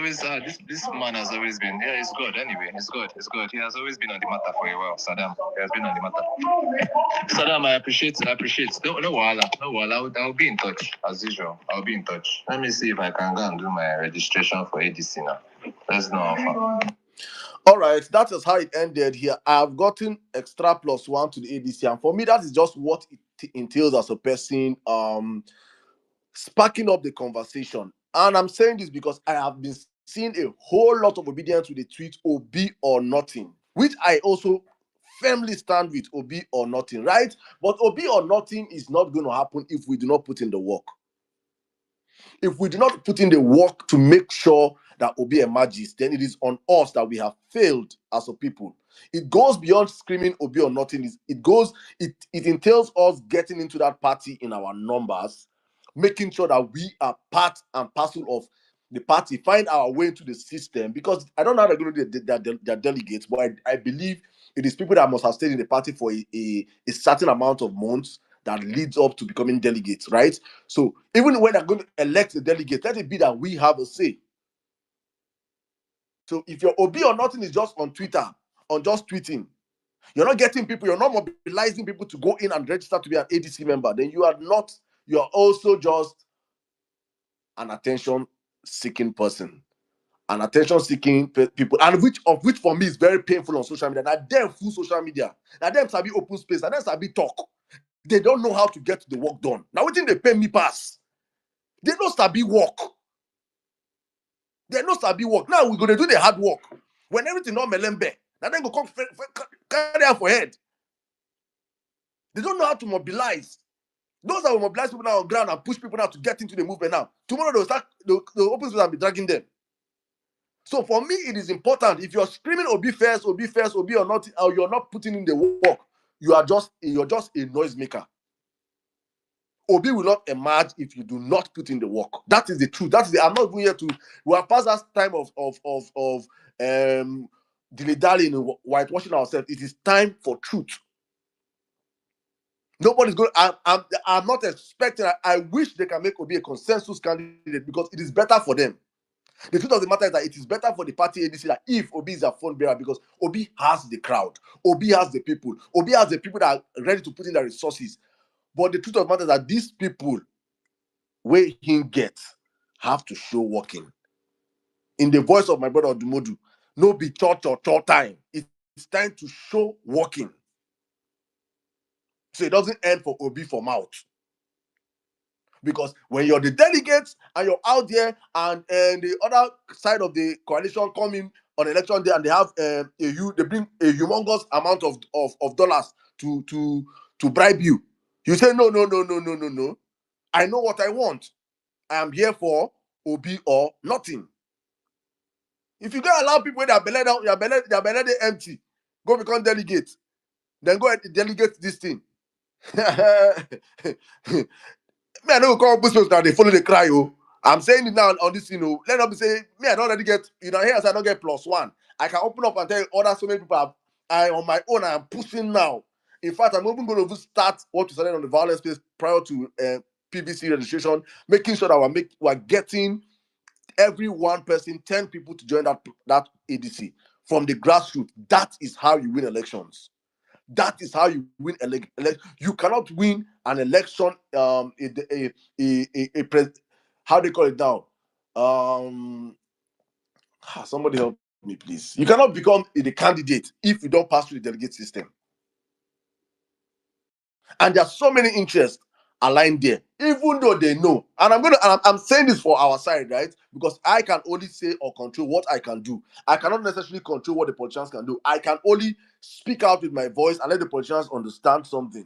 always this man has always been He's good anyway. He's good. He has always been on the matter for a while. Saddam, he has been on the matter. Saddam, I appreciate. No wala. I'll be in touch as usual. I'll be in touch. Let me see if I can go and do my registration for ADC now. Let's know how far. All right, that is how it ended here. I have gotten extra +1 to the ADC, and for me, that is just what it entails as a person sparking up the conversation. And I'm saying this because I have been seeing a whole lot of ObiDients with the tweet "Obi or nothing," which I also firmly stand with. Obi or nothing, right? But Obi or nothing is not going to happen if we do not put in the work. If we do not put in the work to make sure that Obi emerges, then it is on us that we have failed as a people. It goes beyond screaming Obi or nothing. It entails us getting into that party in our numbers, making sure that we are part and parcel of the party, find our way into the system, because I don't know how they're going to do their delegates, but I believe it is people that must have stayed in the party for a certain amount of months that leads up to becoming delegates, right? So even when they're going to elect the delegate, let it be that we have a say. So if your Obi or nothing is just on Twitter, on just tweeting, you're not getting people, you're not mobilizing people to go in and register to be an ADC member, then you are also just an attention-seeking person. An attention-seeking people, and which for me is very painful on social media. Now them full social media. Now them sabi open space. Now them sabi talk. They don't know how to get the work done. Now what they pay me pass? They know sabi work. They know sabi work. Now we're gonna do the hard work. When everything not melembe, now then go come carry out for head. They don't know how to mobilize. Those that will mobilize people now on ground and push people now to get into the movement now. Tomorrow they'll open space and be dragging them. So for me, it is important. If you're screaming Obi first, Obi or not, or you're not putting in the work, you're just a noisemaker. Obi will not emerge if you do not put in the work. That is the truth. I'm not going here to. We have passed that time of dilly-dallying and whitewashing ourselves. It is time for truth. Nobody's going. I'm not expecting. I wish they can make Obi a consensus candidate because it is better for them. The truth of the matter is that it is better for the party ADC that if Obi is a phone bearer, because Obi has the crowd, Obi has the people, Obi has the people that are ready to put in their resources. But the truth of the matter is that these people, where he gets, have to show working. In the voice of my brother Odumodu, no be church or church time. It's time to show working. So it doesn't end for Obi for mouth. Because when you're the delegates and you're out there and the other side of the coalition come in on election day and they have they bring a humongous amount of dollars to bribe you. You say no. I know what I want. I am here for Obi or nothing. If you don't allow people that their belly empty, go become delegate. Then go ahead and delegate this thing. Me, I know call business that they follow the cry. I'm saying it now on this, let us be saying, me, I don't already get, here as I don't get +1. I can open up and tell you other so many people on my own, I am pushing now. In fact, I'm even going to start what we started on the violence space prior to PVC registration, making sure that we're getting every one person, 10 people to join that ADC from the grassroots. That is how you win elections. That is how you win You cannot win an election. How they call it now? Somebody help me, please. You cannot become the candidate if you don't pass through the delegate system. And there are so many interests aligned there, even though they know. And I'm saying this for our side, right? Because I can only say or control what I can do. I cannot necessarily control what the politicians can do. I can only speak out with my voice and let the politicians understand something.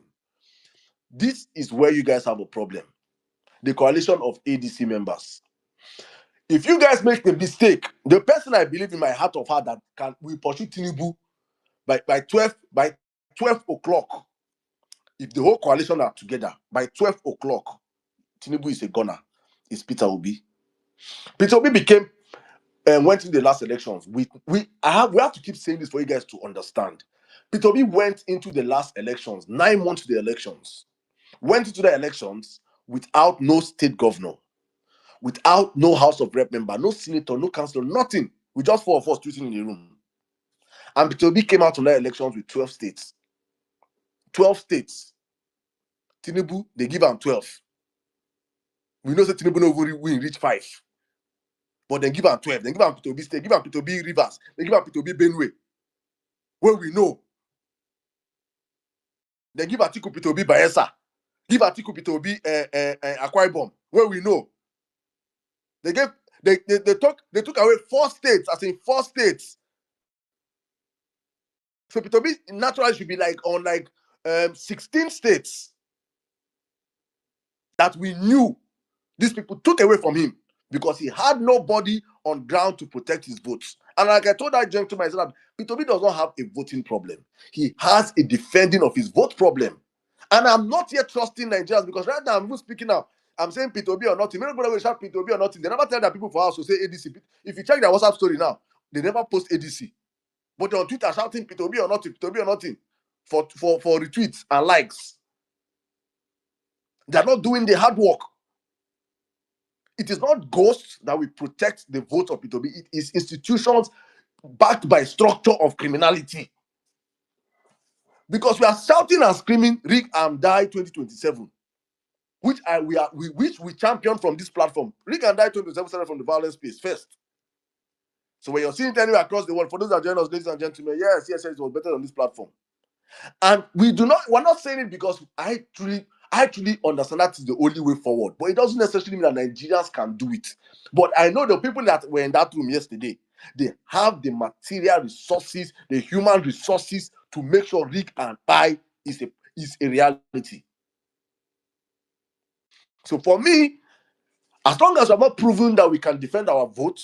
This is where you guys have a problem. The coalition of ADC members. If you guys make the mistake, the person I believe in my heart of heart that will pursue Tinubu by 12 o'clock. If the whole coalition are together by 12 o'clock, Tinubu is a gunner. It's Peter Obi. Peter Obi went in the last elections. We have to keep saying this for you guys to understand. Peter Obi went into the last elections, 9 months to the elections. Went into the elections without no state governor. without no House of Rep member, no senator, no councillor, nothing. We just 4 of us tweeting in the room. And Peter Obi came out on that elections with 12 states. 12 states. Tinubu, they give him 12. We know that Tinubu no win reach 5. But they give him 12. They give him Peter Obi state, give him Peter Obi Rivers, they give him Peter Obi Benue. Where we know. They give Atiku Peter Obi Bayelsa. Give Atiku Peter Obi Akwa Ibom. Where we know. They took away 4 states, as in 4 states. So Peter Obi naturally should be on 16 states that we knew these people took away from him because he had nobody on ground to protect his votes. And like I told that gentleman, I said that Peter Obi does not have a voting problem. He has a defending of his vote problem. And I'm not yet trusting Nigerians because right now I'm even speaking now. I'm saying Peter Obi or nothing. Everybody will shout Peter Obi or nothing. They never tell that people for us to say ADC. If you check their WhatsApp story now, they never post ADC. But they're on Twitter shouting Peter Obi or nothing, Peter Obi or nothing for retweets and likes. They're not doing the hard work. It is not ghosts that will protect the vote of Peter Obi. It is institutions backed by structure of criminality. Because we are shouting and screaming, rig and die 2027, which we champion from this platform. Rig and die 2027 started from the violence space first. So when you're seeing it anywhere across the world, for those that join us, ladies and gentlemen, yes, it was better on this platform. And we're not saying it because I truly understand that is the only way forward. But it doesn't necessarily mean that Nigerians can do it. But I know the people that were in that room yesterday, they have the material resources, the human resources to make sure rig and die is a reality. So for me, as long as we're not proven that we can defend our vote,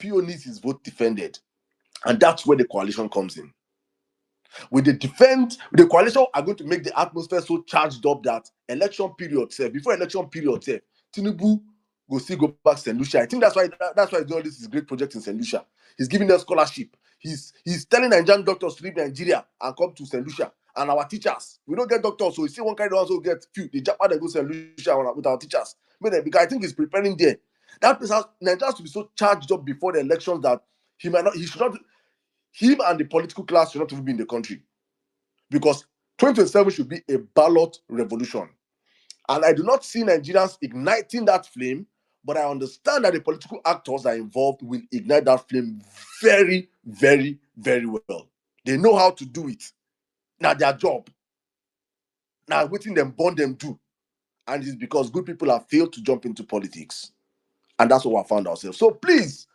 PO needs his vote defended. And that's where the coalition comes in. With the coalition are going to make the atmosphere so charged up that before election period, Tinubu will still go back to St. Lucia. I think that's why he's doing this great project in St. Lucia. He's giving them scholarship. He's telling Nigerian doctors to leave Nigeria and come to St. Lucia. And our teachers, we don't get doctors, so we see one kind of ones who get few. They jump out and go to St. Lucia with our teachers. Because I think he's preparing there. That place Nigerians to be so charged up before the elections that him and the political class should not even be in the country. Because 2027 should be a ballot revolution. And I do not see Nigerians igniting that flame, but I understand that the political actors that are involved will ignite that flame very, very, very well. They know how to do it. Now their job. Now waiting them born them do. And it's because good people have failed to jump into politics. And that's what we found ourselves. So please,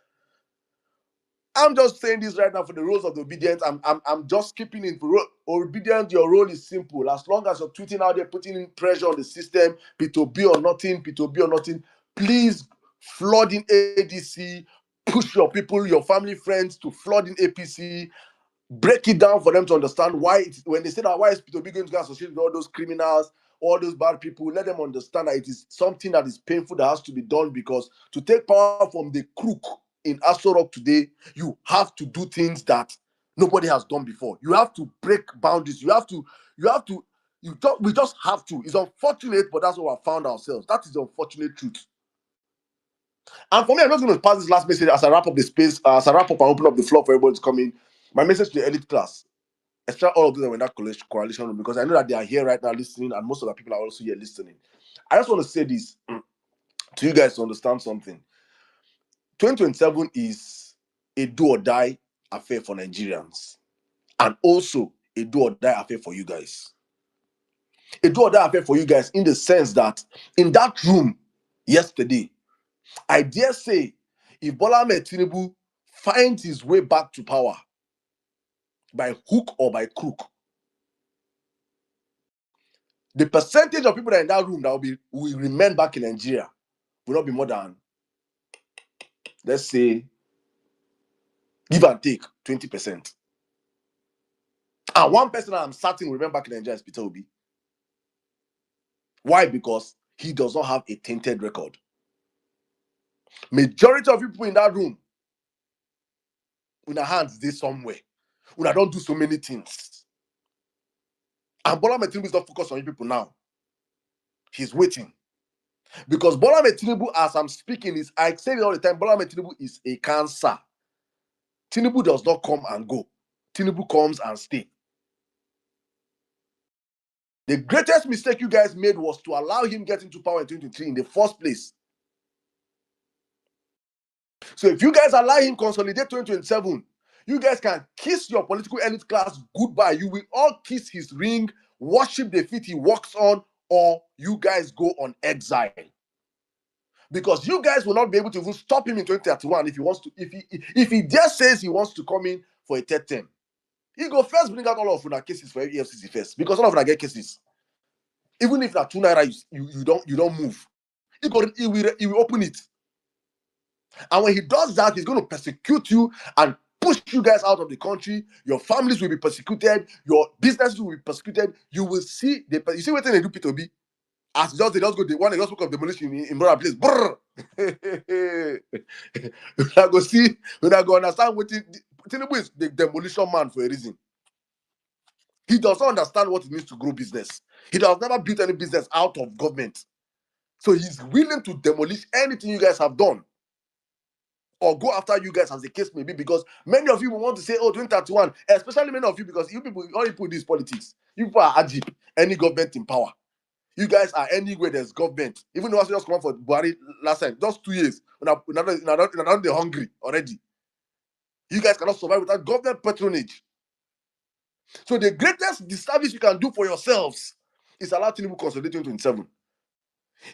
I'm just saying this right now for the roles of the ObiDients. I'm just keeping in for ObiDients. Your role is simple. As long as you're tweeting out there, putting in pressure on the system, P2B or nothing, please flood in ADC, push your people, your family, friends to flood in APC, break it down for them to understand why, when they say that why is P2B going to get associated with all those criminals, all those bad people, let them understand that it is something that is painful that has to be done, because to take power from the crook in Aso Rock today, you have to do things that nobody has done before. You have to break boundaries. We just have to. It's unfortunate, but that's what we found ourselves. That is the unfortunate truth. And for me, I'm not going to pass this last message as I wrap up the space, as I wrap up and open up the floor for everybody to come in. My message to the elite class, especially all of them that were in that coalition room, because I know that they are here right now listening, and most of the people are also here listening. I just want to say this to you guys to understand something. 2027 is a do or die affair for Nigerians, and also a do or die affair for you guys. A do or die affair for you guys in the sense that in that room yesterday, I dare say, if Bola Ahmed Tinubu finds his way back to power by hook or by crook, the percentage of people that are in that room that will remain back in Nigeria will not be more than, let's say, give and take 20%. And one person that I'm certain will remain back in Nigeria is Peter Obi. Why? Because he does not have a tainted record. Majority of people in that room, with their hands there somewhere, when I don't do so many things. And Bola Ahmed Tinubu is not focused on you people now. He's waiting. Because Bola Tinubu, as I'm speaking, I say it all the time, Bola Tinubu is a cancer. Tinubu does not come and go. Tinubu comes and stays. The greatest mistake you guys made was to allow him get into power in 2023 in the first place. So if you guys allow him consolidate 2027, you guys can kiss your political elite class goodbye. You will all kiss his ring, worship the feet he walks on, or you guys go on exile. Because you guys will not be able to even stop him in 2031 if he wants to. If he just says he wants to come in for a third term, he go first bring out all of our cases for EFCC first, because all of them get cases. Even if that 2 naira you don't move, he will open it. And when he does that, he's going to persecute you and push you guys out of the country. Your families will be persecuted. Your businesses will be persecuted. You will see you see what they do, P2B. As just they just go, the one they just spoke of demolition in brother place. Brrr. I go see when I go understand what Tinubu is the demolition man for a reason. He does not understand what it means to grow business. He does never build any business out of government. So he's willing to demolish anything you guys have done, or go after you guys as the case may be, because many of you will want to say, oh, 2031, especially many of you, because you people, all you put this politics. You people are Ajib, any government in power. You guys are anywhere there's government. Even though I just come out for Buhari last time, just 2 years, when they're hungry already. You guys cannot survive without government patronage. So the greatest disservice you can do for yourselves is allow Tinubu consolidate 2027.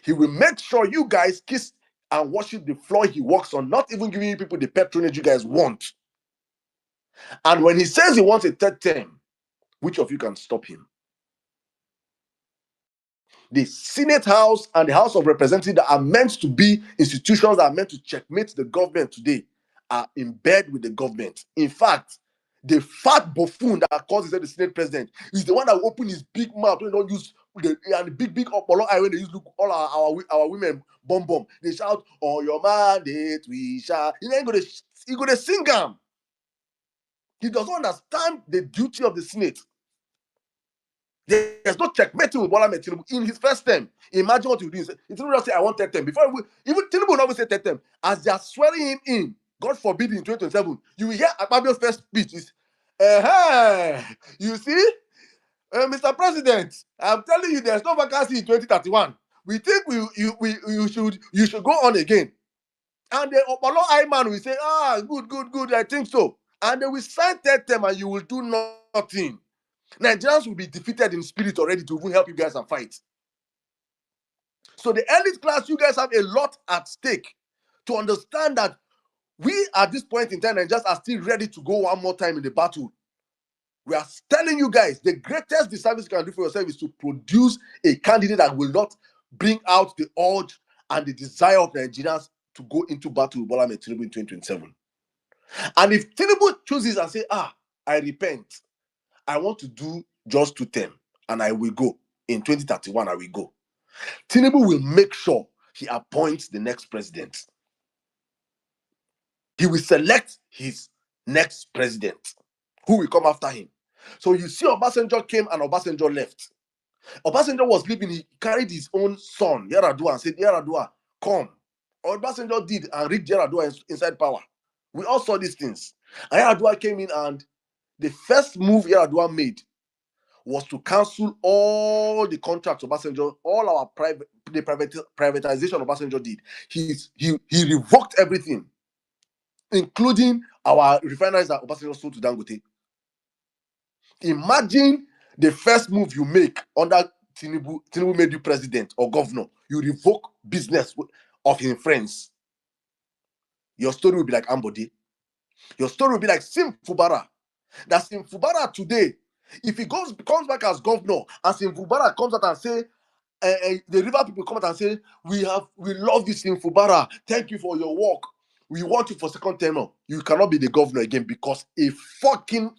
He will make sure you guys kiss and worship the floor he walks on, not even giving you people the patronage you guys want. And when he says he wants a third term, which of you can stop him? The Senate House and the House of Representatives that are meant to be institutions that are meant to checkmate the government today are in bed with the government. In fact, the fat buffoon that calls himself the Senate president is the one that will open his big mouth when they don't use the big Opolo eye when they use look all our women bomb. They shout, "On your mandate we shall." He ain't gonna sing him. He doesn't understand the duty of the Senate. There's no checkmating with Bola Tinubu in his first term. Imagine what you do. He Tinubu just say, I want third term. Before even Tinubu will not say third term. As they are swearing him in, God forbid in 2027, you will hear Akpabio's first speech is, you see, Mr. President, I'm telling you, there's no vacancy in 2031. We think you should go on again. And the Opolo Eye man will say, good, I think so. And they will sign third term and you will do nothing. Nigerians will be defeated in spirit already to even help you guys and fight. So the elite class, you guys have a lot at stake to understand that we at this point in time, Nigerians are still ready to go one more time in the battle. We are telling you guys, the greatest disservice you can do for yourself is to produce a candidate that will not bring out the urge and the desire of Nigerians to go into battle with Bola Tinubu in 2027. And if Tinubu chooses and say, I repent, I want to do just 2 terms, and I will go. In 2031, I will go. Tinubu will make sure he appoints the next president. He will select his next president, who will come after him. So you see Obasanjo came and Obasanjo left. Obasanjo was leaving, he carried his own son, Yaradua, and said, Yaradua, come. Obasanjo did and rigged Yaradua inside power. We all saw these things. And Yaradua came in, and the first move Yaradua made was to cancel all the contracts Obasanjo, all our privatization Obasanjo did. He revoked everything, including our refineries that Obasanjo sold to Dangote. Imagine the first move you make under Tinubu made you president or governor. You revoke business of his friends. Your story will be like Ambode. Your story will be like Sim Fubara. That Sim Fubara today, if he comes back as governor, and Sim Fubara comes out and say, the river people come out and say, we love you, Sim Fubara. Thank you for your work. We want you for second tenure. You cannot be the governor again because a fucking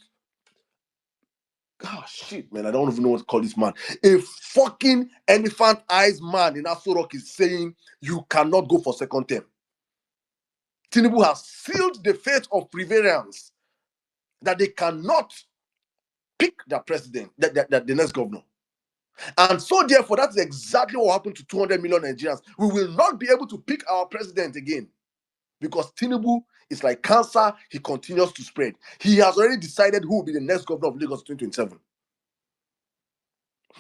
shit, man. I don't even know what to call this man. A fucking elephant eyes man in Aso Rock is saying you cannot go for second term. Tinubu has sealed the fate of prevalence that they cannot pick the president, the next governor. And so therefore, that's exactly what happened to 200 million Nigerians. We will not be able to pick our president again because Tinubu is like cancer. He continues to spread. He has already decided who will be the next governor of Lagos 2027.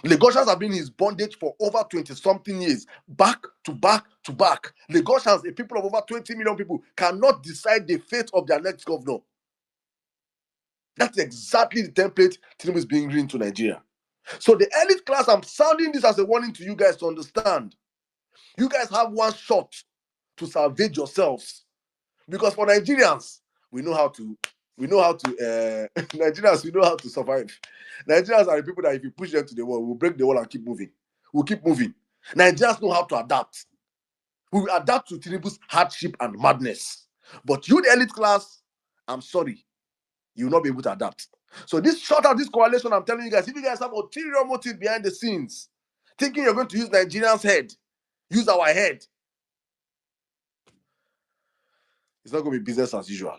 Lagosians have been in his bondage for over 20-something years, back to back to back. Lagosians, a people of over 20 million people, cannot decide the fate of their next governor. That's exactly the template Tinubu is being bringing to Nigeria. So the elite class, I'm sounding this as a warning to you guys to understand. You guys have one shot to salvage yourselves. Because for Nigerians, we know how to Nigerians, we know how to survive. Nigerians are the people that if you push them to the wall, we'll break the wall and keep moving. We'll keep moving. Nigerians know how to adapt. We will adapt to Tinubu's hardship and madness. But you, the elite class, I'm sorry, you will not be able to adapt. So this short out this coalition, I'm telling you guys, if you guys have ulterior motive behind the scenes, thinking you're going to use Nigerians' head, use our head, it's not going to be business as usual.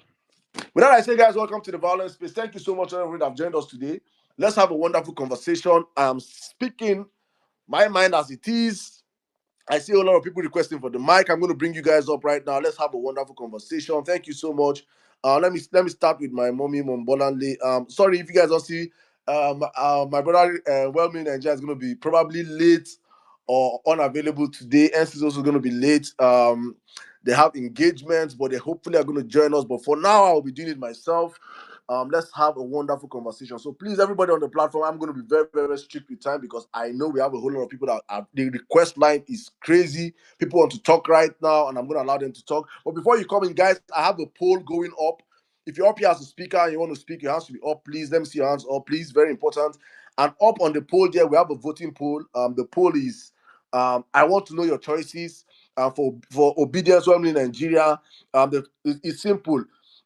With that, I say, guys, welcome to the Violence Space. Thank you so much, everyone, that have joined us today. Let's have a wonderful conversation. I'm speaking my mind as it is. I see a lot of people requesting for the mic. I'm going to bring you guys up right now. Let's have a wonderful conversation. Thank you so much. Let me start with my mommy, Mombolanle. Sorry if you guys don't see. My brother, Well-Meaning Nigeria, is going to be probably late or unavailable today. NC is also going to be late. They have engagements, but they hopefully are going to join us. But for now, I'll be doing it myself. Let's have a wonderful conversation. So please, everybody on the platform, I'm going to be very, very strict with time because I know we have a whole lot of people that are, the request line is crazy. People want to talk right now, and I'm going to allow them to talk. But before you come in, guys, I have a poll going up. If you're up here as a speaker and you want to speak, your hands should be up, please. Let me see your hands up, please. Very important. And up on the poll there, we have a voting poll. The poll is, I want to know your choices for ObiDients in Nigeria. It's simple.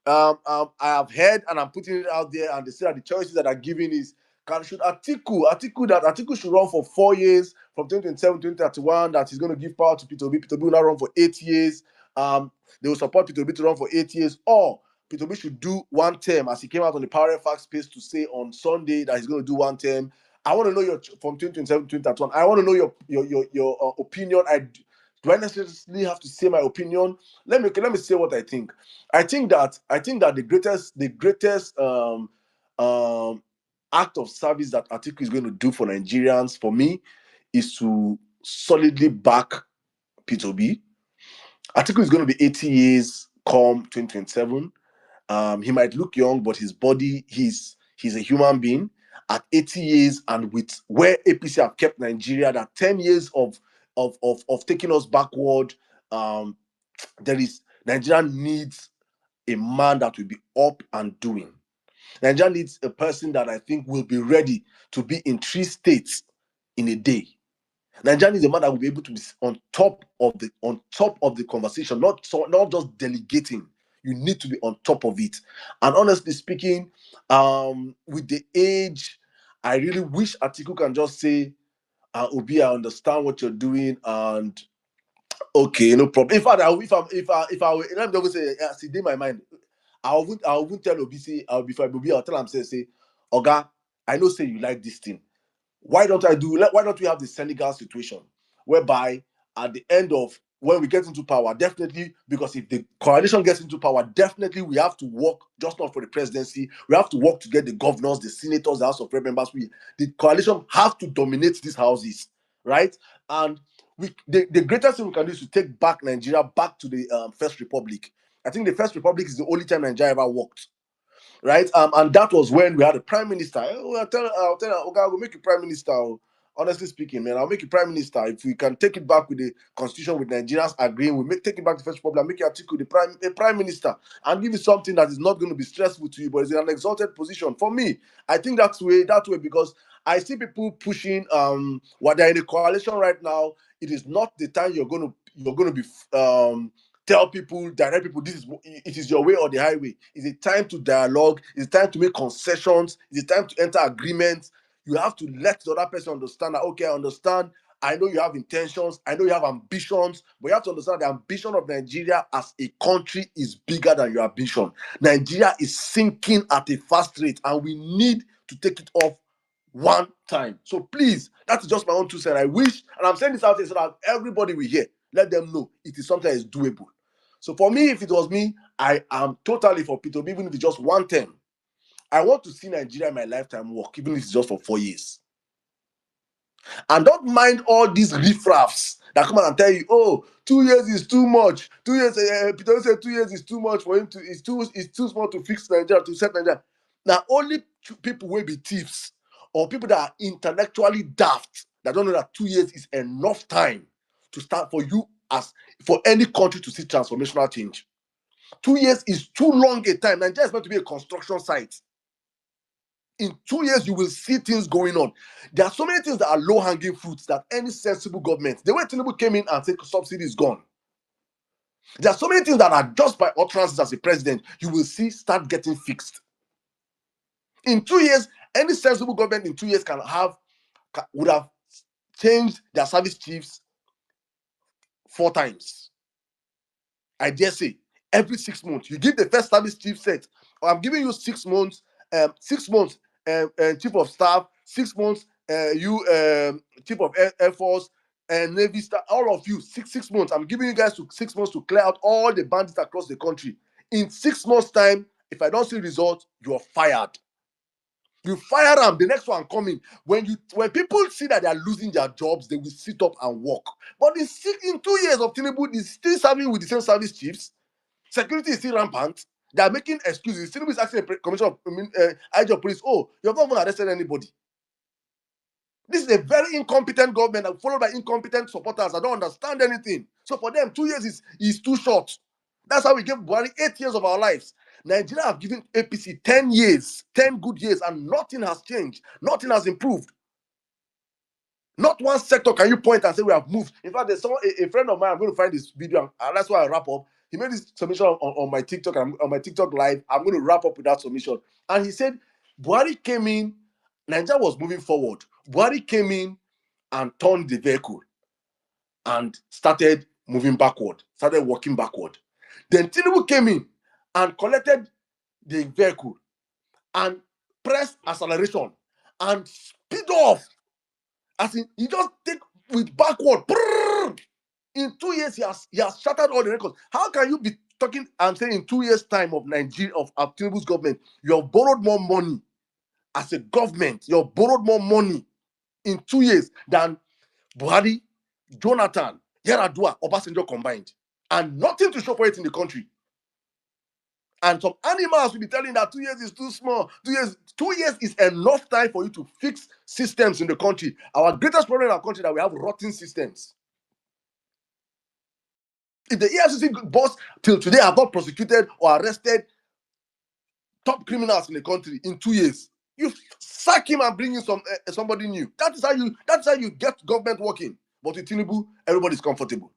I have heard and I'm putting it out there, and they say that the choices that are given is should Atiku should run for 4 years from 2027 to 2031, that he's going to give power to Peter Obi. Peter Obi will now run for 8 years. They will support Peter Obi to run for 8 years, or Peter Obi should do one term, as he came out on the Power Fact Space to say on Sunday that he's going to do one term. I want to know your from 2027 to 2031. I want to know your opinion. Do I necessarily have to say my opinion? Let me say what I think. I think that the greatest act of service that Atiku is going to do for Nigerians, for me, is to solidly back Peter Obi. Atiku is going to be 80 years come 2027. He might look young, but his body, he's a human being. At 80 years, and with where APC have kept Nigeria, that 10 years of taking us backward, Nigeria needs a man that will be up and doing. Nigeria needs a person that I think will be ready to be in 3 states in a day. Nigeria needs a man that will be able to be on top of the conversation, not just delegating. You need to be on top of it. And honestly speaking, with the age, I really wish Atiku can just say, Obi, I understand what you're doing, and okay, no problem. In fact, if I let me just say, see, in my mind, I won't tell Obi, say, before Obi, I'll tell him, say, Oga, I know, say you like this thing. Why don't we have the Senegal situation, whereby at the end of when we get into power, definitely, because if the coalition gets into power, definitely we have to work, just not for the presidency, we have to work to get the governors, the senators, the House of Rep members. The coalition have to dominate these houses, right? And the greatest thing we can do is to take back Nigeria back to the First Republic. I think the First Republic is the only time Nigeria ever worked. Right, and that was when we had a prime minister. I'll tell her, okay, I'll make you prime minister. Honestly speaking, man, I'll make you prime minister if we can take it back with the constitution, with Nigerians agreeing. Take it back to First Republic, make you article the prime minister, and give you something that is not going to be stressful to you, but it's an exalted position. For me, I think that way because I see people pushing. What they're in a coalition right now. It is not the time you're going to be tell people, direct people, it is your way or the highway. It's a time to dialogue. It's a time to make concessions. It's a time to enter agreements. You have to let the other person understand that, okay, I understand. I know you have intentions. I know you have ambitions, but you have to understand the ambition of Nigeria as a country is bigger than your ambition. Nigeria is sinking at a fast rate, and we need to take it off one time. So please, That's just my own 2 cents. I wish, and I'm saying this out here so that everybody will hear. Let them know it is something that is doable. So for me, if it was me, I am totally for Peter, even if it's just 1 term. I want to see Nigeria in my lifetime work, even if it's just for 4 years. And don't mind all these riffraffs that come out and tell you, oh, 2 years is too much. 2 years, Peter said 2 years is too much for him to, it's too small to fix Nigeria, to set Nigeria. Now, only people will be thieves or people that are intellectually daft that don't know that 2 years is enough time to start for you as for any country to see transformational change. 2 years is too long a time. Nigeria is meant to be a construction site. In 2 years, you will see things going on. There are so many things that are low-hanging fruits that any sensible government, the way Tinubu came in and said subsidy is gone. There are so many things that are just by utterances as a president, you will see start getting fixed. In 2 years, any sensible government in 2 years would have changed their service chiefs 4 times. I dare say, every 6 months. You give the first service chief set, or I'm giving you 6 months, 6 months, chief of staff, 6 months, chief of Air Force, and Navy staff, all of you, six months. I'm giving you guys 6 months to clear out all the bandits across the country. In 6 months' time, if I don't see results, you're fired. You fire them, the next one coming. When people see that they are losing their jobs, they will sit up and walk. But in 2 years of Tinubu, is still serving with the same service chiefs. Security is still rampant. They are making excuses. Tinubu is asking the commissioner of IG of police, oh, you have not even arrested anybody. This is a very incompetent government followed by incompetent supporters. I don't understand anything. So for them, 2 years is too short. That's how we gave Buhari 8 years of our lives. Nigeria have given APC 10 years, 10 good years, and nothing has changed. Nothing has improved. Not one sector can you point and say we have moved. In fact, there's a friend of mine, I'm going to find this video, and that's why I wrap up. He made this submission on my TikTok, and on my TikTok live. I'm going to wrap up with that submission. And he said, Buhari came in, Nigeria was moving forward. Buhari came in and turned the vehicle and started moving backward, started walking backward. Then Tinubu came in and collected the vehicle and pressed acceleration and speed off. As in, he just take with backward. In 2 years, he has shattered all the records. How can you be talking and saying in 2 years' time of Nigeria, of Tinubu's government, you have borrowed more money as a government, you have borrowed more money in 2 years than Buhari, Jonathan, Yar'Adua, Obasanjo combined, and nothing to show for it in the country. And some animals will be telling that 2 years is too small. 2 years is enough time for you to fix systems in the country. Our greatest problem in our country is that we have rotten systems. If the EFCC boss till today have not prosecuted or arrested top criminals in the country in 2 years, you sack him and bring in somebody new. That's how you get government working. But with Tinubu, everybody's comfortable.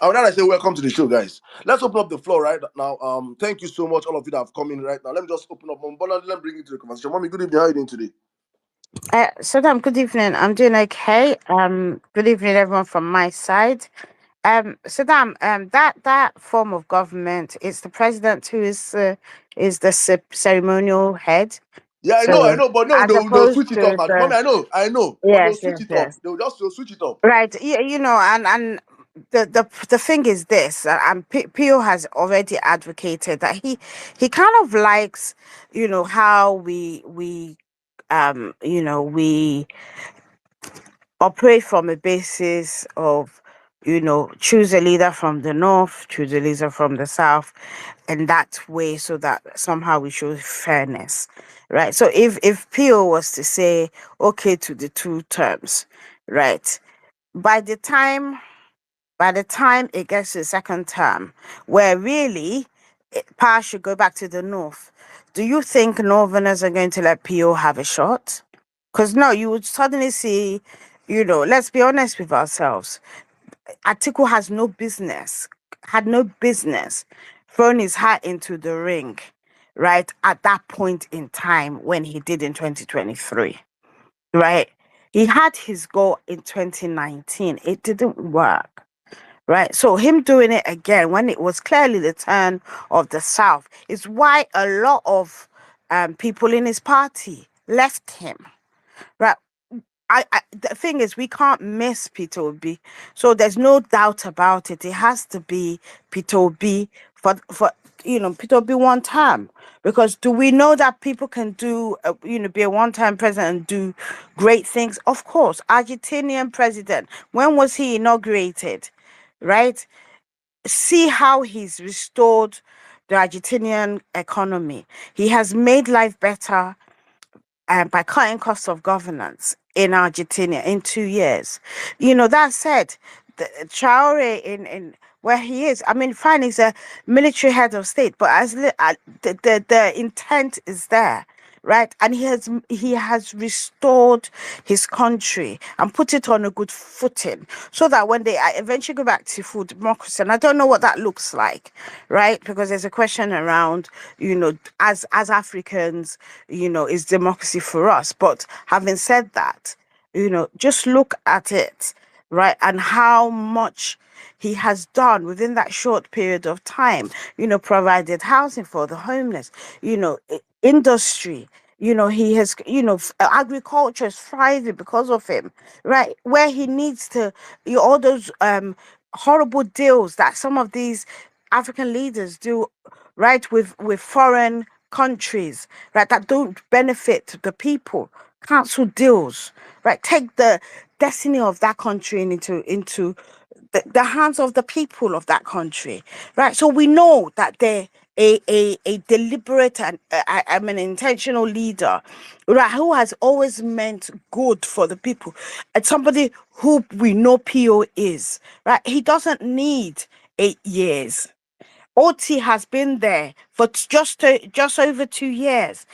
And then I say, welcome to the show, guys. Let's open up the floor right now. Thank you so much, all of you that have come in right now. Let me just open up. Let me bring you to the conversation. Mommy, good evening. How are you doing today? Saddam, good evening. I'm doing okay. Good evening, everyone from my side. Saddam, that form of government, it's the president who is the ceremonial head. Yeah, I know, but no, they'll switch it up. Mommy, I know, but they'll switch it up. They'll switch it up. Right, and the thing is this, and Pio has already advocated that he kind of likes, how we operate from a basis of, choose a leader from the north, choose a leader from the south, and that way, so that somehow we show fairness, right? So if Pio was to say okay to the 2 terms, right, by the time it gets to the second term, where really power should go back to the north, do you think Northerners are going to let Pio have a shot? Because no, you would suddenly see, let's be honest with ourselves. Atiku had no business throwing his hat into the ring, right, at that point in time when he did in 2023, right? He had his goal in 2019. It didn't work, right? So him doing it again when it was clearly the turn of the South is why a lot of people in his party left him. Right. the thing is, we can't miss Peter Obi, so there's no doubt about it. It has to be Peter Obi for Peter Obi one time. Because do we know that people can do be a one-time president and do great things? Of course, Argentinian president. When was he inaugurated? Right? See how he's restored the Argentinian economy. He has made life better by cutting costs of governance in Argentina in 2 years. That said, Traore in where he is, I mean, fine, he's a military head of state, but the intent is there, right? And he has restored his country and put it on a good footing, so that when they eventually go back to full democracy, and I don't know what that looks like, right? Because there's a question around, as Africans, is democracy for us? But having said that, just look at it, right, and how much he has done within that short period of time, provided housing for the homeless, industry, he has, agriculture is thriving because of him, right? Where he needs to, all those horrible deals that some of these African leaders do, right, with foreign countries, right, that don't benefit the people, cancel deals, right, take the destiny of that country into the hands of the people of that country, right? So we know that they're a deliberate and I'm an intentional leader, right, who has always meant good for the people, and somebody who we know PO is, right? He doesn't need 8 years. OT has been there for just over 2 years.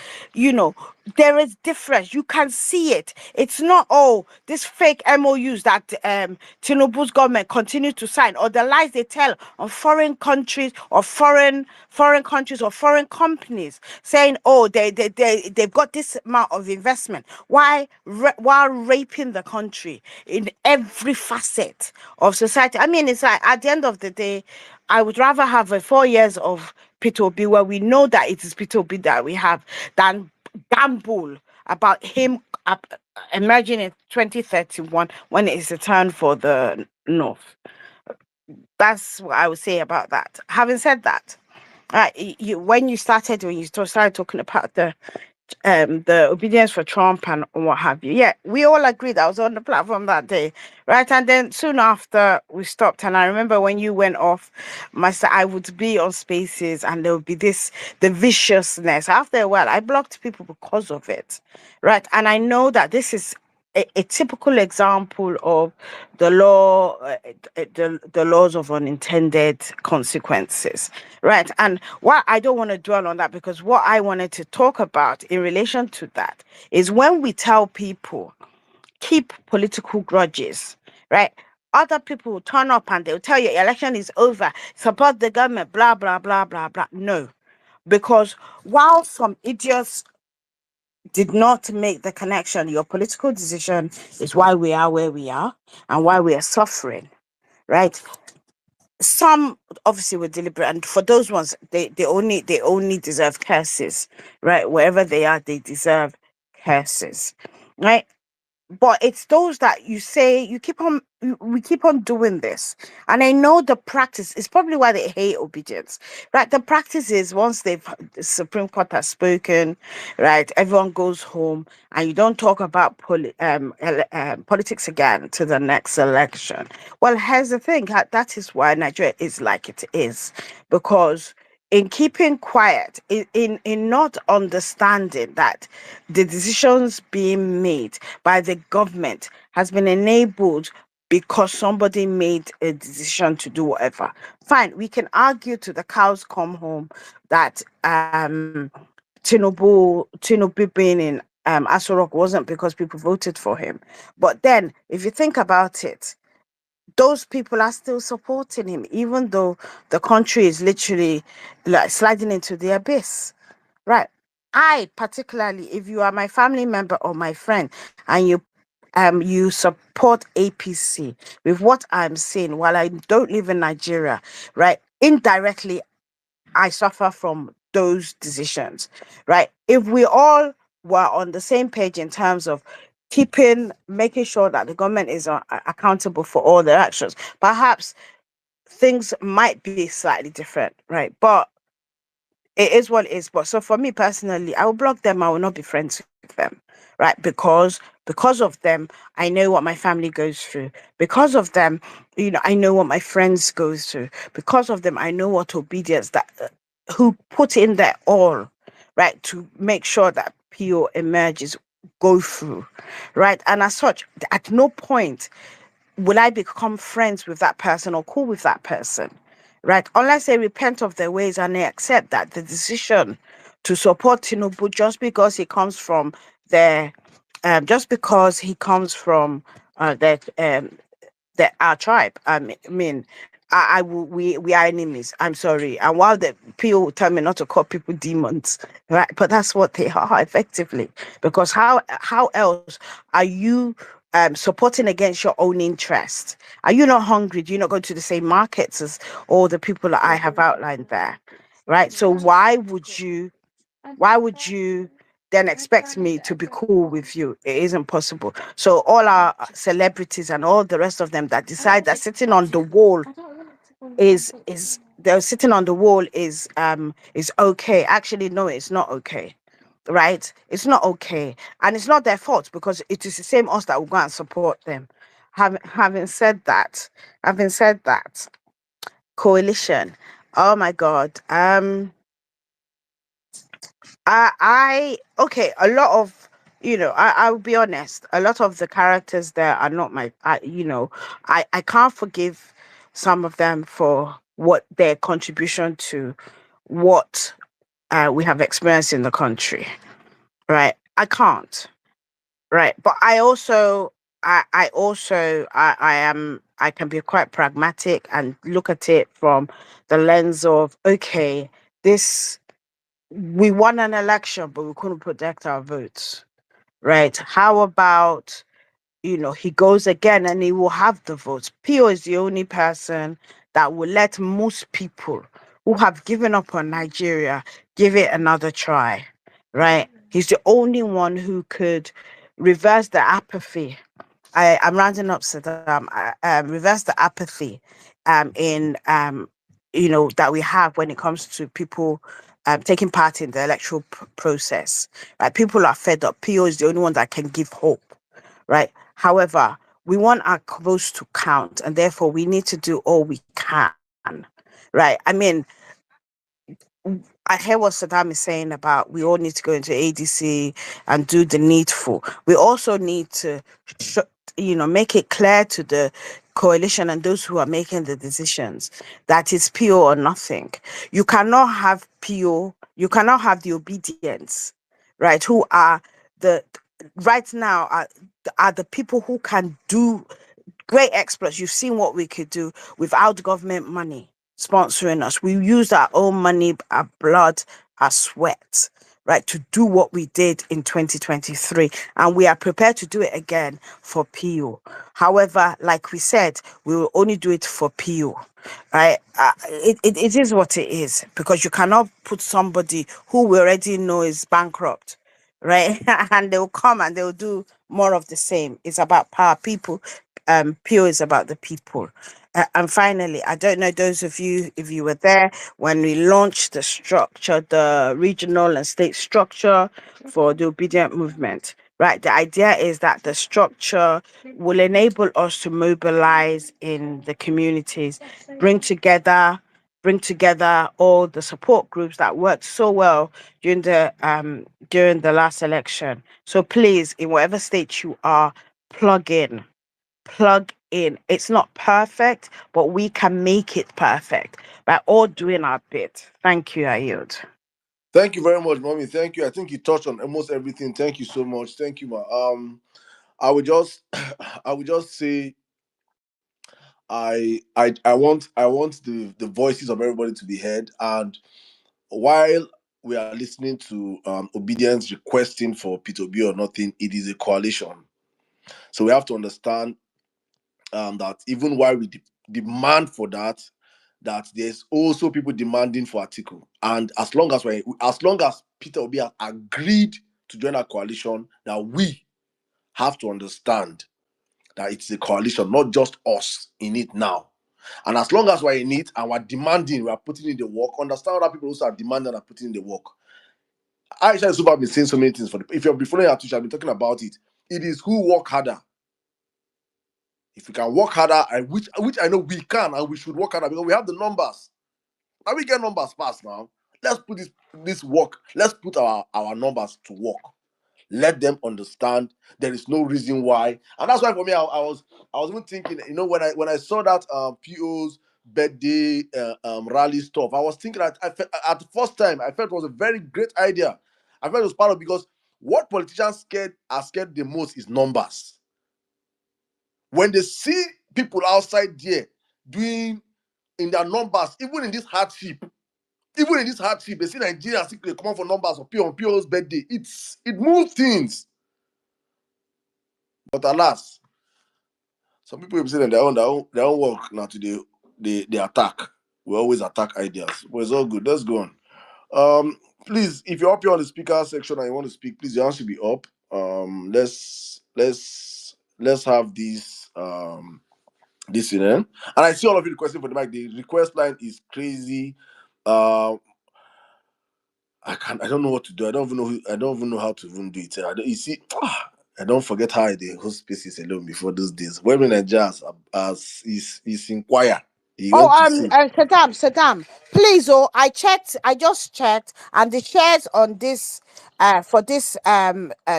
There is difference. You can see it. It's not this fake MOUs that Tinubu's government continue to sign, or the lies they tell on foreign countries or foreign countries or foreign companies, saying they've got this amount of investment. Why while raping the country in every facet of society? I mean, it's like at the end of the day, I would rather have 4 years of Peter Obi where we know that it is Peter Obi that we have, than gamble about him emerging in 2031 when it is the turn for the North. That's what I would say about that. Having said that, when you started talking about the obedience for Trump and what have you. Yeah, we all agreed. I was on the platform that day, right? And then soon after we stopped, and I remember when you went off, I would be on spaces, and there would be the viciousness. After a while, I blocked people because of it, right? And I know that this is a typical example of the law, the laws of unintended consequences, right? And what I don't want to dwell on that, because what I wanted to talk about in relation to that is when we tell people keep political grudges, right? Other people will turn up and they'll tell you election is over, support the government, blah blah blah blah blah. No, because while some idiots did not make the connection, your political decision is why we are where we are and why we are suffering, right? Some obviously were deliberate, and for those ones, they only deserve curses, right? Wherever they are, they deserve curses, right? But it's those that you say we keep on doing this, and I know the practice is probably why they hate obedience, right? The practice is once the Supreme Court has spoken, right, everyone goes home and you don't talk about politics again to the next election. Well, here's the thing, that is why Nigeria is like it is, because in keeping quiet, in not understanding that the decisions being made by the government has been enabled because somebody made a decision to do whatever. Fine, we can argue to the cows come home that Tinubu being in Aso Rock wasn't because people voted for him. But then, if you think about it, those people are still supporting him, even though the country is literally like sliding into the abyss, right? I particularly, if you are my family member or my friend, and you support APC with what I'm saying, while I don't live in Nigeria, right? Indirectly, I suffer from those decisions, right? If we all were on the same page in terms of making sure that the government is accountable for all their actions. Perhaps things might be slightly different, right? But it is what it is. But so for me personally, I will block them. I will not be friends with them, right? Because of them, I know what my family goes through. Because of them, I know what my friends goes through. Because of them, I know what obedience that who put in their all, right, to make sure that PO emerges, go through, right? And as such, at no point will I become friends with that person or cool with that person, right? Unless they repent of their ways and they accept that the decision to support Tinubu just because he comes from their, just because he comes from our tribe. I mean, we are enemies. I'm sorry. And while the PO tell me not to call people demons, right? But that's what they are effectively. Because how else are you supporting against your own interest? Are you not hungry? Do you not go to the same markets as all the people that I have outlined there? Right. So why would you then expect me to be cool with you? It isn't possible. So all our celebrities and all the rest of them that decide that sitting on the wall is they're sitting on the wall is okay. Actually, no, it's not okay. Right? It's not okay. And it's not their fault because it is the same us that will go and support them. Having said that, coalition. Oh my God. Okay, a lot of, I'll be honest, a lot of the characters there are not I can't forgive some of them for what their contribution to what we have experienced in the country, right? I can't, right? But I can be quite pragmatic and look at it from the lens of, okay, this we won an election, but we couldn't protect our votes, right? How about, he goes again and he will have the votes. Pio is the only person that will let most people who have given up on Nigeria give it another try, right? He's the only one who could reverse the apathy. I'm rounding up Saddam. Reverse the apathy in that we have when it comes to people taking part in the electoral process. Right? People are fed up. PO is the only one that can give hope. Right? However, we want our votes to count, and therefore we need to do all we can. Right? I mean, I hear what Saddam is saying about we all need to go into ADC and do the needful. We also need to, sh- make it clear to the coalition and those who are making the decisions that it's PO or nothing. You cannot have PO, you cannot have the obedience, right? Who are the right now are the people who can do great exploits. You've seen what we could do without government money sponsoring us. We used our own money, our blood, our sweat, right, to do what we did in 2023. And we are prepared to do it again for PO. However, like we said, we will only do it for PO. Right? It is what it is because you cannot put somebody who we already know is bankrupt, right? And they'll come and they'll do more of the same. It's about power. PO is about the people. And finally, I don't know those of you if you were there when we launched the structure, the regional and state structure for the obedient movement. Right. The idea is that the structure will enable us to mobilize in the communities, bring together all the support groups that worked so well during the last election. So please, in whatever state you are, plug in plug in. It's not perfect, but we can make it perfect by all doing our bit. Thank you, I yield. Thank you very much, mommy. Thank you. I think you touched on almost everything. Thank you so much. Thank you, ma. I would just, I would just say, I want the voices of everybody to be heard. And while we are listening to obedience requesting for P2B or nothing, it is a coalition. So we have to understand that even while we demand for that, that there's also people demanding for article. And as long as Peter Obi has agreed to join our coalition, that we have to understand that it's a coalition, not just us in it now. And as long as we're in it and we're demanding, we're putting in the work, understand other people also are demanding and are putting in the work. Aisha and Super have been saying so many things. If you've been following our Twitch, I've been talking about it. It is who work harder. If we can work harder, and which I know we can, and we should work harder because we have the numbers. And we get numbers fast now. Let's put this work. Let's put our numbers to work. Let them understand there is no reason why. And that's why for me, I was even thinking, when I saw that PO's birthday rally stuff, I was thinking that at the first time I felt it was a very great idea. I felt it was part of, because what politicians are scared the most is numbers. When they see people outside there doing in their numbers, even in this hardship, they see Nigerians they come out for numbers on PO's birthday. It moves things. But alas, some people will say that their own work now today, they attack. We always attack ideas. But it's all good. Let's go on. Please, if you're up here on the speaker section and you want to speak, please, your hand should be up. Let's have this this in. And I see all of you requesting for the mic. The request line is crazy. I don't know what to do. I don't even know how to even do it. I don't forget how I did host spaces alone before those days. When Nigeria as is inquire. Saddam, please, I just checked, and the shares on this for this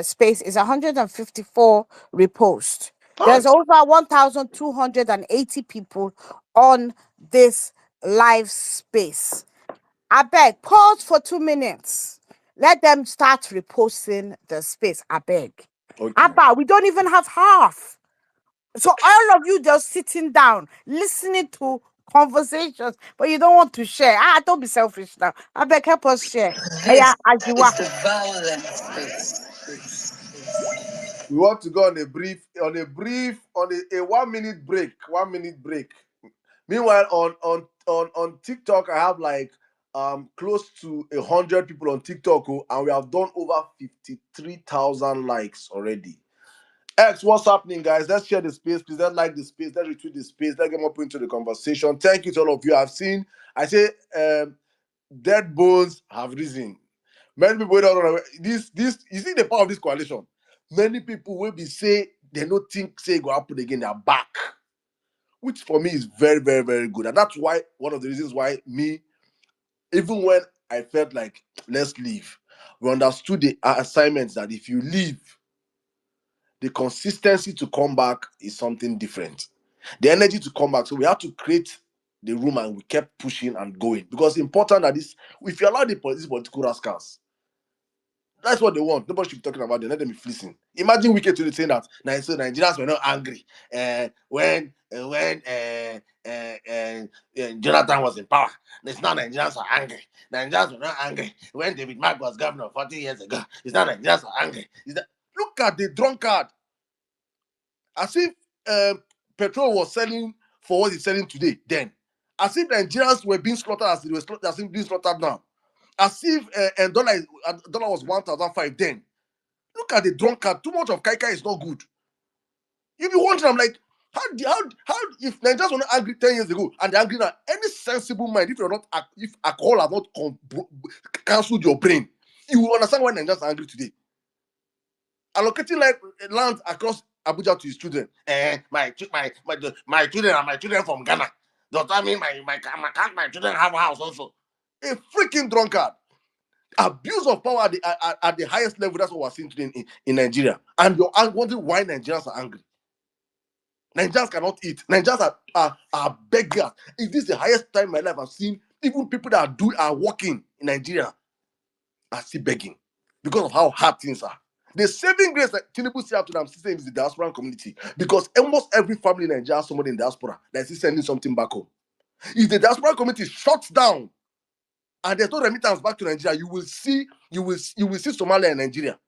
space is 154 reposts. There's over 1,280 people on this live space. I beg, pause for 2 minutes. Let them start reposting the space. I beg. Okay. Abba, we don't even have half. So all of you just sitting down, listening to conversations, but you don't want to share. Don't be selfish now. I beg, help us share. It's the violence. We want to go on a 1 minute break. 1 minute break. Meanwhile, on TikTok, I have like close to 100 people on TikTok, and we have done over 53,000 likes already. X, what's happening, guys? Let's share the space, please. Let's like the space. Let's retweet the space. Let's get more people into the conversation. Thank you to all of you. I say, dead bones have risen. Many people don't know this. You see the power of this coalition. Many people will be say they don't think say go happen again. They're back, which for me is very, very, very good, and that's why one of the reasons why me, even when I felt like let's leave, we understood the assignments that if you leave, the consistency to come back is something different. The energy to come back. So we had to create the room, and we kept pushing and going, because it's important that if you allow these political rascals, that's what they want. Nobody should be talking about them. Let them be fleecing. Imagine Wike today saying that Nigerians were not angry when Jonathan was in power. It's not Nigerians are angry. Nigerians were not angry when David Mark was governor 40 years ago. It's not Nigerians are angry. Look at the drunkard. As if petrol was selling for what it's selling today. Then, as if Nigerians were being slaughtered as if being slaughtered now. As if dollar was 1,005 then. Look at the drunkard. Too much of Kaika is not good. You be wondering, I'm like, how if Nigerians were not angry 10 years ago and they're angry now, any sensible mind, if alcohol has not cancelled your brain, you will understand why Nigerians are angry today. Allocating land across Abuja to his children. My children are my children from Ghana. Does that mean my children have a house also? A freaking drunkard. Abuse of power at the highest level. That's what we're seeing today in Nigeria. And you're wondering why Nigerians are angry. Nigerians cannot eat. Nigerians are beggars. If this is the highest time in my life I've seen, even people that are working in Nigeria are still begging because of how hard things are. The saving grace that Tinubu see out to them system is the diaspora community, because almost every family in Nigeria has somebody in diaspora that is sending something back home. If the diaspora community shuts down and there's no remittance back to Nigeria, you will see Somalia and Nigeria.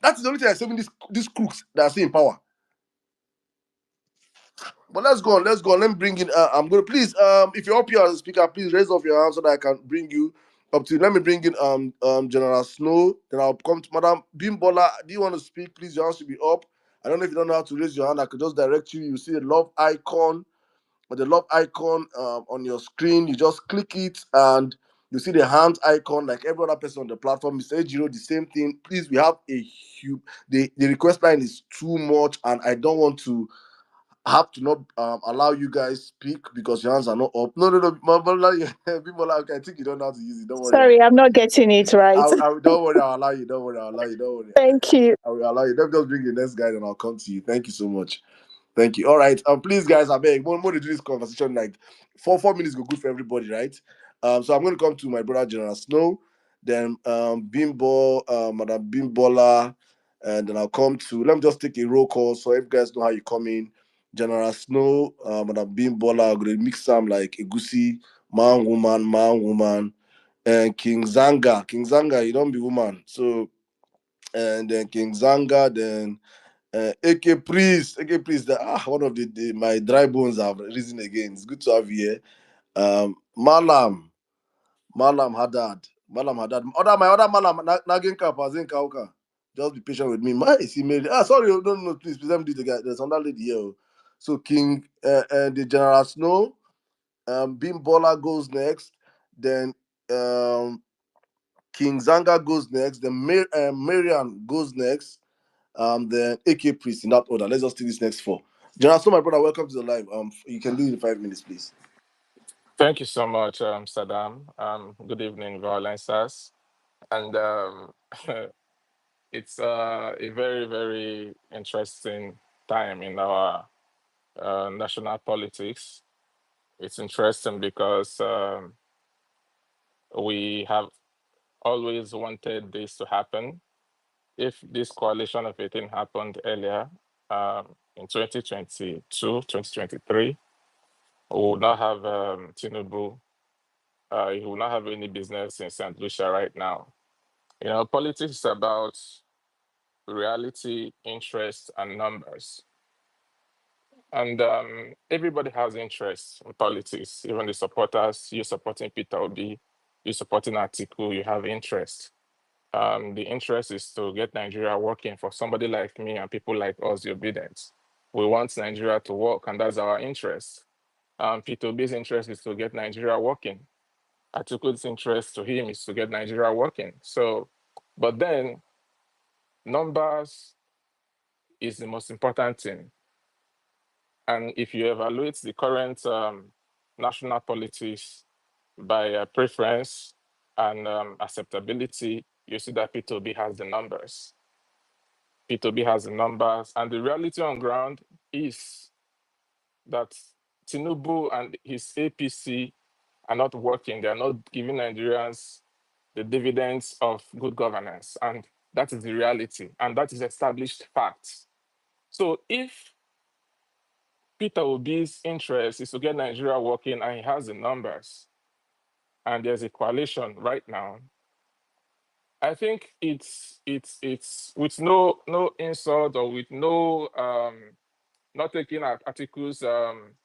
That is the only thing that's saving these crooks that are still in power. But let's go on. Let me bring in. I'm going to please, if you're up here as a speaker, please raise up your hand so that I can bring you Up to you. Let me bring in General Snow. Then I'll come to Madam Bimbola. Do you want to speak? Please, your hand should be up. I don't know if you don't know how to raise your hand. I could just direct you. You see the love icon, or the love icon on your screen. You just click it, and you see the hand icon like every other person on the platform. Mr. Ejiro, the same thing. Please, we have a huge. The request line is too much, and I don't want to have to not allow you guys speak because your hands are not up. No, Bimbola, Bimbola, okay, I think you don't know how to use it. Don't worry. Sorry, I'm not getting it right. Don't worry, I'll allow you. Don't worry, I'll allow you. Don't worry. Thank you. I will allow you. Let me just bring the next guy and I'll come to you. Thank you so much. Thank you. All right. Please, guys, I beg. More to do this conversation. Like 4 minutes go good for everybody, right? So I'm going to come to my brother General Snow, then Bimbo, Madam Bimbola, and then I'll come to. Let me just take a roll call so if you guys know how you come in. General Snow, Madam Bimbola, I'm going to mix them like Egusi, man, woman, and King Zanga. King Zanga, you don't be woman. So, and then King Zanga, then AK Priest, one of my dry bones have risen again. It's good to have you here. Malam Haddad. My other Malam, Naginka, Pazinka, Oka. Just be patient with me. My is email. Sorry, no, please, let me do the guy. There's another lady here. So King and the General Snow, Bimbola goes next. Then King Zanga goes next. Then Marian goes next. Then AK Priest in that order. Let's just do this next 4. General Snow, my brother, welcome to the live. You can do it in 5 minutes, please. Thank you so much, Saddam. Good evening, Violencers. And it's a very, very interesting time in our national politics. It's interesting because we have always wanted this to happen. If this coalition of 18 happened earlier in 2022, 2023, we would not have Tinubu. He will not have any business in St. Lucia right now. You know, politics is about reality, interest, and numbers. And everybody has interest in politics, even the supporters. You're supporting Peter Obi, you're supporting Atiku, you have interest. The interest is to get Nigeria working for somebody like me and people like us, the ObiDients. We want Nigeria to work, and that's our interest. Peter Obi's interest is to get Nigeria working. Atiku's interest to him is to get Nigeria working. So, but then numbers is the most important thing. And if you evaluate the current national politics by preference and acceptability, you see that P2B has the numbers. P2B has the numbers. And the reality on ground is that Tinubu and his APC are not working. They are not giving Nigerians the dividends of good governance. And that is the reality. And that is established facts. So if Peter Obi's interest is to get Nigeria working and he has the numbers, and there's a coalition right now, I think it's with no insult or with no not taking Atiku's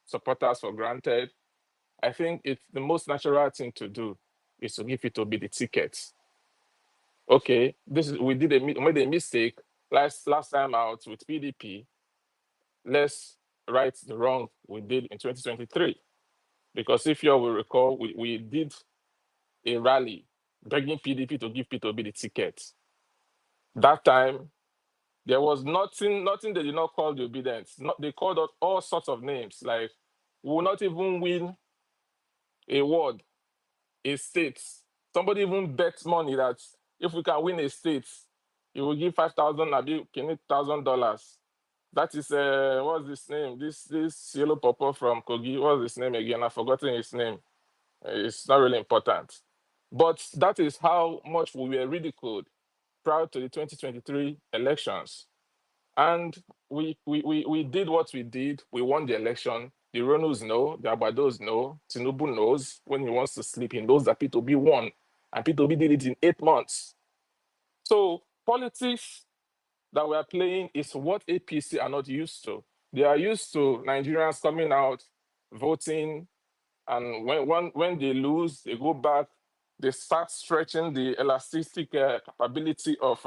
supporters for granted. I think it's the most natural thing to do is to give it Obi the ticket. Okay, we made a mistake last time out with PDP. Let's right the wrong we did in 2023. Because if you will recall, we did a rally begging PDP to give Peter Obi the ticket. That time, there was nothing they did not call the ObiDients. They called out all sorts of names, like, we will not even win a ward, a state. Somebody even bet money that if we can win a state, he will give $5,000. That is what's his name? This yellow purple from Kogi. What's his name again? I've forgotten his name. It's not really important. But that is how much we were ridiculed prior to the 2023 elections. And we did what we did. We won the election. The Ronus know, the Abados know, Tinubu knows when he wants to sleep, he knows that P2B won. And P2B did it in 8 months. So politics that we are playing is what APC are not used to. They are used to Nigerians coming out, voting, and when they lose, they go back they start stretching the elastic capability of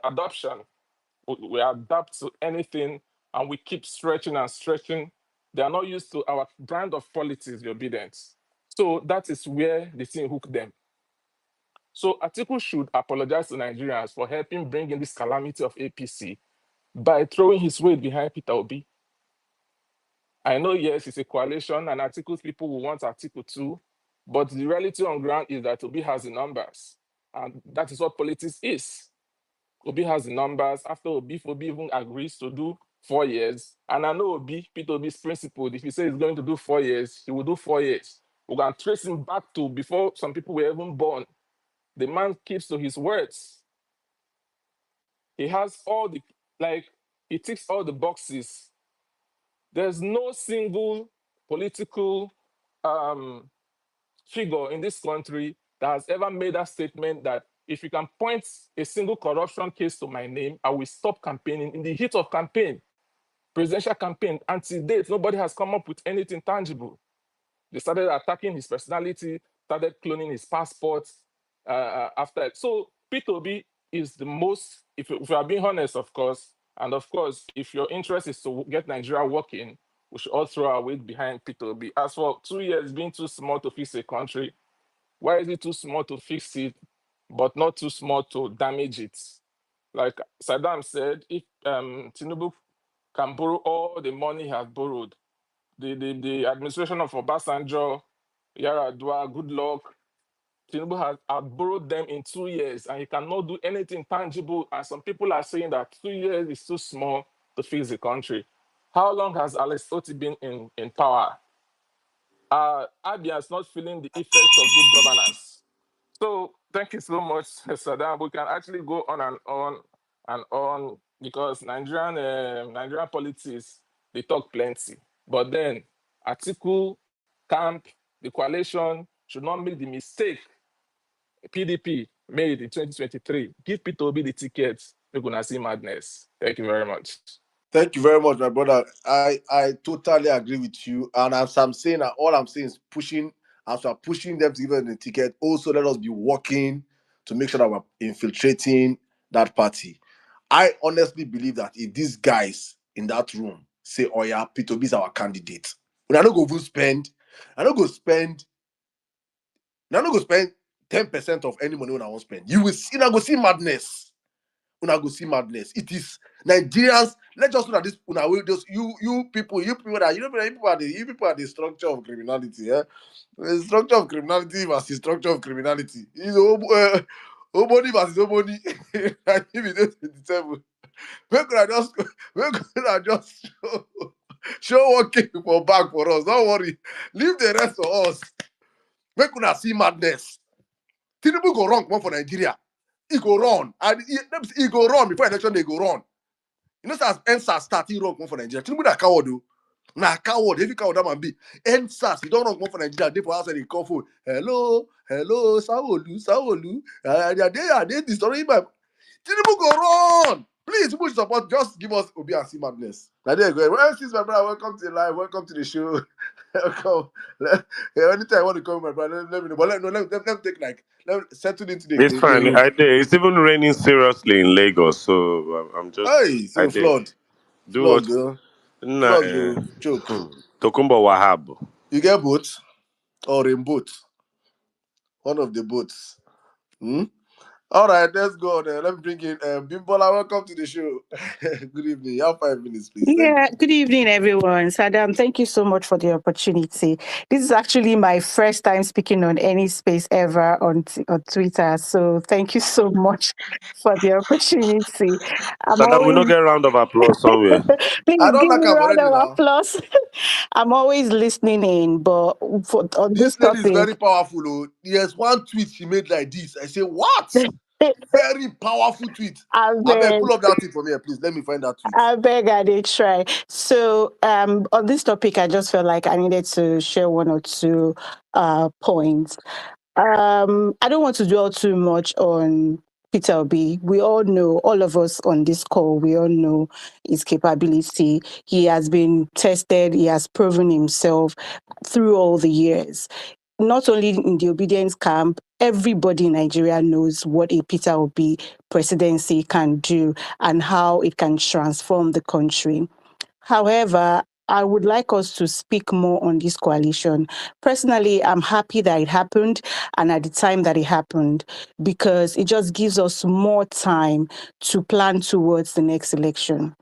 adoption. We adapt to anything and we keep stretching and stretching. They are not used to our brand of politics, the obedience. So that is where the thing hooked them. So Atiku should apologize to Nigerians for helping bring in this calamity of APC by throwing his weight behind Peter Obi. I know, yes, it's a coalition and Atiku's people will want Atiku too, but the reality on ground is that Obi has the numbers. And that is what politics is. Obi has the numbers. After Obi, if Obi even agrees to do 4 years, and I know Obi, Peter Obi's principle, if he says he's going to do 4 years, he will do 4 years. We can trace him back to before some people were even born. The man keeps to his words. He has all the, he ticks all the boxes. There's no single political figure in this country that has ever made that statement that if you can point a single corruption case to my name, I will stop campaigning. In the heat of campaign, presidential campaign, until date, nobody has come up with anything tangible. They started attacking his personality, started cloning his passport after. So Peter Obi is the most, if we are being honest, of course, and of course, if your interest is to get Nigeria working, we should all throw our weight behind Peter Obi. As for 2 years being too small to fix a country, why is it too small to fix it, but not too small to damage it? Like Saddam said, if Tinubu can borrow all the money he has borrowed, the administration of Obasanjo, Yaradua, good luck. Tinubu has borrowed them in 2 years and he cannot do anything tangible. And some people are saying that 2 years is too small to fix the country. How long has Alex Otti been in power? Abia is not feeling the effects of good governance. So thank you so much, Saddam. We can actually go on and on because Nigerian politics, they talk plenty. But then Atiku, camp, the coalition should not make the mistake PDP made in 2023. Give Peter Obi the tickets. We're going to see madness. Thank you very much. Thank you very much, my brother. I totally agree with you. And as I'm saying, all I'm saying is pushing, as we're pushing them to give them the ticket, also let us be working to make sure that we're infiltrating that party. I honestly believe that if these guys in that room say, oh yeah, Peter Obi is our candidate, when I don't go spend 10% of any money when I want to spend. You will see, I go see madness. Una go see madness. It is Nigerians. Let's just look at this. Una will just you people that you people are the structure of criminality. Yeah, the structure of criminality versus structure of criminality. Is Oboni versus Oboni. I give it 27. We're gonna just show what came for back for us. Don't worry. Leave the rest for us. We're gonna see madness. Tinubu go wrong one for Nigeria. He go run. And he go run before election, they go run. You know, as NSAS starting wrong one for Nigeria. Tinubu na coward do. Na coward. Every coward that man be. NSAS, he don't run one for Nigeria. They for outside, they call for, hello, Saolu. They destroying my... Tinubu go run. Please, push support. Just give us Obi and see madness. Now there you go. Well, sis, my brother, welcome to the live. Welcome to the show. Welcome. Anytime I want to come, my brother, let me know. But let me take settle into the... It's fine. It's even raining seriously in Lagos, so I'm just... Hey, so flood. Do flood, what? girl. Nah, Flood, girl. Choke. Tokumbo Wahab. You get boat? Or in boat? One of the boats. All right, let's go there. Let me bring in Bimbola. Welcome to the show. Good evening. You have 5 minutes, please. Yeah, good evening, everyone. Saddam, thank you so much for the opportunity. This is actually my first time speaking on any space ever on Twitter. So thank you so much for the opportunity. Saddam, we don't get a round of applause somewhere. Please I don't give like me a round of now. applause. I'm always listening in, but on this lady topic, is very powerful. Oh. There's one tweet she made like this. I say, what? Very powerful tweet. I beg, pull up that tweet for me, please. Let me find that tweet. I beg, I did try. So on this topic, I just felt like I needed to share 1 or 2 points. I don't want to dwell too much on Peter Obi. We all know, all of us on this call, we all know his capability. He has been tested. He has proven himself through all the years. not only in the obedience camp, everybody in Nigeria knows what a Peter Obi presidency can do and how it can transform the country. However, I would like us to speak more on this coalition. Personally, I'm happy that it happened and at the time that it happened, because it just gives us more time to plan towards the next election.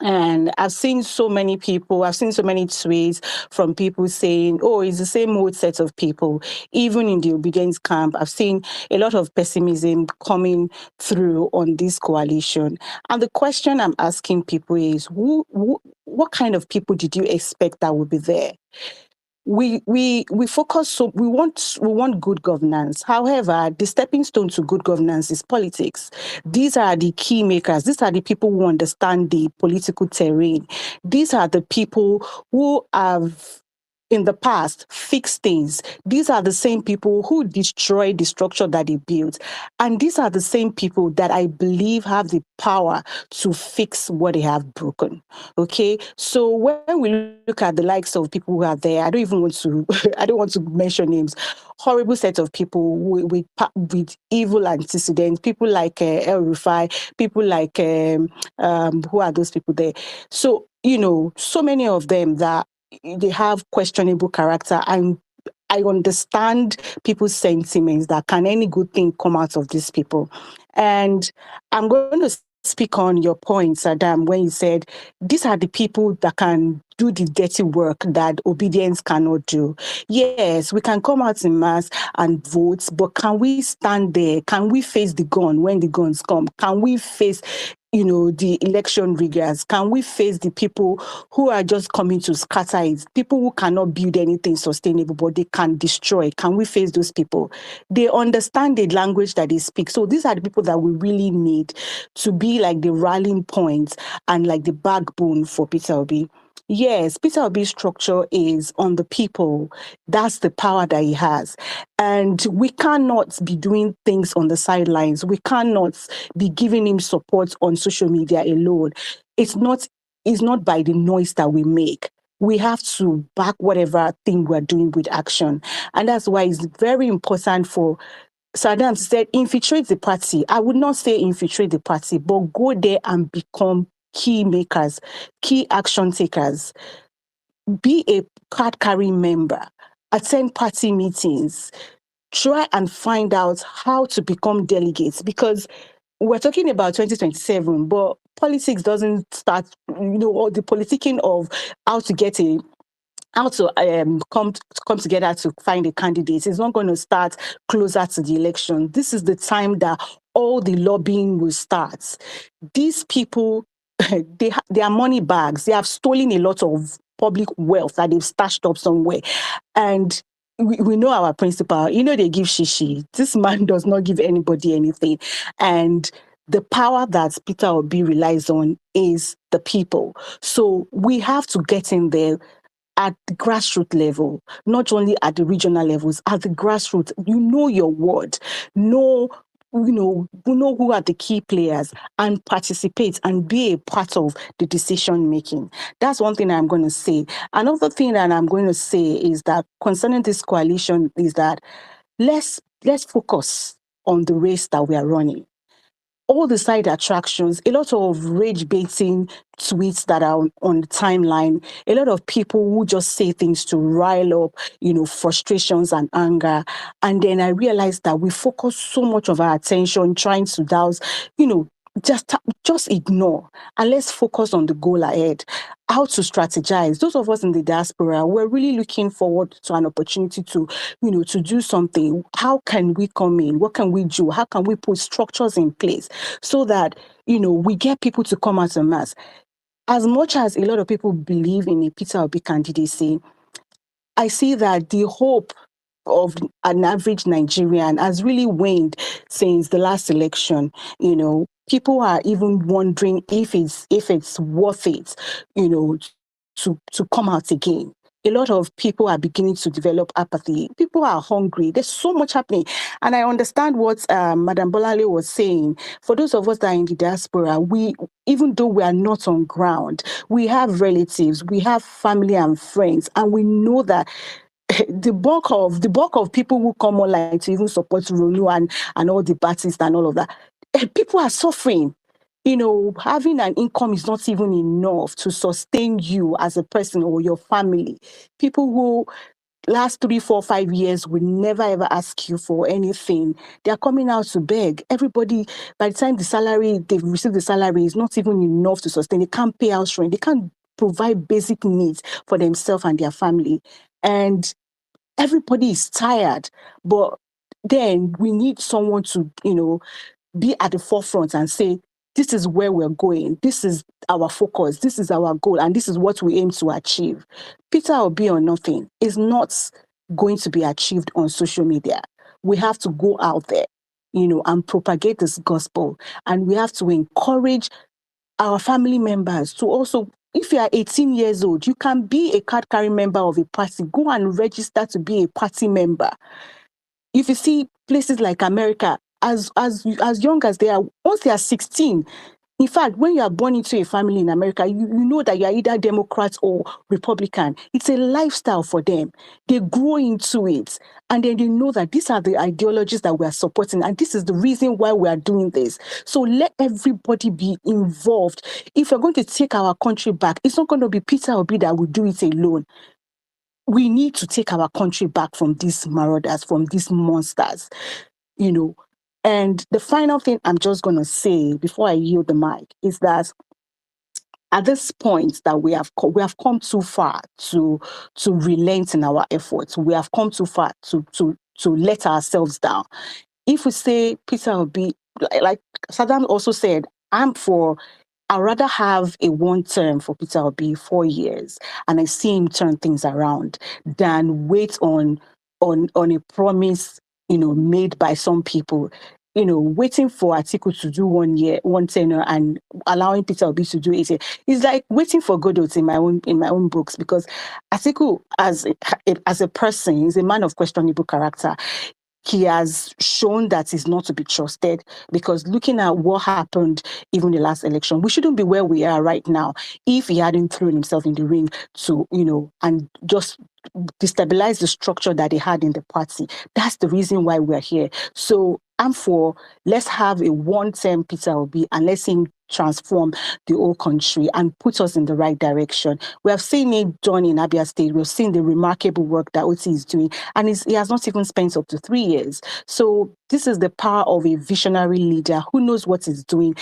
And I've seen so many people, I've seen so many tweets from people saying, oh, it's the same old set of people. Even in the obedience camp, I've seen a lot of pessimism coming through on this coalition. And the question I'm asking people is, what kind of people did you expect that would be there? We focus, so we want good governance. However, the stepping stone to good governance is politics. These are the key makers. These are the people who understand the political terrain. These are the people who have in the past fixed things. These are the same people who destroyed the structure that they built. And these are the same people that I believe have the power to fix what they have broken. Okay. So when we look at the likes of people who are there, I don't even want to, I don't want to mention names, horrible set of people with evil antecedents, people like El Rufai, people like, who are those people there? So, so many of them that they have questionable character, and I understand people's sentiments that can any good thing come out of these people. And I'm going to speak on your point, Saddam, when you said these are the people that can do the dirty work that obedience cannot do. Yes, we can come out in mass and vote, but can we stand there? Can we face the gun when the guns come? Can we face the election riggers? Can we face the people who are just coming to scatter it? People who cannot build anything sustainable, but they can destroy. Can we face those people? They understand the language that they speak. So these are the people that we really need to be like the rallying point and like the backbone for Peter Obi. Yes, Peter Obi's structure is on the people. That's the power that he has. And we cannot be doing things on the sidelines. We cannot be giving him support on social media alone. It's not by the noise that we make. We have to back whatever thing we're doing with action. And that's why it's very important for Saddam said, infiltrate the party. I would not say infiltrate the party, but go there and become key makers, key action takers. Be a card-carrying member. Attend party meetings. Try and find out how to become delegates, because we're talking about 2027, but politics doesn't start, or the politicking of how to come together to find a candidate is not going to start closer to the election. This is the time that all the lobbying will start. These people, they are money bags. They have stolen a lot of public wealth that they've stashed up somewhere. And we know our principle. They give shishi. This man does not give anybody anything. And the power that Peter Obi relies on is the people. So we have to get in there at the grassroots level, not only at the regional levels, at the grassroots. Know your word, know who are the key players, and participate and be a part of the decision making. That's one thing I'm going to say. Another thing that I'm going to say is that concerning this coalition is that let's focus on the race that we are running. All the side attractions, a lot of rage baiting tweets that are on the timeline, a lot of people who just say things to rile up, frustrations and anger. And then I realized that we focus so much of our attention trying to douse, just ignore, and let's focus on the goal ahead. How to strategize. Those of us in the diaspora, we're really looking forward to an opportunity to, to do something. How can we come in? What can we do? How can we put structures in place so that, we get people to come out en masse? As much as a lot of people believe in a Peter Obi candidacy, I see that the hope of an average Nigerian has really waned since the last election. People are even wondering if it's worth it, to come out again. A lot of people are beginning to develop apathy. People are hungry. There's so much happening. And I understand what Madam Bolale was saying. For those of us that are in the diaspora, even though we are not on ground, we have relatives, we have family and friends, and we know that the bulk of people who come online to even support Ronu and all the parties and all of that, people are suffering. Having an income is not even enough to sustain you as a person or your family. People who last 3, 4, 5 years will never ever ask you for anything. They are coming out to beg. Everybody, by the time they've received the salary, is not even enough to sustain. They can't pay house rent. They can't provide basic needs for themselves and their family. And everybody is tired. But then we need someone to, be at the forefront and say, this is where we're going. This is our focus. This is our goal. And this is what we aim to achieve. Peter Obi or nothing is not going to be achieved on social media. We have to go out there, and propagate this gospel. And we have to encourage our family members to also, if you are 18 years old, you can be a card-carrying member of a party. Go and register to be a party member. If you see places like America, as young as they are, once they are 16, in fact, when you are born into a family in America, you know that you are either Democrat or Republican. It's a lifestyle for them. They grow into it. And then they know that these are the ideologies that we are supporting. And this is the reason why we are doing this. So let everybody be involved. If we're going to take our country back, it's not going to be Peter Obi that will do it alone. We need to take our country back from these marauders, from these monsters, And the final thing I'm just going to say before I yield the mic is that at this point that we have come too far to relent in our efforts. We have come too far to let ourselves down. If we say Peter Obi, like Saddam also said, I'd rather have a one term for Peter Obi, 4 years, and I see him turn things around than wait on a promise, made by some people. Waiting for Atiku to do 1 year, one tenure, and allowing Peter Obi to do 8 years. It's like waiting for Godot in my own books, because Atiku as a person is a man of questionable character. He has shown that he's not to be trusted, because looking at what happened even the last election, we shouldn't be where we are right now if he hadn't thrown himself in the ring to, and just destabilize the structure that they had in the party. That's the reason why we're here. So I'm for, let's have a one-term Peter Obi and let's him transform the whole country and put us in the right direction. We have seen it done in Abia State. We've seen the remarkable work that OT is doing, and he has not even spent up to 3 years. So this is the power of a visionary leader who knows what he's doing,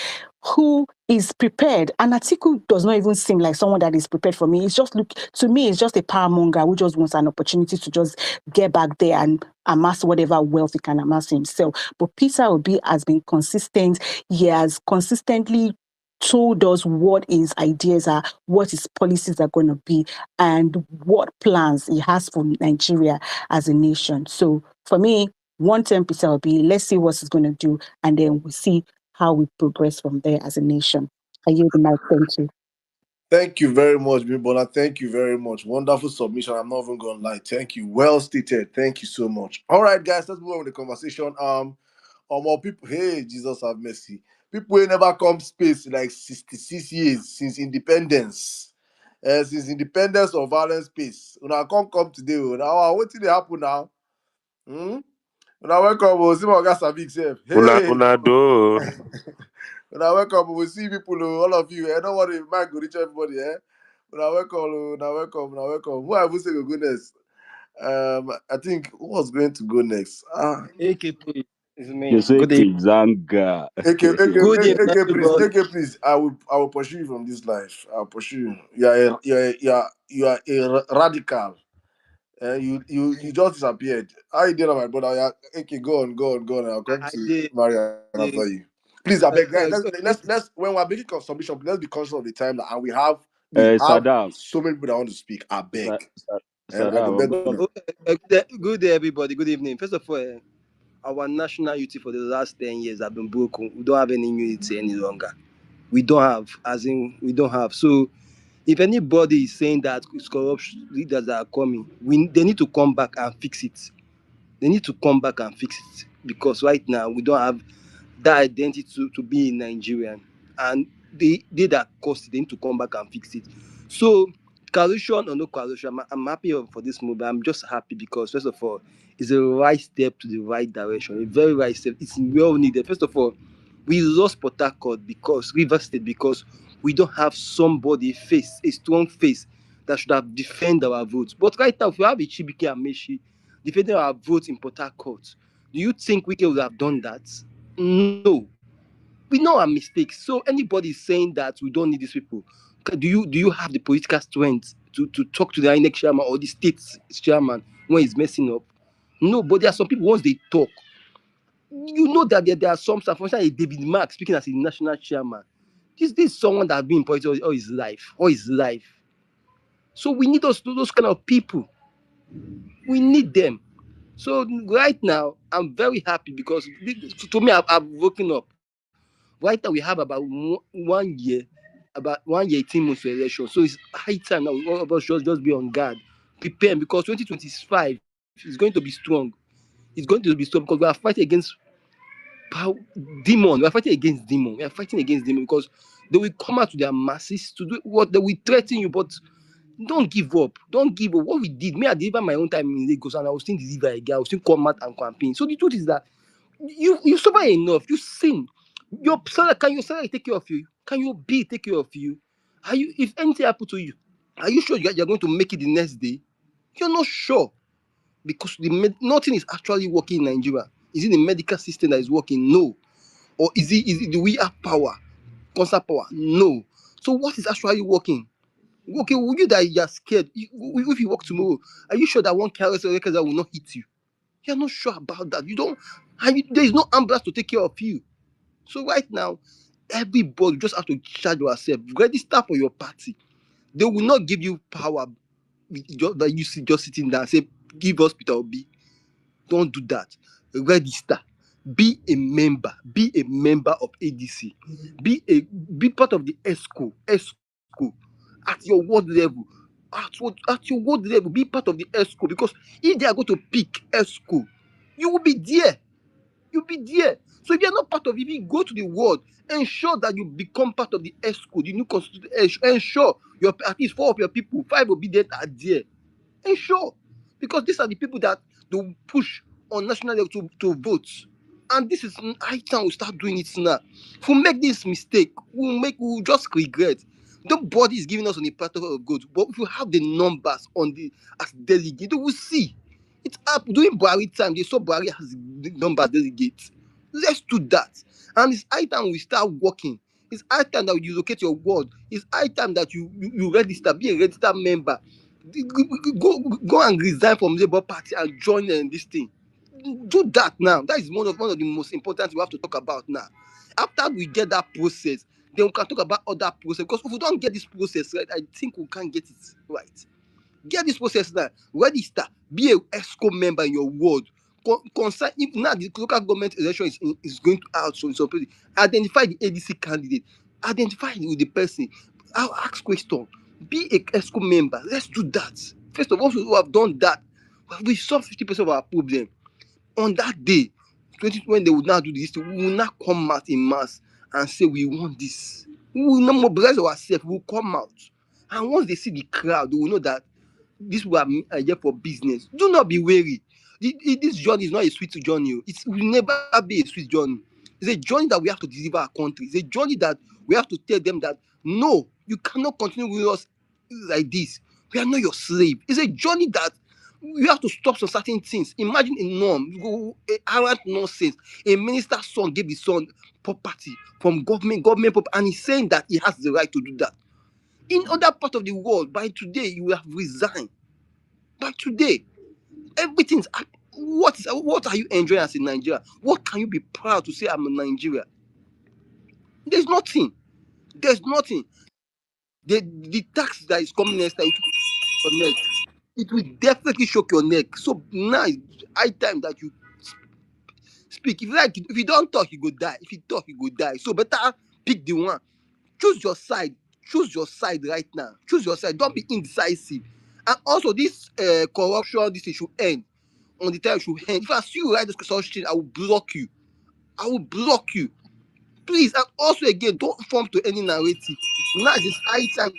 who is prepared. And Atiku does not even seem like someone that is prepared for me. It's just, to me, it's just a power monger who just wants an opportunity to just get back there and amass whatever wealth he can amass himself. But Peter Obi has been consistent. He has consistently told us what his ideas are, what his policies are going to be, and what plans he has for Nigeria as a nation. So for me, one term Peter Obi, let's see what he's going to do, and then we'll see how we progress from there as a nation. I yield the mic. Thank you. Thank you very much, Bibola. Thank you very much. Wonderful submission. I'm not even going to lie. Thank you. Well stated. Thank you so much. All right, guys, let's move on with the conversation. More people. Hey, Jesus have mercy. People will never come space like 66 years since independence. Since independence of violent space. When I come today, now what did happen now? When I welcome, we'll see my guys civic self. Hey, Una do. when I welcome, we'll see people, all of you. I don't want to mic go reach everybody. When I welcome. Who I will say go next? I think who was going to go next? AKP is me. You say Good evening. Kizanga. Good evening, everybody. AK, please. I will pursue you from this life. I'll pursue you. You are a radical. You just disappeared. How you doing, my brother? Yeah, AK, go on. I'll come I to did. Marian after you. Please, I beg, guys. Let's when we're making submission, let's be conscious of the time and we have Saddam. so many people that want to speak. I beg. I Saddam. beg. Good day, everybody. Good evening. First of all, our national unity for the last 10 years have been broken. We don't have any unity any longer. We don't have. So, if anybody is saying that it's corruption leaders that are coming, they need to come back and fix it. Because right now we don't have that identity to be in Nigerian, and they that caused it, they need to come back and fix it. So coalition or no coalition, I'm happy for this move. I'm just happy because, first of all, it's a right step to the right direction, a very right step. It's well needed. First of all, we lost Port Harcourt because River State because we don't have somebody a strong face that should have defended our votes. But right now, if we have a Chibike and Meshi defending our votes in Port Harcourt, do you think we would have done that? No. We know our mistakes. So anybody saying that we don't need these people, do you have the political strength to talk to the INEC chairman or the state chairman when he's messing up? No, but there are some people, once they talk, you know that there are some stuff. For example, David Mark speaking as a national chairman. This is someone that has been in politics all his life. So we need those kind of people. We need them. So right now, I'm very happy because to me, I've woken up. Right now, we have about 1 year, 18 months for election. So it's high time now. All of us should just be on guard, prepare, because 2025 is going to be strong. It's going to be strong because we are fighting against demon. We are fighting against demon. We are fighting against demon because they will come out to their masses to do what they will threaten you, but don't give up. Don't give up. What we did, I delivered my own time in Lagos and I was still deliver again. I was still come out and campaign. So the truth is that you suffer enough. You sin. Can your salary take care of you? Can your bill take care of you? Are you, if anything happens to you, are you sure you're going to make it the next day? You're not sure because nothing is actually working in Nigeria. Is it the medical system that is working? No. Or is it do we have power? Constant power? No. So what is actually working? Okay, will you that you're scared? If you work tomorrow, are you sure that one careless record will not hit you? You're not sure about that. There is no ambulance to take care of you. So right now, everybody just have to charge yourself. Register for your party. They will not give you power that you see just sitting there and say, give us Peter Obi. Don't do that. Register. Be a member. Be a member of ADC. Be part of the ESCO. At your ward level. At your ward level, be part of the ESCO. Because if they are going to pick ESCO, you will be there. You'll be there. So if you're not part of it, if you go to the world, ensure that you become part of the ESCO, the new constitution. Ensure at least 4 of your people, 5 obedient are there. Ensure. Because these are the people that they will push on national level to vote. And this is high time we start doing it now. If we make this mistake, we'll just regret. Nobody is giving us on the platform of good. But if you have the numbers as delegate, we will see. It's up during Buhari time. They saw Buhari has the numbers delegates. Let's do that. And it's high time we start working. It's high time that you locate your ward. It's high time that you register, be a registered member. Go and resign from Labour Party and join this thing. Do that now. That is one of the most important we have to talk about now. After we get that process, then we can talk about other process. Because if we don't get this process right, I think we can't get it right. Get this process now. Register. Be a ESCO member in your ward. Concern if now the local government election is going to out so place. Identify the ADC candidate. Identify with the person. I'll ask question. Be a ESCO member. Let's do that. First of all, who have done that, we solve 50% of our problem. On that day, when they will now do this, we will not come out in mass and say we want this. We will not mobilize ourselves. We will come out. And once they see the crowd, they will know that this will be here for business. Do not be wary. This journey is not a sweet journey. It will never be a sweet journey. It's a journey that we have to deliver our country. It's a journey that we have to tell them that no, you cannot continue with us like this. We are not your slave. It's a journey that we have to stop some certain things. Imagine a norm, arrant nonsense. A minister's son gave his son property from government property, and he's saying that he has the right to do that. In other parts of the world, by today, you will have resigned. By today, everything's up. What are you enjoying as a Nigerian? What can you be proud to say I'm a Nigerian? There's nothing. The tax that is coming next time, it will definitely shock your neck. So now it's high time that you speak. If you don't talk, you go die. If you talk, you go die. So better pick the one. Choose your side. Choose your side right now. Choose your side. Don't be indecisive. And also, this corruption, this should end. On the time it should end. If I see you write this such thing, I will block you. Please. And also again, don't form to any narrative. Now it's high time.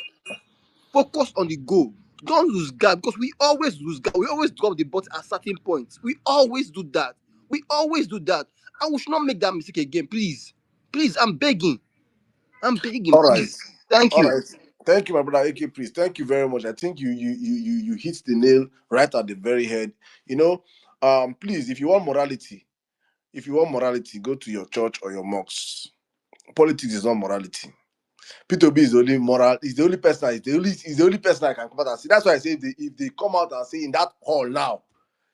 Focus on the goal. Don't lose guard because we always lose guard. We always drop the ball at certain points. We always do that. And we should not make that mistake again, please. Please, I'm begging. All right. Please. Thank All you. right. Thank you, my brother AK Priest. Thank you very much. I think you hit the nail right at the very head. You know, please, if you want morality, go to your church or your mosques. Politics is not morality. P2B is the only moral, is the only person, is the only person I can come out and say. That's why I say if they come out and say in that hall now,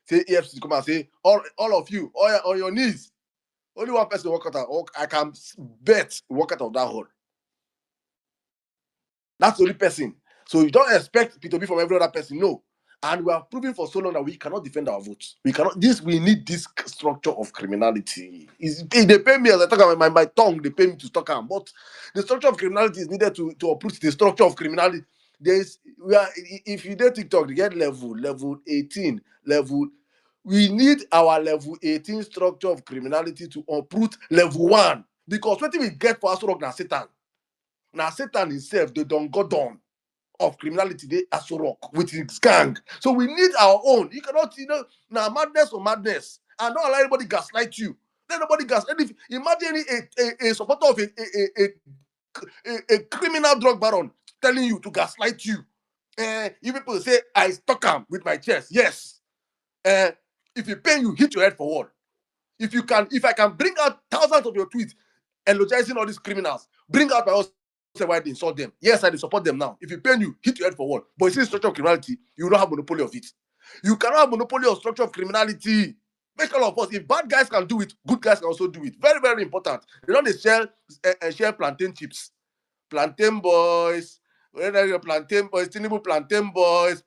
say EFC come and say, all of you, on your knees, only one person walk out, I can bet walk out of that hall. That's the only person. So you don't expect P2B from every other person, no. And we are proving for so long that we cannot defend our votes. We need this structure of criminality. They pay me as I talk about my tongue, they pay me to talk about. But the structure of criminality is needed to uproot the structure of criminality. If you do TikTok, you get level 18, we need our level 18 structure of criminality to uproot level 1. Because what we get for us now Satan. Now Satan himself, they don't go down of criminality, they as rock with his gang. So we need our own. You cannot, now madness or madness. And don't allow anybody gaslight you. Let nobody gaslight. Imagine a supporter of a criminal drug baron telling you to gaslight you. You people say, I stuck him with my chest. Yes. If you pay, you hit your head for what? If I can bring out thousands of your tweets eulogizing all these criminals, bring out my own. Say why they insult them. Yes, I support them now. If you pay you, hit your head for what? But you see structure of criminality, you don't have monopoly of it. You cannot have monopoly of structure of criminality. Make all of us. If bad guys can do it, good guys can also do it. Very, very important. They don't share plantain chips. Plantain boys. Plantain boys. Tinubu plantain boys.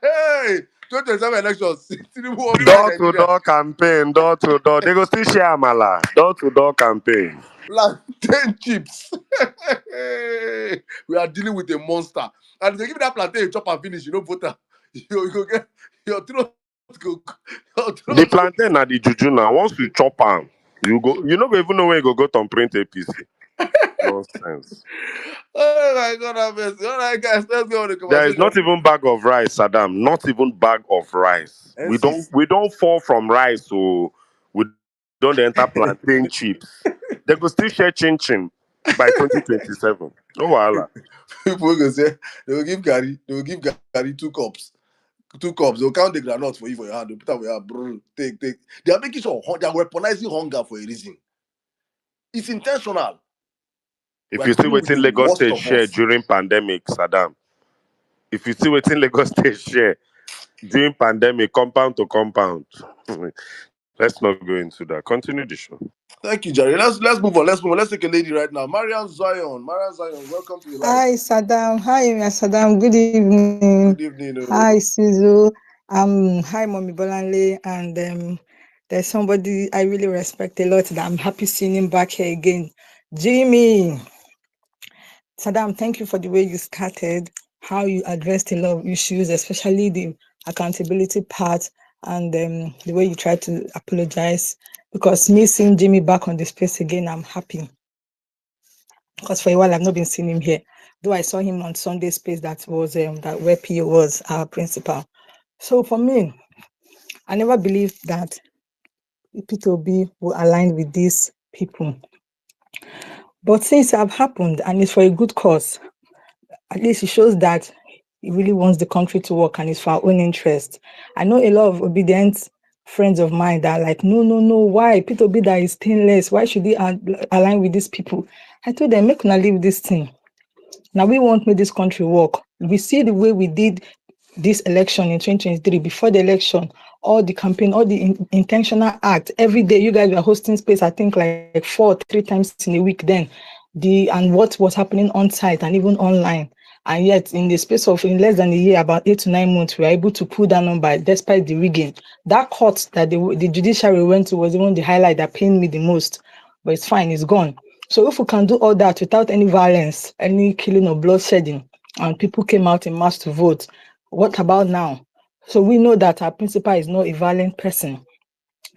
Hey, 2027 elections. Tinubu Door-to-door campaign, door-to-door. They go still share amala. Door-to-door campaign. Plantain chips. We are dealing with a monster. And if they give you that plantain, you chop and finish, you don't vote. You go get your throat. The plantain na the juju now. Once you chop am, you don't even know where you go to print APC. Nonsense. Oh my God, I'm messing. All right, guys, let's go on the conversation. There is not even bag of rice, Saddam. Not even bag of rice. We don't fall from rice, so we don't enter plantain chips. They go still share chin by 2027. No wahala. People will say they will give Gary 2 cups. 2 cups. They'll count the granules for you for your hand. They'll put out your hand. Bro, take. They are making sure they are weaponizing hunger for a reason. It's intentional. If you still waiting Lagos State share during pandemic, Saddam. If you still waiting Lagos State share during pandemic, compound to compound. Let's not go into that. Continue the show. Thank you, Jerry. Let's move on. Let's take a lady right now. Mariam Zion, welcome to your life. Hi, Saddam. Hi, Emir Sirdam. Good evening. Good evening. Hi, Suzu. Hi, Mommy Bolanle. And there's somebody I really respect a lot that I'm happy seeing him back here again. Jimmy. Saddam, thank you for the way you started, how you addressed a lot of issues, especially the accountability part, and the way you tried to apologize. Because me seeing Jimmy back on the space again, I'm happy. Because for a while I've not been seeing him here. Though I saw him on Sunday space that was that where P was our principal. So for me, I never believed that P2B will align with these people. But since it have happened and it's for a good cause, at least it shows that he really wants the country to work and it's for our own interest. I know a lot of obedient friends of mine that are like, no, why? P2B that is stainless, why should he align with these people? I told them, make una leave this thing. Now we won't make this country work. We see the way we did this election in 2023, before the election, all the campaign, all the intentional act, every day you guys were hosting space, I think like 3 times in a week then, and what was happening on site and even online. And yet in the space of in less than a year, about 8 to 9 months, we were able to pull that number despite the rigging. That court that the judiciary went to was even the highlight that pained me the most, but it's fine, it's gone. So if we can do all that without any violence, any killing or bloodshedding, and people came out in mass to vote, what about now? So we know that our principal is not a violent person.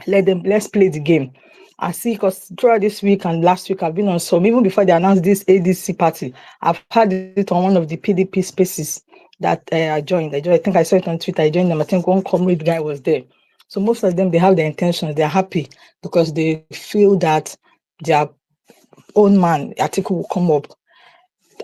Let's play the game. I see, because throughout this week and last week, I've been on some, even before they announced this ADC party, I've had it on one of the PDP spaces that I joined. I think I saw it on Twitter. I joined them. I think one comrade guy was there. So most of them, they have their intentions. They're happy because they feel that their own man, Atiku, will come up.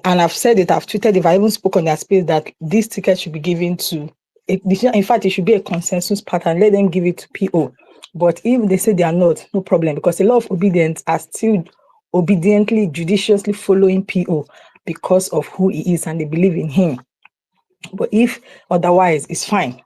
And I've said it, I've tweeted it, I even spoke on their space that this ticket should be given to, in fact, it should be a consensus pattern. Let them give it to PO. But if they say they are not, no problem, because a lot of obedients are still obediently, judiciously following PO because of who he is and they believe in him. But if otherwise, it's fine.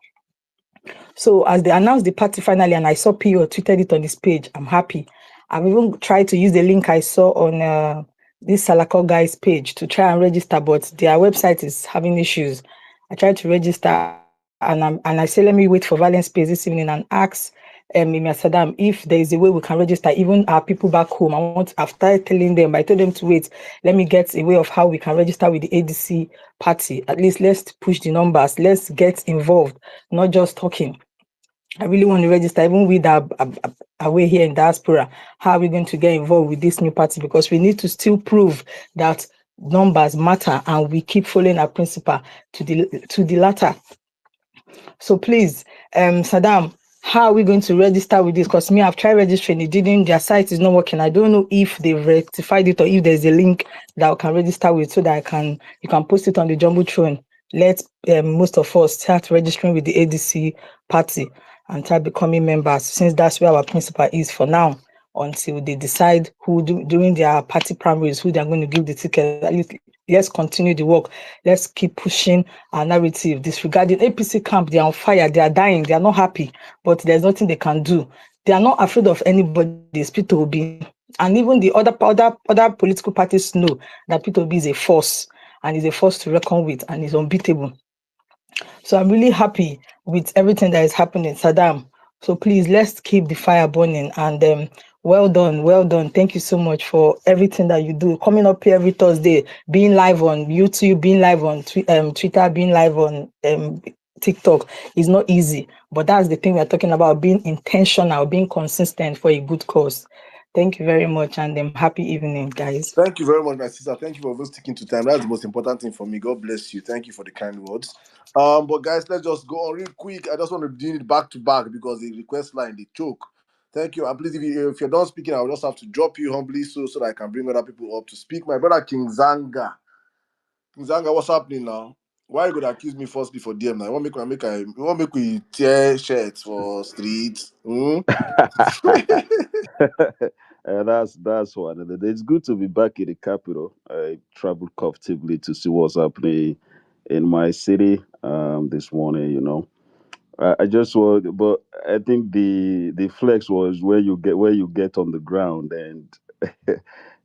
So as they announced the party finally, and I saw PO tweeted it on this page, I'm happy. I've even tried to use the link I saw on this Salako guy's page to try and register, but their website is having issues. I tried to register and I said, let me wait for Violent Space this evening and ask Emir Sirdam if there is a way we can register even our people back home. I've started telling them, I told them to wait. Let me get a way of how we can register with the ADC party. At least let's push the numbers. Let's get involved, not just talking. I really want to register, even with our away here in diaspora. How are we going to get involved with this new party? Because we need to still prove that numbers matter and we keep following our principle to the latter. So please, Sirdam, how are we going to register with this? Because me, I've tried registering, it didn't, their site is not working. I don't know if they've rectified it or if there's a link that I can register with so that you can post it on the Jumbotron. Let most of us start registering with the ADC party and start becoming members, since that's where our principal is for now, until they decide during their party primaries who they're going to give the ticket. At least let's continue the work. Let's keep pushing our narrative. Disregarding APC camp, they are on fire, they are dying, they are not happy, but there's nothing they can do. They are not afraid of anybody. It's Peter Obi. And even the other political parties know that Peter Obi is a force, and is a force to reckon with, and is unbeatable. So I'm really happy with everything that is happening, Sirdam. So please, let's keep the fire burning. And well done. Thank you so much for everything that you do. Coming up here every Thursday, being live on YouTube, being live on Twitter, being live on TikTok is not easy. But that's the thing we're talking about, being intentional, being consistent for a good cause. Thank you very much, and happy evening, guys. Thank you very much, my sister. Thank you for always sticking to time. That's the most important thing for me. God bless you. Thank you for the kind words. But guys, let's just go on real quick. I just want to do it back to back because the request line, they choke. Thank you. And please, if you're done speaking, I will just have to drop you humbly so that I can bring other people up to speak. My brother King Zanga. King Zanga, what's happening now? Why you gonna accuse me firstly for DM now? You want make we tear shirts for streets? That's one. And it's good to be back in the capital. I traveled comfortably to see what's happening in my city this morning. I just was, but I think the flex was where you get on the ground and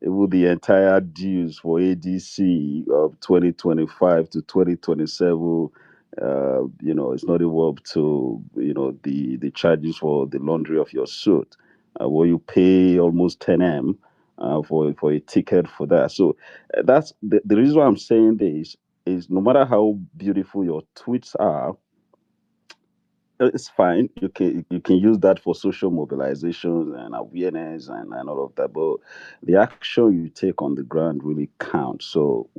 even the entire dues for ADC of 2025 to 2027. It's not even up to the charges for the laundry of your suit, where you pay almost 10M for a ticket for that. So that's the reason why I'm saying this is no matter how beautiful your tweets are, it's fine. You can use that for social mobilization and awareness and all of that. But the action you take on the ground really counts. So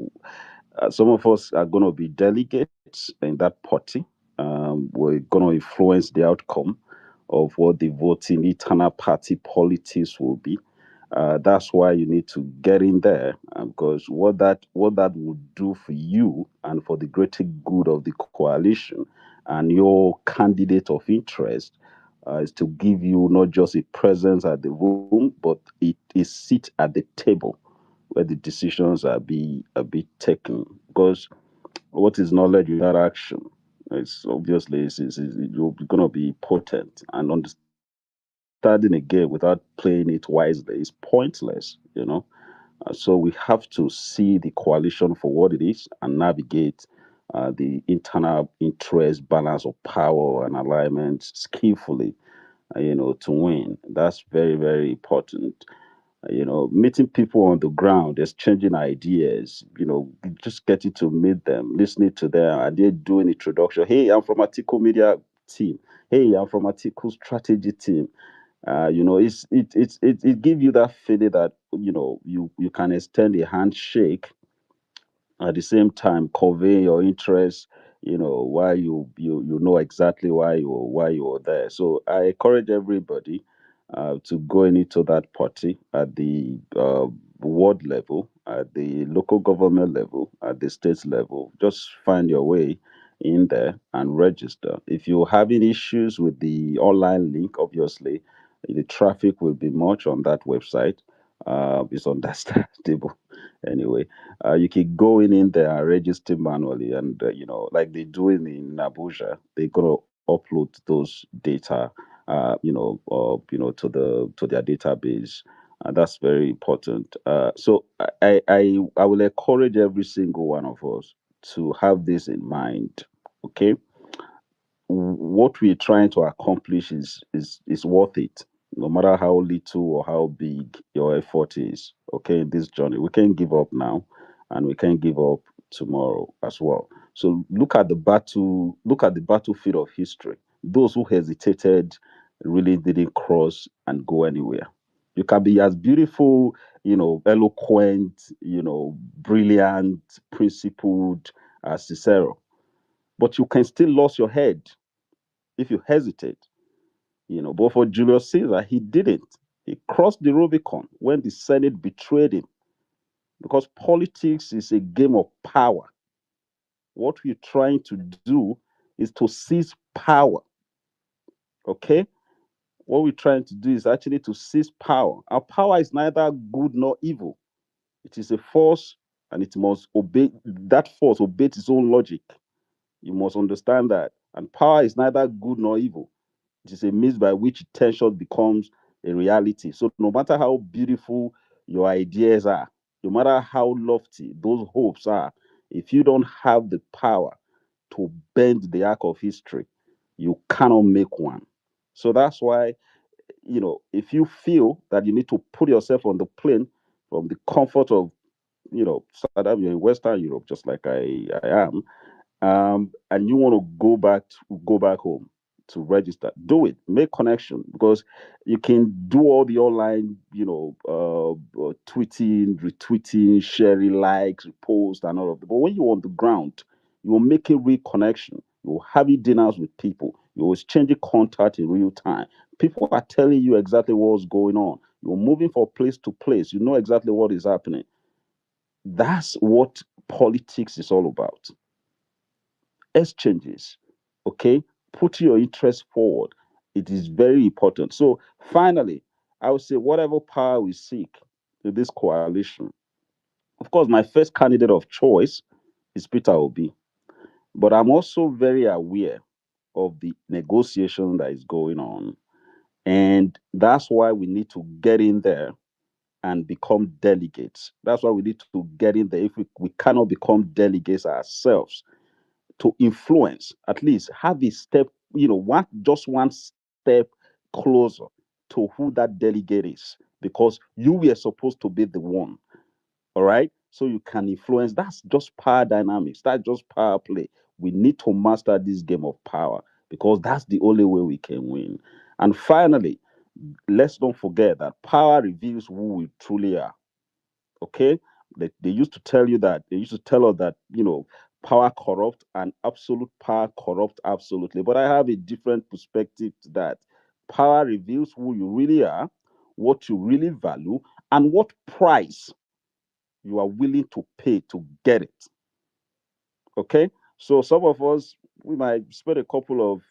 some of us are going to be delegates in that party. We're going to influence the outcome of what the voting internal party politics will be. That's why you need to get in there, because what that would do for you and for the greater good of the coalition and your candidate of interest is to give you not just a presence at the room, but it is seat at the table where the decisions are be taken. Because what is knowledge without action? It's obviously you're going to be potent, and understanding a game without playing it wisely is pointless. So we have to see the coalition for what it is and navigate the internal interest balance of power and alignment skillfully, to win. That's very, very important. Meeting people on the ground, exchanging ideas, just getting to meet them, listening to them, and they're doing introduction. Hey, I'm from Article Media team. Hey, I'm from Article Strategy team. It gives you that feeling that you can extend a handshake at the same time convey your interest, why you know exactly why you were there. So I encourage everybody to go into that party at the ward level, at the local government level, at the state level. Just find your way in there and register. If you're having issues with the online link, obviously the traffic will be much on that website. It's understandable. Anyway, you can go in there and register manually, and like they do in Abuja, they're gonna upload those data, to their database. That's very important. So I will encourage every single one of us to have this in mind. Okay, what we're trying to accomplish is worth it, no matter how little or how big your effort is. Okay, in this journey, we can't give up now, and we can't give up tomorrow as well. So look at the battlefield of history. Those who hesitated really didn't cross and go anywhere. You can be as beautiful, eloquent, brilliant, principled as Cicero, but you can still lose your head if you hesitate. But for Julius Caesar, he didn't. He crossed the Rubicon when the Senate betrayed him, because politics is a game of power. What we're trying to do is to seize power. Okay? What we're trying to do is actually to seize power. Our power is neither good nor evil. It is a force, and it must obey. That force obeys its own logic. You must understand that. And power is neither good nor evil. It is a means by which tension becomes a reality. So no matter how beautiful your ideas are, no matter how lofty those hopes are, if you don't have the power to bend the arc of history, you cannot make one. So that's why, if you feel that you need to put yourself on the plane from the comfort of, Saddam, you're in Western Europe, just like I am, and you want to go back home to register, do it. Make connection, because you can do all the online, tweeting, retweeting, sharing, likes, repost, and all of that. But when you're on the ground, you will make a real connection. You will have dinners with people. You will exchange contact in real time. People are telling you exactly what's going on. You're moving from place to place. You know exactly what is happening. That's what politics is all about. Exchanges. Okay, put your interest forward. It is very important. So finally, I would say whatever power we seek in this coalition, of course, my first candidate of choice is Peter Obi, but I'm also very aware of the negotiation that is going on, and that's why we need to get in there and become delegates. That's why we need to get in there. If we cannot become delegates ourselves, to influence, at least have a step, one step closer to who that delegate is, because you were supposed to be the one. All right. So you can influence. That's just power dynamics. That's just power play. We need to master this game of power, because that's the only way we can win. And finally, let's not forget that power reveals who we truly are. Okay, they used to tell you that, they used to tell us that, power corrupt and absolute power corrupt absolutely, but I have a different perspective to that. Power reveals who you really are, what you really value, and what price you are willing to pay to get it. Okay, so some of us, we might spend a couple of,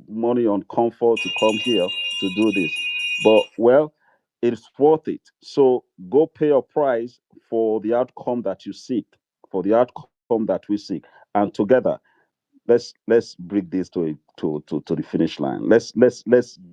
money on comfort to come here to do this. But well, it's worth it. So go pay your price for the outcome that you seek, for the outcome that we seek. And together, let's bring this to the finish line. Let's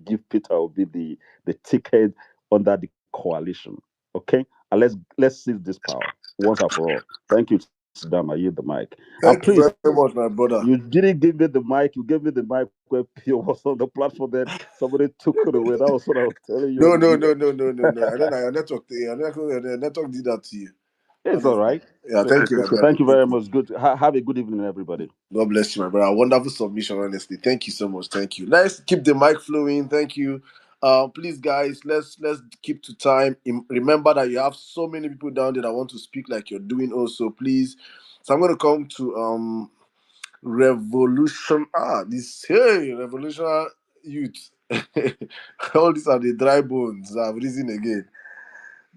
give Peter Obi the ticket under the coalition. Okay? And let's seize this power once and for all. Thank you, Sidam. I yield the mic. And Thank please, you very much, my brother. you didn't give me the mic. You gave me the mic where Pio was on the platform. Then somebody took it away. That was what I was telling you. No. And then your network did that to you. It's all right. Yeah, thank you, my brother. Thank you very much. Good. Have a good evening, everybody. God bless you, my brother. Wonderful submission, honestly. Thank you so much. Thank you. Let's keep the mic flowing. Thank you. Please, guys, let's keep to time. Remember that you have so many people down there that want to speak like you're doing also, please. So I'm gonna come to revolution. Revolutionary youth. All these are the dry bones. I've risen again.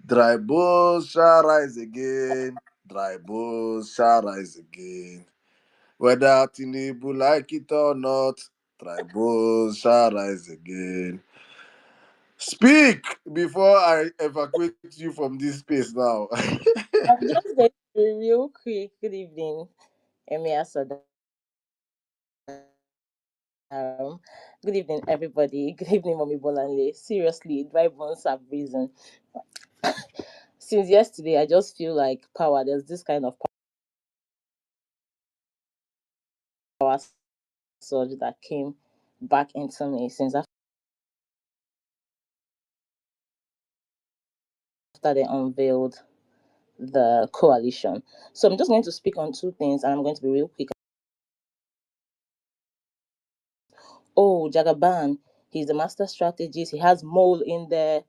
Dry bones shall rise again. Dry bones shall rise again. Whether Tinubu like it or not, tribals shall rise again. Speak before I evacuate you from this space now. I'm just going to be real quick. Good evening, Emir Sirdam. Good evening, everybody. Good evening, Mommy Bolanle. Seriously, dry bones have risen. Since yesterday, I just feel like power. There's this kind of power surge that came back into me since after they unveiled the coalition. So I'm just going to speak on two things, and I'm going to be real quick. Oh, Jagaban, he's a master strategist. He has mole in there.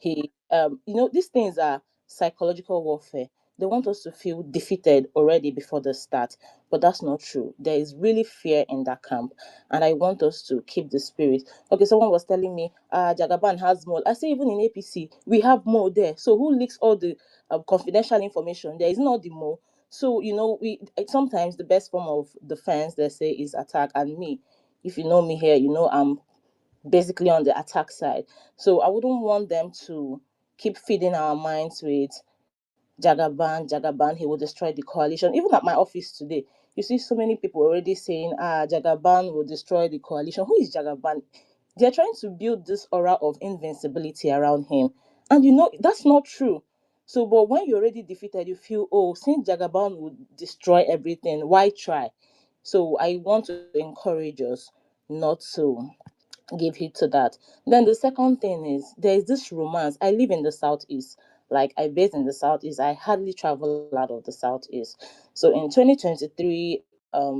These things are psychological warfare. They want us to feel defeated already before the start, but that's not true. There is really fear in that camp, and I want us to keep the spirit. Okay, someone was telling me, Jagaban has mole. I say even in APC we have mole there. So who leaks all the confidential information? There is not the mole. So we sometimes the best form of defense they say is attack, and me, if you know me here, I'm basically on the attack side. So I wouldn't want them to keep feeding our minds with Jagaban, he will destroy the coalition. Even at my office today, you see so many people already saying, Jagaban will destroy the coalition. Who is Jagaban? They're trying to build this aura of invincibility around him. And that's not true. So, but when you're already defeated, you feel, oh, since Jagaban would destroy everything, why try? So I want to encourage us not to give heed to that. Then the second thing is there is this romance. I live in the southeast. Like I base in the southeast. I hardly travel out of the southeast. So in 2023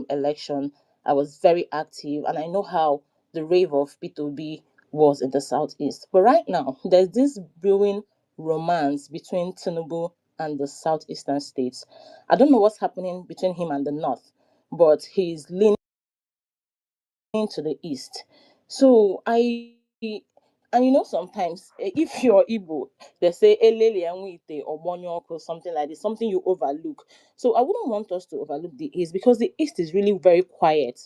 election, I was very active, and I know how the rave of P2B was in the southeast. But right now, there's this brewing romance between Tinubu and the southeastern states. I don't know what's happening between him and the north, but he's leaning to the east. So sometimes if you're Igbo, they say elele enwite or or something like this, something you overlook. So I wouldn't want us to overlook the east, because the east is really very quiet.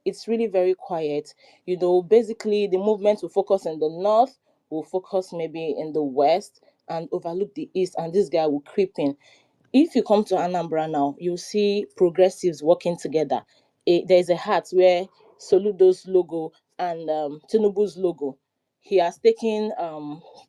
It's really very quiet. Basically the movement will focus in the north, will focus maybe in the west, and overlook the east, and this guy will creep in. If you come to Anambra now, you'll see progressives working together. There's a hat where Soludo's logo and Tinubu's logo. He has taken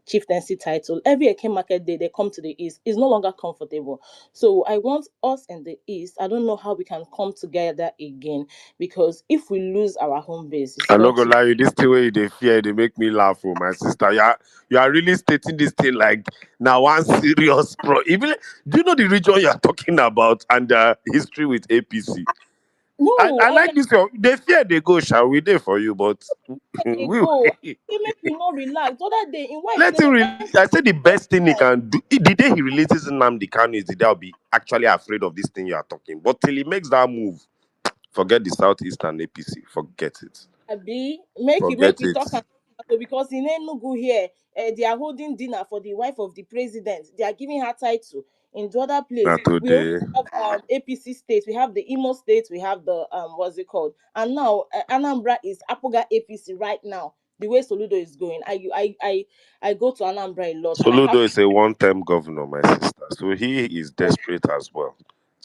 chieftaincy title. Every Eke market day, they come to the east. It's no longer comfortable. So I want us in the east. I don't know how we can come together again, because if we lose our home base, it's I'm not going gonna to. lie, you this thing where they fear, they make me laugh. Oh, my sister, you are really stating this thing like now one serious pro. Even do you know the region you are talking about and the history with APC? I No, like this. They fear they go, shall we? There for you, but they we go. They make you not relax. The other day in White let Lagos, him. when I said the best thing he can do. The day he releases Nnamdi Kanu is the day I'll be actually afraid of this thing you are talking. But till he makes that move, forget the Southeastern APC. Forget it. Abi, make you Forget make we it. talk am so, because in Enugu here, they are holding dinner for the wife of the president. They are giving her title. In the other place, Not we only today. have APC states. We have the Imo states. We have the what's it called? And now Anambra is Apoga APC right now. The way Soludo is going, I go to Anambra a lot, and I have Soludo is a one-term governor, my sister. So he is desperate as well.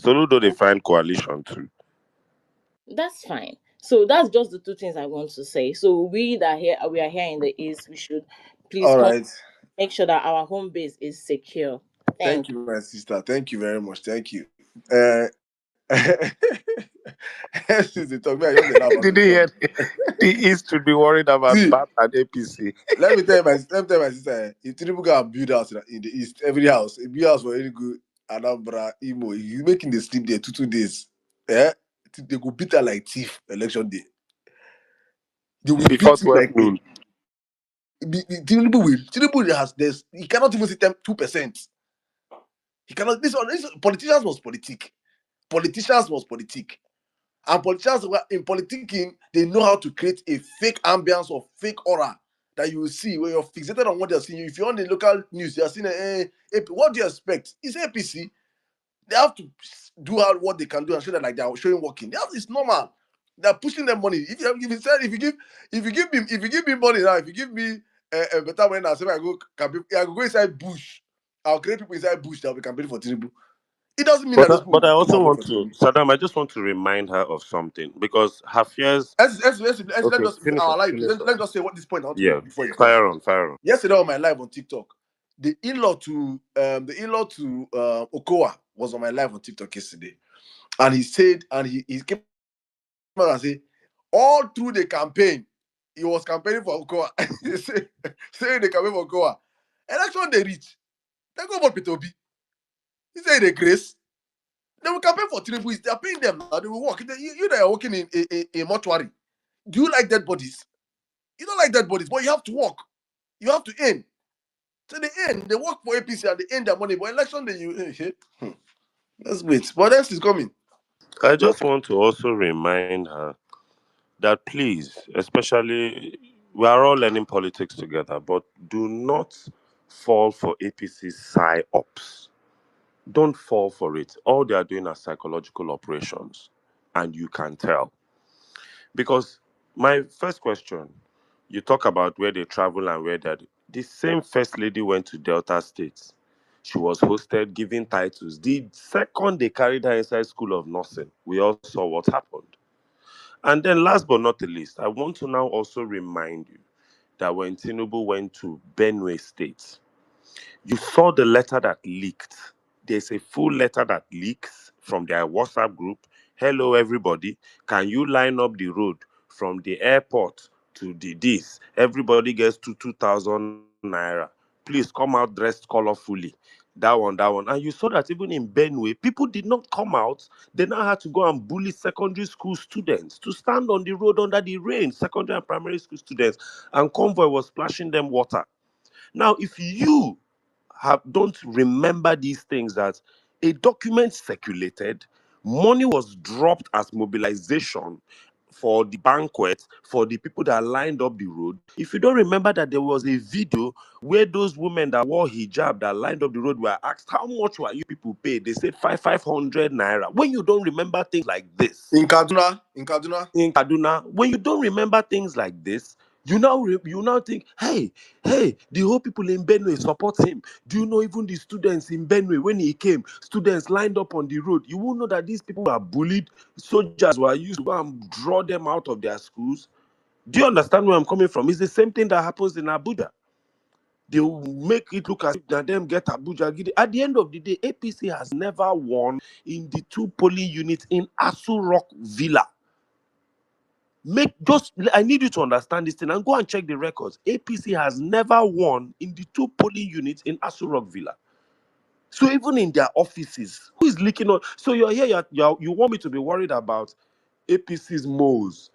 Soludo they find coalition too. that's fine. So that's just the two things I want to say. So we are here in the east. We should please All come right. make sure that our home base is secure. Thank Thank you, my sister. Thank you very much. Thank you. Since they talk, me, I just dey laugh as Did you. they he talk. hear? The East should be worried about See, BAT and APC. let me tell my sister, if Tinubu go and build house in the east, every house, a build house for any good. Anambra, Imo, you making the sleep there 2 days. Eh? They go beat her like thief election day. They will Before beat it 12 like noon. Tinubu has this. He cannot even say 2%. He cannot. This politicians must politic. Politicians must politic. And politicians in politicking, they know how to create a fake ambience or fake aura that you will see when you're fixated on what they're seeing. If you're on the local news, you're seeing what do you expect? It's APC. They have to do what they can do and show that like they're showing working. It's normal. They're pushing them money. If you give me money now, if you give me a better money now, say I go go inside bush. I'll create people inside bush that will be campaigning for Tinubu. It doesn't mean that those people But I will come also and vote want for to, Tinubu. Saddam, I just want to remind her of something because her fears. Let's Okay, just finish our up, life. finish up. Let's just say what this point I want to Yeah, make before you come. fire on, fire on. Yesterday on my live on TikTok, the in-law to Okoa was on my live on TikTok yesterday, and he said, and he came out and said, all through the campaign, he was campaigning for Okoa. He said, saying they campaign for Okoa. Election they reach, they go for P2B. He said they grace. They will campaign for Tinubu. They are paying them now. They will work. You that are working in a mortuary. Do you like dead bodies? You don't like dead bodies, but you have to work. You have to earn. So they earn. They work for APC and they earn their money. But election day, let's wait. But else is coming. I just want to also remind her that please, especially, we are all learning politics together, but do not fall for APC psy-ops. Don't fall for it. All they are doing are psychological operations, and you can tell. Because my first question, you talk about where they travel and where they're. The same first lady went to Delta State. She was hosted, given titles. The second they carried her inside School of Nursing, we all saw what happened. And then, last but not the least, I want to now also remind you that when Tinubu went to Benue State, you saw the letter that leaked. There's a full letter that leaks from their WhatsApp group. Hello, everybody. Can you line up the road from the airport to the this? Everybody gets to 2,000 naira. Please come out dressed colorfully. That one, that one. And you saw that even in Benue, people did not come out. They now had to go and bully secondary school students to stand on the road under the rain, secondary and primary school students, and convoy was splashing them water. Now, if you don't remember these things, that a document circulated, money was dropped as mobilization for the banquet, for the people that lined up the road. If you don't remember that there was a video where those women that wore hijab that lined up the road were asked, how much were you people paid? They said 500 naira. When you don't remember things like this, In Kaduna, in Kaduna, when you don't remember things like this, you now think, hey, the whole people in Benue support him. Do you know even the students in Benue when he came? Students lined up on the road. You will know that these people were bullied. Soldiers were used to go and draw them out of their schools. Do you understand where I'm coming from? It's the same thing that happens in Abuja. They will make it look as if that them get Abuja. At the end of the day, APC has never won in the 2 polling units in Asu Rock Villa. I need you to understand this thing and go and check the records. APC has never won in the 2 polling units in Asu Rock Villa. So even in their offices, who is leaking on? So you're here, you want me to be worried about APC's moles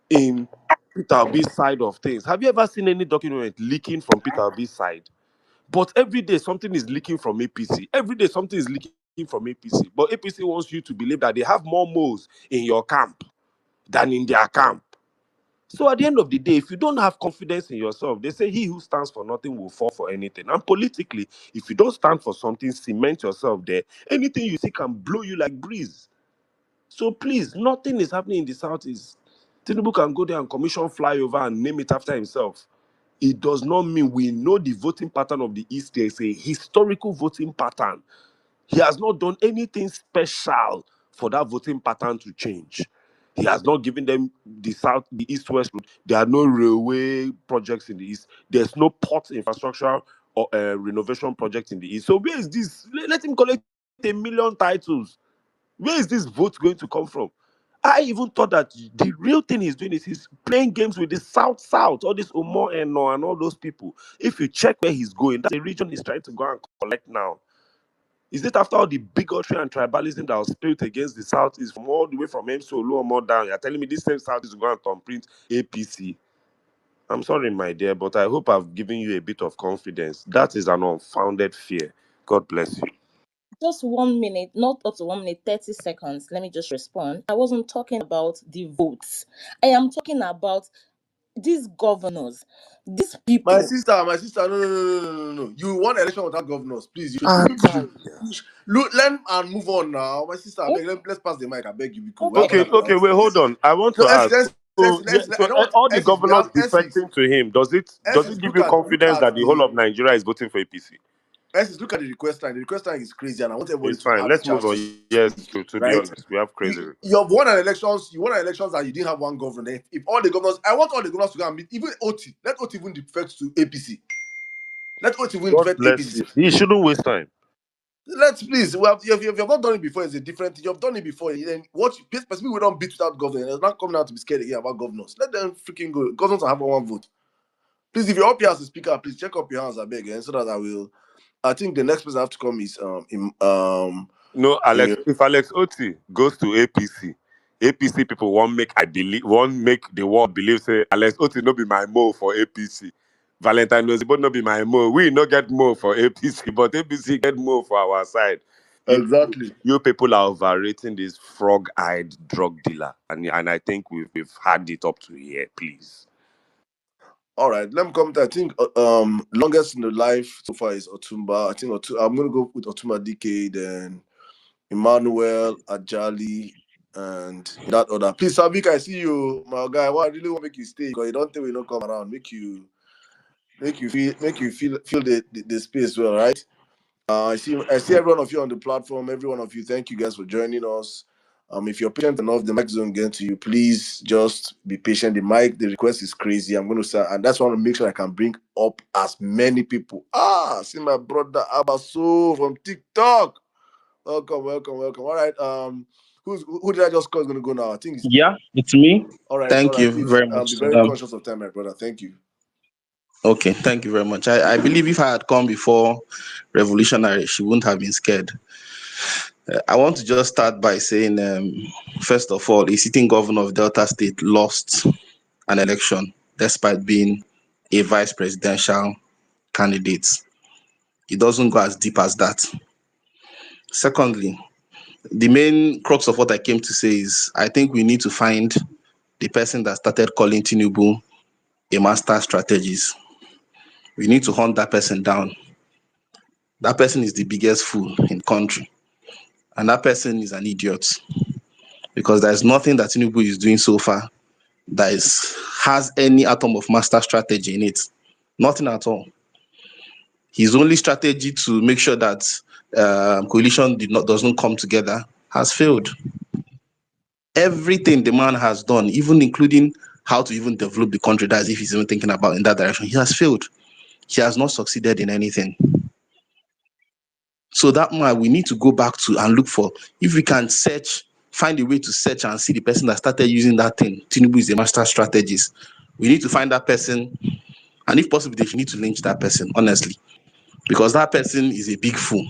in Peter Obi's side of things? Have you ever seen any document leaking from Peter Obi's side? But every day something is leaking from APC. Every day something is leaking from APC. But APC wants you to believe that they have more moles in your camp than in their camp. So at the end of the day, if you don't have confidence in yourself, they say he who stands for nothing will fall for anything. And politically, if you don't stand for something, cement yourself there, anything you see can blow you like breeze. So please, nothing is happening in the Southeast. Tinubu can go there and commission flyover and name it after himself. It does not mean we know the voting pattern of the East. There is a historical voting pattern. He has not done anything special for that voting pattern to change. He has not given them the south, the east-west route. There are no railway projects in the east. There's no port infrastructure or renovation project in the east. So where is this? Let him collect 1,000,000 titles. Where is this vote going to come from? I even thought that the real thing he's doing is he's playing games with the South, all this Omo Eno and all those people. If you check where he's going, that's the region he's trying to go and collect now. Is it after all the bigotry and tribalism that was spilled against the South is from all the way from MSO or more down? You're telling me this same South is going to thumbprint APC? I'm sorry, my dear, but I hope I've given you a bit of confidence. That is an unfounded fear. God bless you. Just 1 minute, not up to 1 minute, 30 seconds. Let me just respond. I wasn't talking about the votes. I am talking about these governors, these people. My sister, no. You won election without governors, please. Look, learn and move on now. My sister, I beg, let's pass the mic. I beg you, because Okay. Okay, wait, hold on. I want to ask. So I don't want all the Essex, governors Essex, defecting to him, does it give you confidence that the whole of Nigeria is voting for APC? Essex, look at the request line. The request line is crazy, and I want everybody It's to fine. have Let's a chance move on. to Yes, speak, to be right? honest, we have crazy. You have won an elections. You won an elections that you didn't have one governor. If all the governors, I want all the governors to go and meet, even OT. Let OT even defect to APC. Let OT even God defect bless APC. you. He shouldn't waste time. Let's please. Well, if you've not done it before, it's a different thing. You've done it before. Then what? People don't beat without governor. They're not coming out to be scared again about governors. Let them freaking go. Governors will have one vote. Please, if you're up here as a speaker, please check up your hands. I beg, so that I will. I think the next person I have to come is No, Alex. If Alex Oti goes to APC people won't make the world believe say Alex Oti no be my mo for APC. Valentine knows but no be my mo. We no get mo for APC, but APC get mo for our side. Exactly. You people are overrating this frog-eyed drug dealer, and I think we've had it up to here. Please. All right, let me come to. I think longest in the life so far is Otumba. I think I'm gonna go with Otumba DK, then Emmanuel Ajali, and that order. Please, Savik, I see you, my guy. Well, I really want to make you stay because you don't think we don't come around. Make you feel the space well, right? I see every one of you on the platform. Every one of you, thank you guys for joining us. If you're patient enough, the mic zone get to you. Please just be patient. The request is crazy. I'm going to say, and that's why I want to make sure I can bring up as many people. See my brother Abaso from TikTok. Welcome. All right. Who did I just call is going to go now? I think it's it's me. all right. Thank you Please very much, be very Saddam. conscious of time, my brother. Thank you. Okay, thank you very much. I believe if I had come before Revolutionary, she wouldn't have been scared. I want to just start by saying, first of all, a sitting governor of Delta State lost an election despite being a vice presidential candidate. It doesn't go as deep as that. Secondly, the main crux of what I came to say is I think we need to find the person that started calling Tinubu a master strategist. We need to hunt that person down. That person is the biggest fool in the country. And that person is an idiot. Because there's nothing that Tinubu is doing so far that has any atom of master strategy in it. Nothing at all. His only strategy to make sure that coalition doesn't come together has failed. Everything the man has done, even including how to even develop the country, that's if he's even thinking about in that direction, he has failed. He has not succeeded in anything. So that man, we need to go back to and look for, if we can find a way to search and see the person that started using that thing. Tinubu is a master strategist. We need to find that person, and if possible, they need to lynch that person, honestly, because that person is a big fool.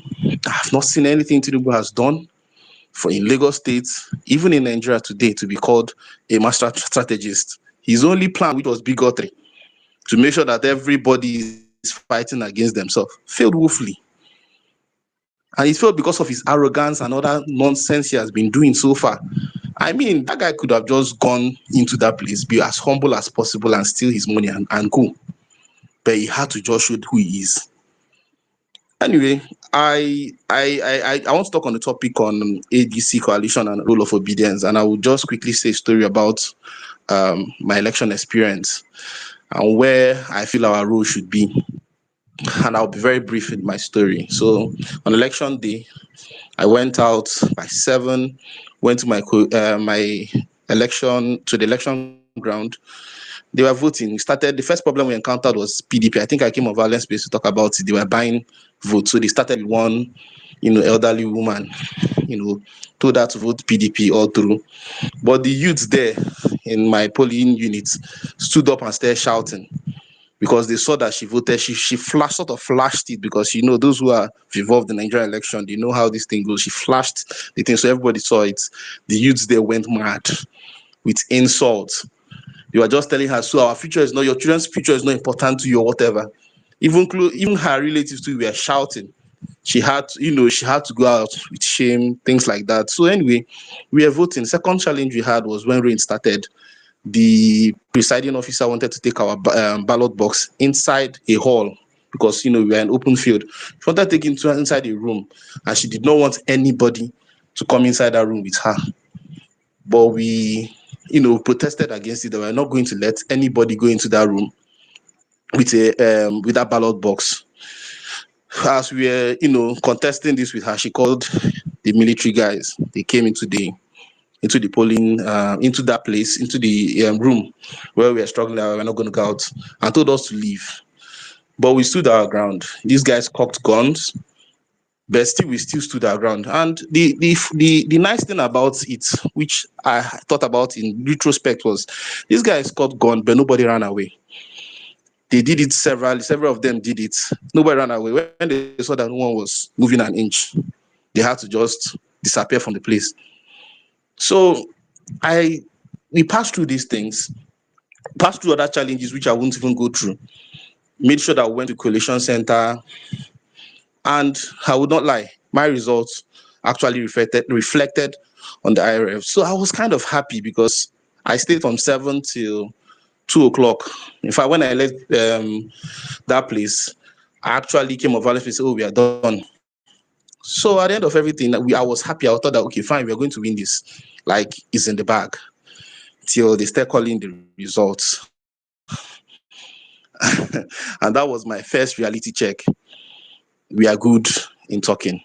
I have not seen anything Tinubu has done in Lagos State, even in Nigeria today, to be called a master strategist. His only plan, which was bigotry, to make sure that everybody is fighting against themselves, failed woefully. And it failed because of his arrogance and other nonsense he has been doing so far. I mean, that guy could have just gone into that place, be as humble as possible and steal his money and go. But he had to just show who he is. Anyway, I want to talk on the topic on ADC coalition and role of ObiDients, and I will just quickly say a story about my election experience and where I feel our role should be. And I'll be very brief in my story. So on election day, I went out by 7, went to my election ground. They were voting. The first problem we encountered was PDP. I think I came on Violence Space to talk about it. They were buying votes. So they started with one, elderly woman, told her to vote PDP all through. But the youths there in my polling unit stood up and started shouting. because they saw that she voted. She sort of flashed it, because those who are involved in the Nigerian election, they know how this thing goes. She flashed the thing, so everybody saw it. The youths there went mad with insults. You are just telling her, so our future is not, your children's future is not important to you or whatever. Even her relatives too were shouting. She had to go out with shame, things like that. So anyway, we are voting. Second challenge we had was when rain started. The presiding officer wanted to take our ballot box inside a hall, because we were an open field. She wanted to take it inside a room, and she did not want anybody to come inside that room with her. But we protested against it. That we're not going to let anybody go into that room with that ballot box. As we were contesting this with her, she called the military guys. They came into the polling, into that place, into the room where we were struggling. We were not going to go out, and told us to leave. But we stood our ground. These guys cocked guns, but still we still stood our ground. And the nice thing about it, which I thought about in retrospect, was these guys cocked gun, but nobody ran away. They did it several of them did it. Nobody ran away. When they saw that no one was moving an inch, they had to just disappear from the place. So we passed through these things, passed through other challenges which I won't even go through. Made sure that we went to Coalition Center, and I would not lie, my results actually reflected on the IRF. So I was kind of happy, because I stayed from 7 till 2 o'clock. In fact, when I left that place, I actually came over and said, "Oh, we are done." So at the end of everything, I was happy. I thought that, okay, fine, we are going to win this. Like, it's in the bag. Till they start calling the results. And that was my first reality check. We are good in talking.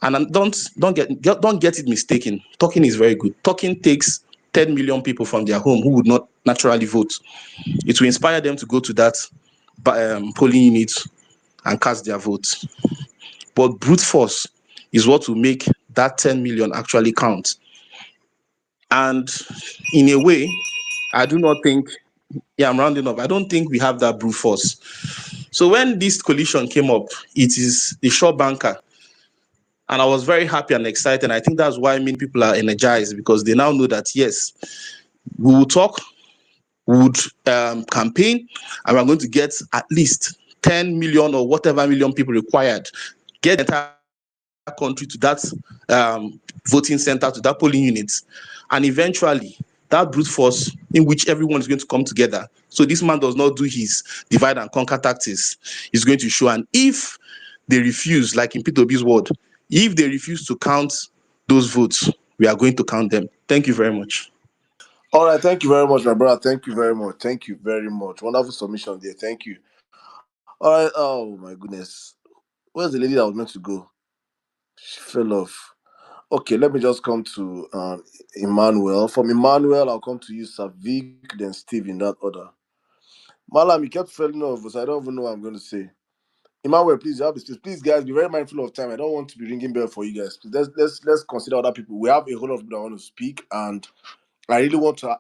And don't get it mistaken. Talking is very good. Talking takes 10 million people from their home who would not naturally vote. It will inspire them to go to that polling unit and cast their votes. But brute force is what will make that 10 million actually count. And in a way, I do not think, I'm rounding up, I don't think we have that brute force. So when this coalition came up, it is the sure banker. And I was very happy and excited. I think that's why many people are energized, because they now know that, yes, we will talk, we would campaign, and we're going to get at least 10 million or whatever million people required, get the entire country to that voting center, to that polling unit, and eventually that brute force in which everyone is going to come together. So this man does not do his divide and conquer tactics. He's going to show, and if they refuse, like in P2B's word, if they refuse to count those votes, we are going to count them. Thank you very much. All right, thank you very much, my brother. Thank you very much. Thank you very much. Wonderful submission there. Thank you. All right. Oh my goodness. Where's the lady that was meant to go? She fell off. Okay, let me just come to Emmanuel. From Emmanuel, I'll come to you, Civic, then Steve in that order. Malam, you kept falling off, so I don't even know what I'm going to say. Emmanuel, please, you have the space. Please, guys, be very mindful of time. I don't want to be ringing bell for you guys. Please, let's consider other people. We have a whole lot of people that want to speak, and I really want to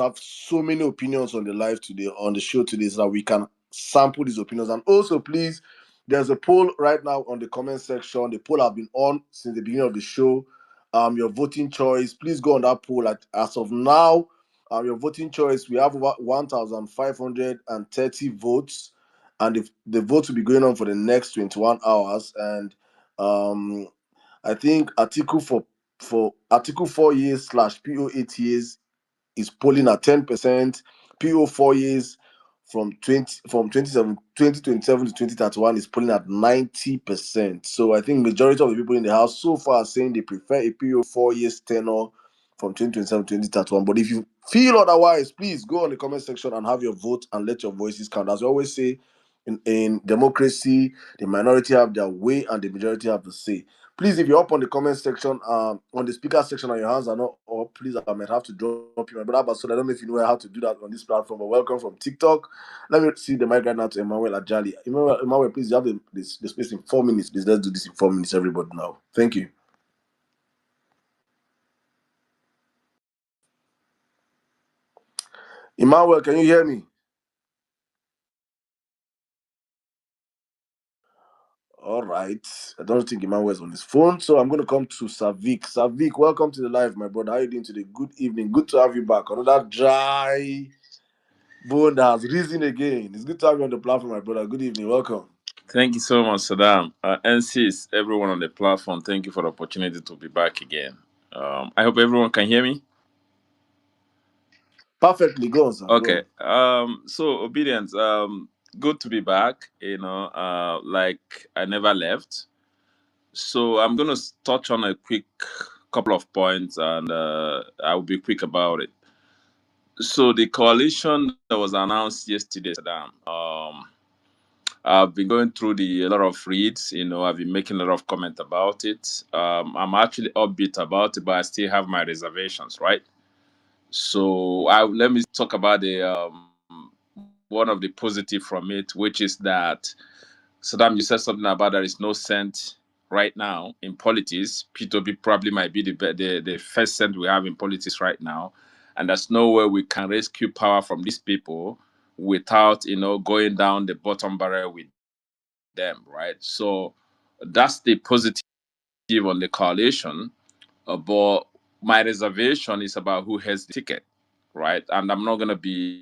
have so many opinions on the live today, on the show today, so that we can sample these opinions. And also, please, there's a poll right now on the comment section. The poll have been on since the beginning of the show. Your voting choice. Please go on that poll. As of now, your voting choice. We have over 1,530 votes, and the votes will be going on for the next 21 hours. And I think Article Article 4 years / PO 8 years is polling at 10%. PO 4 years from 2027 to 2031 is polling at 90%. So I think majority of the people in the house so far are saying they prefer a PO 4 years tenure from 2027 to 2031. But if you feel otherwise, please go on the comment section and have your vote and let your voices count. As we always say, in democracy, the minority have their way and the majority have the say. Please, if you're up on the comment section, on the speaker section and your hands are not up, please, I might have to drop you. My brother, so I don't know if you know how to do that on this platform, but welcome from TikTok. Let me see the mic right now to Emmanuel Ajali. Emmanuel, please, you have the space in 4 minutes. Please, let's do this in 4 minutes, everybody now. Thank you. Emmanuel, can you hear me? All right. I don't think Emmanuel is on his phone, so I'm going to come to Civic. Civic, welcome to the live, my brother. How are you doing today? Good evening. Good to have you back. Another dry bone that has risen again. It's good to have you on the platform, my brother. Good evening. Welcome. Thank you so much, Saddam. NCs, everyone on the platform, thank you for the opportunity to be back again. I hope everyone can hear me. Perfectly. Go on, sir. Okay. Go on. So obedience. Good to be back. Like I never left. So I'm gonna touch on a quick couple of points, and I will be quick about it. So the coalition that was announced yesterday, Saddam. I've been going through a lot of reads. I've been making a lot of comment about it. I'm actually upbeat about it, but I still have my reservations, right? So let me talk about the one of the positive from it, which is that Saddam, you said something about there is no cent right now in politics. P2P probably might be the first cent we have in politics right now, and there's no way we can rescue power from these people without going down the bottom barrel with them, right? So that's the positive on the coalition. But my reservation is about who has the ticket, right? And I'm not going to be,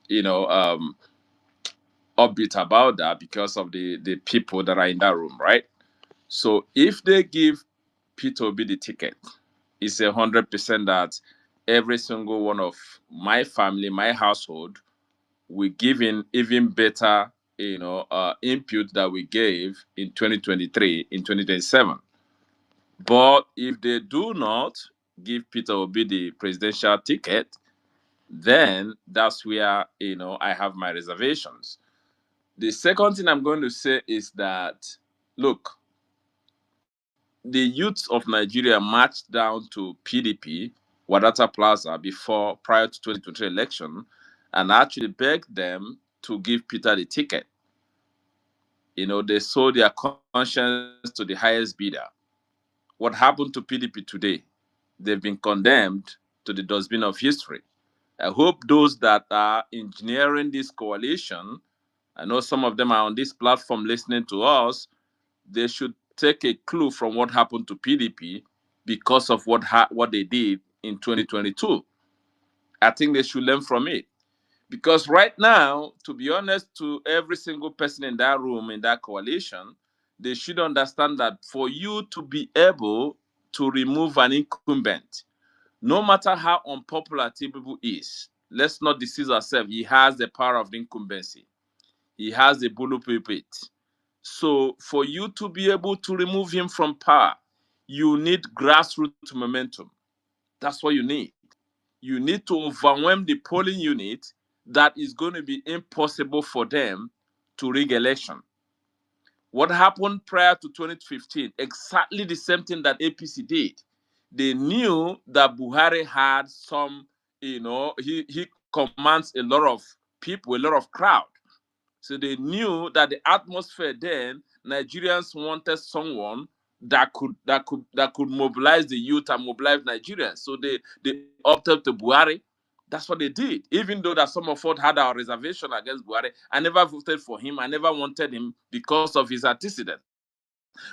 you know, upbeat about that because of the people that are in that room, right? So if they give Peter Obi the ticket, it's 100% that every single one of my family, my household, we give in even better, input that we gave in 2023, in 2027. But if they do not give Peter Obi the presidential ticket, then that's where, I have my reservations. The second thing I'm going to say is that, look, the youths of Nigeria marched down to PDP, Wadata Plaza, prior to 2023 election, and actually begged them to give Peter the ticket. They sold their conscience to the highest bidder. What happened to PDP today? They've been condemned to the dustbin of history. I hope those that are engineering this coalition, I know some of them are on this platform listening to us, they should take a clue from what happened to PDP because of what they did in 2022. I think they should learn from it. Because right now, to be honest, to every single person in that room, in that coalition, they should understand that for you to be able to remove an incumbent, no matter how unpopular Tinubu is, let's not deceive ourselves, he has the power of the incumbency. He has the pulpit. So for you to be able to remove him from power, you need grassroots momentum. That's what you need. You need to overwhelm the polling unit that is going to be impossible for them to rig election. What happened prior to 2015? Exactly the same thing that APC did. They knew that Buhari had some, he commands a lot of people, a lot of crowd. So they knew that the atmosphere then, Nigerians wanted someone that could mobilize the youth and mobilize Nigerians. So they opted to Buhari. That's what they did. Even though that some of us had our reservation against Buhari, I never voted for him. I never wanted him because of his antecedent.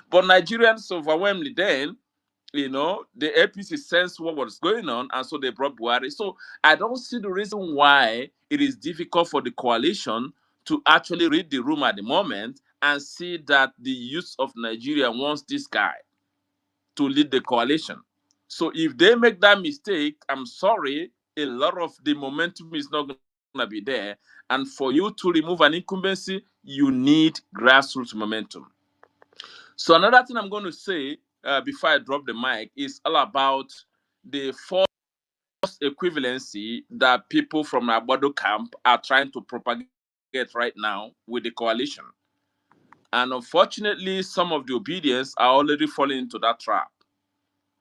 But Nigerians overwhelmingly then, the APC sensed what was going on, and so they brought Buhari. So I don't see the reason why it is difficult for the coalition to actually read the room at the moment and see that the youth of Nigeria wants this guy to lead the coalition. So if they make that mistake, I'm sorry, a lot of the momentum is not going to be there. And for you to remove an incumbency, you need grassroots momentum. So another thing I'm going to say before I drop the mic is all about the false equivalency that people from Agbado camp are trying to propagate right now with the coalition. And unfortunately, some of the obedience are already falling into that trap.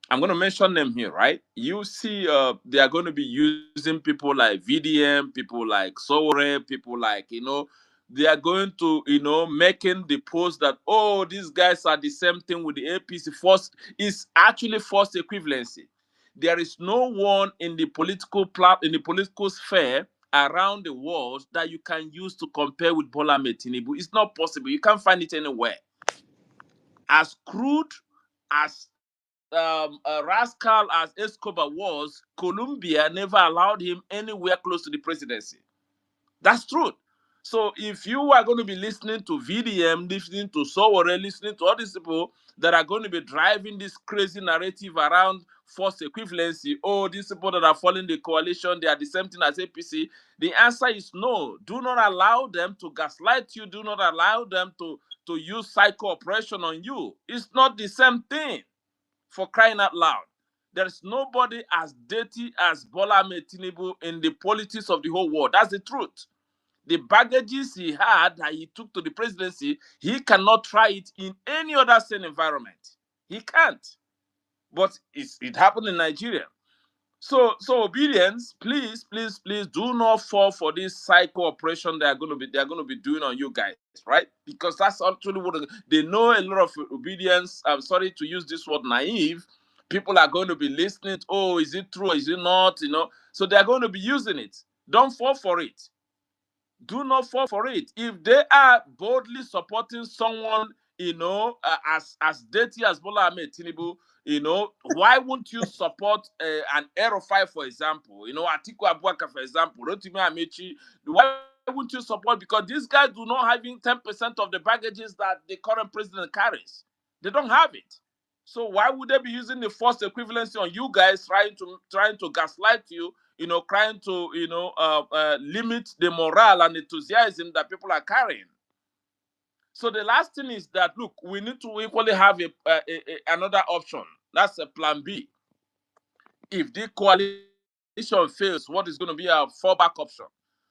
I'm going to mention them here, right? You see, they are going to be using people like VDM, people like Sowore, people like, they are going to, making the post that, oh, these guys are the same thing with the APC. Is actually false equivalency. There is no one in the political sphere around the world that you can use to compare with Bola Ahmed Tinubu. It's not possible. You can't find it anywhere. As crude as rascal as Escobar was, Colombia never allowed him anywhere close to the presidency. That's truth. So if you are going to be listening to VDM, listening to Sowore, listening to all these people that are going to be driving this crazy narrative around force equivalency, oh, these people that are following the coalition, they are the same thing as APC, the answer is no. Do not allow them to gaslight you. Do not allow them to use psycho oppression on you. It's not the same thing, for crying out loud. There's nobody as dirty as Bola Ahmed Tinubu in the politics of the whole world. That's the truth. The baggages he had that he took to the presidency, he cannot try it in any other same environment. He can't. But it happened in Nigeria. So ObiDients, please do not fall for this psycho operation they're going to be doing on you guys, right? Because that's actually what they know. A lot of ObiDients, I'm sorry to use this word, naive people are going to be listening. Oh, is it true? Is it not? So they're going to be using it. Don't fall for it. Do not fall for it. If they are boldly supporting someone, as dirty as Bola Ahmed Tinubu, why won't you support an Aerofy, for example? Atiku Abubakar, for example, Rotimi Amechi. Why won't you support? Because these guys do not have even 10% of the baggages that the current president carries. They don't have it. So why would they be using the force equivalency on you guys, trying to gaslight you? Trying to limit the morale and enthusiasm that people are carrying. So the last thing is that, look, we need to equally have another option. That's a plan B. If the coalition fails, what is going to be our fallback option?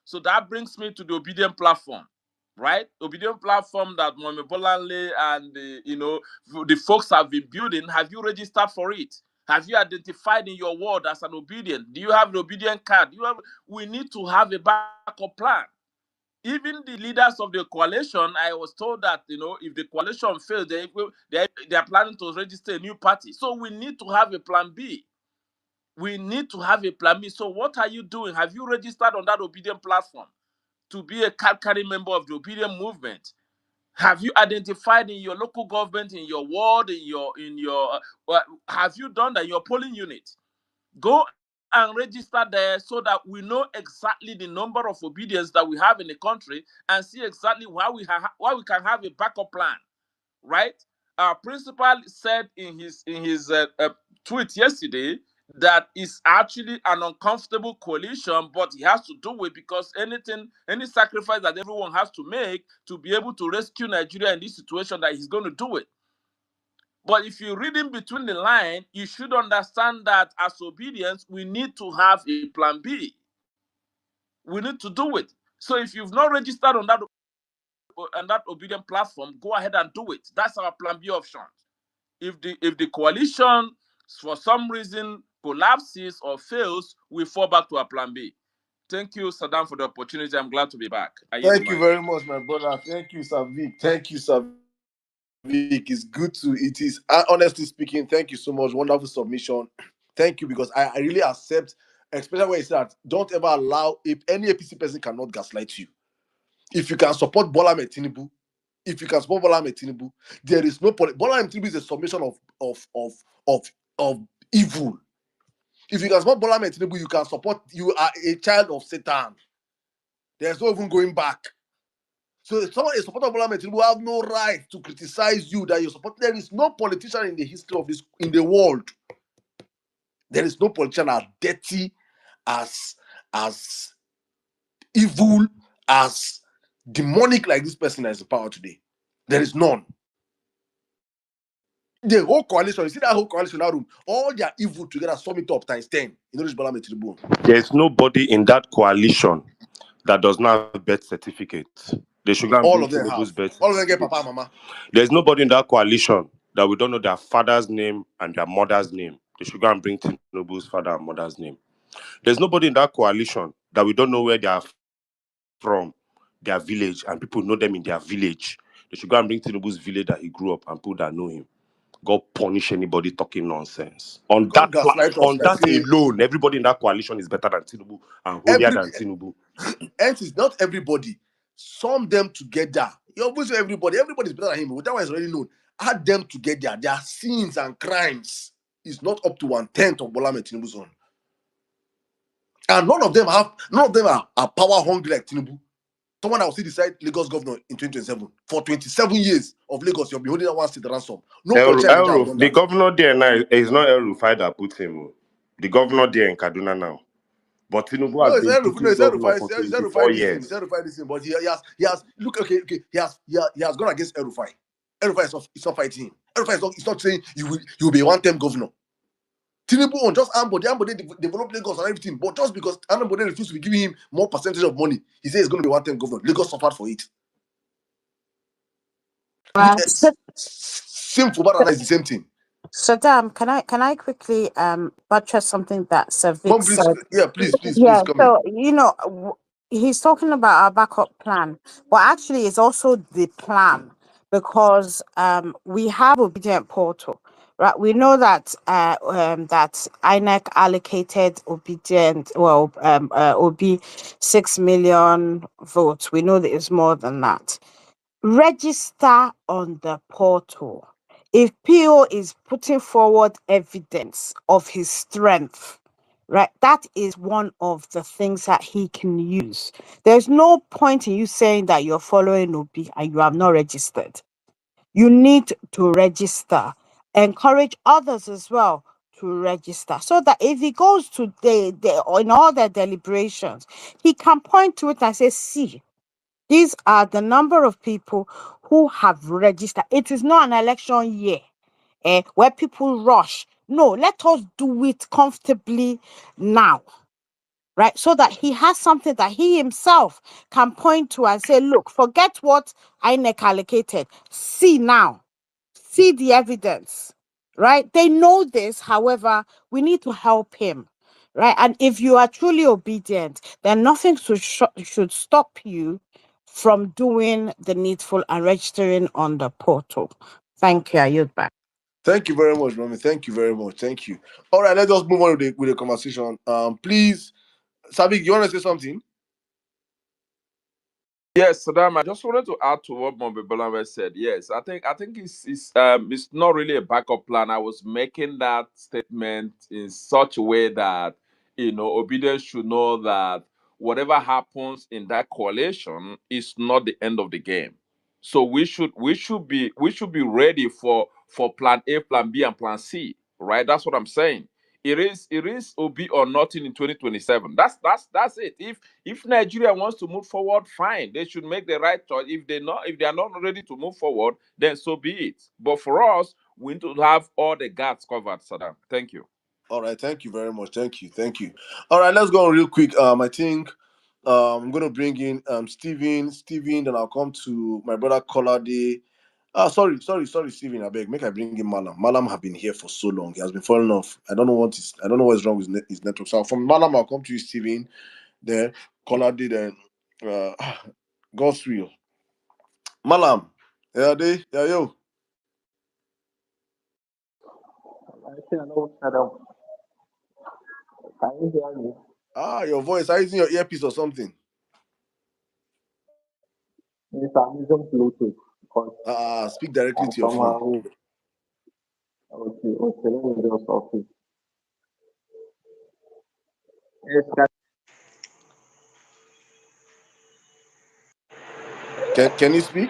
So that brings me to the ObiDient platform, right? ObiDient platform that Mohamed Bolanle and the folks have been building. Have you registered for it? Have you identified in your ward as an ObiDient? Do you have an ObiDient card? We need to have a backup plan. Even the leaders of the coalition, I was told that if the coalition fails, they are planning to register a new party. So we need to have a plan B. We need to have a plan B. So what are you doing? Have you registered on that ObiDient platform to be a card-carrying member of the ObiDient movement? Have you identified in your local government, in your ward, have you done that in your polling unit? Go and register there so that we know exactly the number of ObiDients that we have in the country and see exactly why we can have a backup plan, right? Our principal said in his tweet yesterday that it's actually an uncomfortable coalition, but he has to do it because any sacrifice that everyone has to make to be able to rescue Nigeria in this situation, that he's going to do it. But if you read in between the line, you should understand that as ObiDients, we need to have a plan B. We need to do it. So if you've not registered on that ObiDient platform, go ahead and do it. That's our plan B option. If the coalition, for some reason, collapses or fails, we fall back to our plan B. Thank you, Saddam, for the opportunity. I'm glad to be back. Thank you very much, my brother. Thank you, Savik. Thank you, Savik. It's good to, it is, honestly speaking, thank you so much. Wonderful submission. Thank you, because I really accept, especially when you say that don't ever allow, if any APC person cannot gaslight you. If you can support Bola Ahmed Tinubu, there is no Bola Ahmed Tinubu is a submission of evil. If you can support Bola Ahmed Tinubu, you are a child of Satan. There's no even going back. So if someone is a supporter of Bola Ahmed Tinubu, have no right to criticize you that you support. There is no politician in the history of in the world. There is no politician as dirty, as evil, as demonic like this person that is in power today. There is none. The whole coalition, you see that whole coalition in that room, all their evil together sum it up times 10. You know this Bola Ahmed Tinubu. There's nobody in that coalition that does not have birth certificates. They should go and All bring of them Tinubu's have. birth All of them get certificate. papa and mama. There's nobody in that coalition that we don't know their father's name and their mother's name. They should go and bring Tinubu's father and mother's name. There's nobody in that coalition that we don't know where they are from, their village, and people know them in their village. They should go and bring Tinubu's village that he grew up and people that know him. God punish anybody talking nonsense. On God that gaslight us on like that say alone, everybody in that coalition is better than Tinubu and holier every than Tinubu. ends is not everybody. Sum them together. You always say everybody's better than him. That one is already known. Add them together. Their sins and crimes is not up to 1/10 of Bola Ahmed Tinubu's own. And none of them are power hungry like Tinubu. Someone that will still decide Lagos governor in 2027. For 27 years of Lagos, you'll be holding that one state ransom. No politician in Nigeria have done The that. governor there now is not El Rufai that put him. The governor there in Kaduna now. But Tinubu No, has been sitting it's governor for 24 It's years. Erufai this thing, but he has look okay, he has gone against Erufai. Erufai is not fighting him. Erufai is not saying you will be a one-term governor. Tinubu on just Ambode develop Lagos and everything, but just because Ambode refused to be giving him more percentage of money, he says he's going to be one-term governor. Lagos suffered for it. So, Same for Banana is the same thing. Saddam, can I quickly buttress something that Civic Mom, please, said? yeah, please, Yeah, come in. so he's talking about our backup plan, but actually it's also the plan because we have obedient portal, right? We know that that INEC allocated Obi 6 million votes. We know that it's more than that. Register on the portal. If PO is putting forward evidence of his strength, right, that is one of the things that he can use. There's no point in you saying that you're following Obi and you have not registered. You need to register. Encourage others as well to register so that if he goes to in all their deliberations, he can point to it and say, see, these are the number of people who have registered. It is not an election year where people rush. No, let us do it comfortably now, right? So that he has something that he himself can point to and say, look, forget what INEC allocated. See now. See the evidence, right? They know this. However, we need to help him, right? And if you are truly obedient, then nothing should stop you from doing the needful and registering on the portal. Thank you. I yield back. Thank you very much, mommy. Thank you very much. Thank you. All right, let's just move on with the conversation. Please, Sabik, you want to say something? Yes, Saddam, I just wanted to add to what Mobilization said. Yes, I think it's not really a backup plan. I was making that statement in such a way that obedience should know that whatever happens in that coalition is not the end of the game. So we should be ready for plan A, plan B, and plan C. Right? That's what I'm saying. It is OB or nothing in 2027. That's it. If Nigeria wants to move forward, fine. They should make the right choice. If they are not ready to move forward, then so be it. But for us, we need to have all the gaps covered, Saddam. Thank you. All right, thank you very much. Thank you. All right, let's go on real quick. I think I'm gonna bring in Steven, then I'll come to my brother Colade. Sorry, Steven. I beg, make I bring in Malam. Malam have been here for so long. He has been falling off. I don't know what's wrong with his network. So from Malam, I'll come to you, Steven. Then Colade, then God's will. Malam, yeah, yo. I think I know Adam. Can you hear me? Your voice. Are you using your earpiece or something? Yes, I'm using Bluetooth because Speak directly I'm to your phone. somehow okay, let me just off it. Yes, Can you speak?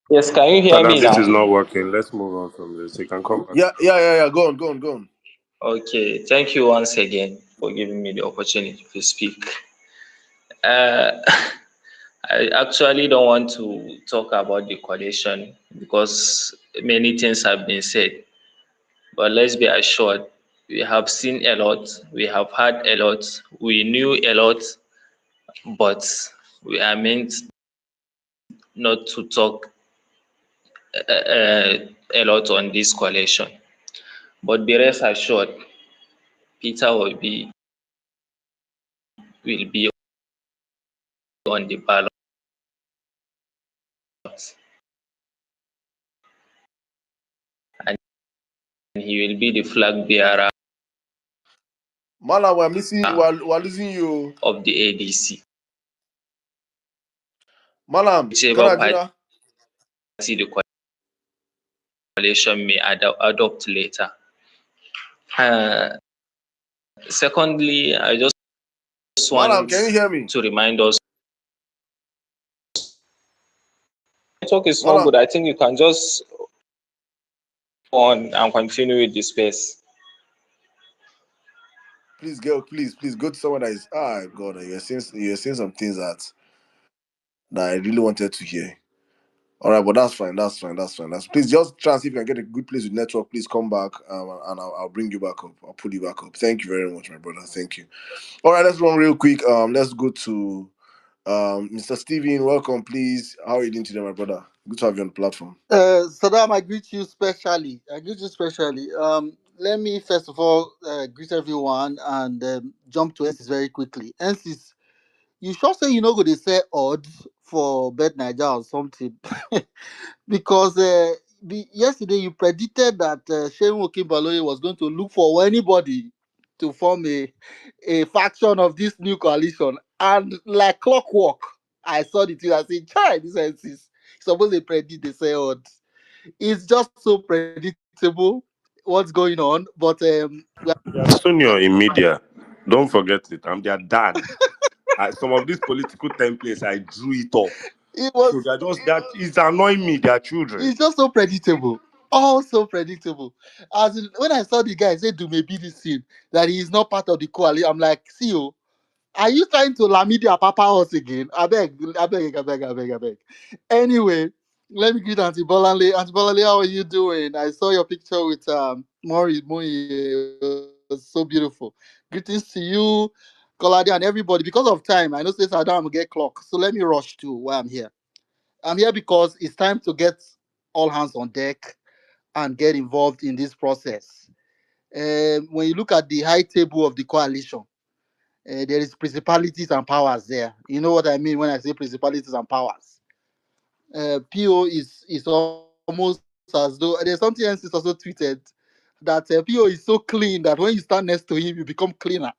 yes, can you hear Saddam, me this is now? not working. Let's move on from this. You can come back. Yeah. Go on. Okay, thank you once again for giving me the opportunity to speak. Uh, I actually don't want to talk about the coalition because many things have been said. But let's be assured, we have seen a lot, we have heard a lot, we knew a lot, but we are meant not to talk a lot on this coalition. But be rest assured, Peter will be on the ballot. And he will be the flag bearer Mala, we're missing. We're losing you. of the ADC. Malam, Whichever Kanajina. party the coalition may adopt later. Secondly, I just Malam, want can you hear me? to remind us. Network is not Malam, good. I think you can just on and continue with the space. please go to someone that is. Ah, God, you're saying some things that I really wanted to hear. All right, but that's fine. Please just try and see if you can get a good place with network. Please come back, and I'll bring you back up. I'll pull you back up. Thank you very much, my brother. Thank you. All right, let's run real quick. Let's go to Mr. Steven. Welcome, please. How are you doing today, my brother? Good to have you on the platform. Saddam, I greet you specially. Let me first of all greet everyone and jump to NCs very quickly. NCs, you sure say you know go they say odds for Bet Niger or something? Because yesterday you predicted that Shehu Okinbaloye was going to look for anybody to form a faction of this new coalition, and like clockwork, I saw the thing. I said, "Chai, this NCs." Suppose they predict, they say odds. It's just so predictable what's going on. But Their senior in media. Don't forget it. I'm their dad. Some of these political templates, I drew it up. it So was they're just that it's annoying me, their children. it's just so predictable. All so predictable. As in, when I saw the guy say do maybe this thing that he is not part of the coalition, I'm like, see you. Are you trying to Lamidia Papa us again? I beg. Anyway, let me greet Auntie Bolanle. Auntie Bolanle, how are you doing? I saw your picture with Mori. It was so beautiful. Greetings to you, Kolade, and everybody. Because of time, I know since I don't get clock, so let me rush to why I'm here. I'm here because it's time to get all hands on deck and get involved in this process. When you look at the high table of the coalition, there is principalities and powers there. You know what I mean when I say principalities and powers. PO is almost as though there's something else is also tweeted that PO is so clean that when you stand next to him, you become cleaner.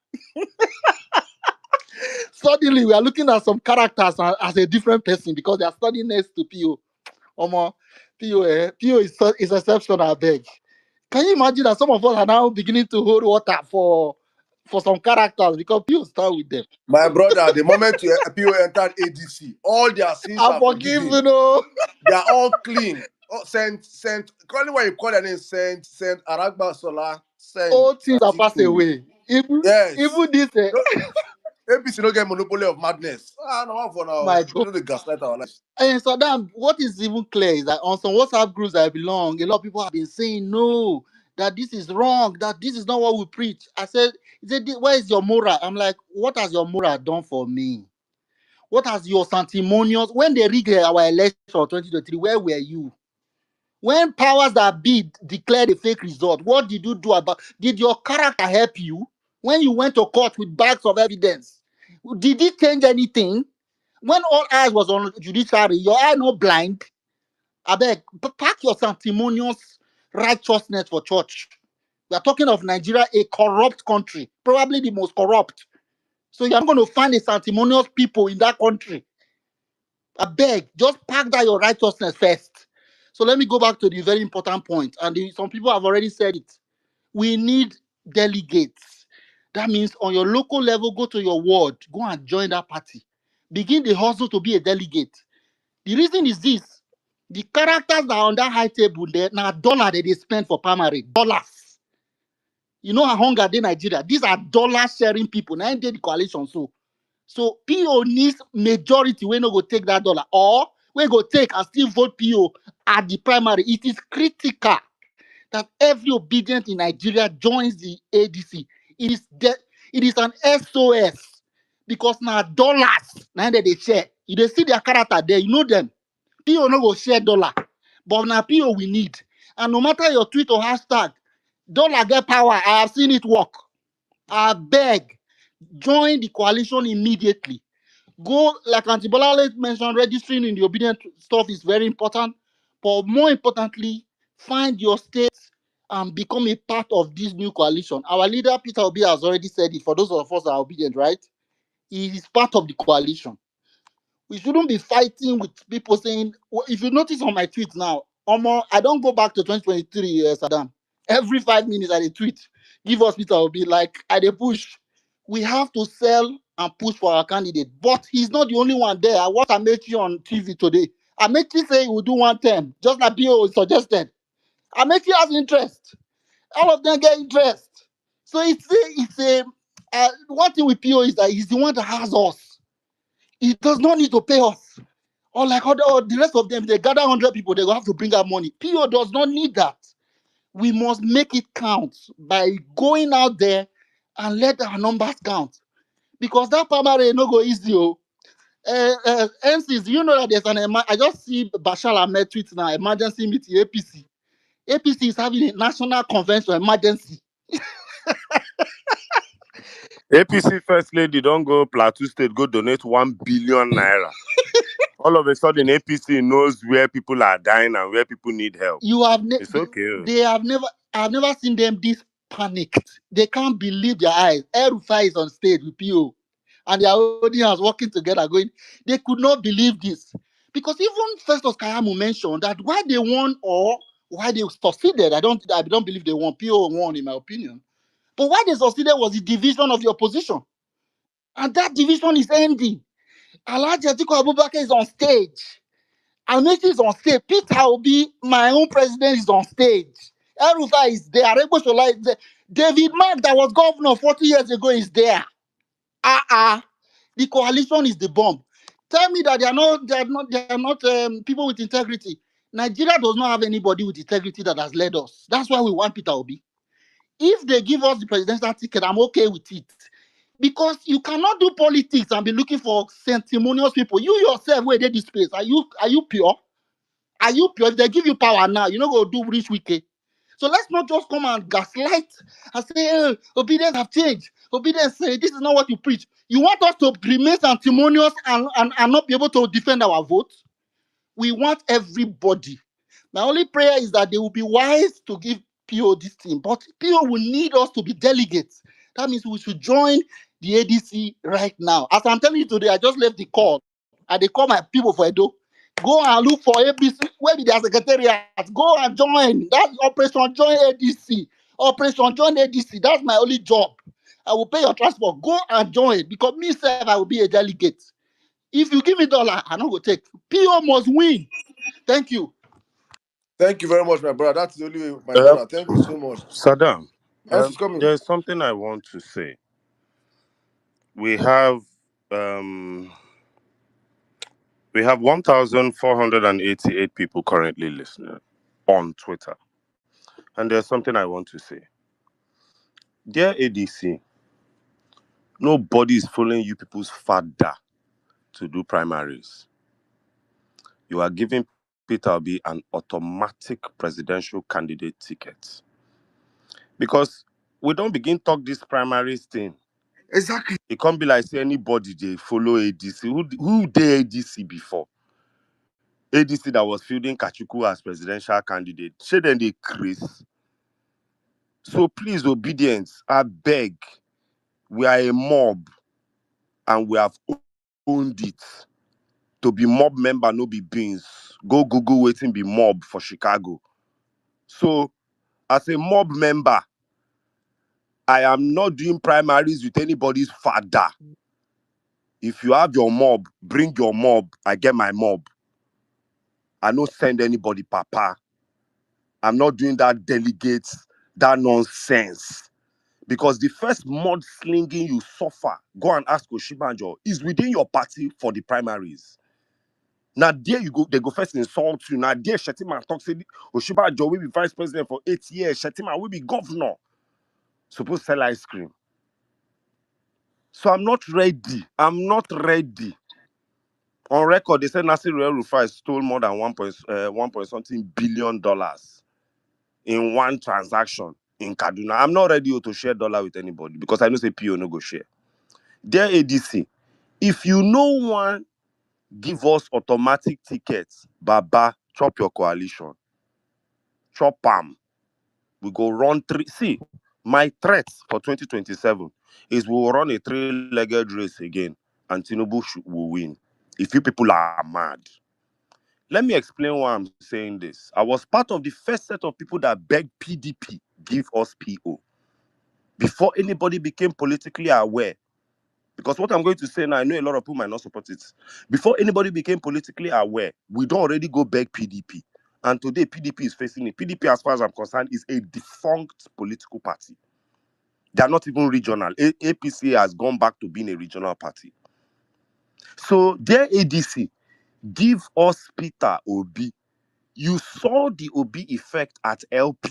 Suddenly, we are looking at some characters as a different person because they are standing next to PO. Omo, PO is exceptional, I beg. Can you imagine that some of us are now beginning to hold water for some characters because PO start with them? My brother, the moment PO entered ADC, all their sins I are forgive forgiven. you know. They are all clean. Oh, Saint, call what you call their name, Saint Aragba Sola, Saint All things are passed Atiku. away. Yes. Even this, No, APC don't get monopoly of madness. No one for now. my We God. do the gaslight our lives. And so then, what is even clear is that on some WhatsApp groups I belong, a lot of people have been saying no, that this is wrong, that this is not what we preach. I said, where is your moral? I'm like, what has your moral done for me? What has your sanctimonious? When they rigged our election 2023, where were you? When powers that be declared a fake result, what did you do about? Did your character help you? When you went to court with bags of evidence, did it change anything? When all eyes was on judiciary, your eye not blind. I beg, pack your sanctimonious righteousness for church. We are talking of Nigeria, a corrupt country, probably the most corrupt. So you're not going to find a sanctimonious people in that country. I beg, just pack that your righteousness first. So let me go back to the very important point. And some people have already said it. We need delegates. That means on your local level, go to your ward, go and join that party. Begin the hustle to be a delegate. The reason is this. The characters that are on that high table there, now dollar that they spend for primary, dollars. You know how hunger in Nigeria. These are dollar sharing people. Now they the coalition so PO needs majority when no go take that dollar or we go take and still vote PO at the primary. It is critical that every obedient in Nigeria joins the ADC. It is an SOS because now dollars now that they share. You they see their character there, you know them. PO no go share dollar, but now PO we need. And no matter your tweet or hashtag, dollar get power. I have seen it work. I beg, join the coalition immediately. Go, like Antibola mentioned, registering in the obedient stuff is very important. But more importantly, find your state and become a part of this new coalition. Our leader, Peter Obi, has already said it. For those of us that are obedient, right? He is part of the coalition. We shouldn't be fighting with people saying, well, if you notice on my tweet now, I don't go back to 2023, Saddam. Every 5 minutes I tweet, give us Peter Obi, like I dey push. We have to sell and push for our candidate. But he's not the only one there. I watched Amechi on TV today. Amechi say he will do 1 term, just like PO suggested. Amechi has interest. All of them get interest. So it's a one thing with PO is that he's the one that has us. He does not need to pay us. Or like the rest of them, they gather 100 people, they will have to bring out money. PO does not need that. We must make it count by going out there and let our numbers count. Because that primary no go easy. MCs, you know that there's I just see Bashar Ahmed tweet now, emergency meeting, APC. APC is having a national convention emergency. APC First Lady don't go Plateau State, go donate 1 billion naira. All of a sudden, APC knows where people are dying and where people need help. It's okay. I've never seen them this panicked. They can't believe their eyes. El-Rufai is on stage with PO. And their audience working together going, they could not believe this. Because even Festus Kayamu mentioned that why they won or why they succeeded, I don't believe they won. PO won, in my opinion. But why they succeeded was the division of the opposition. And that division is ending. Alhaji Atiku Abubakar is on stage. Amechi is on stage. Peter Obi, my own president, is on stage. El-Rufai is there. Arebo Shola is there. David Mark, that was governor 40 years ago, is there. The coalition is the bomb. Tell me that they are not people with integrity. Nigeria does not have anybody with integrity that has led us. That's why we want Peter Obi. If they give us the presidential ticket, I'm okay with it. Because you cannot do politics and be looking for sanctimonious people. You yourself, where they this place, are you pure? Are you pure? If they give you power now, you're not going to do rich wicked. So let's not just come and gaslight and say, obedience have changed. Obedience say, this is not what you preach. You want us to remain sanctimonious and not be able to defend our vote? We want everybody. My only prayer is that they will be wise to give PO this thing. But PO will need us to be delegates. That means we should join the ADC right now. As I'm telling you today, I just left the call. And they call my people for Edo. Go and look for APC. Where be their secretariat? Go and join. That's Operation Join ADC. Operation Join ADC. That's my only job. I will pay your transport. Go and join. Because me, sir, I will be a delegate. If you give me $1, I don't go take. PO must win. Thank you. Thank you very much, my brother. That's the only way, my brother. Thank you so much. Saddam, Answer's coming. there's something I want to say. We have 1,488 people currently listening on Twitter. And there's something I want to say. Dear ADC, nobody is following you people's father to do primaries. You are giving Peter Obi an automatic presidential candidate ticket. Because we don't begin talk this primaries thing. Exactly. It can't be like say anybody they follow ADC. Who did ADC before? ADC that was fielding Kachuku as presidential candidate. Should then they Chris. So please, obedience, I beg. We are a mob and we have owned it. To be mob member, no be beans. Go Google waiting be mob for Chicago. So, as a mob member, I am not doing primaries with anybody's father. If you have your mob, bring your mob. I get my mob. I don't send anybody, papa. I'm not doing that delegates, that nonsense. Because the first mudslinging you suffer, go and ask Oshibanjo, is within your party for the primaries. Now there you go, they go first insult you. Now there Shetima talk say Oshibanjo will be vice president for 8 years. Shetima will be governor. Supposed to sell ice cream. So I'm not ready. I'm not ready. On record, they said Nasir El-Rufai stole more than 1 something billion dollars in one transaction in Kaduna. I'm not ready to share dollar with anybody because I know say PO no go share. Dear ADC, if you no one give us automatic tickets, Baba, chop your coalition. Chop am. We go run three. See, my threat for 2027 is we'll run a three-legged race again, and Tinubu will win. If you people are mad. Let me explain why I'm saying this. I was part of the first set of people that begged PDP give us PO before anybody became politically aware. Because what I'm going to say now, I know a lot of people might not support it. Before anybody became politically aware, we don't already go beg PDP. And today, PDP is facing it. PDP, as far as I'm concerned, is a defunct political party. They are not even regional. APC has gone back to being a regional party. So, dear ADC, give us Peter Obi. You saw the Obi effect at LP.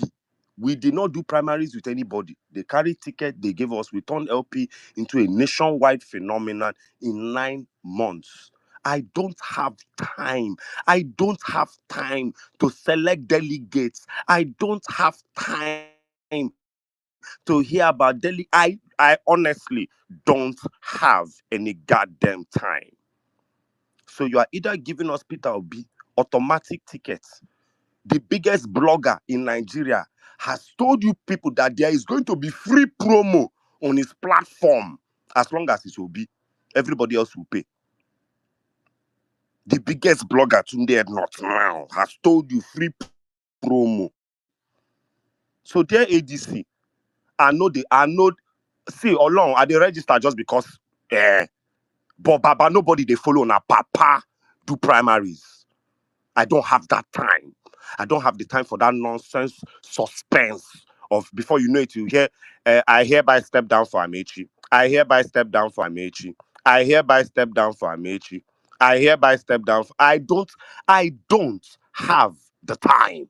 We did not do primaries with anybody. They carried ticket they gave us. We turned LP into a nationwide phenomenon in 9 months. I don't have time. I don't have time to select delegates. I don't have time to hear about I honestly don't have any goddamn time. So you are either giving us Peter Obi automatic tickets. The biggest blogger in Nigeria has told you people that there is going to be free promo on his platform as long as it's Obi. Everybody else will pay. The biggest blogger, Tunde Not now, has told you free promo. So dear ADC, see, along I they register just because but Baba, nobody they follow na Papa do primaries. I don't have that time. I don't have the time for that nonsense suspense of before you know it, you hear, I hereby step down for Amechi. I hereby step down for Amechi. I hereby step down for Amechi. I hereby step down. I don't have the time.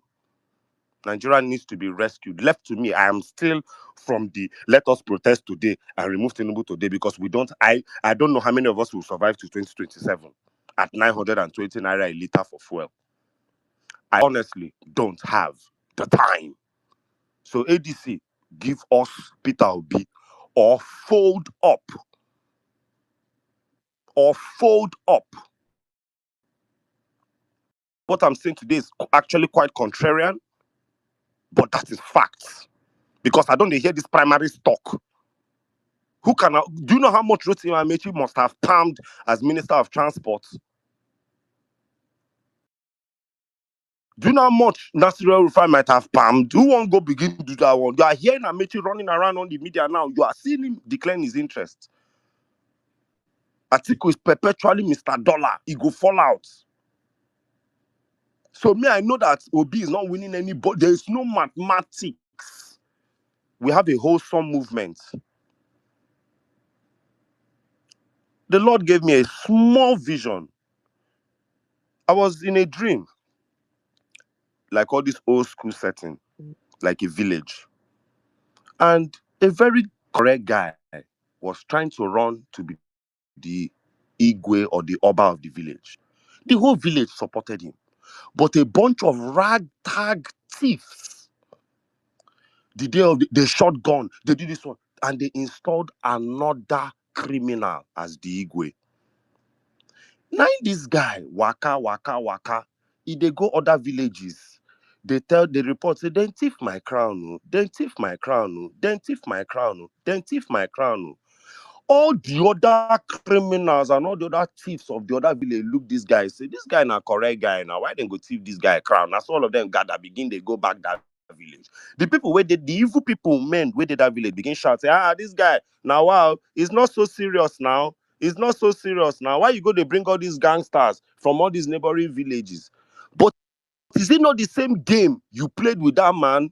Nigeria needs to be rescued. Left to me, I am still from the let us protest today and remove Tinubu today because I don't know how many of us will survive to 2027 at 920 naira a liter for fuel. I honestly don't have the time. So ADC, give us Peter Obi or fold up. Or fold up. What I'm saying today is actually quite contrarian, but that is facts. Because I don't hear this primary stock. Do you know how much Rotimi Amechi must have palmed as Minister of Transport? Do you know how much Nasir Rufai might have palmed? Who won't go begin to do that one? You are hearing Amechi running around on the media now. You are seeing him declaring his interest. Atiku is perpetually Mr. Dollar. He go fall out. So me, I know that Obi is not winning any, but there is no mathematics. We have a wholesome movement. The Lord gave me a small vision. I was in a dream, like all this old school setting, like a village. And a very correct guy was trying to run to be the Igwe or the Oba of the village. The whole village supported him. But a bunch of ragtag thieves, the day of the shotgun, they did this one, and they installed another criminal as the Igwe. Now this guy, waka, they go other villages. They report, say, then thief my crown, then thief my crown, then thief my crown, then thief my crown. All the other criminals and all the other thieves of the other village look this guy, say, this guy na correct guy now. Why they go thief this guy crown? That's all of them gather, begin, they go back that village. The people the evil people, men, where did that village begin shout, say, this guy, now wow, it's not so serious now. It's not so serious now. Why you go to bring all these gangsters from all these neighboring villages? But is it not the same game you played with that man?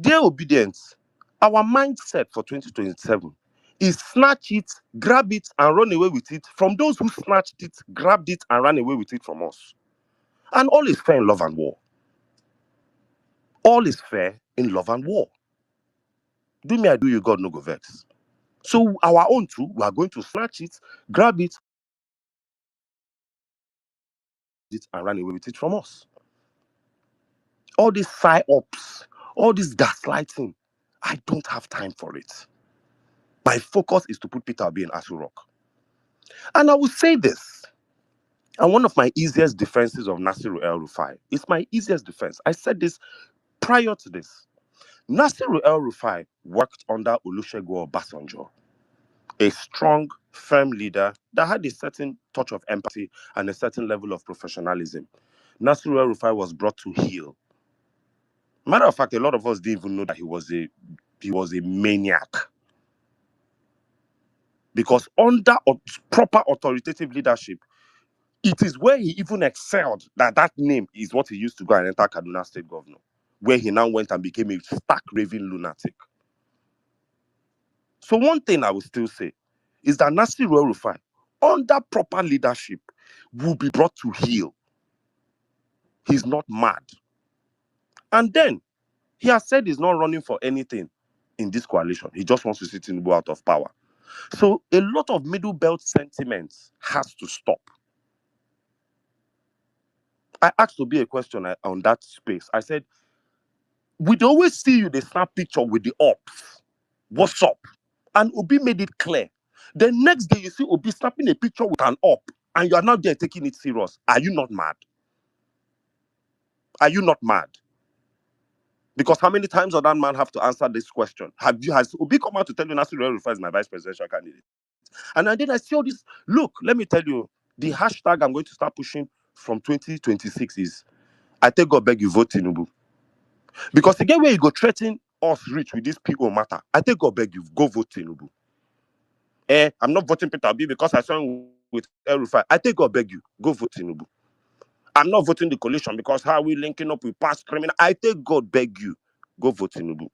Dear ObiDients, our mindset for 2027 is snatch it, grab it, and run away with it from those who snatched it, grabbed it, and ran away with it from us. And all is fair in love and war. All is fair in love and war. Do me, I do you, God no go vex. So our own too, we are going to snatch it, grab it, and run away with it from us. All these psy-ops, all this gaslighting, I don't have time for it. My focus is to put Peter Obi in Asu Rock. And I will say this. And one of my easiest defenses of Nasiru El-Rufai, it's my easiest defense. I said this prior to this. Nasiru El-Rufai worked under Olusegun Obasanjo, a strong, firm leader that had a certain touch of empathy and a certain level of professionalism. Nasiru El-Rufai was brought to heel. Matter of fact, a lot of us didn't even know that he was a maniac. Because under proper authoritative leadership, it is where he even excelled that name is what he used to go and enter Kaduna State Governor, where he now went and became a stark raving lunatic. So one thing I will still say is that Nasiru El-Rufai, under proper leadership, will be brought to heel. He's not mad. And then, he has said he's not running for anything in this coalition. He just wants to see Tinubu out of power. So a lot of middle belt sentiments has to stop. I asked Obi a question on that space. I said, we'd always see you, they snap picture with the ops. What's up? And Obi made it clear. The next day you see Obi snapping a picture with an op, and you are not there taking it serious. Are you not mad? Are you not mad? Because how many times does that man have to answer this question? Has Obi come out to tell you Nasiru El-Rufai is my vice presidential candidate? And then I see all this. Look, let me tell you, the hashtag I'm going to start pushing from 2026 is I take God beg you vote Tinubu. Because again, where you go threaten us rich with this PO matter, I take God beg you, go vote Tinubu. I'm not voting Peter Obi because I signed with El-Rufai. I take God beg you, go vote Tinubu. I'm not voting the coalition because how are we linking up with past criminal? I take God beg you, go vote Tinubu.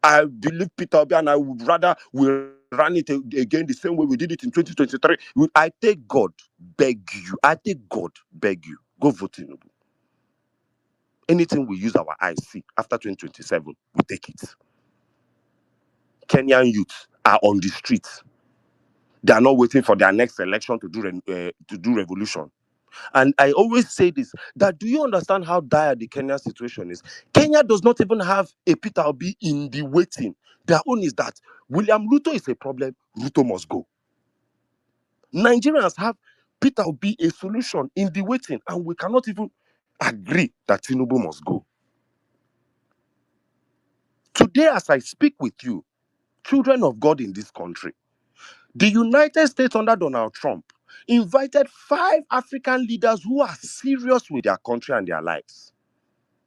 I believe Peter Obi and I would rather we run it again the same way we did it in 2023. I take God beg you. I take God beg you, go vote Tinubu. Anything we use our eyes see after 2027, we take it. Kenyan youths are on the streets. They are not waiting for their next election to do revolution. And I always say this, that do you understand how dire the Kenyan situation is? Kenya does not even have a Peter Obi in the waiting. Their own is that William Ruto is a problem, Ruto must go. Nigerians have Peter Obi a solution in the waiting, and we cannot even agree that Tinubu must go. Today, as I speak with you, children of God in this country, the United States under Donald Trump invited 5 African leaders who are serious with their country and their lives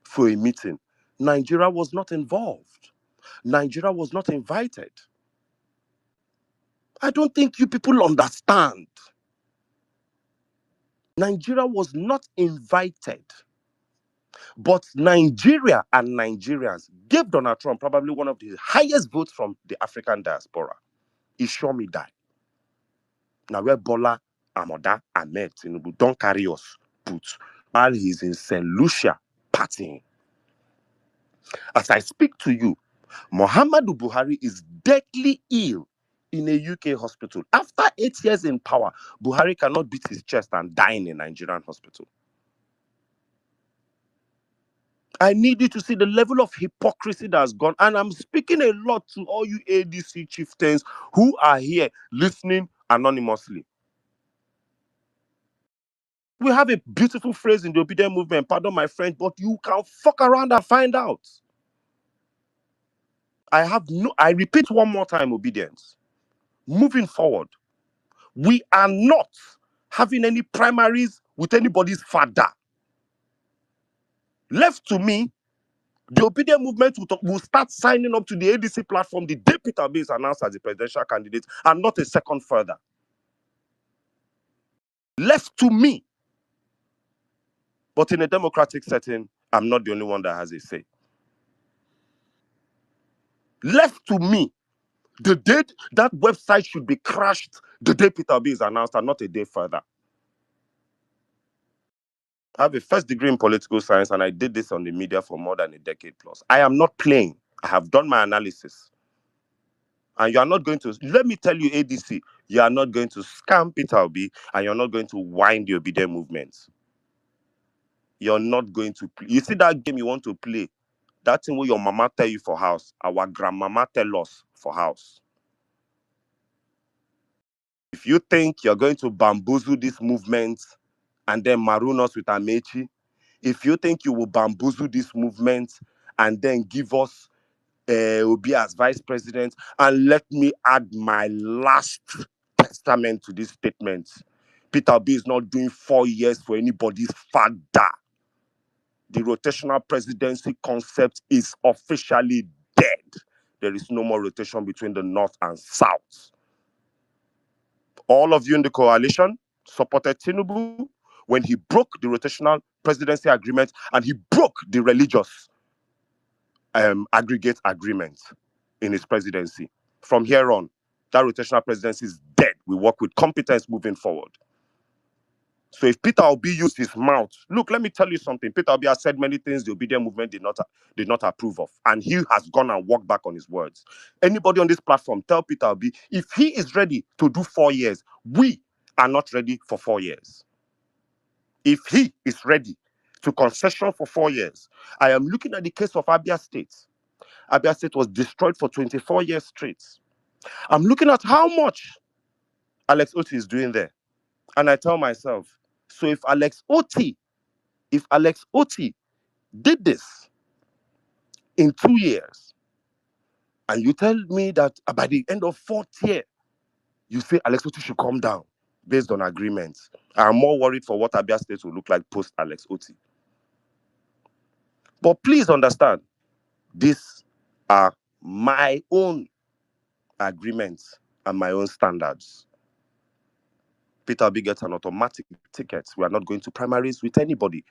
for a meeting. Nigeria was not involved. Nigeria was not invited. I don't think you people understand. Nigeria was not invited. But Nigeria and Nigerians gave Donald Trump probably one of the highest votes from the African diaspora. He sure me die. Now where Bola Amoda Ahmed Tinubu don't carry us put while he's in St. Lucia partying. As I speak to you, Muhammadu Buhari is deadly ill in a UK hospital. After 8 years in power, Buhari cannot beat his chest and die in a Nigerian hospital. I need you to see the level of hypocrisy that has gone. And I'm speaking a lot to all you ADC chieftains who are here listening anonymously. We have a beautiful phrase in the obedient movement, pardon my French, but you can fuck around and find out. I repeat one more time, obedience. Moving forward, we are not having any primaries with anybody's father. Left to me, the obedient movement will start signing up to the ADC platform the day Peter Obi is announced as the presidential candidate, and not a second further. Left to me. But in a democratic setting, I'm not the only one that has a say. Left to me. The day that website should be crashed, the day Peter Obi is announced, and not a day further. I have a first degree in political science, and I did this on the media for more than a decade plus. I am not playing. I have done my analysis. And you are not going to, let me tell you, ADC, you are not going to scam Peter Obi, and you're not going to wind the obedient movement. You're not going to play. You see that game you want to play, that thing where your mama tell you for house, our grandmama tell us for house. If you think you're going to bamboozle this movement and then maroon us with Amechi, if you think you will bamboozle this movement and then give us Obi as vice president, and let me add my last testament to this statement. Peter Obi is not doing 4 years for anybody's father. The rotational presidency concept is officially dead. There is no more rotation between the North and South. All of you in the coalition supported Tinubu when he broke the rotational presidency agreement and he broke the religious aggregate agreement in his presidency. From here on, that rotational presidency is dead. We work with competence moving forward. So if Peter Obi used his mouth, look, let me tell you something. Peter Obi has said many things the obedient movement did not approve of. And he has gone and walked back on his words. Anybody on this platform, tell Peter Obi, if he is ready to do 4 years, we are not ready for 4 years. If he is ready to concession for 4 years, I am looking at the case of Abia State. Abia State was destroyed for 24 years straight. I'm looking at how much Alex Otti is doing there. And I tell myself, so if Alex Otti did this in 2 years, and you tell me that by the end of 4th year, you say Alex Otti should come down based on agreements, I'm more worried for what Abia State will look like post Alex Otti. But please understand, these are my own agreements and my own standards. Peter Obi gets an automatic ticket. We are not going to primaries with anybody.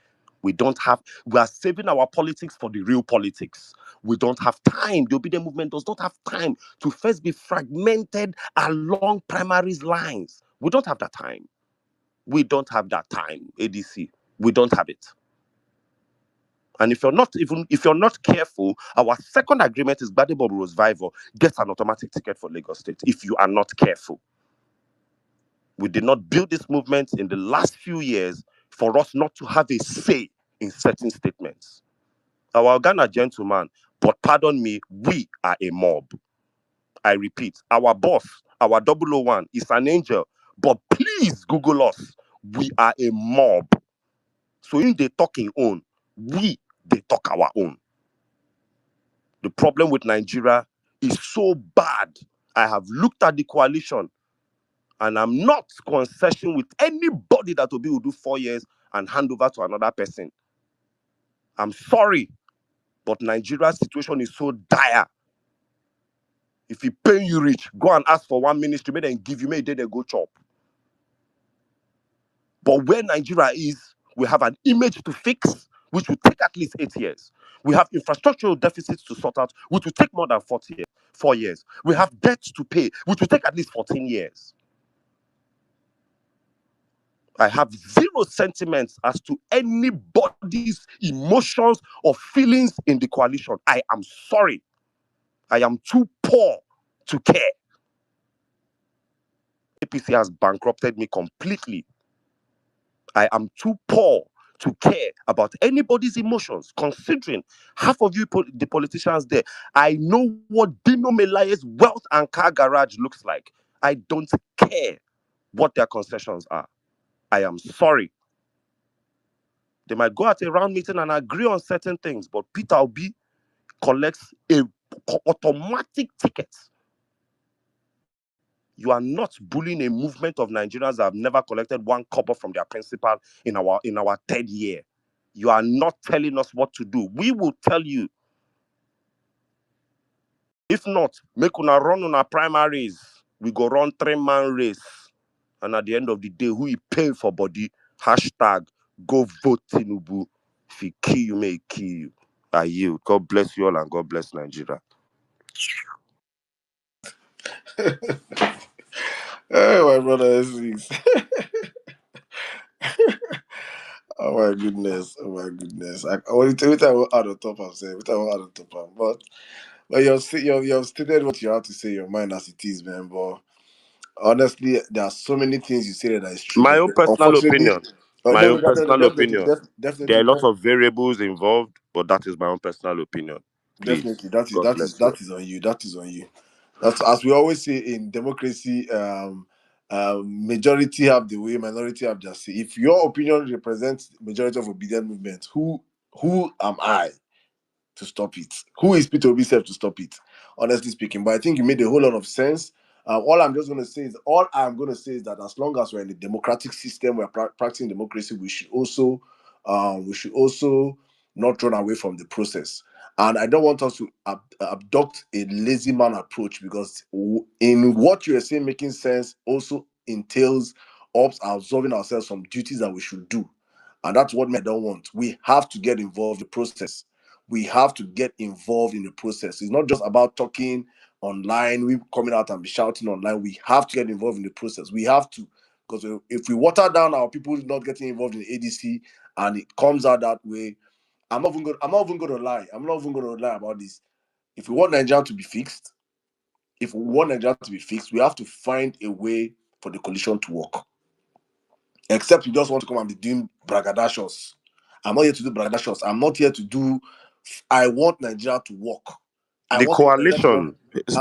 We are saving our politics for the real politics. We don't have time. The obedient movement does not have time to first be fragmented along primaries lines. We don't have that time. We don't have that time, ADC. We don't have it. And if you're not careful, our second agreement is Gbadebo Rosvival gets an automatic ticket for Lagos State if you are not careful. We did not build this movement in the last few years for us not to have a say in certain statements. Our Ghana gentleman, but pardon me, we are a mob. I repeat, our boss, our 001 is an angel, but please Google us. We are a mob. So in they talking own, we they talk our own. The problem with Nigeria is so bad. I have looked at the coalition and I'm not concession with anybody that Obi will do 4 years and hand over to another person. I'm sorry, but Nigeria's situation is so dire. If you pay you rich, go and ask for one ministry, make them give you, make they go chop. But where Nigeria is, we have an image to fix, which will take at least 8 years. We have infrastructural deficits to sort out, which will take more than 4 years. We have debts to pay, which will take at least 14 years. I have zero sentiments as to anybody's emotions or feelings in the coalition. I am sorry. I am too poor to care. APC has bankrupted me completely. I am too poor to care about anybody's emotions, considering half of you, the politicians there, I know what Dino Melaye's wealth and car garage looks like. I don't care what their concessions are. I am sorry. They might go at a round meeting and agree on certain things, but Peter Obi collects a automatic ticket. You are not bullying a movement of Nigerians that have never collected 1 kobo from their principal in our 3rd year. You are not telling us what to do. We will tell you. If not, make una run on our primaries. We go run 3-man race. And at the end of the day, who he pay for body? Hashtag go vote Tinubu. If he kill you, may he kill you. I yield. God bless you all and God bless Nigeria. Hey, my brother, oh my goodness, oh my goodness. I want to tell you out of top I'm saying, out of top but you've stated what you have to say, your mind as it is, man. But honestly, there are so many things you say that is true. My own personal Unfortunately, opinion. My own personal opinion. Definitely, There are a lot of variables involved, but that is my own personal opinion. Please, definitely, God bless you. that is on you. That is on you. That's as we always say in democracy. majority have the way, minority have their say. If your opinion represents the majority of obedient movement, who am I to stop it? Who is Peter Obi self to stop it? Honestly speaking, but I think you made a whole lot of sense. All I'm going to say is that as long as we're in a democratic system, we're practicing democracy, we should also not run away from the process. And I don't want us to adopt a lazy man approach, because in what you are saying, making sense also entails us absolving ourselves from duties that we should do. And that's what I don't want. We have to get involved in the process. We have to get involved in the process. It's not just about talking online, we coming out and be shouting online. We have to get involved in the process. We have to, because if we water down our people not getting involved in ADC and it comes out that way, I'm not even going to lie. I'm not even going to lie about this. If we want Nigeria to be fixed, we have to find a way for the coalition to work. Except you just want to come and be doing braggadocious. I'm not here to do braggadocious. I'm not here to do. I want Nigeria to work. The coalition,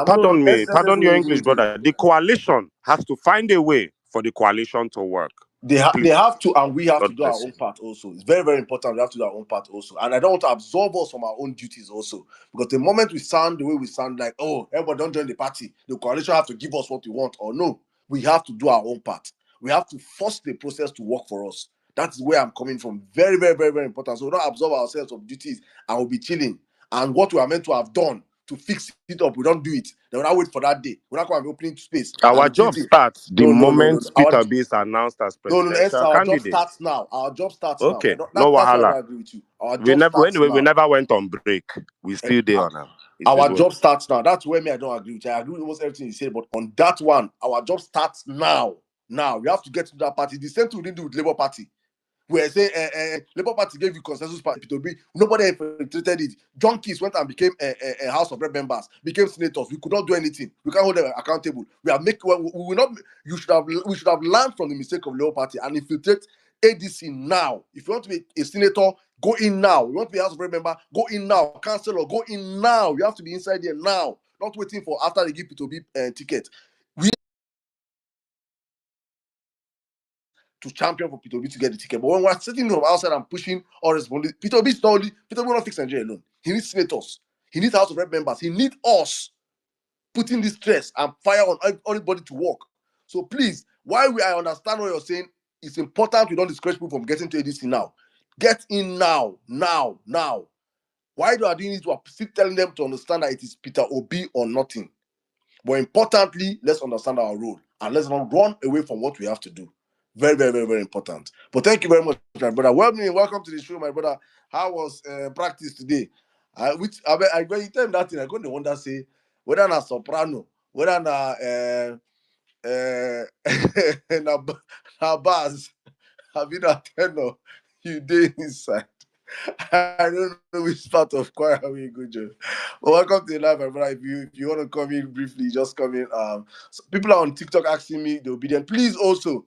pardon your English, brother. The coalition has to find a way for the coalition to work. They have to, and we have to do our own part also. It's very, very important. We have to do our own part also. And I don't want to absolve us from our own duties also. Because the moment we sound the way we sound, like, oh, everybody don't join the party, the coalition have to give us what we want, or no, we have to do our own part. We have to force the process to work for us. That's where I'm coming from. Very, very, very, very important. So we don't absolve ourselves of duties and we'll be chilling. And what we are meant to have done to fix it up, we don't do it. Then we'll not wait for that day. We're not going to be opening space. Our job starts the moment Peter B is announced as presidential our candidate. job starts now. Our job starts okay. now. No that's why I wahala. don't agree with you. Our job starts anyway, now. we never went on break. We still there now. Our job starts now. That's where I don't agree with you. I agree with almost everything you said, but on that one, our job starts now. Now we have to get to that party. The same thing we didn't do with Labour Party. Where say Labour Party gave you consensus party to be, nobody infiltrated it. Junkies went and became a House of Rep members, became senators. We could not do anything. We can't hold them accountable. We will not. We should have learned from the mistake of Labour Party and infiltrate ADC now. If you want to be a senator, go in now. You want to be a House of Rep member, go in now. Councillor, go in now. You have to be inside there now, not waiting for after they give P2B ticket. To champion for P2B to get the ticket. But when we're sitting from outside and pushing or responding, P2B will not fix Nigeria alone. He needs senators. He needs House of Rep members. He needs us putting this stress and fire on everybody to work. So please, while I understand what you're saying, it's important we don't discourage people from getting to ADC now. Get in now. Why do I doing it? We're still telling them to understand that it is Peter Obi or nothing. But importantly, let's understand our role and let's not run away from what we have to do. Very, very, very, very important. But thank you very much, my brother. Welcome to the show, my brother. How was practice today? I go you tell me that thing. I go to wonder say whether na soprano, whether na na bass, have you not tenor? You did inside. I don't know which part of choir we go, Joe. Well, welcome to the live, my brother. If you want to come in briefly, just come in. So people are on TikTok asking me the obedient. Please also,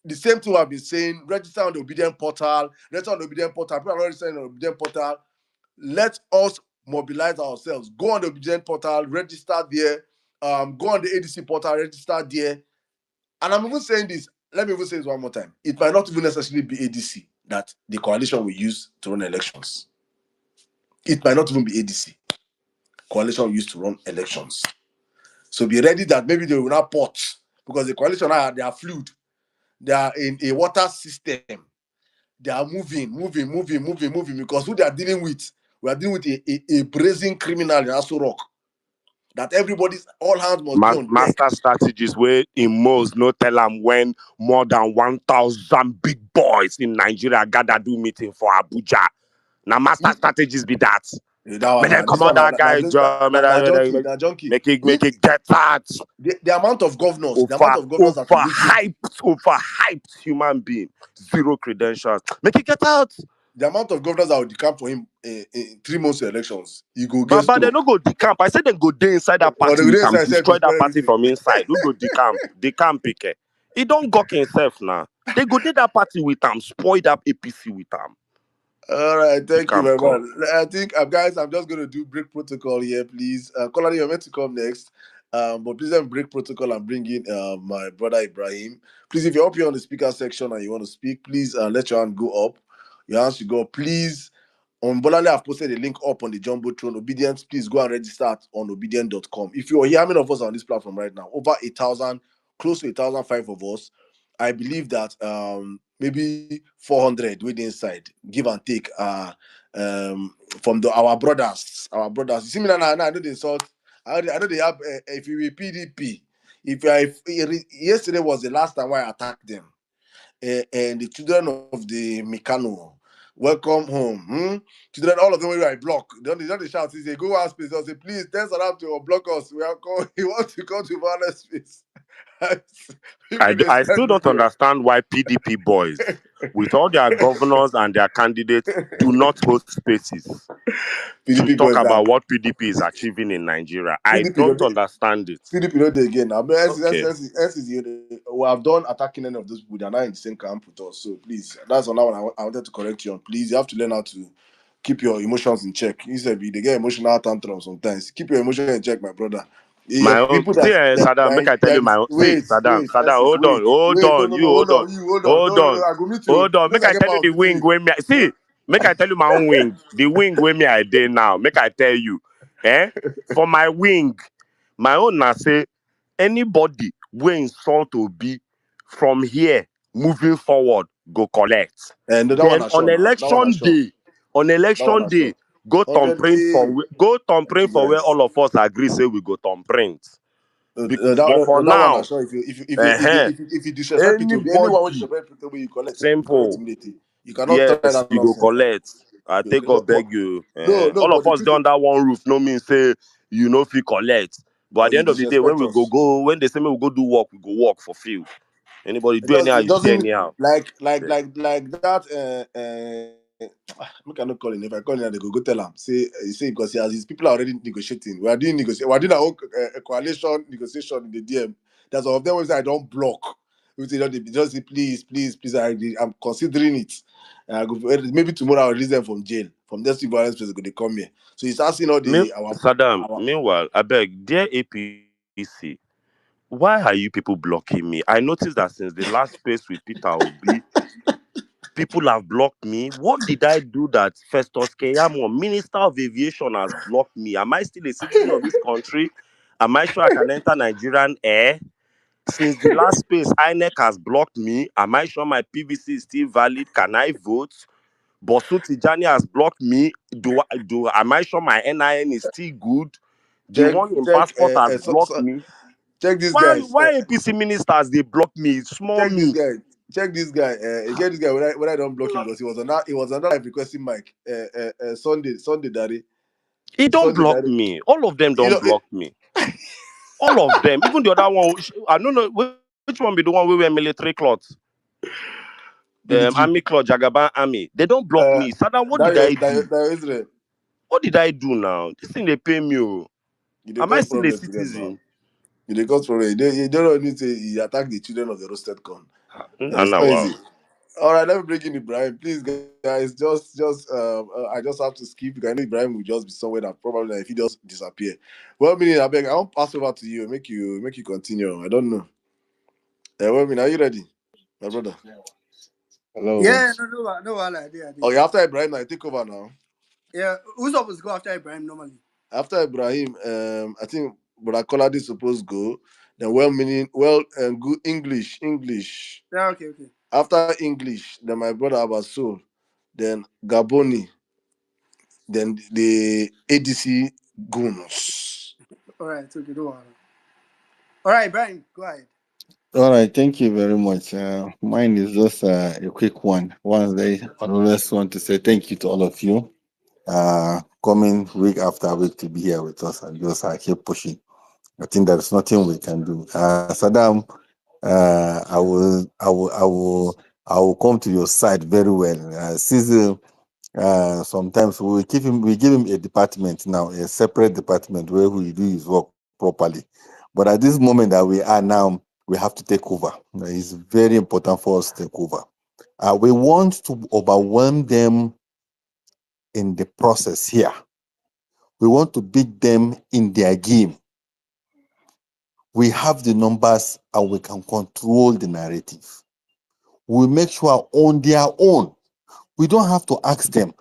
the same thing I've been saying, register on the obedient portal. Register on the obedient portal. People are not registering on the obedient portal. Let us mobilize ourselves. Go on the obedient portal, register there. Go on the ADC portal, register there. And I'm even saying this. Let me even say this one more time. It might not even necessarily be ADC that the coalition will use to run elections. It might not even be ADC. Coalition used to run elections. So be ready that maybe they will not pot because the coalition they are fluid. They are in a water system. They are moving because who they are dealing with, we are dealing with a brazen criminal in Aso Rock. That everybody's all hands must be on deck. Master strategies where in most no tell them when more than 1,000 big boys in Nigeria gather do meeting for Abuja. Now master strategies be that. But then come on that guy, junkie. Make it get that. The amount of governors, overhyped human being, zero credentials. Make it get out. The amount of governors that would decamp for him in 3 months of elections, he go get. But they don't go decamp. I said they go there inside that party. We can destroy that party from inside. We go decamp. Decamp, pick. He don't gawk himself now. They go to that party with him, spoil that APC with him. All right, thank you very much. I think, guys, I'm just going to do break protocol here, please. Colin, you're meant to come next. But please let me break protocol and bring in my brother Ibrahim. Please, if you're up here on the speaker section and you want to speak, please let your hand go up. Your hands should go up. Please, on Bolale, I've posted a link up on the Jumbotron. ObiDients, please go and register on obidient.com. If you're here, how many of us are on this platform right now? Over 8,000, close to 8,005 of us. I believe that maybe 400 with the inside, give and take, from our brothers. You see me now, I know the insult. I know they have, if you were PDP, yesterday was the last time I attacked them. And the children of the Mikano, welcome home. Children, all of them where I block. They shout, they go out space. They say, please, tell Saddam to block us. He wants to come to violent space. People they I send still me don't there. understand why PDP boys, with all their governors and their candidates, do not host spaces to PDP talk boys now. about what PDP is achieving in Nigeria. I PDP don't don't understand it. PDP not there again. Now, Okay. we have done attacking any of those people. They are not in the same camp with us. So please, that's another one I wanted to correct you on. Please, you have to learn how to keep your emotions in check. You said they get emotional tantrums sometimes. Keep your emotions in check, my brother. My Your own, people see, Saddam, make I tell you my own. See, wait, Saddam, hold on, wait, hold wait, no, on, no, you no, hold hold on, on, you hold on. hold No, on, I go meet you. hold on. Because Make I I get tell you power the meet wing you. where me. See, make I tell you my own wing. The wing where me I dey now. Make I tell you, for my wing, my own na say anybody wey insult Obi from here moving forward go collect. And that one Then I sure now. That one I sure. on That one election I sure. day, go thumbprint 100K. go Thank thumbprint you for where guys. all of us agree say we go thumbprint. But for That one I now, sure. uh If you disrespect Peter, anyone who anybody disrespect Peter, you collect simple. immediately. You cannot try Yes, that you go nonsense. collect. I You take go, God beg you. no, All but of the us truth dey is, under one roof. No mean say you know fit collect. But at but the you end of the day, when disrespect we us. when they say we go do work, we go work for field. Anybody do anyhow, It you see doesn't anyhow. Yeah. like that. I cannot call him. If I call him, they go tell him. Say because his people are already negotiating. We are doing negotiation. We are doing our own coalition negotiation in the DM. That's all of them. Say I don't block. We say they just say please. I'm considering it. Maybe tomorrow I'll release them from jail. From this violence place, they come here. So he's asking all Me, the Saddam, our meanwhile, I beg, dear APC, why are you people blocking me? I noticed that since the last space with Peter Obi, people have blocked me. What did I do that Festus Keyamo, Minister of Aviation, has blocked me? Am I still a citizen of this country? Am I sure I can enter Nigerian air? Since the last space, INEC has blocked me. Am I sure my PVC is still valid? Can I vote? Bosu Tijani has blocked me. Am I sure my NIN is still good? The one in check passport has blocked me. check this Why guys. why APC ministers they block me? Small Check this me. guy. Check this guy. Get this guy when I don't block him because he was on that live requesting Mike. Sunday Daddy. He don't Sunday block Daddy. me. All of them You don't know, block me. All of them. Even the other one. I don't know which one be the one we wear military clothes. military. Army cloth, Jagaban Army. They don't block me. Sadam, what did I do? That Israel. What did I do now? This thing they pay me. Oh. You dey Am I cause still a problems to them now. citizen? You dey cause problems. You don't need to say he attack the children of the roasted corn. No, It's no, wow. crazy. All right, let me bring in Ibrahim. Please, guys, I just have to skip because I know Ibrahim will just be somewhere that probably if he just disappear. Well, meaning, I beg, I won't pass over to you. Make you continue. I don't know. Well, meaning, are you ready, my brother? Hello. Yeah, no, I did. Oh, yeah, after Ibrahim, I take over now. Yeah, who's supposed to go after Ibrahim normally? After Ibrahim, I think Brother Colade supposed go. Then good English. Yeah, okay. After English, then my brother Abasul, then Gaboni, then the ADC Guns. All right, okay, don't worry. All right, Ibrahim, go ahead. All right, thank you very much. Mine is just a quick one. Once I always want to say thank you to all of you coming week after week to be here with us and just keep pushing. I think there's nothing we can do. Saddam, I will come to your side very well. Cecil, sometimes we give him a department now, a separate department where we do his work properly. But at this moment that we are now, we have to take over. It's very important for us to take over. We want to overwhelm them in the process here. We want to beat them in their game. We have the numbers and we can control the narrative. We make sure on their own, we don't have to ask them,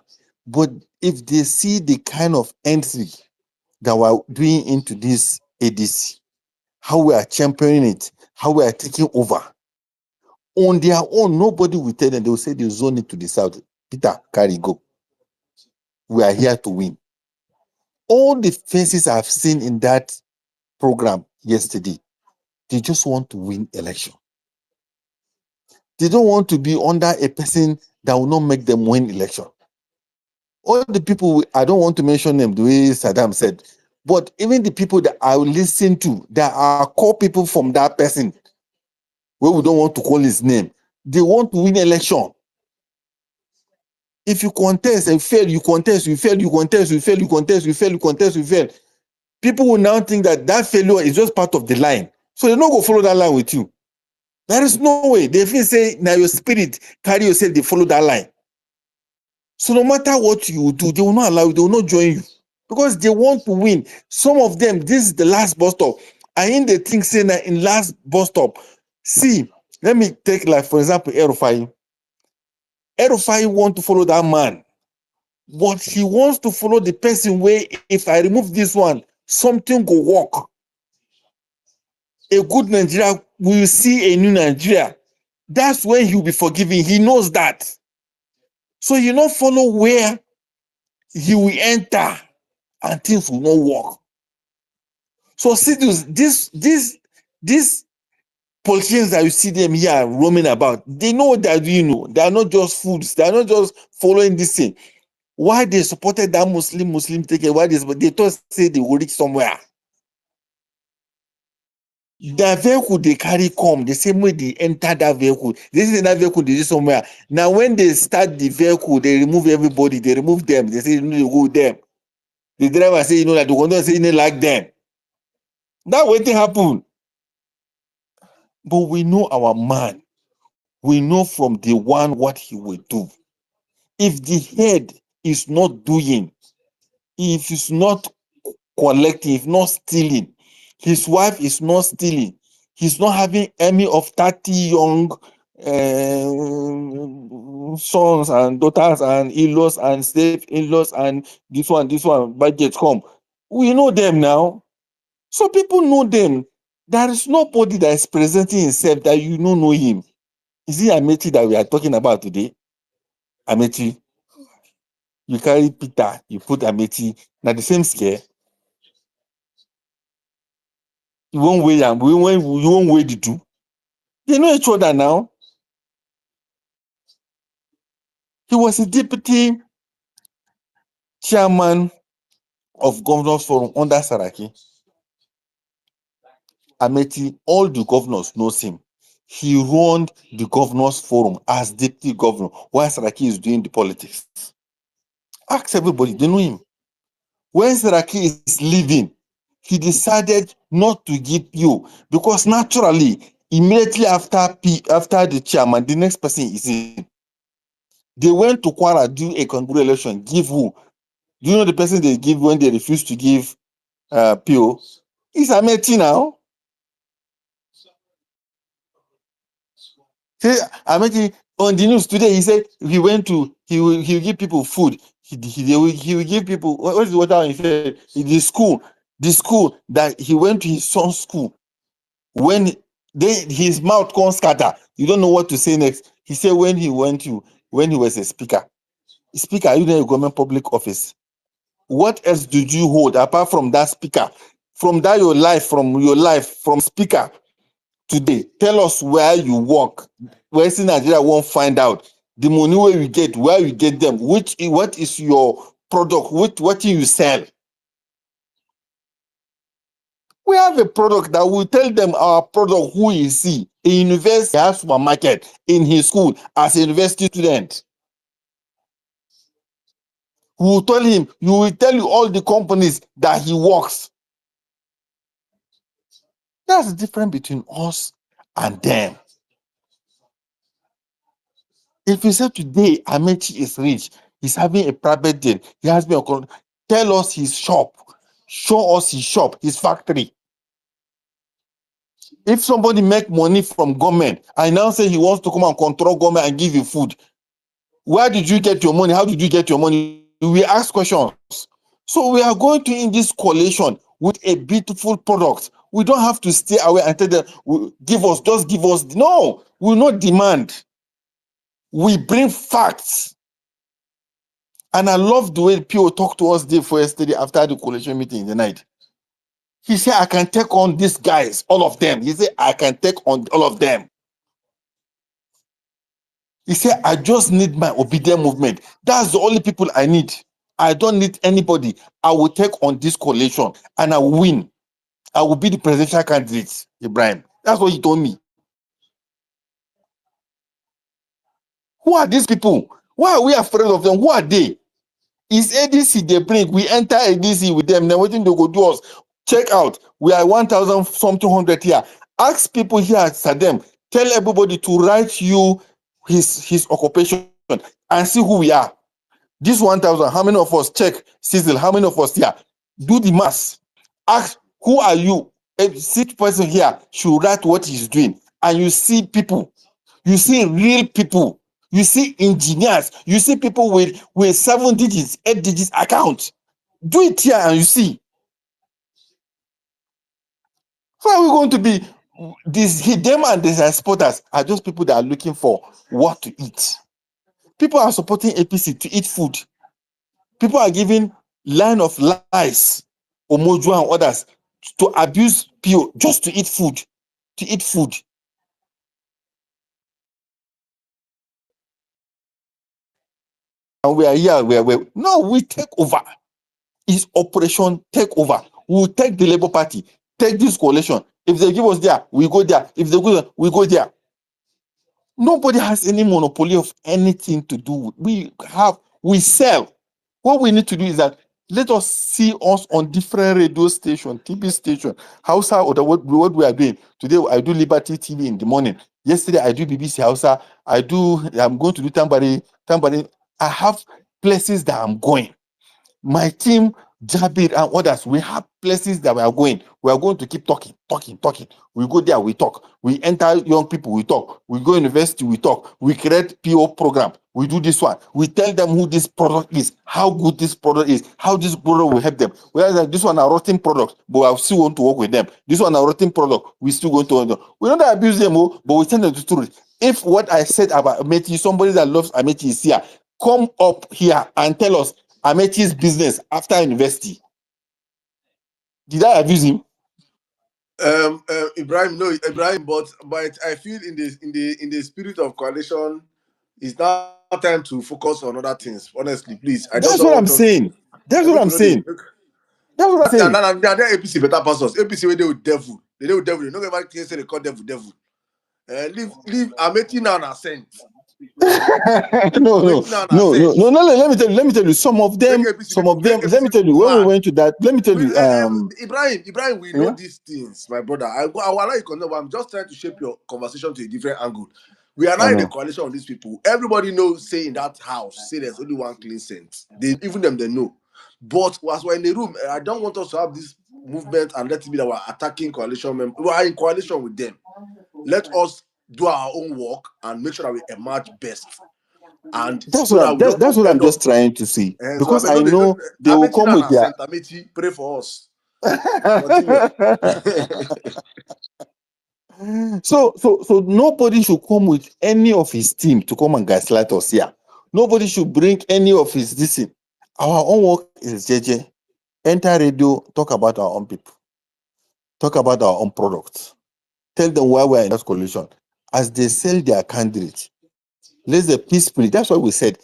but if they see the kind of entry that we're doing into this ADC, how we are championing it, how we are taking over, on their own, nobody will tell them. They will say they zone it to the south. Peter, carry go. We are here to win. All the faces I've seen in that program yesterday, they just want to win election. They don't want to be under a person that will not make them win election. All the people, I don't want to mention them the way Saddam said, but even the people that I will listen to, that are core people from that person, where we don't want to call his name, they want to win election. If you contest and fail, you contest, you fail, you contest, you fail, you contest, you fail, you contest, you fail. People will now think that that failure is just part of the line. So they're not going to follow that line with you. There is no way. They feel say, now your spirit carry yourself, they follow that line. So no matter what you do, they will not allow you, they will not join you. Because they want to win. Some of them, this is the last bus stop. I in the thing saying that in last bus stop. See, let me take like, for example, Erufai. Erufai want to follow that man. But he wants to follow the person where if I remove this one, something go work. A good Nigeria will see a new Nigeria. That's when he'll be forgiving. He knows that. So you not follow where he will enter and things will not work. So see these politicians that you see them here roaming about, they know what they're doing. You know, they are not just fools. They are not just following this thing. Why they supported that Muslim ticket? Why they thought say they will reach somewhere. The vehicle they carry come the same way they enter that vehicle. This is that vehicle they do somewhere. Now when they start the vehicle, they remove everybody. They remove them. They say you know they go them. The driver say you know that the conductor say you know like them. That way thing happen. But we know our man. We know from the one what he will do. If the head is not doing, if it's not collecting, if not stealing, his wife is not stealing, he's not having any of 30 young sons and daughters and in-laws and slave in-laws and this one, budget come. We know them now. So people know them. There is nobody that is presenting himself that you don't know him. Is it Ameti that we are talking about today? Ameti. You carry Peter, you put Ameti. Now the same scare. You won't weigh and you won't weigh the two. They know each other now. He was a deputy chairman of Governors Forum under Saraki. Ameti, all the governors knows him. He run the Governors Forum as deputy governor while Saraki is doing the politics. Ask everybody, they know him. When Saraki is leaving, he decided not to give you because naturally, immediately after the chairman, the next person is in. They went to Kwara, do a congratulation, give who? Do you know the person they give when they refuse to give PO? It's Ameti now. Say Ameti on the news today, he said he went to he will give people food. He will give people what is the water he said? The school that he went to his son's school. When his mouth can't scatter, you don't know what to say next. He said when he was a speaker. Speaker, are you in a government public office? What else did you hold apart from that speaker? From your life, from speaker today, tell us where you work. Where Nigeria won't find out the money where you get, where you get them, what is your product, what you sell. We have a product that will tell them our product who is he. A university has supermarket in his school as a university student. We will tell him, you will tell you all the companies that he works. That's the difference between us and them. If you say today Amechi is rich, he's having a private jet, he has been tell us his shop, show us his shop, his factory. If somebody make money from government and now say he wants to come and control government and give you food, where did you get your money? How did you get your money? We ask questions. So we are going to in this coalition with a beautiful product. We don't have to stay away and tell them, give us, just give us. No, we will not demand. We bring facts. And I love the way Pio talked to us yesterday after the coalition meeting in the night. He said, I can take on these guys, all of them. He said, I can take on all of them. He said, I just need my obedient movement. That's the only people I need. I don't need anybody. I will take on this coalition and I will win. I will be the presidential candidate, Ibrahim. That's what he told me. Who are these people? Why are we afraid of them? Who are they? Is ADC they bring? We enter ADC with them. Then waiting to go do us. Check out. We are 1,000 something hundred here. Ask people here at Sadem. Tell everybody to write you his occupation and see who we are. This 1,000, how many of us? Check. Cecil, how many of us here? Do the math. Ask, who are you? A sick person here should write what he's doing. And you see people. You see real people. You see engineers. You see people with 7 digits, 8 digits account. Do it here and you see. How are we going to be? Them and the supporters are just people that are looking for what to eat. People are supporting APC to eat food. People are giving line of lies, Omojo and others, to abuse PO just to eat food. To eat food. And we are here, no, we take over. It's operation take over. We'll take the Labour Party, take this coalition. If they give us there, we go there. If they go there, we go there. Nobody has any monopoly of anything to do with. We sell. What we need to do is that let us see us on different radio station, TV station, Hausa, or what we are doing. Today, I do Liberty TV in the morning. Yesterday, I do BBC Hausa. I'm going to do Tambari. I have places that I'm going. My team, Jabir and others, we have places that we are going. We are going to keep talking. We go there, we talk. We enter young people, we talk. We go university, we talk. We create PO program. We do this one. We tell them who this product is, how good this product is, how this product will help them. Whereas this one are rotten products, but I still want to work with them. This one are rotten product, we still going to work with them. We don't abuse them, but we tell them the truth. If what I said about Amechi, somebody that loves Amechi is here, come up here and tell us Amechi's business after university. Did I abuse him? Ibrahim, no, Ibrahim, but I feel in the spirit of coalition, it's now time to focus on other things. Honestly, please. That's what I'm saying. That's what I'm saying. That's what I'm saying. They are APC better pastors. APC where they with devil. They with devil. You know everybody can say they call devil. Leave Amechi now and sent. No. Let me tell you. Some of them. Let me tell you. When we went to that, let me tell you. Ibrahim, we know these things, my brother. I will allow you to know. I'm just trying to shape your conversation to a different angle. We are not in a coalition of these people. Everybody knows. Say in that house, say there's only one clean sense. Even them they know. But as we're in the room, I don't want us to have this movement and let it be that we're attacking coalition members. We are in coalition with them. Let us do our own work and make sure that we emerge best. And that's what I'm just trying to see. Because I know they will come with their. Pray for us. So nobody should come with any of his team to come and gaslight us here. Nobody should bring any of his this in. Our own work is Njenje. Enter radio, talk about our own people. Talk about our own products. Tell them why we're in that coalition. As they sell their candidates, let the peace spirit. That's what we said.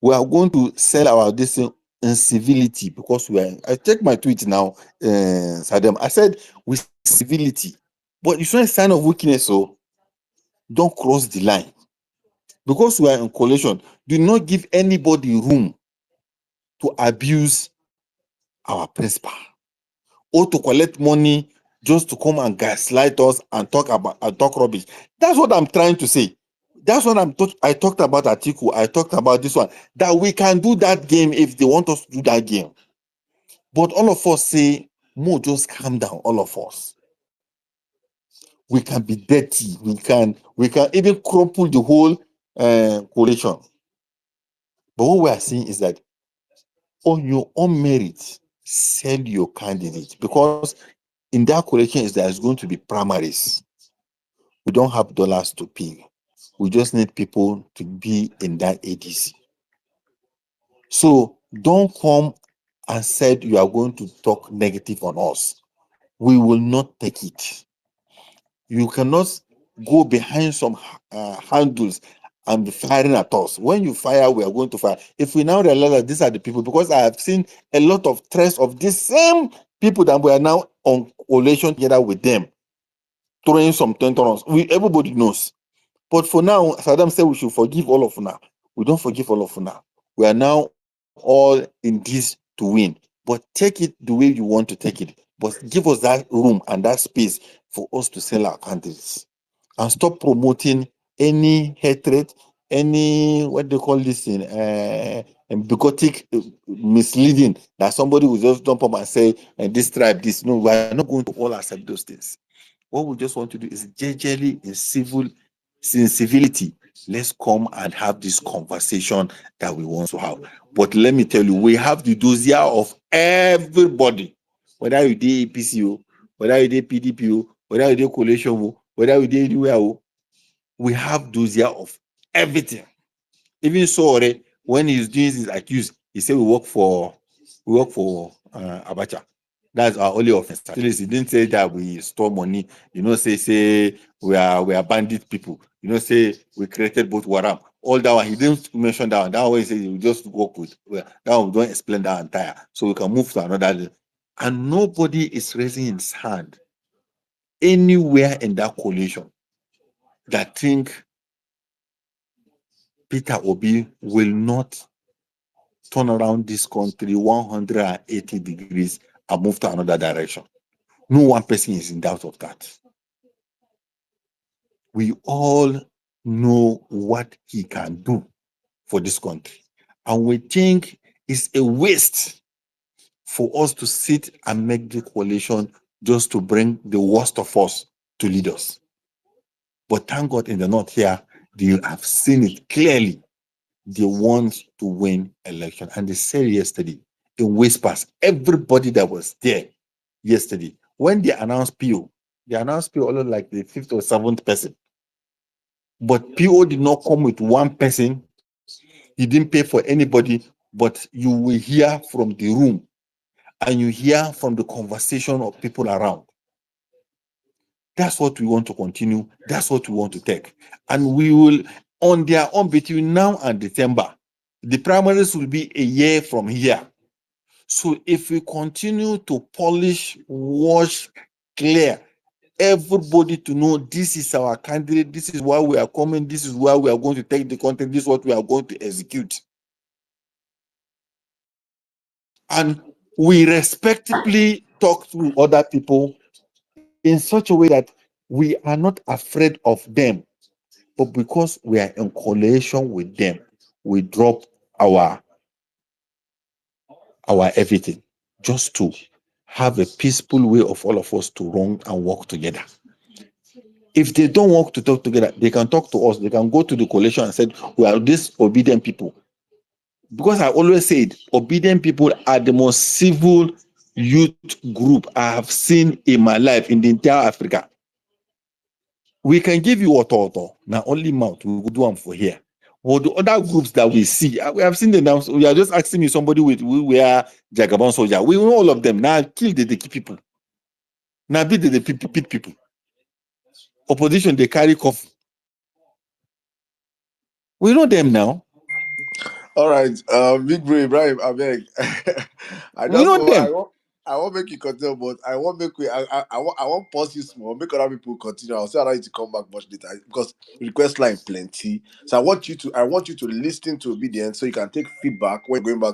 We are going to sell our this in civility because we are. I check my tweet now, Sadam. I said with civility, but it's not a sign of weakness. So don't cross the line because we are in coalition. Do not give anybody room to abuse our principal or to collect money just to come and gaslight us and talk rubbish. That's what I'm trying to say. That's what I talked about Atiku. I talked about this one. That we can do that game if they want us to do that game. But all of us say, Mo, just calm down, all of us. We can be dirty. We can even crumple the whole coalition. But what we are saying is that on your own merit, sell your candidate, because in that coalition there's going to be primaries. We don't have dollars to pay. We just need people to be in that ADC. So don't come and said you are going to talk negative on us. We will not take it. You cannot go behind some handles and be firing at us. When you fire, we are going to fire. If we now realize that these are the people, because I have seen a lot of threats of these same people that we are now on coalition together with them, throwing some tantrums. Everybody knows. But for now, Saddam said we should forgive all of now. We don't forgive all of now. We are now all in this to win. But take it the way you want to take it. But give us that room and that space for us to sell our candidates. And stop promoting any hatred, any, what they call this thing, bigotic misleading, that somebody will just jump up and say, this tribe, this. No, we are not going to all accept those things. What we just want to do is gingerly, in civility, let's come and have this conversation that we want to have. But let me tell you, we have the dossier of everybody, whether you did APC, whether you did PDP, whether you did coalition, whether you did anywhere, we have dossier of everything. Even so, when he's doing his accused, he said we work for Abacha. That's our only offense. At least he didn't say that we store money. Say we are bandit people. Say we created both Waram. All that one, he didn't mention that one. That one he said he will just work with. That one we don't explain that entire. So we can move to another. And nobody is raising his hand anywhere in that coalition that think Peter Obi will not turn around this country 180 degrees and move to another direction. No one person is in doubt of that. We all know what he can do for this country. And we think it's a waste for us to sit and make the coalition just to bring the worst of us to lead us. But thank God in the North here, they have seen it clearly. They want to win election. And they said yesterday, in whispers, everybody that was there yesterday, when they announced PO, they announced PO only like the 5th or 7th person. But PO did not come with one person. He didn't pay for anybody, but you will hear from the room and you hear from the conversation of people around. That's what we want to continue. That's what we want to take. And we will, on their own, between now and December, the primaries will be a year from here. So if we continue to polish, wash, clear, everybody to know this is our candidate, this is why we are coming, this is why we are going to take the content, this is what we are going to execute. And we respectfully talk to other people in such a way that we are not afraid of them, but because we are in coalition with them, we drop our everything just to have a peaceful way of all of us to run and work together. If they don't want to talk together, they can talk to us. They can go to the coalition and say, we are these obedient people. Because I always said, obedient people are the most civil youth group I have seen in my life in the entire Africa. We can give you auto, now only mouth, we will do them for here. Well, the other groups that we see, we have seen them now. You are just asking me somebody we are Jagaban soldier. We know all of them. Now kill the key people. Now beat the people. Opposition, they carry coffee. We know them now. All right, big bro Ibrahim, I beg. We know them. I won't make you continue, but I won't make I won't pause you small, make other people continue. I'll say allow you to come back much later because request line plenty. So I want you to listen to obedience so you can take feedback when we're going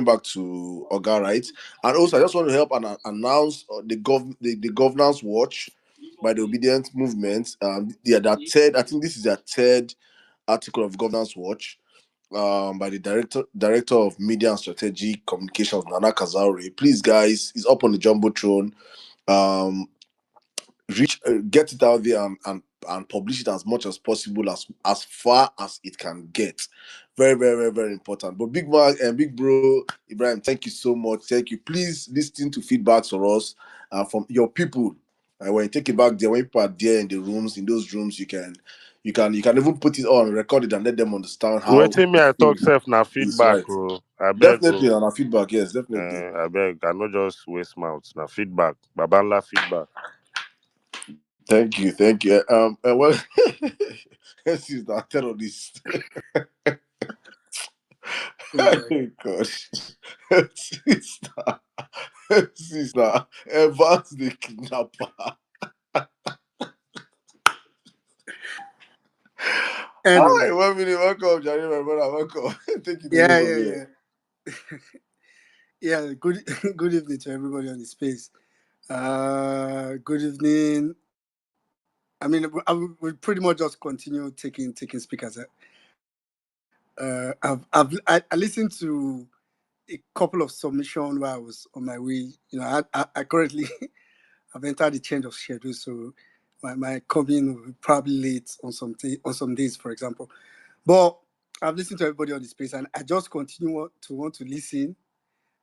back to Oga, right? And also I just want to help and announce the governance watch by the obedient movement. That third, I think this is their third article of governance watch by the director of media and strategic communications, Nana Kazaure. Please guys, it's up on the jumbotron. get it out there and publish it as much as possible, as far as it can get. Very, very, very, very important. But Big Mark and Big Bro Ibrahim, thank you so much. Thank you. Please listen to feedbacks for us from your people. When you take it back there, when people are there in those rooms, you can even put it on, record it, and let them understand how Waiting me, I talk self na it's feedback. right. Oh. I beg. Definitely on our feedback, yes, definitely. I beg. I not just waste mouth. Na feedback. Babanla feedback. Thank you. Well, this is the terrorist. Oh gosh, sister, Evans the kidnapper. Anyway, Hi, 1 minute, welcome, Jerry, my brother, welcome. Take it away yeah, from yeah, here. yeah. Yeah, good good evening to everybody on the space. Good evening. I mean, we pretty much just continue taking speakers. I listened to a couple of submissions while I was on my way. You know, I currently I've entered the change of schedule, so my coming will be probably late on some days, for example. But I've listened to everybody on the space, and I just continue to want to listen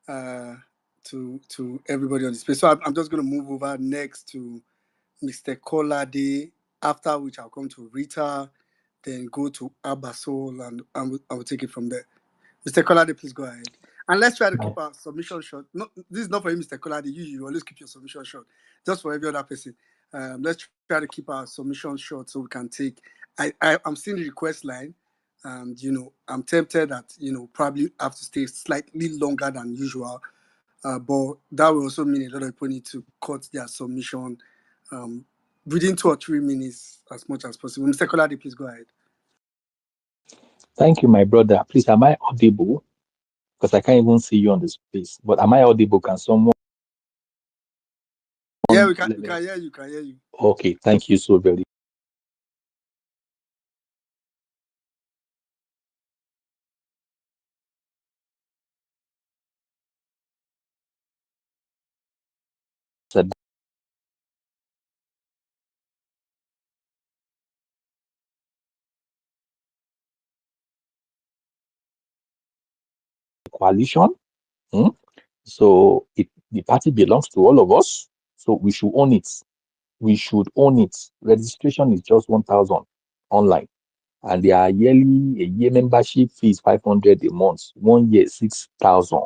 to everybody on the space. So I'm just going to move over next to Mr. Kolade, after which I'll come to Rita, then go to Abasol, and I will take it from there. Mr. Kolade, please go ahead. And let's try to keep our submission short. No, this is not for you, Mr. Kolade. You always keep your submission short. Just for every other person. Let's try to keep our submission short so we can take. I'm seeing the request line, and I'm tempted that probably have to stay slightly longer than usual. But that will also mean a lot of people need to cut their submission within 2 or 3 minutes as much as possible. Mr. Kolade, please go ahead. Thank you, my brother. Please, am I audible? Because I can't even see you on the space. But am I audible? Can someone? Yeah, we can hear you. Can hear you. Okay, thank you so very much. Coalition. Hmm? So the party belongs to all of us. So we should own it. We should own it. Registration is just 1,000 online. And their a year membership fee is 500 a month. 1 year, 6,000.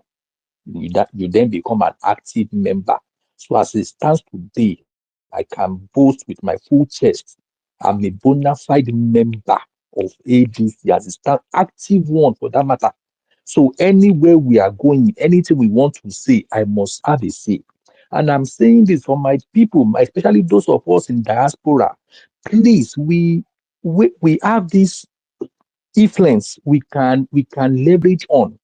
You then become an active member. So as it stands today, I can boast with my full chest. I'm a bona fide member of ADC as a stand active one for that matter. So anywhere we are going, anything we want to say, I must have a say. And I'm saying this for my people, especially those of us in diaspora. Please, we have this influence we can leverage on.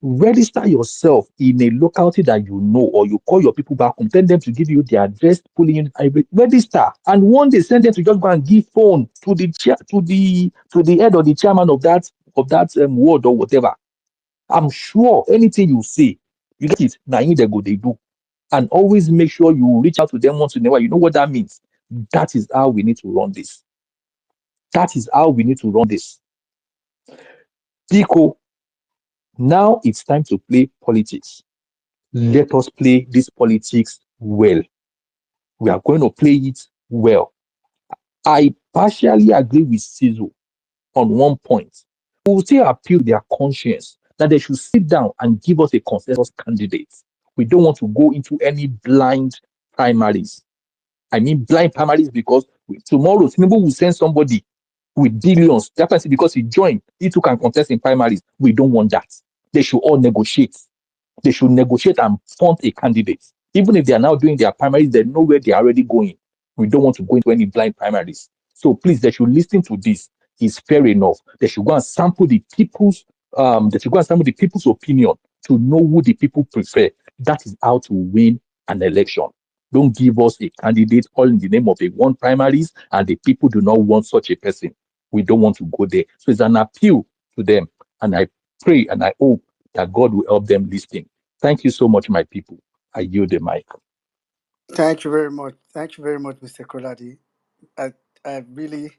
Register yourself in a locality that you know, or you call your people back home, tell them to give you the address, pull in, register, and one day send them to just go and give phone to the chair, to the head or the chairman of that ward or whatever. I'm sure anything you say, you get it. Now they go, they do, and always make sure you reach out to them once in a while. You know what that means? That is how we need to run this. That is how we need to run this. Pico, now it's time to play politics. Let us play this politics well. We are going to play it well. I partially agree with Cizo on one point. We will still appeal to their conscience that they should sit down and give us a consensus candidate. We don't want to go into any blind primaries. I mean blind primaries because tomorrow Tinubu will send somebody with billions. That person, because he joined, he too can contest in primaries. We don't want that. They should all negotiate. They should negotiate and fund a candidate. Even if they are now doing their primaries, they know where they are already going. We don't want to go into any blind primaries. So please, they should listen to this. It's fair enough. They should go and sample the people's opinion to know who the people prefer. That is how to win an election. Don't give us a candidate all in the name of a one primaries and the people do not want such a person. We don't want to go there. So it's an appeal to them. And I pray and I hope that God will help them listen. Thank you so much, my people. I yield the mic. Thank you very much. Thank you very much, Mr. Koladi. I I really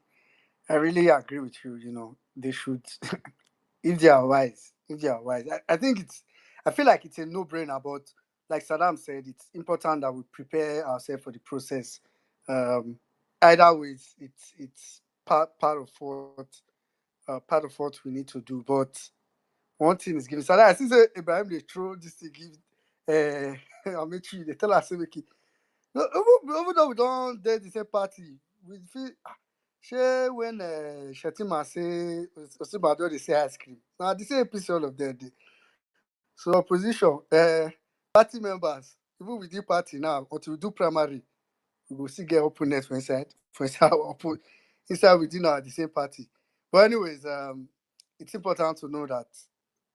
I really agree with you. You know, they should if they are wise. If they are wise, I think I feel like it's a no-brainer. But like Saddam said, it's important that we prepare ourselves for the process. Um, Either way, it's part of what we need to do. But one thing is given. Saddam, I see say Ibrahim they throw this to give. Amechi, they tell us say make it. No, even though we don't date the same party, we feel share when Shatima say Osibado they say ice cream. Now the same episode of that day. So opposition, party members, even within party now, until we do primary, we will still get openness for inside open inside within our the same party. But anyways, it's important to know that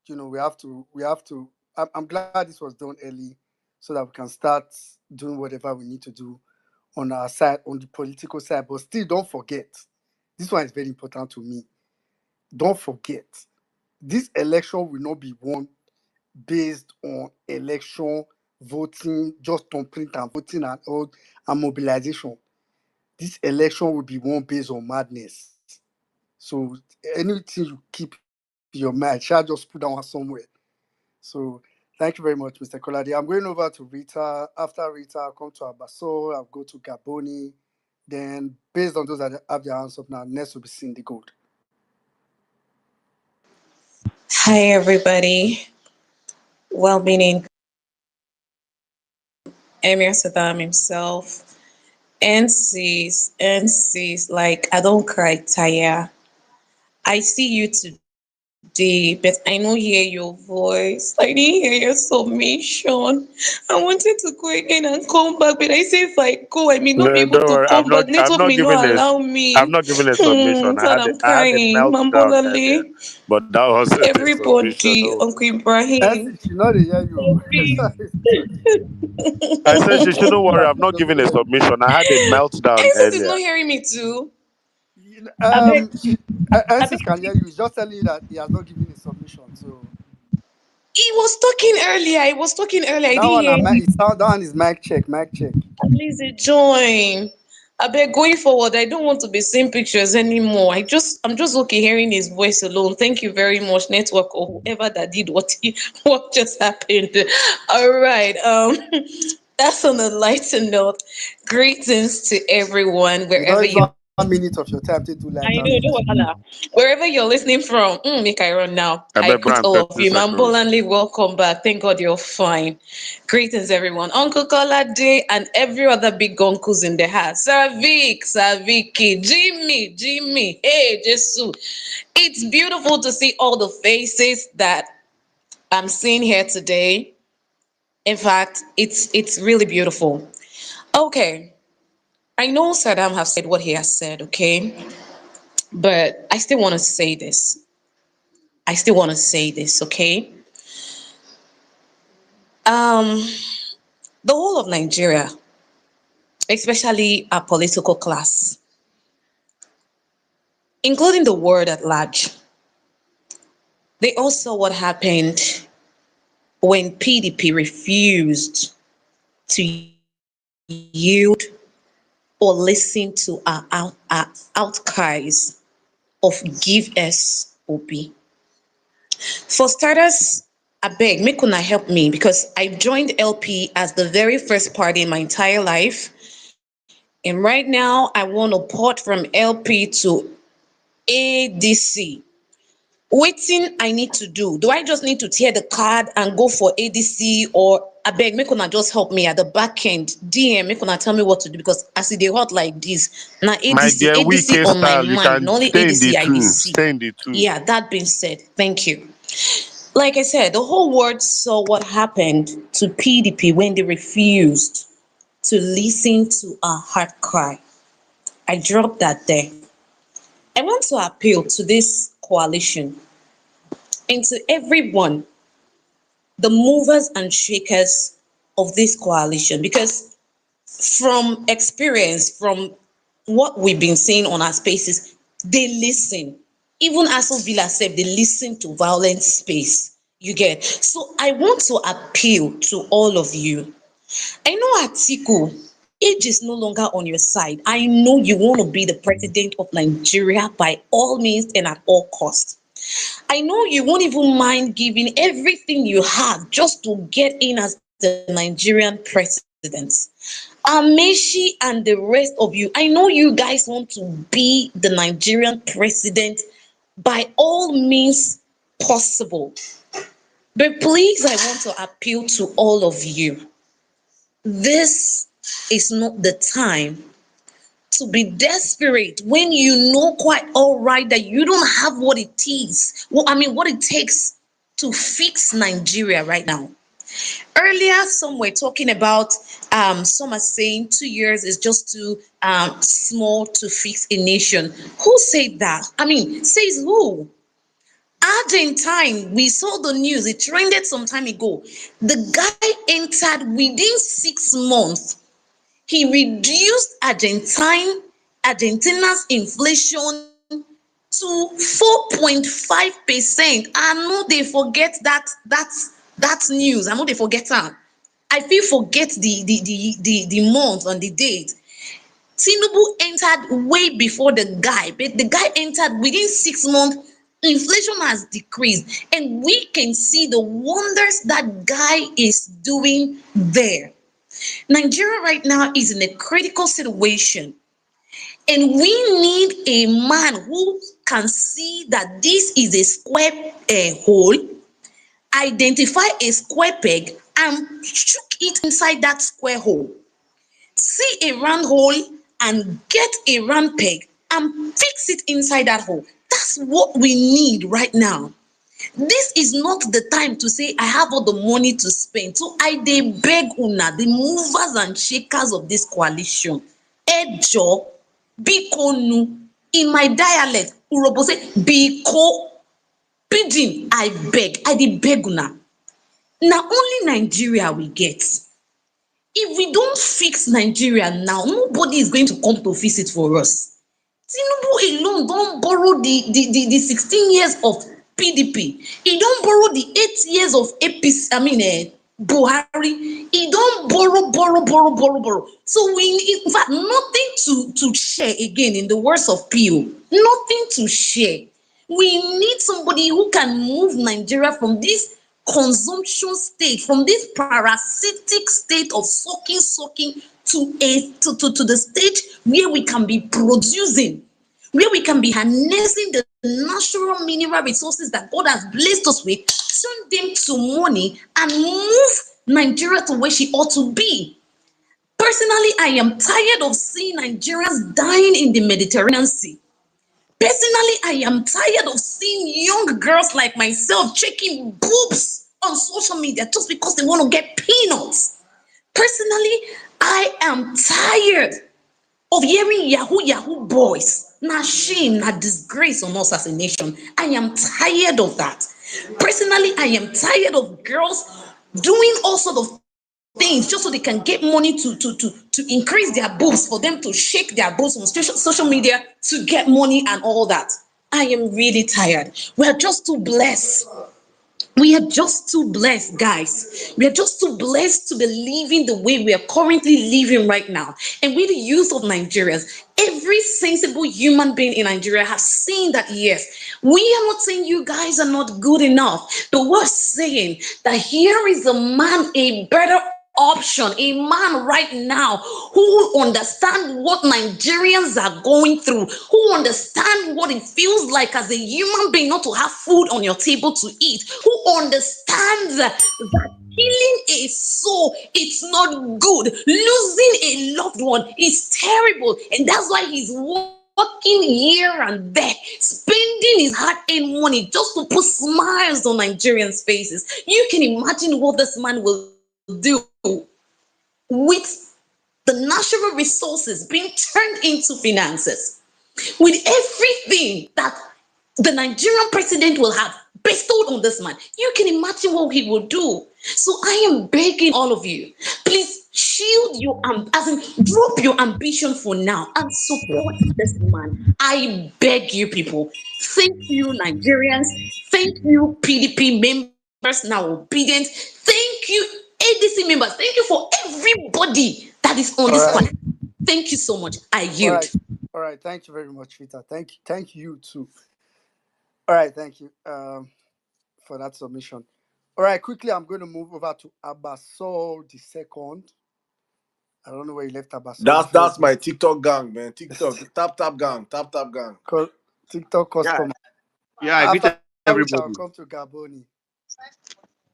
we have to. I'm glad this was done early, so that we can start doing whatever we need to do on our side, on the political side. But still, don't forget, this one is very important to me. Don't forget, this election will not be won based on election voting, just on print and voting and all and mobilization. This election will be won based on madness. So anything you keep in your mind, shall just put that one somewhere. So thank you very much, Mr. Koladi. I'm going over to Rita. After Rita, I'll come to Abaso, I'll go to Gaboni. Then based on those that have their hands up now, next will be Cindy Gold. Hi, everybody. Well-meaning Emir Sirdam himself. NCs, like, I don't cry, tire. I see you today, but I don't hear your voice. I didn't hear your submission. I wanted to go again and come back, but I say if I go, I may not be No, able don't to worry. come back. I'm Network not may giving not this. allow I'm me. not giving a submission. So I'm I had a crying. meltdown earlier, Mambolale, but that wasn't a submission. everybody, No. Uncle Ibrahim. Nancy, she know they hear you. I said she shouldn't worry. That I'm she not know giving they a hear submission. I had a meltdown Ensis is not earlier. hearing me too. you. I beg. Ansis can hear you. He's just telling you that he has not given his submission. So He was talking earlier. He was talking earlier. I that didn't one, hear him. that one is mic check, mic check. Please join. I beg, going forward, I don't want to be seeing pictures anymore. I'm just okay hearing his voice alone. Thank you very much, network, or whoever that did what just happened. All right. That's on a lighter note. Greetings to everyone You don't wherever use you. 1 minute of your time to do light I and know, note. don't wahala. Wherever you're listening from, make I run now. I I bet greet Bram all of 30 you. seconds. Mambolanly, welcome back. Thank God you're fine. Greetings, everyone. Uncle Day and every other big uncles in the house. Saviki, Jimmy. Hey, Jesu. It's beautiful to see all the faces that I'm seeing here today. In fact, it's really beautiful. Okay, I know Saddam have said what he has said, okay? But I still want to say this. Okay? Um, the whole of Nigeria, especially our political class, including the world at large, they all saw what happened when PDP refused to yield or listen to our outcries of give us Obi. For starters, I beg, make una help me because I joined LP as the very first party in my entire life. And right now, I want to port from LP to ADC. Waiting, I need to do. Do I just need to tear the card and go for ADC, or I beg, make una just help me at the back end? DM, make una tell me what to do because as they hot like this, now My dear, ADC weak on my style, you mind, not can only stay in the ADC I dey two. see. Stay in the two. Yeah, that being said, thank you. Like I said, the whole world saw what happened to PDP when they refused to listen to our heart cry. I dropped that there. I want to appeal to this coalition and to everyone, the movers and shakers of this coalition, because from experience, from what we've been seeing on our spaces, they listen. Even Aso Villa said they listen to violent space. You get. So I want to appeal to all of you. I know Atiku, age is no longer on your side. I know you want to be the president of Nigeria by all means and at all costs. I know you won't even mind giving everything you have just to get in as the Nigerian president. Ameshi and the rest of you, I know you guys want to be the Nigerian president by all means possible. But please, I want to appeal to all of you. This is not the time to be desperate when you know quite all right that you don't have what it is. What it takes to fix Nigeria right now. Earlier, some were talking about, some are saying 2 years is just too small to fix a nation. Who said that? Says who? Argentine, we saw the news, it trended some time ago. The guy entered within 6 months. He reduced Argentina's inflation to 4.5%. I know they forget that news. I know they forget that. I feel forget the month and the date. Tinubu entered way before the guy, but the guy entered within 6 months. Inflation has decreased, and we can see the wonders that guy is doing there. Nigeria right now is in a critical situation, and we need a man who can see that this is a square hole, identify a square peg, and shook it inside that square hole. See a round hole and get a round peg and fix it inside that hole. That's what we need right now. This is not the time to say I have all the money to spend. So I dey beg una, the movers and shakers of this coalition. Ejo, bikonu. In my dialect, Urobo say biko. Pidgin, I dey beg una. Na only Nigeria we get. If we don't fix Nigeria now, nobody is going to come to fix it for us. Tinubu alone don borrow the 16 years of PDP. He don borrow the 8 years of APC, Buhari. He don borrow. So we need, in fact, nothing to share again, in the words of PO. Nothing to share. We need somebody who can move Nigeria from this consumption state, from this parasitic state of sucking to the stage where we can be producing, where we can be harnessing the natural mineral resources that God has blessed us with, turn them to money, and move Nigeria to where she ought to be. Personally, I am tired of seeing Nigerians dying in the Mediterranean Sea. Personally, I am tired of seeing young girls like myself checking boobs on social media just because they want to get peanuts. Personally, I am tired of hearing Yahoo boys. Na shame, na disgrace on us as a nation. I am tired of that. Personally, I am tired of girls doing all sorts of things just so they can get money to increase their boobs, for them to shake their boobs on social media to get money and all that. I am really tired. We are just too blessed. We are just too blessed, guys. We are just too blessed to be living the way we are currently living right now. And with the youth of Nigerians, every sensible human being in Nigeria has seen that, yes, we are not saying you guys are not good enough, but we're saying that here is a man, a better option, a man right now who understands what Nigerians are going through, who understands what it feels like as a human being not to have food on your table to eat, who understands that killing a soul, it's not good. Losing a loved one is terrible, and that's why he's working here and there, spending his hard-earned money just to put smiles on Nigerians' faces. You can imagine what this man will do with the natural resources being turned into finances, with everything that the Nigerian president will have bestowed on this man. You can imagine what he will do. So I am begging all of you, please shield your drop your ambition for now and support this man. I beg you, people. Thank you, Nigerians. Thank you, PDP members now obedient. Thank you, ADC members, thank you for everybody that is on All this right. call. Thank you so much. I All yield. right. All right. Thank you very much, Rita. Thank you too. All right. Thank you for that submission. All right. Quickly, I'm going to move over to Abaso the second. I don't know where you left Abaso. That's my TikTok gang, man. TikTok tap gang, tap gang. TikTok Yeah, customer. yeah, I greet After which I'll everybody. come to Gaboni.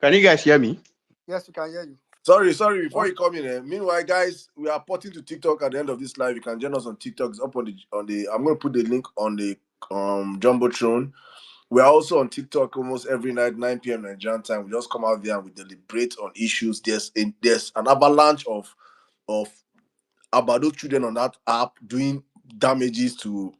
Can you guys hear me? Yes, we can hear you. Sorry. Before Oh, you come in, meanwhile, guys, we are porting to TikTok at the end of this live. You can join us on TikTok. It's up on the. I'm going to put the link on the jumbotron. We are also on TikTok almost every night, 9 p.m. Nigerian time. We just come out there and we deliberate on issues. There's an avalanche of about those children on that app doing damages to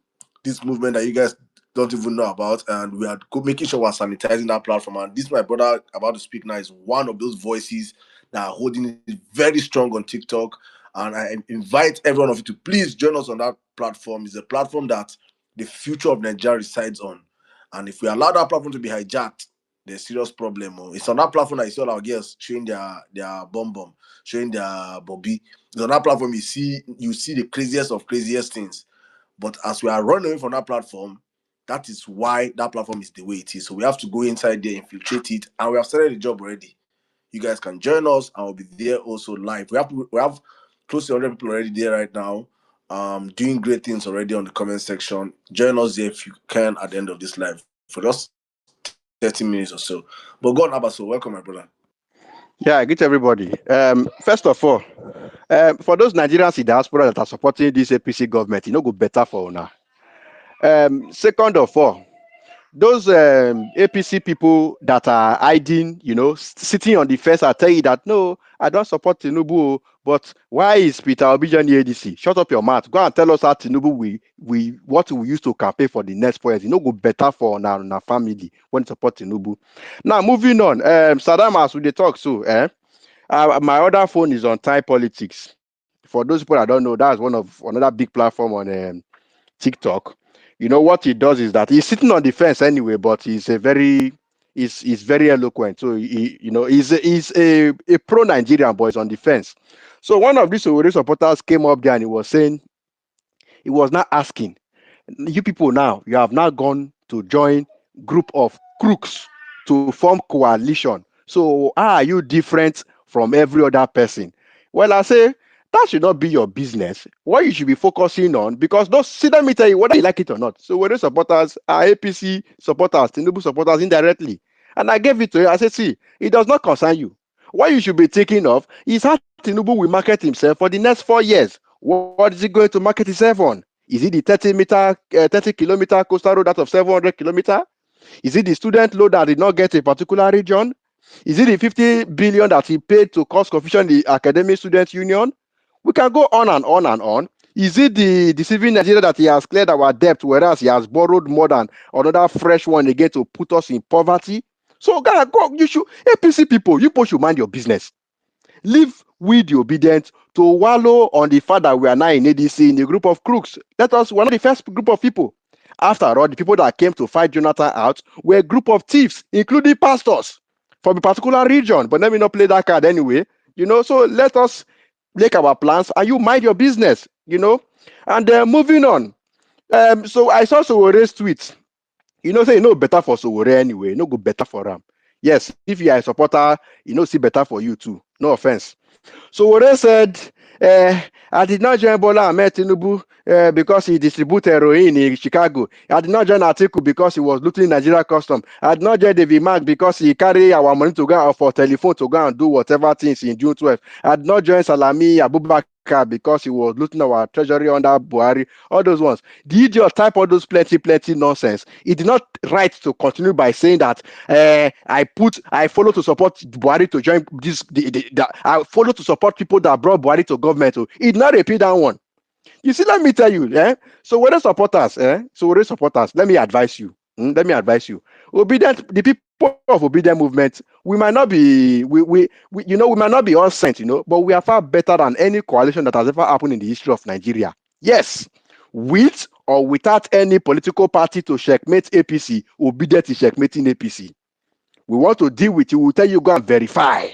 this movement that you guys don't even know about, and we are making sure we're sanitizing that platform. And this my brother about to speak now is one of those voices that are holding it very strong on TikTok. And I invite every one of you to please join us on that platform. It's a platform that the future of Nigeria resides on. And if we allow that platform to be hijacked, there's serious problem. It's on that platform that you see all our girls showing their bum, showing their bobby. It's on that platform you see the craziest things. But as we are running away from that platform, that is why that platform is the way it is. So we have to go inside there, infiltrate it, and we have started the job already. You guys can join us, and we'll be there also live. We have close to 100 people already there right now, doing great things already on the comment section. Join us there if you can at the end of this live for just 30 minutes or so. But go on, Abaso, welcome, my brother. yeah, I greet everybody. First of all, for those Nigerians in diaspora that are supporting this APC government, you know, go better for now. Second of all, those APC people that are hiding, you know, sitting on the fence, I tell you that no, I don't support Tinubu, but why is Peter Obijan ADC? Shut up your mouth. Go and tell us how Tinubu what we used to campaign for the next 4 years. You know, go better for our family when support Tinubu. Now moving on, Saddam, as we talk so, my other phone is on Thai politics. For those people that don't know, that's one of another big platform on TikTok. You know what he does is that he's sitting on the fence anyway, but he's very eloquent. So he's a pro Nigerian, but he's on the fence. So one of these Owerri supporters came up there and he was saying, he was not asking, you people now, you have now gone to join group of crooks to form coalition. So how are you different from every other person? Well, I say that should not be your business. What you should be focusing on, because those, see, let me tell you, whether you like it or not. So whether supporters are APC supporters, Tinubu supporters indirectly. And I gave it to you. I said, see, it does not concern you. What you should be thinking of is how Tinubu will market himself for the next 4 years. What is he going to market himself on? Is it the 30-kilometer coastal road out of 700 kilometer? Is it the student loan that did not get a particular region? Is it the 50 billion that he paid to cost coefficient the academic student union? We can go on and on and on. Is it the deceiving Nigeria that he has cleared our debt, whereas he has borrowed more than another fresh one again to put us in poverty? So, God, you should, APC people, you people should mind your business. Leave we the obedient to wallow on the fact that we are now in ADC in a group of crooks. We're not the first group of people. After all, the people that came to fight Jonathan out were a group of thieves, including pastors from a particular region. But let me not play that card anyway. So let us make our plans and you mind your business, And moving on. So I saw Sowore's tweet. Say better for Sowore anyway, no go better for him. Yes, if you are a supporter, see better for you too. No offense. So Wore said, I did not join Bola Ahmed Tinubu because he distributed heroin in Chicago. I did not join Atiku because he was looting Nigeria custom. I did not join David Mark because he carried our money to go for telephone to go and do whatever things in June 12th. I did not join Salami Abubakar because he was looting our treasury under Buhari. All those ones. The idiot type all those plenty nonsense. He did not right to continue by saying that I follow to support Buhari to join this. I follow to support people that brought Buhari to government. He did not repeat that one. You see, let me tell you, So whether supporters, let me advise you. Let me advise you. The people of obedient movement, we might not be, we might not be all sent, but we are far better than any coalition that has ever happened in the history of Nigeria. Yes, with or without any political party to checkmate APC, obedient is checkmating APC. We want to deal with you. We'll tell you, go and verify.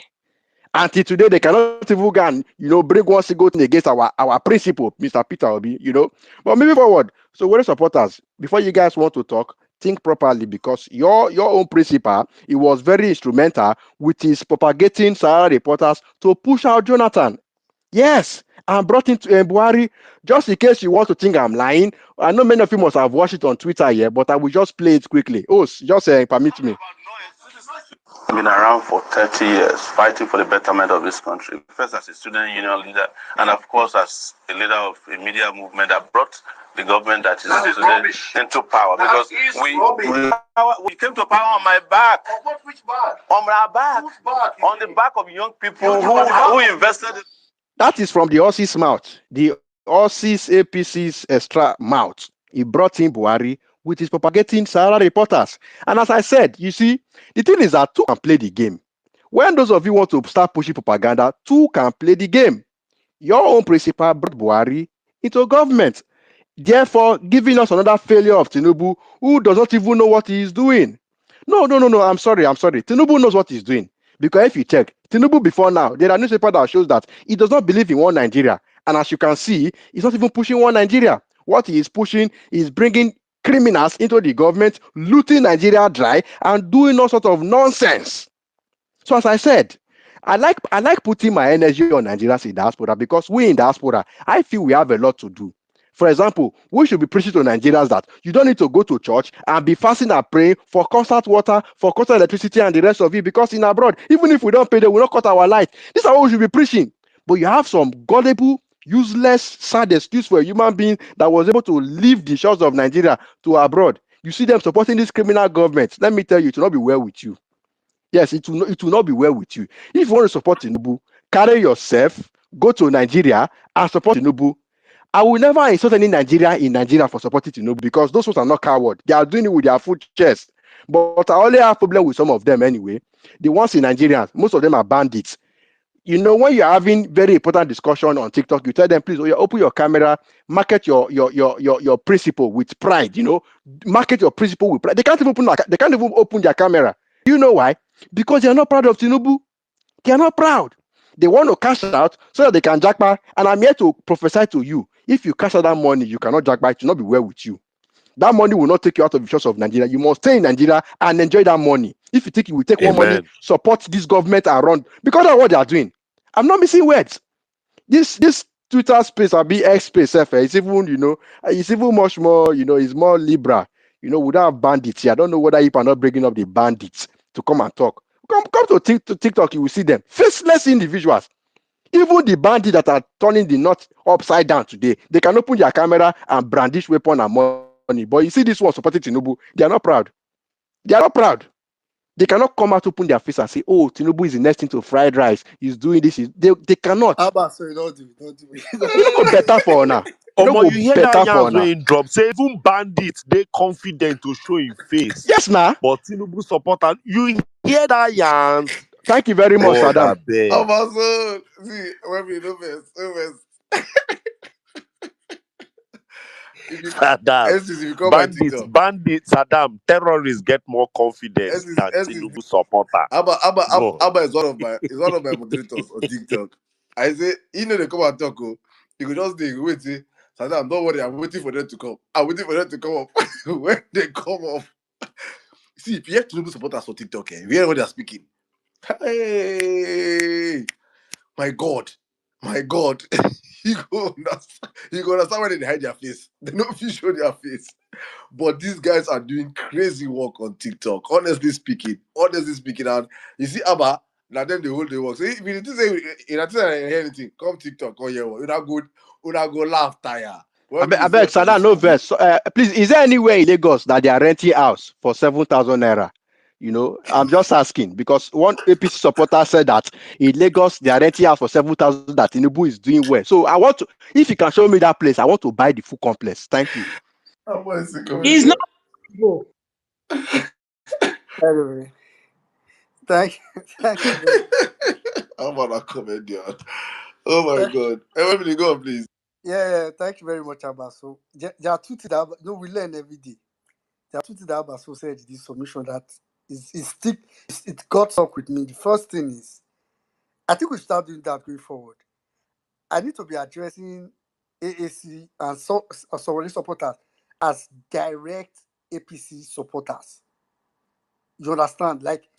Until today, they cannot even go and, bring one single thing against our principal, Mr. Peter Obi, But moving forward, so what supporters, before you guys want to talk, think properly, because your own principal, it was very instrumental with his propagating Sahara reporters to push out Jonathan. Yes, and brought in Buhari. Just in case you want to think I'm lying, I know many of you must have watched it on Twitter here, but I will just play it quickly. Oh, just permit me. I've been around for 30 years, fighting for the betterment of this country. First as a student union leader, and of course as a leader of a media movement that brought the government that is today into power. Because we came to power on my back. Which back? On my back. On the back of young people who invested. That is from the Aussies' mouth. The Aussies APC's extra mouth. He brought in Buhari with his propagating Sahara reporters. And as I said, you see, the thing is that two can play the game. When those of you want to start pushing propaganda, two can play the game. Your own principal brought Buhari into government, therefore giving us another failure of Tinubu, who does not even know what he is doing. No, I'm sorry. Tinubu knows what he's doing. Because if you check, Tinubu before now, there are newspapers that shows that he does not believe in one Nigeria. And as you can see, he's not even pushing one Nigeria. What he is pushing is bringing criminals into the government, looting Nigeria dry, and doing all sorts of nonsense. So as I said, I like putting my energy on Nigerians in diaspora, because we in diaspora, I feel we have a lot to do. For example, we should be preaching to Nigerians that you don't need to go to church and be fasting and praying for constant water, for constant electricity, and the rest of it, because in abroad, even if we don't pay, they will not cut our light. This is what we should be preaching. But you have some gullible, useless, sad excuse for a human being that was able to leave the shores of Nigeria to abroad. You see them supporting this criminal government. Let me tell you, it will not be well with you. Yes, it will not be well with you. If you want to support Tinubu, carry yourself, go to Nigeria and support Tinubu. I will never insult any Nigeria in Nigeria for supporting Tinubu, because those ones are not coward. They are doing it with their full chest. But I only have problem with some of them anyway. The ones in Nigeria, most of them are bandits. When you're having very important discussion on TikTok, you tell them, please, open your camera, market your principle with pride. Market your principle with pride. They can't even open their camera. You know why? Because they are not proud of Tinubu. They are not proud. They want to cash out so that they can jackpot. And I'm here to prophesy to you: if you cash out that money, you cannot jackpot. It will not be well with you. That money will not take you out of the shores of Nigeria. You must stay in Nigeria and enjoy that money. If you think you will take one money, support this government and run, because that's what they are doing. I'm not missing words. This Twitter space or BX space, it's even, it's even much more, it's more liberal. We don't have bandits here. I don't know whether you are not bringing up the bandits to come and talk. Come to TikTok, you will see them. Faceless individuals. Even the bandits that are turning the north upside down today, they can open their camera and brandish weapon and money. But you see this one supporting Tinubu, they are not proud. They are not proud. They cannot come out, open their face and say, oh, Tinubu is the next thing to fried rice. He's doing this. They cannot. Abba, sorry, don't do it. You don't go better for now. You hear that yarns when drop. Say even bandits, they confident to show in face. Yes, nah. But Tinubu supporter, you hear that yarns. Thank you very much, Saddam. Abba, so see, when we do this, Saddam, bandits, Saddam, terrorists get more confidence than Tinubu supporter. Abba is one of my moderators on TikTok. I say, they come and talk, you could just wait, say, Saddam, don't worry, I'm waiting for them to come. I'm waiting for them to come up. When they come up, see, if you have Tinubu supporters on TikTok, if you hear what they're speaking, hey, my God, you go understand why they hide their face. They don't show their face. But these guys are doing crazy work on TikTok. Honestly speaking, and you see Abba, now then the whole day work. So if you didn't say hear anything, come TikTok or yeah, you go laugh tire. I beg Saddam, no verse. Please, is there anywhere in Lagos that they are renting house for 7,000 naira? I'm just asking, because one APC supporter said that in Lagos they are renting house for 7,000, that Tinubu is doing well. So I want to, if you can show me that place, I want to buy the full complex. Thank you. He's not. Anyway, thank you. I'm on a comedian. Oh my God. Everybody go, please. Yeah, thank you very much, Abba. So there are two things that we learn every day. There are two things that Abba so said this submission that it got stuck with me. The first thing is I think we should start doing that going forward. I need to be addressing AAC and Somali supporters as direct APC supporters. You understand? Like,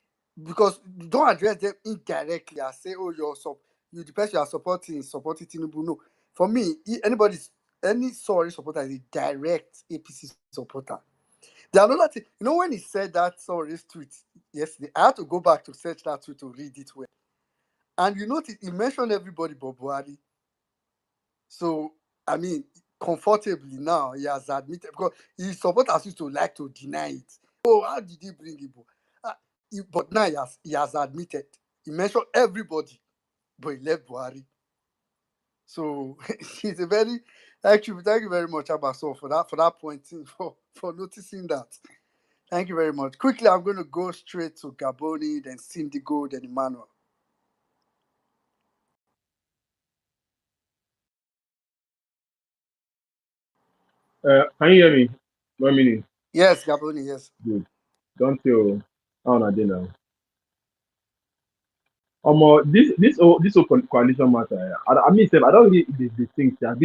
because you don't address them indirectly and say, oh, you the person you are supporting Tinubu. No. For me, any Somali supporter is a direct APC supporter. The another thing, when he said that Somali's tweet yesterday, I had to go back to search that tweet to read it well. And you notice he mentioned everybody but Buhari. So, I mean, comfortably now, he has admitted, because his supporters used to like to deny it. Oh, how did he bring Igbo? But now he has admitted. He mentioned everybody, but he left Buhari. So, he's a very, actually, thank you very much, Abaso, for that pointing, for noticing that. Thank you very much. Quickly, I'm going to go straight to Gaboni, then Cindy Gold, then Emmanuel. Can you hear me? 1 minute. Yes, Gaboni, yes. Good. Don't feel how I did now. This whole coalition matter. I mean, I don't really the things that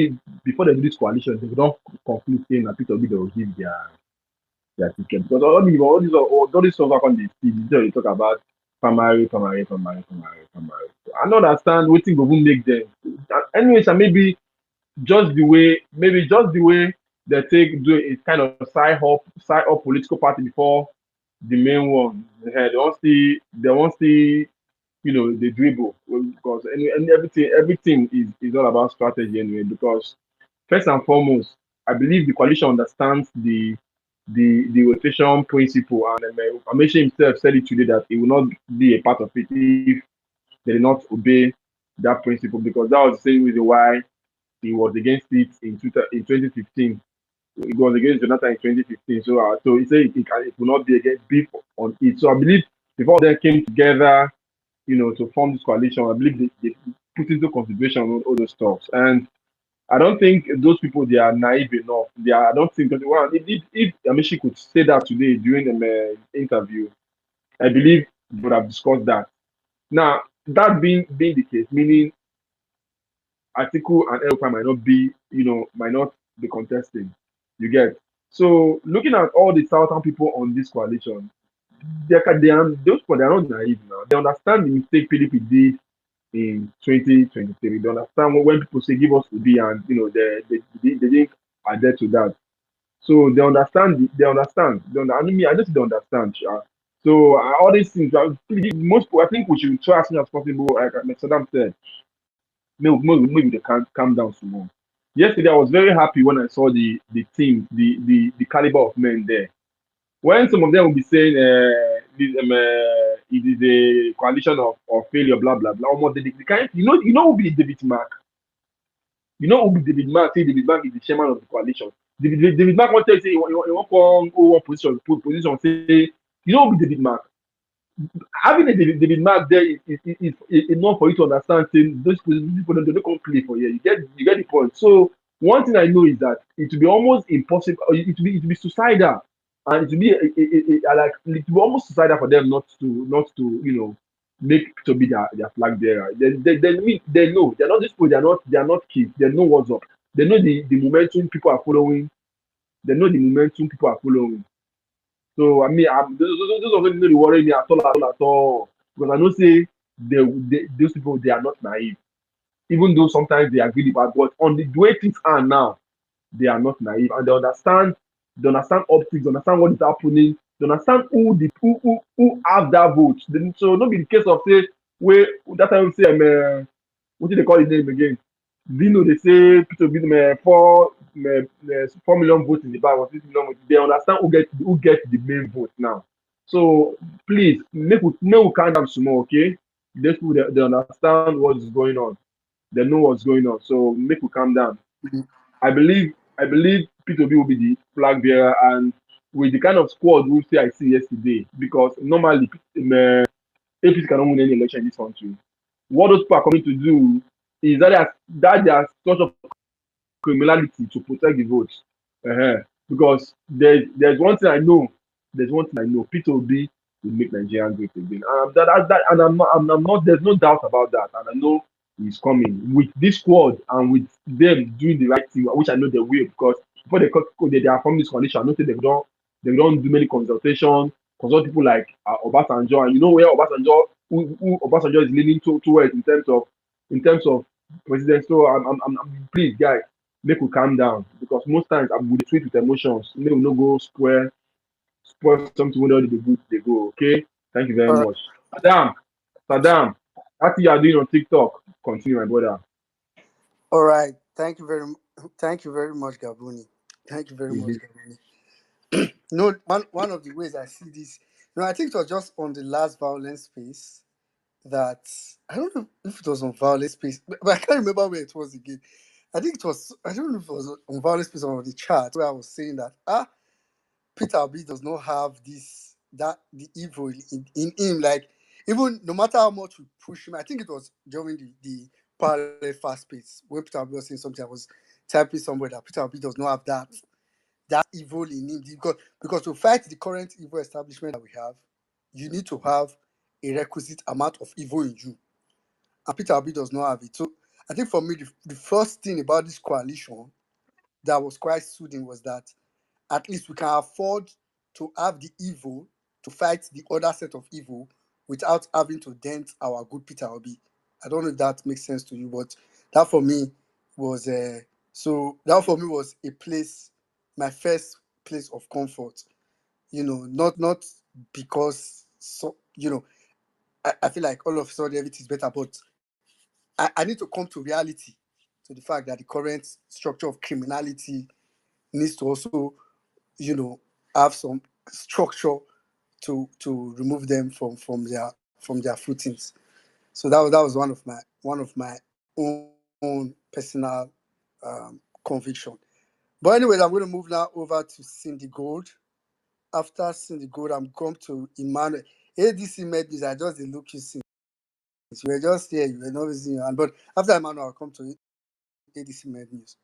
before they do this coalition, they don't conclude saying that people will give their ticket, because all these stuff on the TV, they talk about primary. I don't understand what thing will make them. Anyways, and maybe just the way they do a kind of side up political party before the main one. They won't see the dribble, because and everything is all about strategy anyway. Because first and foremost, I believe the coalition understands the rotation principle, and Amaechi himself said it today that he will not be a part of it if they did not obey that principle, because that was the same reason why he was against it in 2015. It was against Jonathan in 2015. So he said it will not be against beef on it. So I believe before they came together, to form this coalition, I believe they put into consideration all those stuff. And I don't think those people, they are naive enough. I don't think that, well, if Amishi could say that today during the interview, I believe they would have discussed that. Now, that being the case, meaning Atiku and Elpa might not be contesting. You get. So looking at all the southern people on this coalition, those people, they are not naive now. They understand the mistake PDP did in 2023. They understand when people say give us Obi, and they didn't adhere to that. So they understand. I mean, I just don't understand. So all these things, most people, I think we should try as soon as possible. Like Saddam said, maybe they can calm down some more. Yesterday, I was very happy when I saw the team, the caliber of men there. When some of them will be saying it is a coalition of failure, blah blah blah. Almost the kind, who be David Mark. You know who be David Mark? Say David Mark is the chairman of the coalition. David Mark wants to say he want one position. Say who be David Mark. Having a David Mark there is enough for you to understand saying those people don't come play for you. You get the point. So one thing I know is that it will be almost impossible. It will be suicidal, and it will be it will be almost suicidal for them not to make to be their flag bearer. They know they're not this people. They are not kids. They know what's up. They know the momentum people are following. They know the momentum people are following. So I mean, those of them really worry me at all, because I know say those people, they are not naive, even though sometimes they agree bad. But on the way things are now, they are not naive, and they understand optics, they understand what is happening, they understand who have that vote. So not be the case of say where that time we say what do they call his name again? Dino, they say Peter Bidum 4 million votes in the bag, or 6 million votes. They understand who get the main vote now. So please make we calm down some more, okay? These people, they understand what is going on. They know what's going on. So make we calm down. I believe P2B will be the flag bearer, and with the kind of squad we see I see yesterday, because normally APC cannot win any election in this country. What those people are coming to do is that they are sort of criminality to protect the votes. Because there's one thing I know. There's one thing I know. P2B will make Nigeria great again. And I'm not. There's no doubt about that. And I know he's coming with this squad and with them doing the right thing, which I know they will, because before they are from this coalition, I know they don't do many consultations, consult people like Obasanjo, and you know where who Obasanjo is leaning towards in terms of president. So please, guys, make we calm down, because most times I'm with tweet with emotions. Make we no go spoil something when already the good they go. Okay, thank you very All right. much. Saddam, what you are doing on TikTok? Continue, my brother. All right. Thank you very much, Gabuni. Thank you very much, Mhm. Gabuni. No, one of the ways I see this, I think it was just on the last violence space that I don't know if it was on violence space, but I can't remember where it was again. I think it was, I don't know if it was on violence space or on the chat where I was saying that Peter Obi does not have the evil in him. Like, even no matter how much we push him, I think it was during the parallel fast space when Peter Obi was saying something. I was typing somewhere that Peter Obi does not have that evil in him, because to fight the current evil establishment that we have, you need to have a requisite amount of evil in you, and Peter Obi does not have it. So I think for me, the first thing about this coalition that was quite soothing was that at least we can afford to have the evil to fight the other set of evil without having to dent our good Peter Obi. I don't know if that makes sense to you, but that for me was a place, my first place of comfort. Not because I feel like all of a sudden everything's better, but I need to come to reality, to the fact that the current structure of criminality needs to also have some structure to remove them from their footings. So that was one of my own personal conviction. But anyways, I'm going to move now over to Cindy Gold. After Cindy Gold, I'm going to Emmanuel. ADC met this. I just did look you since you were just here. You were not raising your hand. But after Emmanuel, I'll come to ADC med news.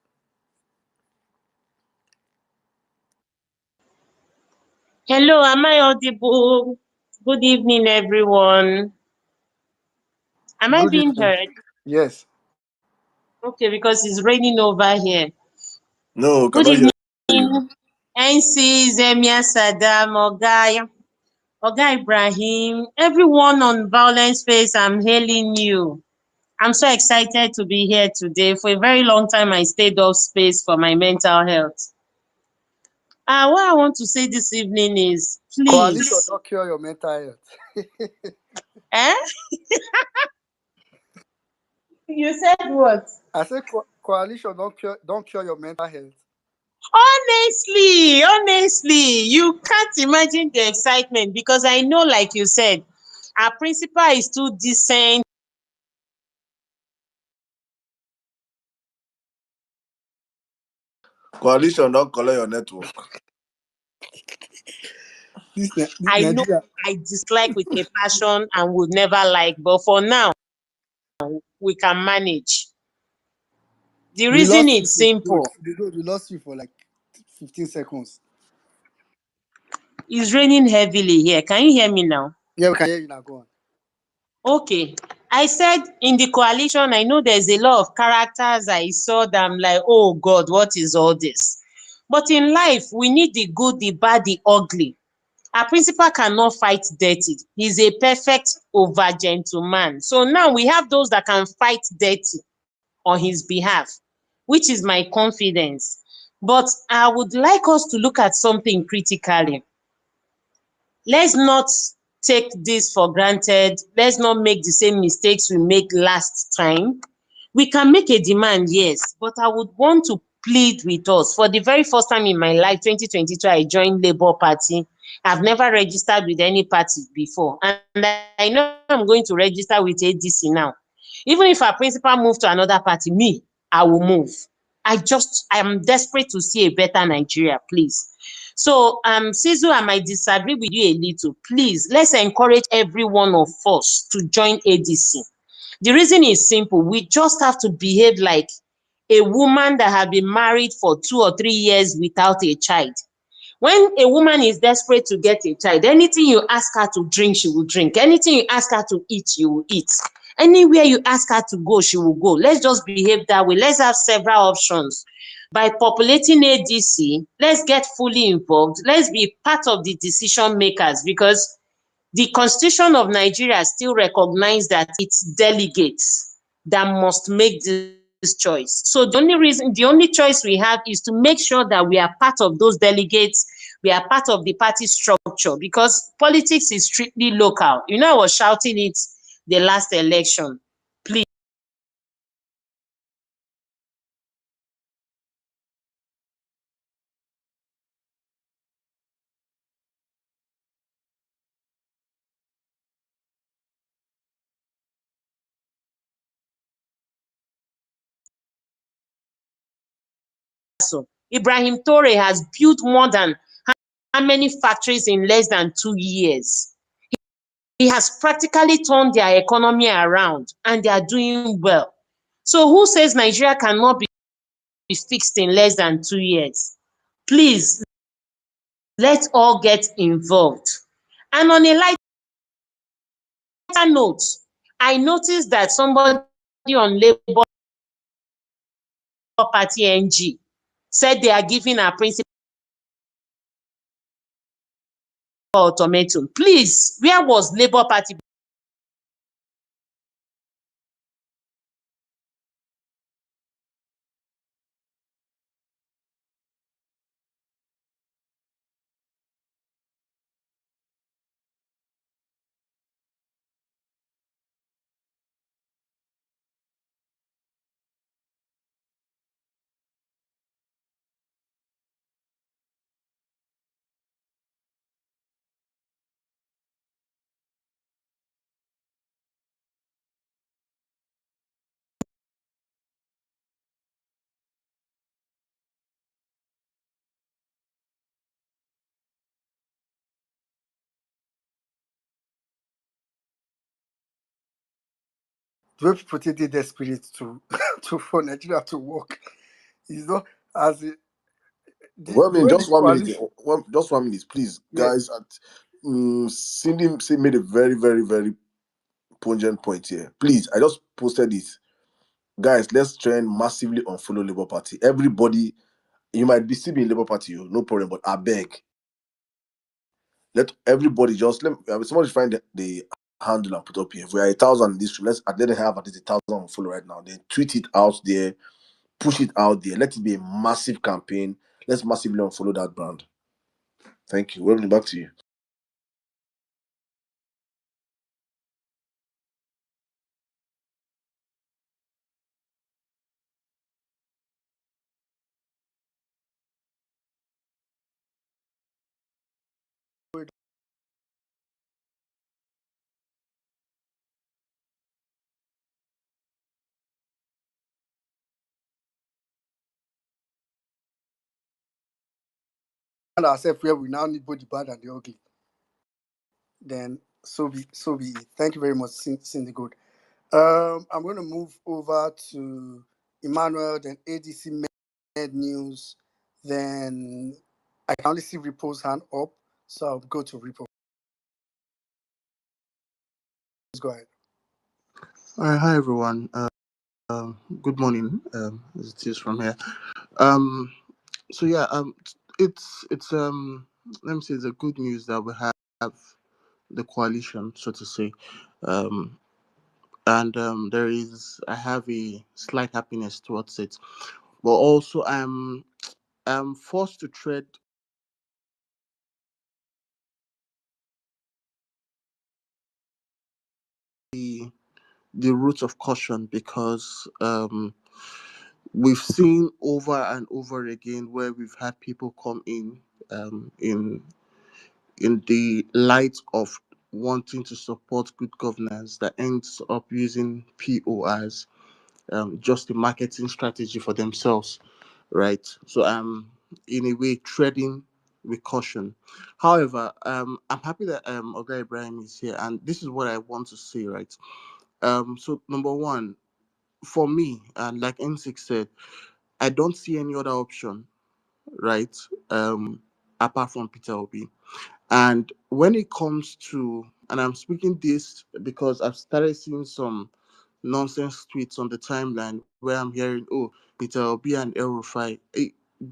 Hello, am I audible? Good evening, everyone. Am I Good being evening. heard? Yes. Okay, because it's raining over here. No, Good cannot hear you. evening, NC, Emir Sirdam, Oga Ibrahim, everyone on Violence Space, I'm hailing you. I'm so excited to be here today. For a very long time, I stayed off space for my mental health. What I want to say this evening is, Coalition please, don't cure your mental health. eh? You said what? I said coalition don't cure your mental health. Honestly, you can't imagine the excitement, because I know, like you said, our principal is too decent. Coalition don't collect your network. This I know Nigeria. I dislike with a passion and would never like, but for now, we can manage. The We reason lost you is for simple. we lost you for like 15 seconds. It's raining heavily here. Can you hear me now? Yeah, we can hear you now. Go on. Okay. I said in the coalition, I know there's a lot of characters I saw that I'm like, oh God, what is all this? But in life, we need the good, the bad, the ugly. Our principal cannot fight dirty. He's a perfect over gentleman. So now we have those that can fight dirty on his behalf, which is my confidence. But I would like us to look at something critically. Let's not take this for granted. Let's not make the same mistakes we made last time. We can make a demand, yes, but I would want to plead with us. For the very first time in my life, 2022, I joined Labour Party. I've never registered with any party before, and I know I'm going to register with ADC now. Even if our principal move to another party, me, I will move. I am desperate to see a better Nigeria, please. So, Sizu, I might disagree with you a little. Please, let's encourage every one of us to join ADC. The reason is simple. We just have to behave like a woman that had been married for 2 or 3 years without a child. When a woman is desperate to get a child, anything you ask her to drink, she will drink. Anything you ask her to eat, she will eat. Anywhere you ask her to go, she will go. Let's just behave that way. Let's have several options. By populating ADC, let's get fully involved. Let's be part of the decision makers, because the Constitution of Nigeria still recognize that it's delegates that must make this choice. So the only choice we have is to make sure that we are part of those delegates, we are part of the party structure, because politics is strictly local. You know, I was shouting it the last election. Please. Ibrahim Traore has built more than how many factories in less than 2 years? He has practically turned their economy around and they are doing well. So who says Nigeria cannot be fixed in less than 2 years? Please, let's all get involved. And on a lighter note, I noticed that somebody on Labour Party NG said they are giving our principal ultimatum. Please, where was Labour Party? The way people take their spirit to for Nigeria to work is not as Well, I the mean, way the just 1 minute, coalition. just 1 minute, please, Yeah, guys. Cindy made a very, very, very pungent point here. Please, I just posted it. Guys, let's trend massively on follow Labour Party. Everybody, you might be still be in Labour Party, no problem, but I beg, let everybody just somebody find the handle and put up here. If we are 1,000 in this room, let them have at least 1,000 follow right now. Then tweet it out there, push it out there. Let it be a massive campaign. Let's massively unfollow that brand. Thank you. Welcome back to you. and ourselves where we now need both the bad and the ugly. Then so be it. Thank you very much, Cindy Good. I'm going to move over to Emmanuel, then ADC Med News, then I can only see Repo's hand up, so I'll go to Repo. Let's go ahead. Hi everyone. Good morning. As it is from here. So yeah. It's let me say the good news that we have the coalition, so to say. And I have a slight happiness towards it, but also I'm forced to tread the route of caution, because we've seen over and over again where we've had people come in the light of wanting to support good governance that ends up using PO as just a marketing strategy for themselves, right? So in a way treading with caution. However, I'm happy that Oga Ibrahim is here, and this is what I want to say, right? So number one, for me, and like N6 said, I don't see any other option, right? apart from Peter Obi. And when it comes to, and I'm speaking this because I've started seeing some nonsense tweets on the timeline where I'm hearing, oh, Peter Obi and El Rufai.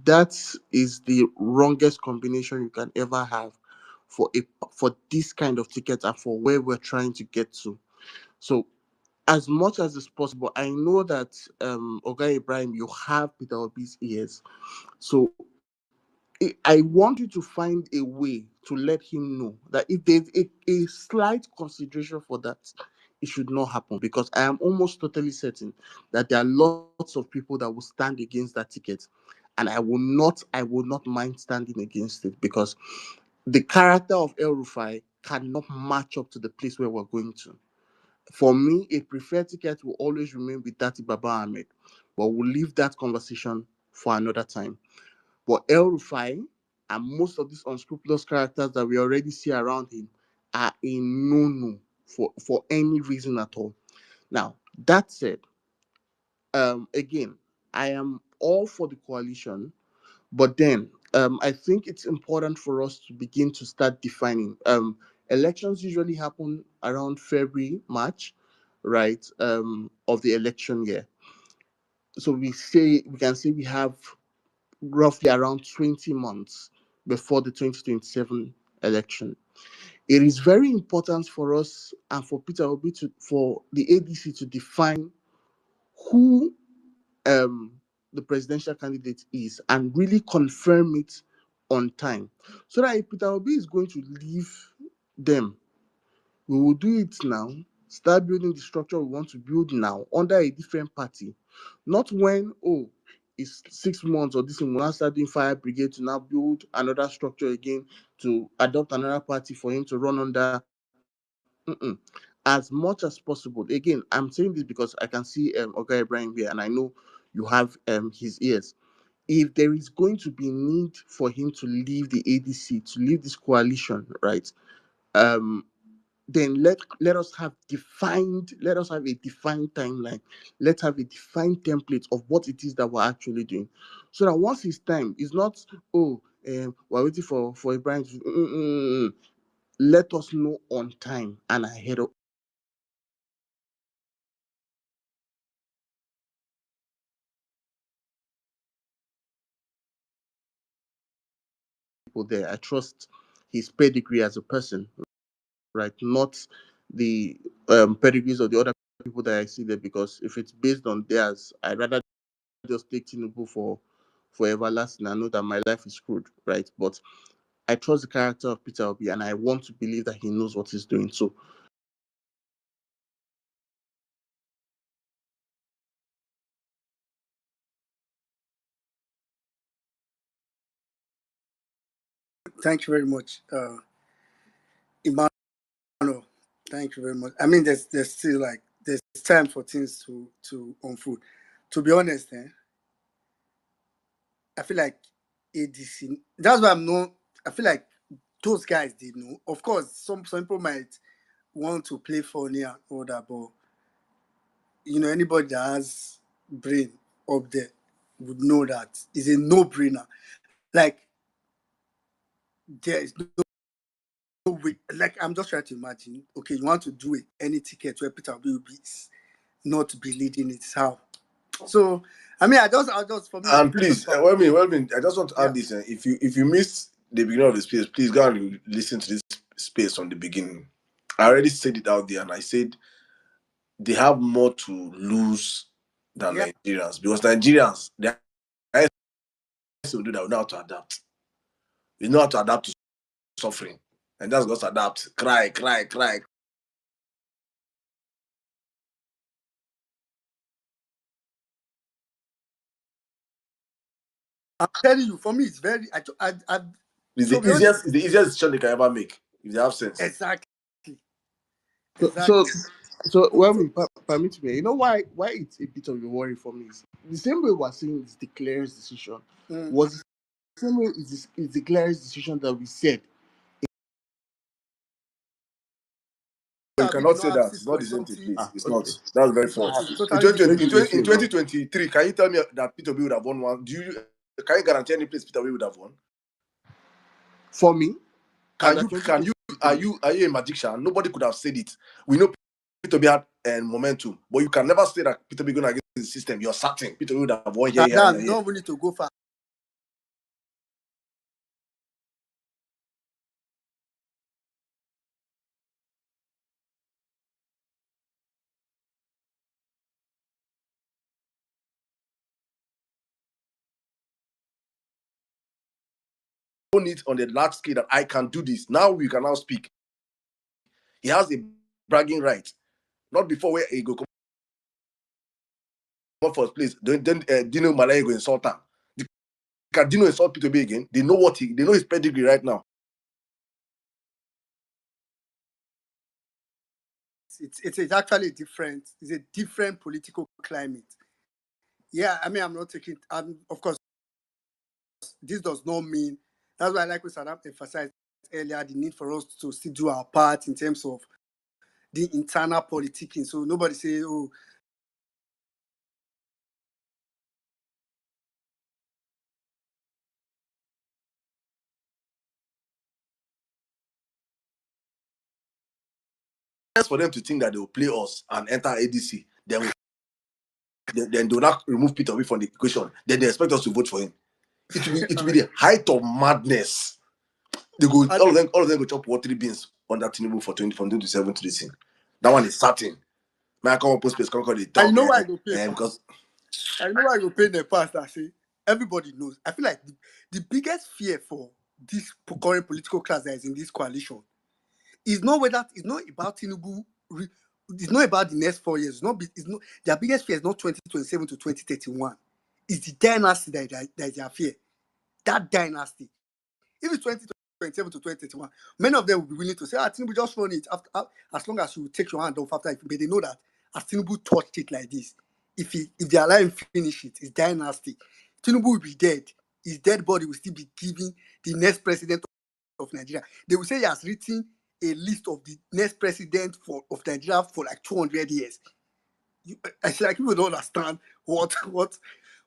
That is the wrongest combination you can ever have for for this kind of ticket and for where we're trying to get to. So as much as is possible, I know that Oga Ibrahim, you have Peter Obi's ears. So I want you to find a way to let him know that if there's a slight consideration for that, it should not happen, because I am almost totally certain that there are lots of people that will stand against that ticket, and I will not mind standing against it, because the character of El Rufai cannot match up to the place where we're going to. For me, a preferred ticket will always remain with Dati Baba Ahmed, but we'll leave that conversation for another time. But El Rufai and most of these unscrupulous characters that we already see around him are a no-no for any reason at all. Now, that said, again, I am all for the coalition, but then I think it's important for us to begin to start defining. Elections usually happen around February, March, right, of the election year. So we can say we have roughly around 20 months before the 2027 election. It is very important for us and for Peter Obi for the ADC to define who the presidential candidate is and really confirm it on time. So that if Peter Obi is going to leave them, we will do it now, start building the structure we want to build now under a different party, not when, oh, it's 6 months or this, and we'll now start doing fire brigade to now build another structure again to adopt another party for him to run under. Mm-mm. As much as possible. Again, I'm saying this because I can see Oga Ibrahim here, and I know you have his ears. If there is going to be need for him to leave the ADC, to leave this coalition, right? Um, then let us have a defined timeline. Let's have a defined template of what it is that we're actually doing, so that once it's time, it's not, oh, we're waiting for Ibrahim to, let us know on time and ahead of people there. I trust his pedigree as a person, right? Not the pedigrees of the other people that I see there, because if it's based on theirs, I'd rather just take Tinubu for everlasting. I know that my life is screwed, right? But I trust the character of Peter Obi, and I want to believe that he knows what he's doing. So Thank you very much, Emmanuel. Thank you very much. I mean, there's still like there's time for things to unfold. To be honest, I feel like ADC. That's why I'm not. I feel like those guys did know. Of course, some people might want to play funny and all that, but anybody that has brain up there would know that it's a no-brainer. Like there is no way. Like I'm just trying to imagine. Okay, you want to do it any ticket where Peter will be not be leading it. How? So I mean, I just for me, And it's just please, about well, I just want to yeah. add this. If you missed the beginning of the space, please go and listen to this space from the beginning. I already said it out there, and I said they have more to lose than Yeah. Nigerians, because Nigerians, they will do that. We know how to adapt. We know how to adapt to suffering, and that's just adapt. Cry, cry, cry. I'm telling you, for me, it's very. It's To the be honest, easiest decision they can ever make if they have sense. exactly, so so, exactly. so when So, we permit me, why it's a bit of a worry for me is the same way we're saying it's the clearest decision mm, was the same way it's the clearest decision that we said. You Abi did cannot not say have that. six It's not point the same thing, something. please. It's not. Okay. That's very It's false. In totally different. 2020, Let me be in fair now. 2023, can you tell me that Peter B would have won one? Can you guarantee any place Peter B would have won? For me, And can you are you a magician? Nobody could have said it. We know Peter B had momentum, but you can never say that Peter B going against the system. You're certain Peter B would have won here. Saddam, you don't even need to go far. It on the large scale that I can do this. Now we can now speak. He has a bragging right. Not before where he go come first place. Then Dino Malaya go insult him. Can Dino insult Peter B again? They know they know his pedigree right now. It's actually different. It's a different political climate. Yeah, I mean, I'm not taking. Of course, this does not mean. That's why I like what Saddam emphasized earlier, the need for us to still do our part in terms of the internal politicking. So nobody say, oh, for them to think that they will play us and enter ADC, then they will not remove Peter B from the equation. Then they expect us to vote for him. It will be the height of madness. They go all of them go chop watery beans on that Tinubu from 2027 to this thing. That one is certain. Man, I come up post space, come the talk. I know why I go pay because I know why I go pay the past. I say everybody knows. I feel like the biggest fear for this current political class that is in this coalition is not about Tinubu. It's not about the next 4 years. It's not their biggest fear is not 2027 to 2031. It's the dynasty that is their fear. That dynasty. If it's 2027 to 2031, many of them will be willing to say, Tinubu just run it after, as long as you take your hand off after it. But they know that as Tinubu touched it like this, if they allow him finish it, it's dynasty. Tinubu will be dead. His dead body will still be giving the next president of Nigeria. They will say he has written a list of the next president of Nigeria for like 200 years. I feel like people don't understand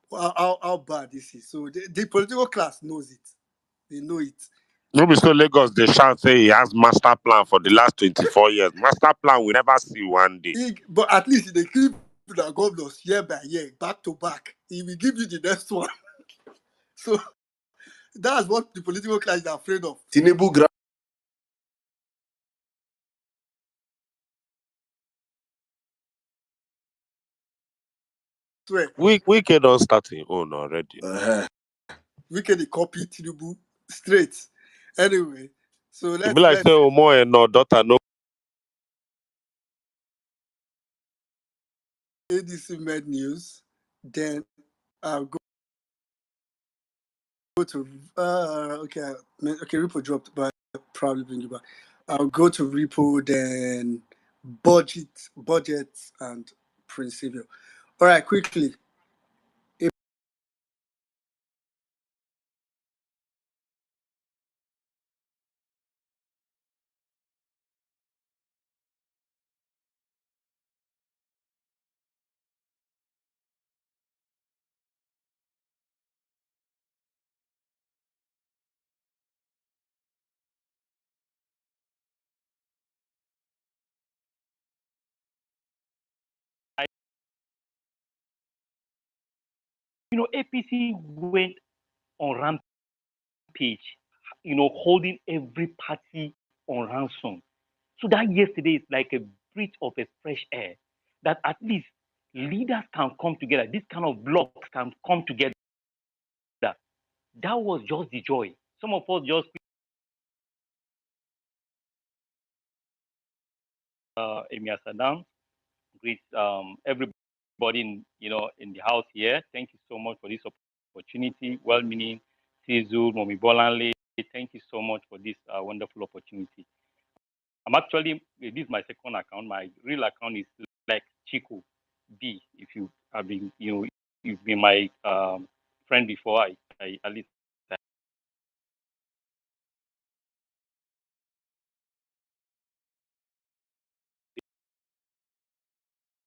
how bad this is. So the political class knows it. They know it. Maybe so Lagos, they shall say he has master plan for the last 24 years. Master plan we never see one day. But at least they keep the governors year by year, back to back. He will give you the next one. So that's what the political class is afraid of. Tinubu We can don't start him own already. We can copy Tinubu straight. Anyway, so let's be like say Omo and no daughter no. ADC Med News. Then I'll go to okay, Repo dropped, but I'll probably bring you back. I'll go to Repo, then budget and Principio. All right, quickly. APC went on rampage, holding every party on ransom. So that yesterday is like a breath of a fresh air that at least leaders can come together. This kind of blocks can come together. That was just the joy. Some of us just Emir Sirdam, greet everybody in the house here. Thank you so much for this opportunity. Well-meaning, Tizu, Momi Bolanle, thank you so much for this wonderful opportunity. I'm actually, this is my second account. My real account is like Chico B. If you have been, you've been my friend before, I at least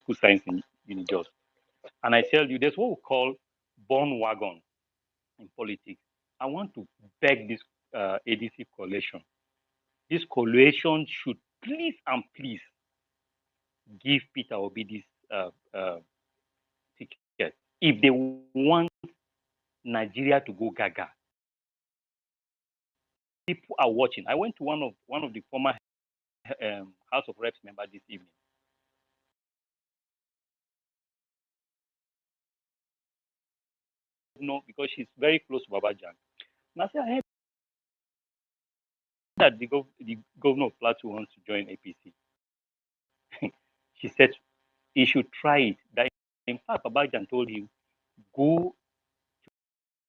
school science in Unijos. And I tell you, there's what we call born wagon in politics. I want to beg this ADC coalition. This coalition should please and please give Peter Obi this ticket if they want Nigeria to go gaga. People are watching. I went to one of the former House of Reps members this evening. No, because she's very close to Babajan. And I said, I heard that the governor of Plateau wants to join APC. She said he should try it. That in fact, Babajan told him, go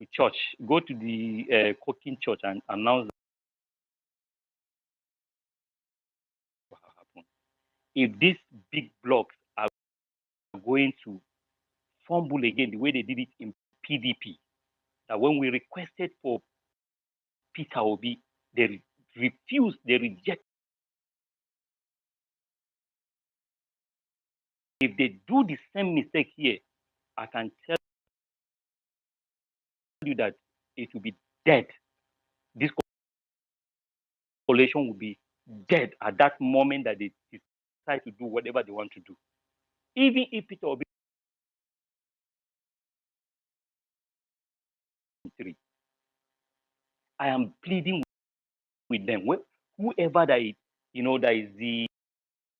to church, go to the Cooking Church and announce what happened. If these big blocks are going to fumble again the way they did it in PDP, that when we requested for Peter Obi, they refused, they rejected. If they do the same mistake here, I can tell you that it will be dead. This coalition will be dead at that moment that they decide to do whatever they want to do. Even if Peter Obi I am pleading with them. Whoever that is, that is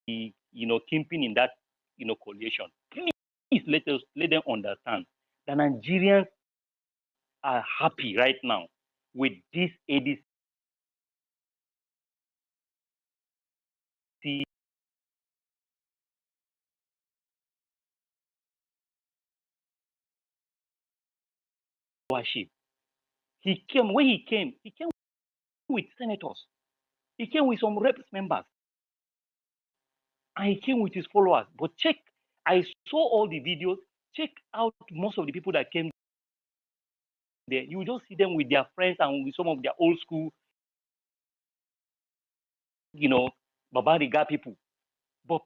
the kingpin in that coalition, please let them understand that Nigerians are happy right now with this ADC worship. He came with senators. He came with some reps members. And he came with his followers. But I saw all the videos. Check out most of the people that came there. You just see them with their friends and with some of their old school, Baba Riga people. But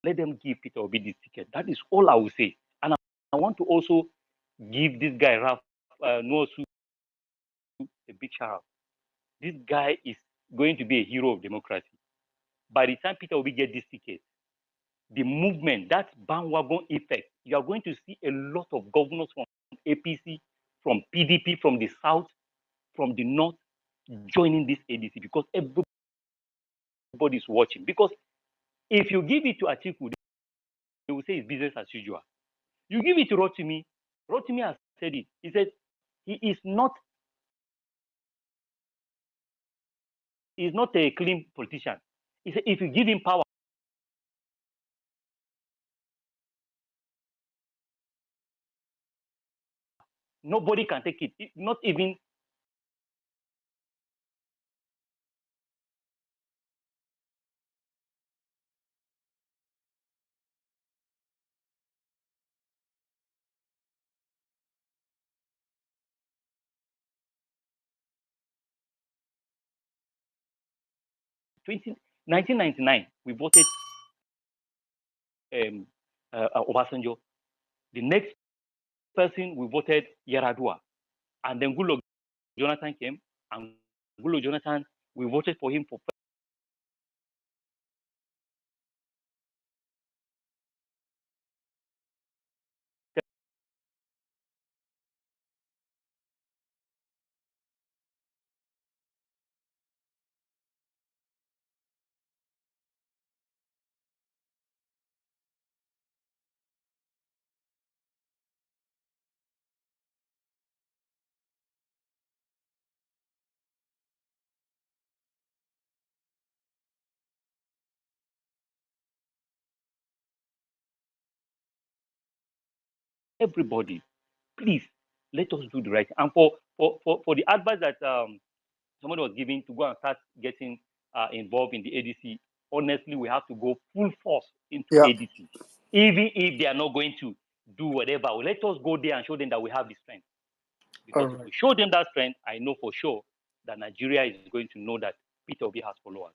let them give Peter Obi this ticket. That is all I will say. And I want to also give this guy, Raf Nuosu, a big shout out. This guy is going to be a hero of democracy. By the time Peter Obi get this ticket, the movement, that bandwagon effect, you are going to see a lot of governors from APC, from PDP, from the south, from the north, joining this ADC because everybody is watching. Because if you give it to Atiku, they will say it's business as usual. You give it to Rotimi has said it. He said he is not a clean politician. He said if you give him power, nobody can take it. Not even 1999, we voted Obasanjo. The next person we voted Yaradua. And then Goodluck Jonathan came, and Goodluck Jonathan, we voted for him for everybody. Please let us do the right thing. And for the advice that somebody was giving to go and start getting involved in the ADC, honestly, we have to go full force into Yeah. ADC, even if they are not going to do whatever. Let us go there and show them that we have the strength. All Because if right. we show them that strength, I know for sure that Nigeria is going to know that Peter Obi has followers.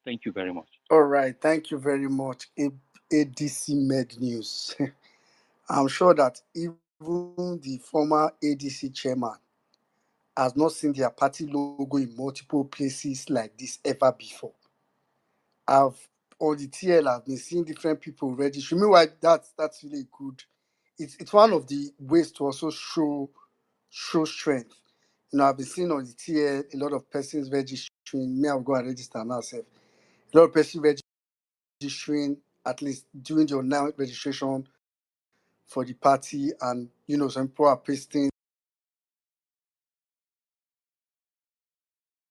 Thank you very much. All right. Thank you very much. ADC Med News. I'm sure that even the former ADC chairman has not seen their party logo in multiple places like this ever before. I've on the TL, I've been seeing different people register. Meanwhile, that's really good. It's one of the ways to also show strength. You know, I've been seeing on the TL a lot of persons registering. Me, I'll go and register now. Self. A lot of persons registering at least doing the online registration for the party, and some people are pasting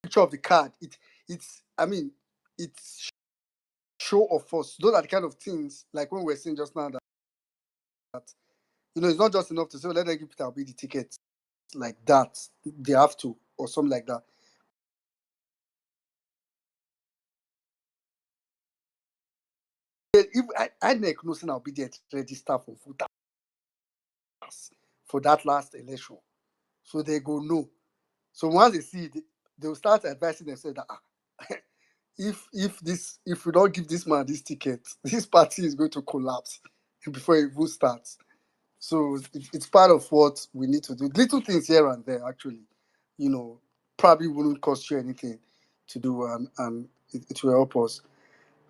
picture of the card. It's I mean it's show of force. Those are the kind of things like when we're saying just now that it's not just enough to say, let them give Peter Obi the tickets like that. They have to, or something like that. If I make no say obedient register for voters for that last election, so they go no. So once they see it, they will start advising themselves that if we don't give this man this ticket, this party is going to collapse before it even starts. So it's part of what we need to do. Little things here and there, actually, probably wouldn't cost you anything to do, and it will help us.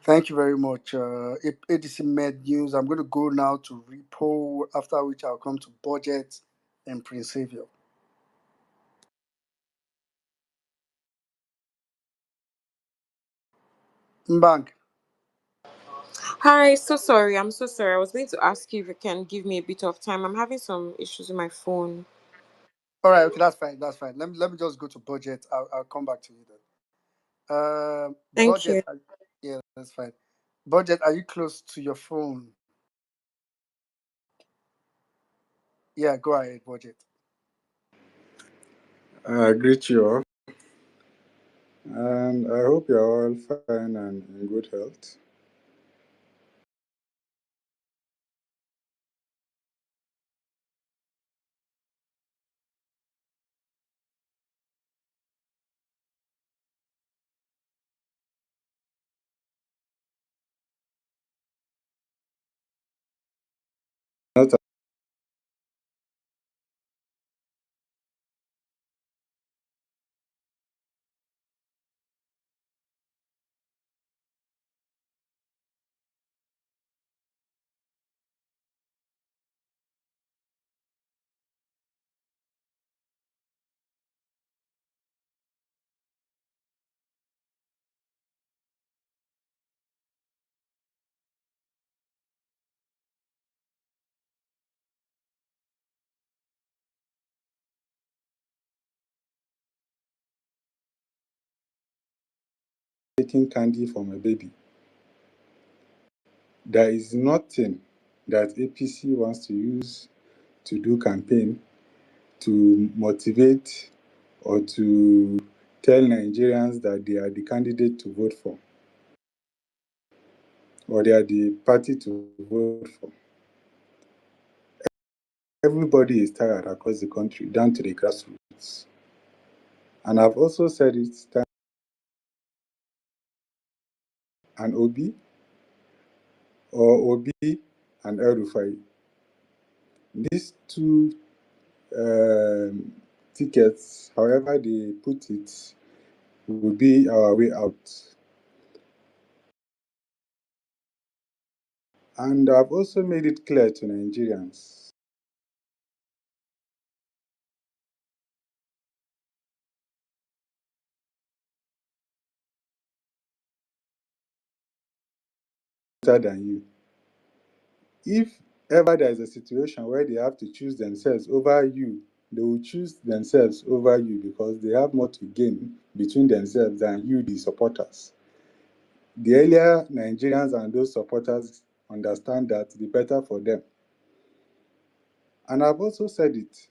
Thank you very much. ADC Med News. I'm going to go now to repo, after which I'll come to budget and Prince Savior. Bank. Hi, so sorry. I'm so sorry. I was going to ask you if you can give me a bit of time. I'm having some issues with my phone. All right, okay, that's fine. That's fine. Let me just go to budget. I'll come back to you then. Thank Budget. you. Yeah, that's fine. Budget, are you close to your phone? Yeah, go ahead, budget. I greet you all, and I hope you're all fine and in good health. Not taking candy from a baby. There is nothing that APC wants to use to do campaign to motivate or to tell Nigerians that they are the candidate to vote for or they are the party to vote for. Everybody is tired across the country, down to the grassroots. And I've also said it time and Obi or Obi and El Rufai. These two tickets, however they put it, will be our way out. And I've also made it clear to Nigerians better than you. If ever there is a situation where they have to choose themselves over you, they will choose themselves over you because they have more to gain between themselves than you, the supporters. The earlier Nigerians and those supporters understand that, the better for them. And I've also said it,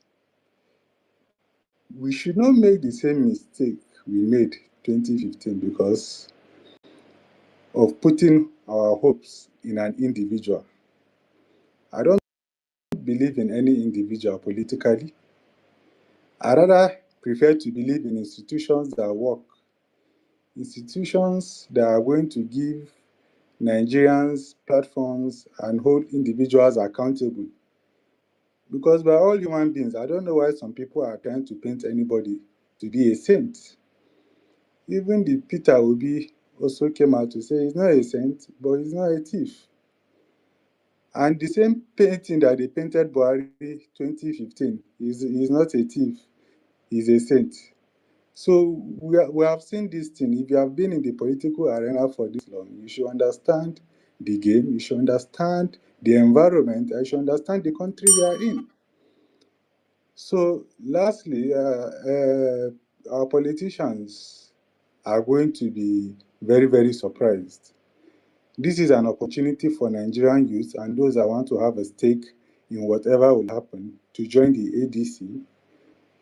we should not make the same mistake we made 2015 because of putting our hopes in an individual. I don't believe in any individual politically. I rather prefer to believe in institutions that work, institutions that are going to give Nigerians platforms and hold individuals accountable. Because we're all human beings. I don't know why some people are trying to paint anybody to be a saint. Even the Peter Obi also came out to say he's not a saint, but he's not a thief. And the same painting that they painted Buhari 2015, he's not a thief, he's a saint. So we have seen this thing. If you have been in the political arena for this long, you should understand the game, you should understand the environment, and you should understand the country we are in. So lastly, our politicians are going to be very, very surprised. This is an opportunity for Nigerian youth and those that want to have a stake in whatever will happen to join the ADC,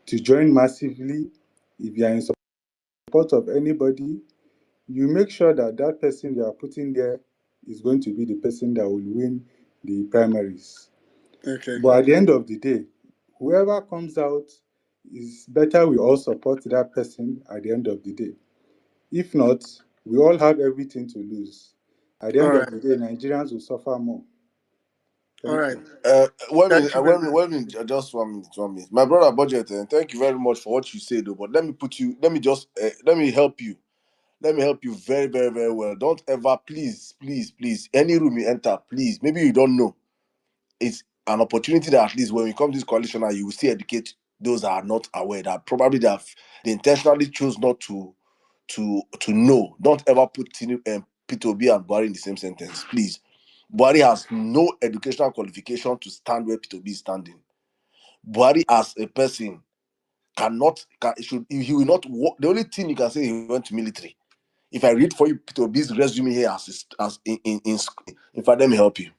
to join massively. If you are in support of anybody, you make sure that that person you are putting there is going to be the person that will win the primaries. Okay. But at the end of the day, whoever comes out, is better we all support that person at the end of the day. If not, we all have everything to lose. At the All end of right. the day, Nigerians will suffer more. All Thank right. you. Thank you very much. Just 1 minute, 1 minute. My brother Budget, thank you very much for what you said, though. But let me help you. Let me help you very, very, very well. Don't ever, please, please, please, any room you enter, please. Maybe you don't know. It's an opportunity that at least when we come to this coalition, now you will still educate those that are not aware that probably they intentionally chose not to know. Don't ever put Peter Obi and Buhari in the same sentence, please. Buhari has no educational qualification to stand where Peter Obi is standing. Buhari as a person he will not work. The only thing you can say, he went to military. If I read for you Peter Obi's resume here as in fact, let me help you.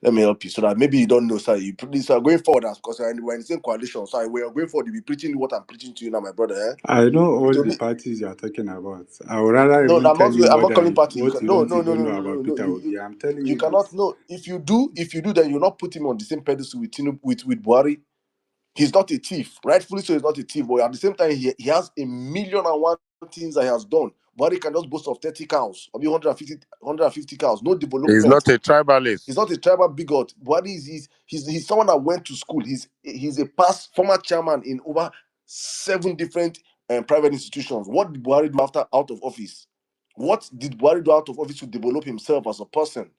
Let me help you so that maybe you don't know, sir. You please are going forward as because we're in the same coalition. So we are going forward. You'll be preaching what I'm preaching to you now, my brother. Eh? I know all Peter the Obi, parties you are talking about. I would rather no, even tell you I'm what not calling party. what you No, don't no, no, even no, know no, no, about no. Peter Obi. I'm telling You you cannot. this. No, if you do, then you're not put him on the same pedestal with Tinubu, with Buhari. He's not a thief. Rightfully so, he's not a thief. But at the same time, he has a million and one things that he has done. Buhari can just boast of 30 cows or be 150 cows. No He's development. not a tribalist. He's not a tribal bigot. Buhari he's someone that went to school. He's a past former chairman in over 7 different private institutions. What did Buhari do out of office? What did Buhari do out of office to develop himself as a person?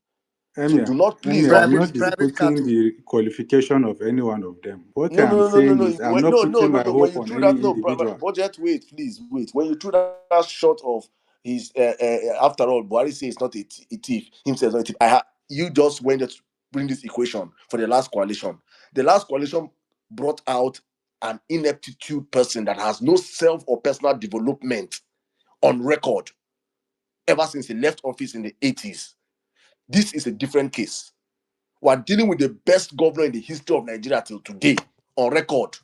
So do not please don't I'm use not this. Private disputing cattle. the qualification of any one of them. What No, I'm no, no, no, no, saying no. is I'm not putting my No. When hope you on threw any that, no, individual. budget. Wait, please, wait. When you threw that shot of his, after all, Buhari says it's not a thief. Him says not a thief. You just went to bring this equation for the last coalition. The last coalition brought out an ineptitude person that has no self or personal development on record ever since he left office in the 80s. This is a different case. We're dealing with the best governor in the history of Nigeria till today on record.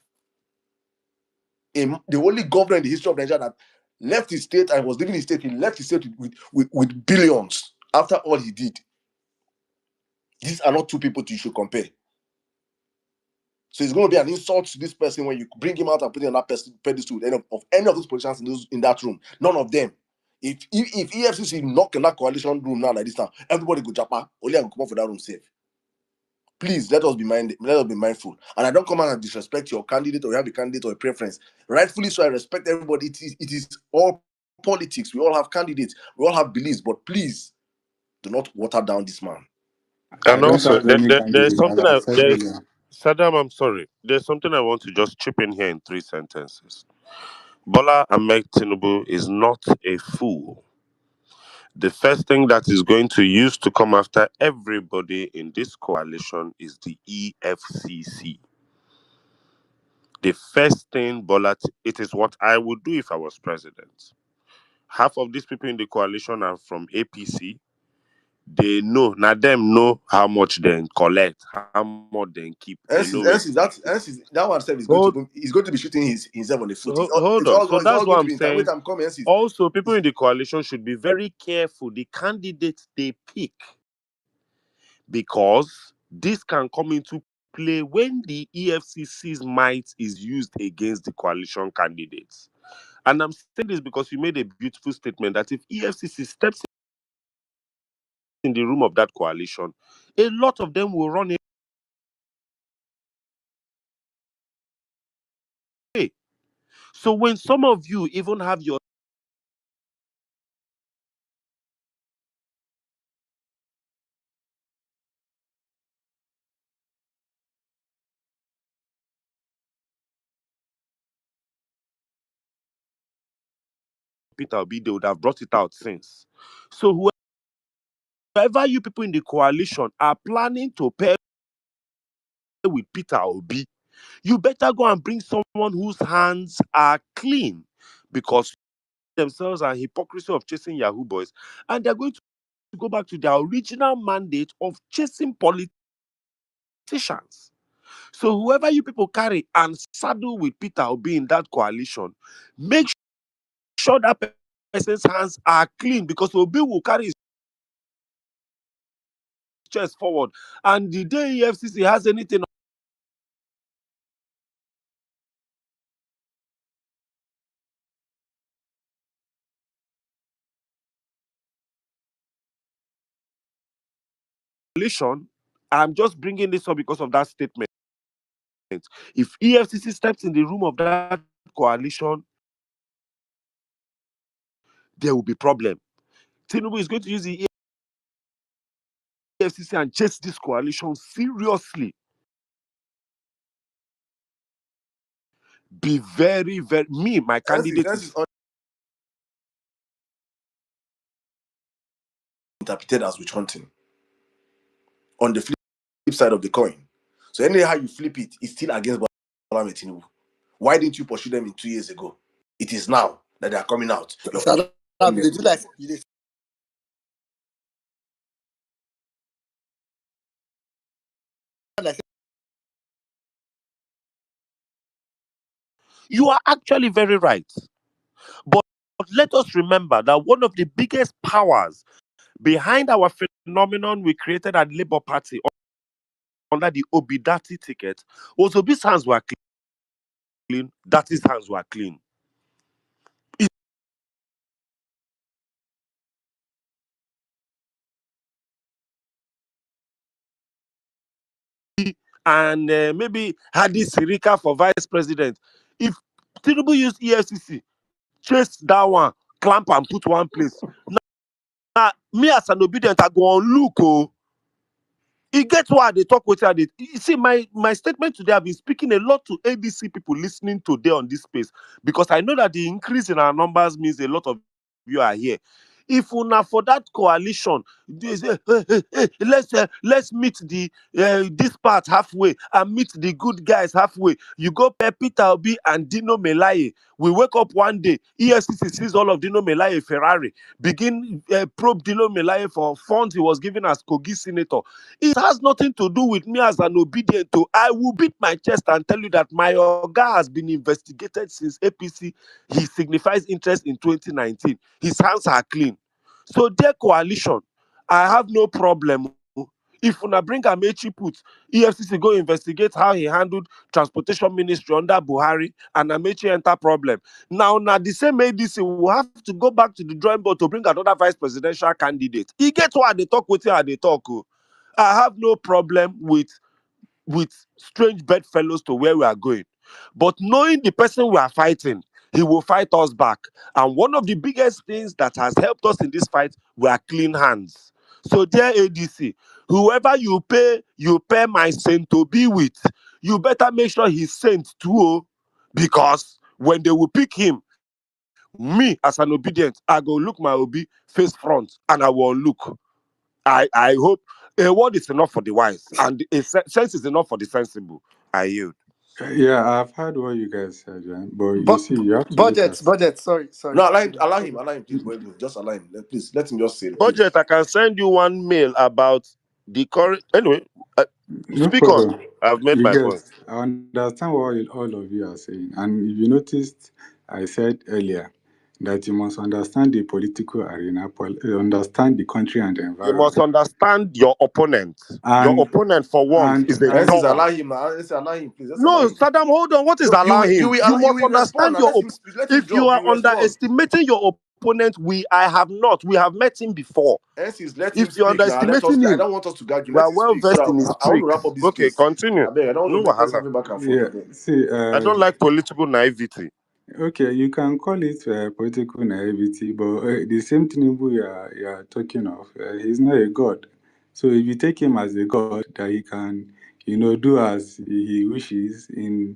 The only governor in the history of Nigeria that left his state and was living his state, he left his state with billions after all he did. These are not two people you should compare. So it's going to be an insult to this person when you bring him out and put him on that pedestal of any of those politicians in that room. None of them. If EFCC knock in that coalition room now like this now, everybody go japa. Only I go come up for that room safe. Please let us be mindful. And I don't come out and disrespect your candidate or you have a candidate or a preference. Rightfully so, I respect everybody. It is all politics. We all have candidates. We all have beliefs. But please do not water down this man. I And don't also, have any there's candidate, as something I said earlier. Saddam, I'm sorry. There's something I want to just chip in here in 3 sentences. Bola Ahmed Tinubu is not a fool. The first thing that is going to use to come after everybody in this coalition is the EFCC. The first thing it is what I would do if I was president. Half of these people in the coalition are from APC. they know. Now them know how much they collect, how much they keep. They know it. That one said Hold, he's going to be shooting himself on the foot. hold on. So It's that's all what going to I'm be in time. saying. Wait, I'm coming. Also, people in the coalition should be very careful the candidates they pick, because this can come into play when the EFCC's might is used against the coalition candidates. And I'm saying this because you made a beautiful statement that if EFCC steps in the room of that coalition, a lot of them will run away. So when some of you even have your Peter Obi, they would have brought it out since. So whoever you people in the coalition are planning to pair with Peter Obi, you better go and bring someone whose hands are clean, because themselves are hypocrisy of chasing Yahoo boys, and they're going to go back to their original mandate of chasing politicians. So whoever you people carry and saddle with Peter Obi in that coalition, make sure that person's hands are clean, because Obi will carry his chest forward, and the day EFCC has anything coalition, I'm just bringing this up because of that statement. If EFCC steps in the room of that coalition, there will be problem. Tinubu is going to use the EFCC and chase this coalition seriously. Be very, very. My candidate is interpreted as witch hunting on the flip side of the coin. So anyhow you flip it, it's still against Bola Tinubu. Why didn't you pursue them in 2 years ago? It is now that they are coming out. You are actually very right. But let us remember that one of the biggest powers behind our phenomenon we created at Labour Party under the Obidati ticket was Obi's hands were clean, that his hands were clean. And maybe Hadi Sirika for vice president. If Tinubu used EFCC, chase that one, clamp and put one place. Now, me as an obedient, I go on look. Oh, e get why they talk with you. You see, my statement today, I've been speaking a lot to ADC people listening today on this space, because I know that the increase in our numbers means a lot of you are here. If una for that coalition, they say, let's meet the this part halfway and meet the good guys halfway. You go pair Peter Obi and Dino Melaye. We wake up one day, EFCC sees all of Dino Melaye Ferrari, begin probe Dino Melaye for funds he was given as Kogi senator. It has nothing to do with me as an obedient. I will beat my chest and tell you that my Oga has been investigated since APC. He signifies interest in 2019. His hands are clean. So their coalition, I have no problem. If una bring Amechi put, EFCC go investigate how he handled transportation ministry under Buhari, and Amechi enter problem. Now the same ADC will have to go back to the drawing board to bring another vice presidential candidate. He gets what they talk with how they talk. I have no problem with strange bedfellows to where we are going. But knowing the person we are fighting, he will fight us back. And one of the biggest things that has helped us in this fight were clean hands. So dear ADC, whoever you pay my saint to be with, you better make sure he's saint too, because when they will pick him, me as an obedient, I go look my Obi face front and I will look. I hope a word is enough for the wise, and a sense is enough for the sensible. I yield. Yeah, I've heard what you guys said, yeah. But you But see, you have to look budget, at. budget. Sorry, sorry. No, Sorry. allow him, please, just allow him. Please, let him just say it, please. Budget, I can send you one mail about the current. Anyway, No speak on. problem. I've made You my point. guys, I understand what all of you are saying. And if you noticed, I said earlier that you must understand the political arena, understand the country and the You must environment. understand your opponent. Your And opponent, for once, and is a and Let's dog. allow him. Let's allow him, please. Let's allow No, him. Saddam, hold on. What is No, allow him? You you must will respond understand now. your. Let him If you drop. are You respond. underestimating your opponent, I have not. We have met him before. Ensis, let him If you're speak now. underestimating I him, don't want us to gag you. we Let are him well speak. So versed in his that I want to wrap tricks. up this Okay, case. continue. I beg. I don't No want to take wahala. every back and forth. yeah, I beg. see, I don't like political naivety. okay, you can call it political naivety, but the same Tinubu you are talking of, he's not a god. So if you take him as a god, that he can, do as he wishes in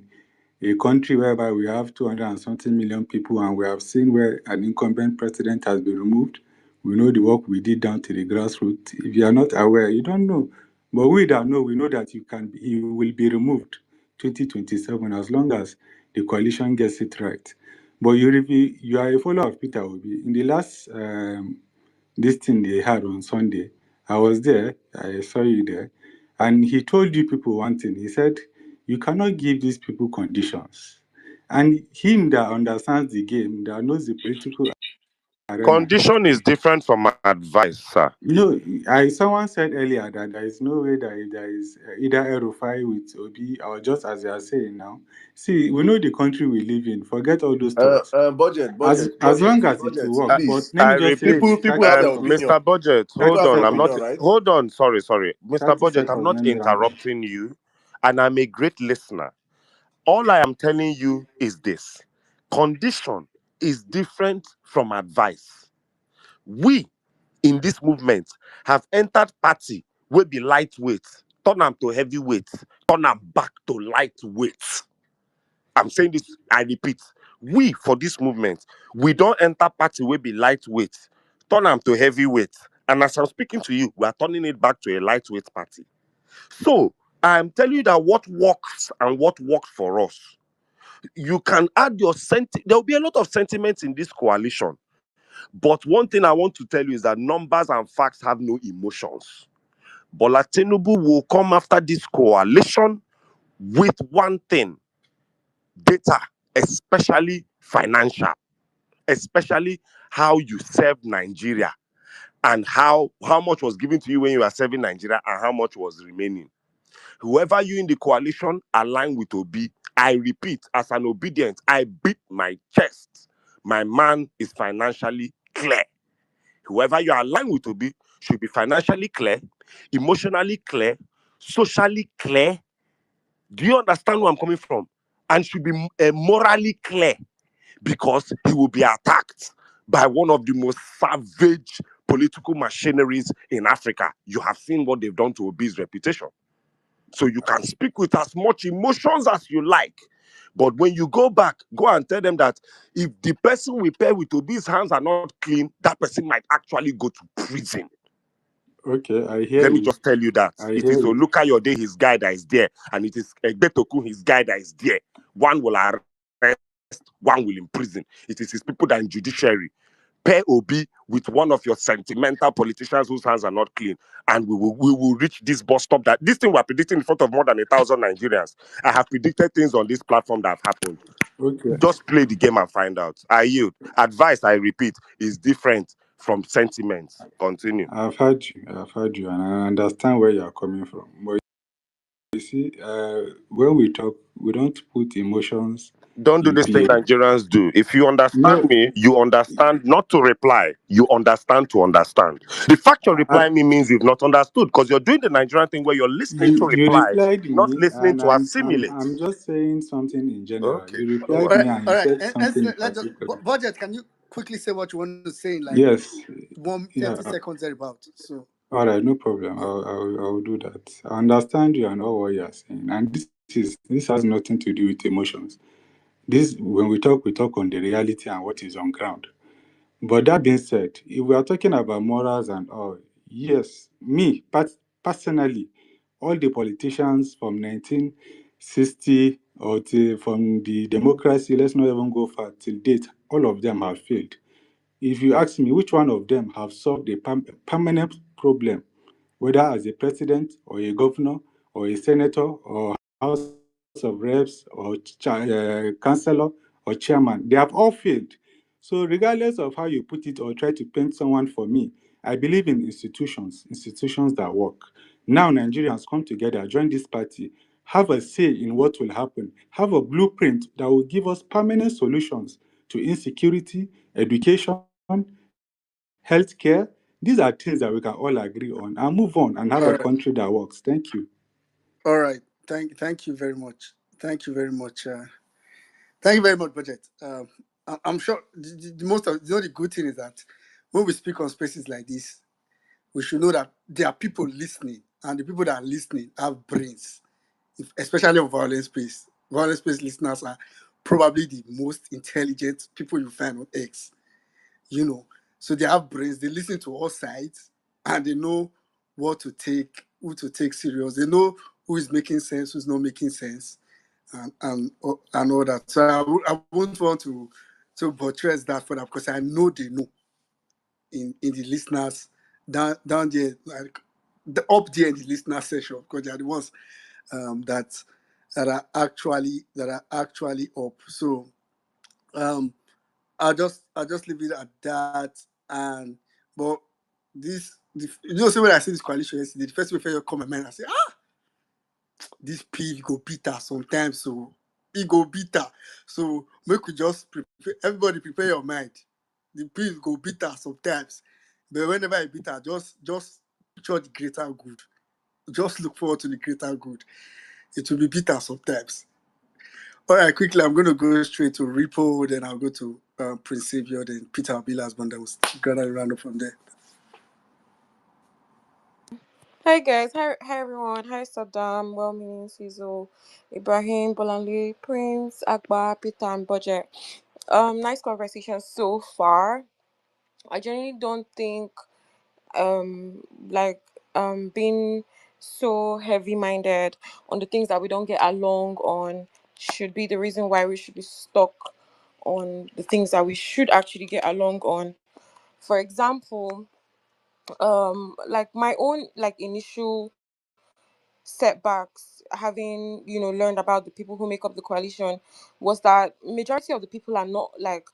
a country whereby we have 200 and something million people, and we have seen where an incumbent president has been removed. We know the work we did down to the grassroots. If you are not aware, you don't know. But we that know, we know that he will be removed 2027 as long as the coalition gets it right. But you are a follower of Peter Obi. In the last this thing they had on Sunday, I was there. I saw you there, and he told you people one thing. He said, "You cannot give these people conditions." And him that understands the game, that knows the political arena. Condition is different from advice, sir. Someone said earlier that there is no way that there is either Erufai with Obi or just as they are saying now. See, we know the country we live in. Forget all those talks. As long as it will work. But Please. let I me just say repeat, People have their opinion. Mr. Budget, hold 30 on. I'm not. seconds. Hold on. Sorry. Mr. 30 Budget, I'm seconds. not Let me round up. interrupting you, and I'm a great listener. All I am telling you is this: condition is different from advice. We in this movement have entered party will be lightweight, turn them to heavyweight, turn them back to lightweight. I'm saying this, I repeat. We for this movement, we don't enter party will be lightweight, turn them to heavyweight. And as I'm speaking to you, we are turning it back to a lightweight party. So I'm telling you that what works and what works for us. You can add your there will be a lot of sentiments in this coalition. But one thing I want to tell you is that numbers and facts have no emotions. Bola Tinubu will come after this coalition with one thing: data, especially financial, especially how you serve Nigeria and how much was given to you when you were serving Nigeria and how much was remaining. Whoever you in the coalition align with Obi, I repeat, as an obedient, I beat my chest. My man is financially clear. Whoever you align with Obi should be financially clear, emotionally clear, socially clear. Do you understand where I'm coming from? And should be morally clear, because he will be attacked by one of the most savage political machineries in Africa. You have seen what they've done to Obi's reputation. So you can speak with as much emotions as you like. But when you go back, go and tell them that if the person we pair with Obi's hands are not clean, that person might actually go to prison. Okay, I hear Let me you. just tell you that. I It hear is you. Oluka Yode, his guy that is there, and it is Egbetoku, his guy that is there. One will arrest, one will imprison. It is his people that are in judiciary. Pair Obi with one of your sentimental politicians whose hands are not clean, and we will reach this bus stop. That this thing we're predicting in front of more than 1,000 Nigerians. I have predicted things on this platform that have happened. Okay. Just play the game and find out. I yield. Advice, I repeat, is different from sentiments. Continue. I've heard you, and I understand where you are coming from. But you see, when we talk, we don't put emotions Don't do in this thing play. Nigerians do. If you understand No, me, you understand not to reply. You understand to understand. The fact you're I, replying me means you've not understood, because you're doing the Nigerian thing where you're listening to you replies, replied not me, listening and to I'm assimilate. just saying something in general. Okay. You No replied All me, right, wahala. and all you right. said And something in let's just particular. budget. Can you quickly say what you want to say in like Yes, 30 yeah. seconds thereabout? So All right, no problem. yeah. I'll do that. I understand you and all what you are saying, and this has nothing to do with emotions. This when we talk on the reality and what is on ground. But that being said, if we are talking about morals and all, yes, personally, all the politicians from 1960 or from the democracy, let's not even go far, till date, all of them have failed. If you ask me which one of them have solved a permanent problem, whether as a president or a governor or a senator or House of Reps or councillor or chairman, they have all failed. So regardless of how you put it or try to paint someone for me, I believe in institutions that work. Now Nigerians come together, join this party, have a say in what will happen, have a blueprint that will give us permanent solutions to insecurity, education, healthcare. These are things that we can all agree on and move on and have a country that All right. works. Thank you. All right. Thank you very much. Thank you very much. Thank you very much, Budget. I'm sure the most of the good thing is that when we speak on spaces like this, we should know that there are people listening, and the people that are listening have brains, especially on violence space. Violence space listeners are probably the most intelligent people you find on X. So they have brains. They listen to all sides, and they know who to take serious. They know who is making sense, who's not making sense, and all that. So I won't want to buttress that for that, because I know they know in the listeners down there, like up there in the listener section, because they are the ones that are actually up. So um, I'll just leave it at that. And but so when I see this coalition yesterday, the first thing I come my mind, I say, this P go bitter sometimes, so he go bitter. So make we just prepare, everybody prepare your mind. The P go bitter sometimes, but whenever it bitter, just picture the greater good. Just look forward to the greater good. It will be bitter sometimes. All right, quickly, I'm going to go straight to Repo, then I'll go to Prince Savior, then Peter Abilas, and then we'll gather round up from there. Hi guys, hi everyone, hi Saddam, well-meaning Sizzle, Ibrahim, Bolanle, Prince, Akbar, Peter, and Budget. Nice conversation so far. I genuinely don't think like being so heavy-minded on the things that we don't get along on should be the reason why we should be stuck on the things that we should actually get along on. For example, like my own like initial setbacks having learned about the people who make up the coalition was that majority of the people are not like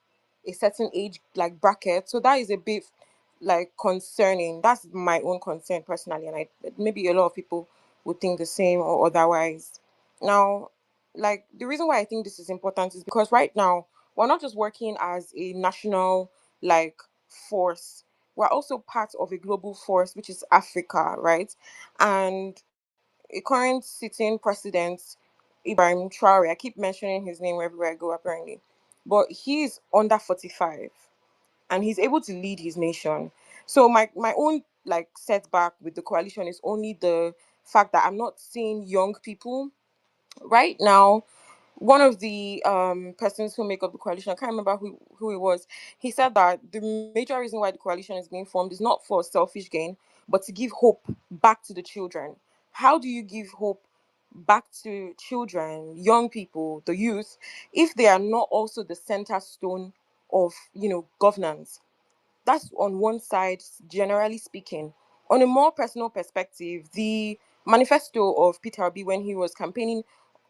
a certain age like bracket, so that is a bit like concerning. That's my own concern personally, and I maybe a lot of people would think the same or otherwise. Now, like the reason why I think this is important is because right now we're not just working as a national like force, we're also part of a global force, which is Africa, right? And a current sitting president, Ibrahim Traore, I keep mentioning his name wherever I go apparently, but he's under 45 and he's able to lead his nation. So my own like setback with the coalition is only the fact that I'm not seeing young people right now. One of the persons who make up the coalition, I can't remember who it was, he said that the major reason why the coalition is being formed is not for selfish gain, but to give hope back to the children. How do you give hope back to children, young people, the youth, if they are not also the center stone of governance? That's on one side, generally speaking. On a more personal perspective, the manifesto of Peter Obi when he was campaigning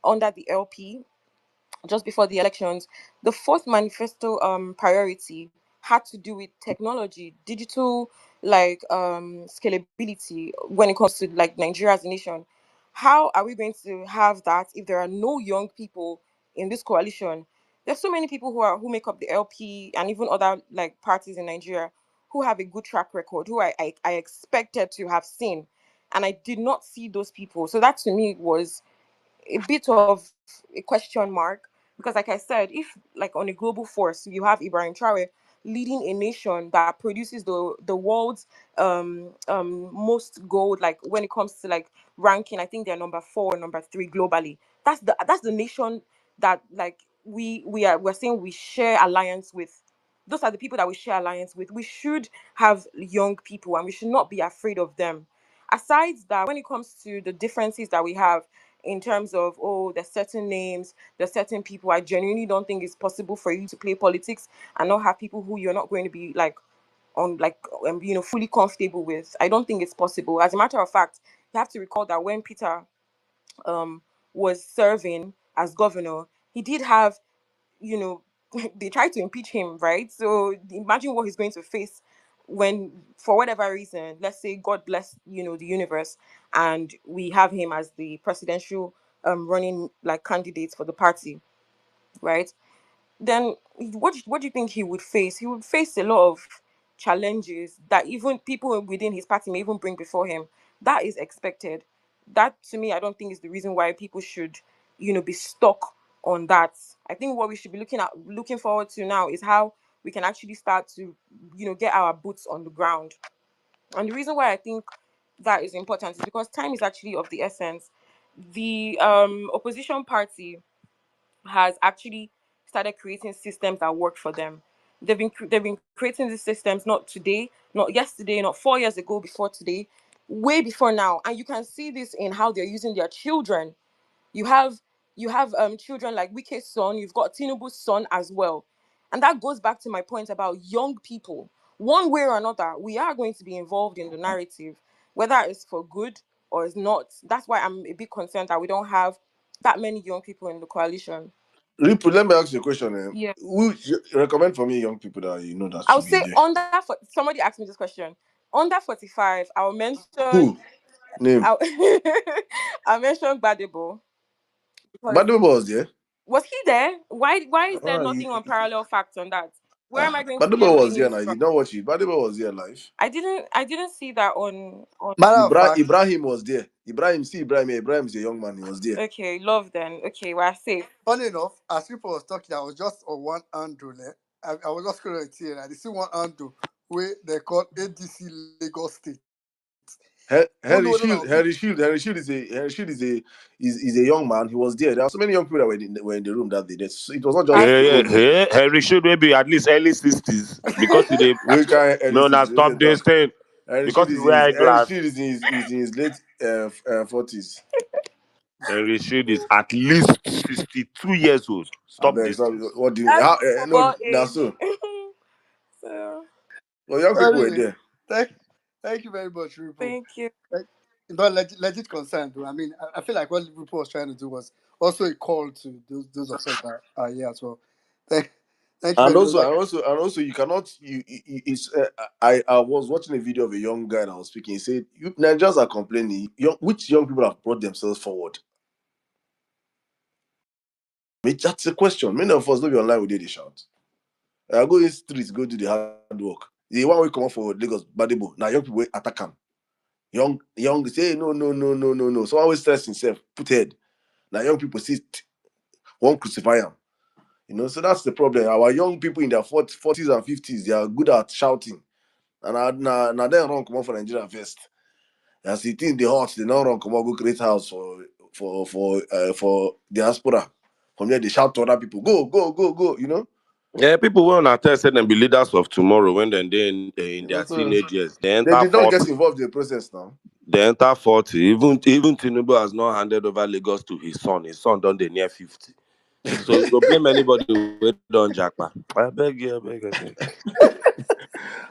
under the LP just before the elections, the fourth manifesto priority had to do with technology, digital like scalability when it comes to like Nigeria as a nation. How are we going to have that if there are no young people in this coalition? There's so many people who make up the LP and even other like parties in Nigeria who have a good track record, who I expected to have seen, and I did not see those people. So that to me was a bit of a question mark, because like I said, if like on a global force you have Ibrahim Traore leading a nation that produces the world's most gold, like when it comes to like ranking, I think they're number 4 or number 3 globally. That's the nation that like we're saying we share alliance with. Those are the people that we share alliance with. We should have young people and we should not be afraid of them. Aside that, when it comes to the differences that we have, in terms of, oh, there's certain names, there's certain people. I genuinely don't think it's possible for you to play politics and not have people who you're not going to be like fully comfortable with. I don't think it's possible. As a matter of fact, you have to recall that when Peter was serving as governor, he did have, they tried to impeach him, right? So imagine what he's going to face when, for whatever reason, let's say God bless, the universe, and we have him as the presidential running like candidate for the party, right? Then what do you think he would face? He would face a lot of challenges that even people within his party may even bring before him. That is expected. That, to me, I don't think is the reason why people should, be stuck on that. I think what we should be looking forward to now is how we can actually start to, get our boots on the ground. And the reason why I think that is important is because time is actually of the essence. The opposition party has actually started creating systems that work for them. They've been creating these systems not today, not yesterday, not 4 years ago, before today, way before now. And you can see this in how they're using their children. You have children like Wike's son, you've got Tinubu's son as well. And that goes back to my point about young people. One way or another, we are going to be involved in the narrative, whether it's for good or it's not. That's why I'm a bit concerned that we don't have that many young people in the coalition. Ripu, let me ask you a question. Yeah. Who you recommend for me young people that you know that I should would be say there? somebody asked me this question. Under 45, I'll mention Who? Name. I'll, I'll mention Badebo. Because Badebo was there. was he there? Why is there Ah, nothing on parallel facts on that? Where am I going to get Badebo my was there news now. from? You don't watch it. Badebo was there live. I didn't see that on Matter of fact, Ibrahim was there. Ibrahim. Ibrahim is a young man. He was there. okay, love then. Okay, we're safe. funny enough, as people was talking, I was just on one handle. I was just going to say, and I see one handle where they call ADC Lagos State. Don't know Henry whether Shield. now Henry Shield is a young man. He was there. There are so many young people that were in the room that day. It was not I just Yeah, old men. yeah. Henry should maybe at least early 60s because they Which kind of no now LCs? stop this thing because he wear Henry glass. Shield is in his late 40s. Henry Shield is at least 62 years old. I Stop beg. this So thing. what do you? that's How? the No, football that's age. so. So Well, young people were anyway, there. thank you very much, Rupo. thank you. But legit concern, though. I mean, I feel like what Rupo was trying to do was also a call to those of us that are here as well. Thank, thank you And very much. also, you cannot. It's. I was watching a video of a young guy that was speaking. He said, "You Nigerians are complaining. Which young people have brought themselves forward?" That's a question. Many of us don't be online. We did the shout. I go in the streets, go do the hard work. The one we come up for Lagos, Badebo. Now young people attack him. Young say no. So always stress himself, put head. Now young people sit, won't crucify him. So that's the problem. Our young people in their 40s and 50s, they are good at shouting. And now they run come on for Nigeria first. As the thing they hot, they now run come on go create house for diaspora. From there they shout to other people, go. Yeah, people will not tell say them be leaders of tomorrow when they're in their So teenage years. They they enter did not get 40. involved in the process now. They enter 40. Even Tinubu has not handed over Lagos to his son. His son done the near 50. So you go blame anybody who don't jackpot. I beg you.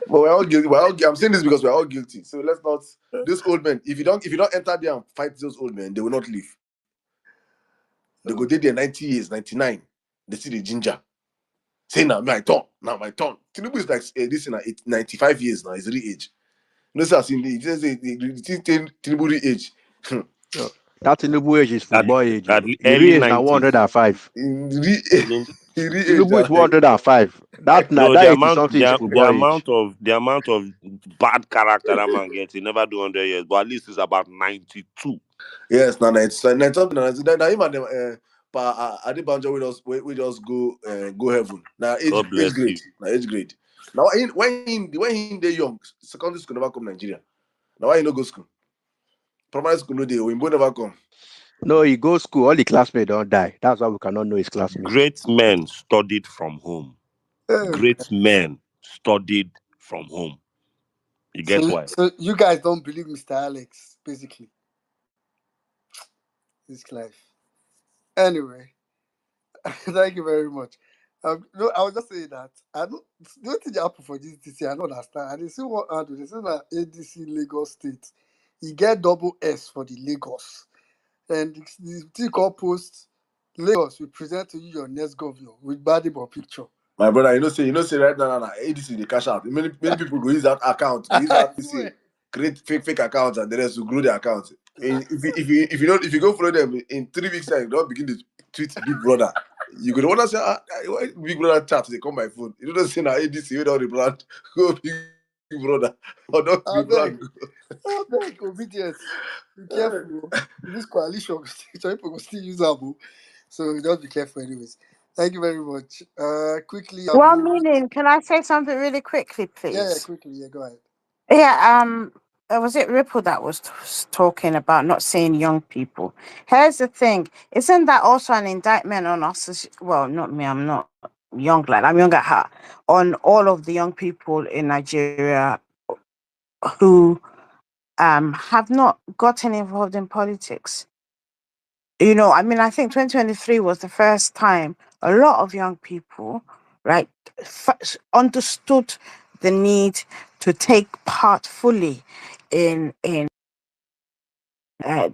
But we're all guilty. I'm saying this because we're all guilty. So let's not. Those old men, if you don't enter there and fight those old men, they will not leave. They go there 90 years, 99. They see the ginger. Say now my turn. Tinubu is like this in 95 years now. His real age. No sir, he says the Tinubu real age. That Tinubu age is At, football age. at Oh. He early real is now 90s. 105. In real, Early, in real age, Tinubu is 105. no, That 80 something is the football age. amount of bad character that man gets, he never do 100 years, but at least it's about 92. yes, now it's something. Now him and them. Adebanjo we just go heaven. Now God age bless grade. you. Now age grade. Now when they young, secondary school never come Nigeria. Now why you no go school? Primary school no day. Wimbo never come. No, he goes school. All the classmates don't die. That's why we cannot know his classmates. Great men studied from home. Oh, Great men studied from home. You get why? so you guys don't believe Mr. Alex, basically. this life. Anyway, thank you very much. No, I was just saying that I don't think happen for this year. I don't understand. And they see what I do. They say that ADC Lagos State, you get double S for the Lagos, and the thing called post Lagos. We present to you your next governor with body picture. My brother, say right now, ADC they cash out. Many people go use that account, go use I that swear. create fake accounts, and the rest will grow their accounts. If you go follow them in 3 weeks time, don't begin to tweet Big Brother. You could want to say, why Big Brother chat? They come my phone. You don't say now ADC with all the brand. Go Big Brother or not I Big Brand. beg, obedience. Be careful. This coalition, some people will still use Abu. So just be careful, anyways. Thank you very much. Quickly, I'll One move. minute. Can I say something really quickly, Yeah, please? quickly. Yeah, go ahead. Yeah, was it Ripple that was talking about not seeing young people? Here's the thing: isn't that also an indictment on us? Well, not me. I'm not young, lad. I'm young at heart. On all of the young people in Nigeria who have not gotten involved in politics. I mean, I think 2023 was the first time a lot of young people, right, understood the need to take part fully in the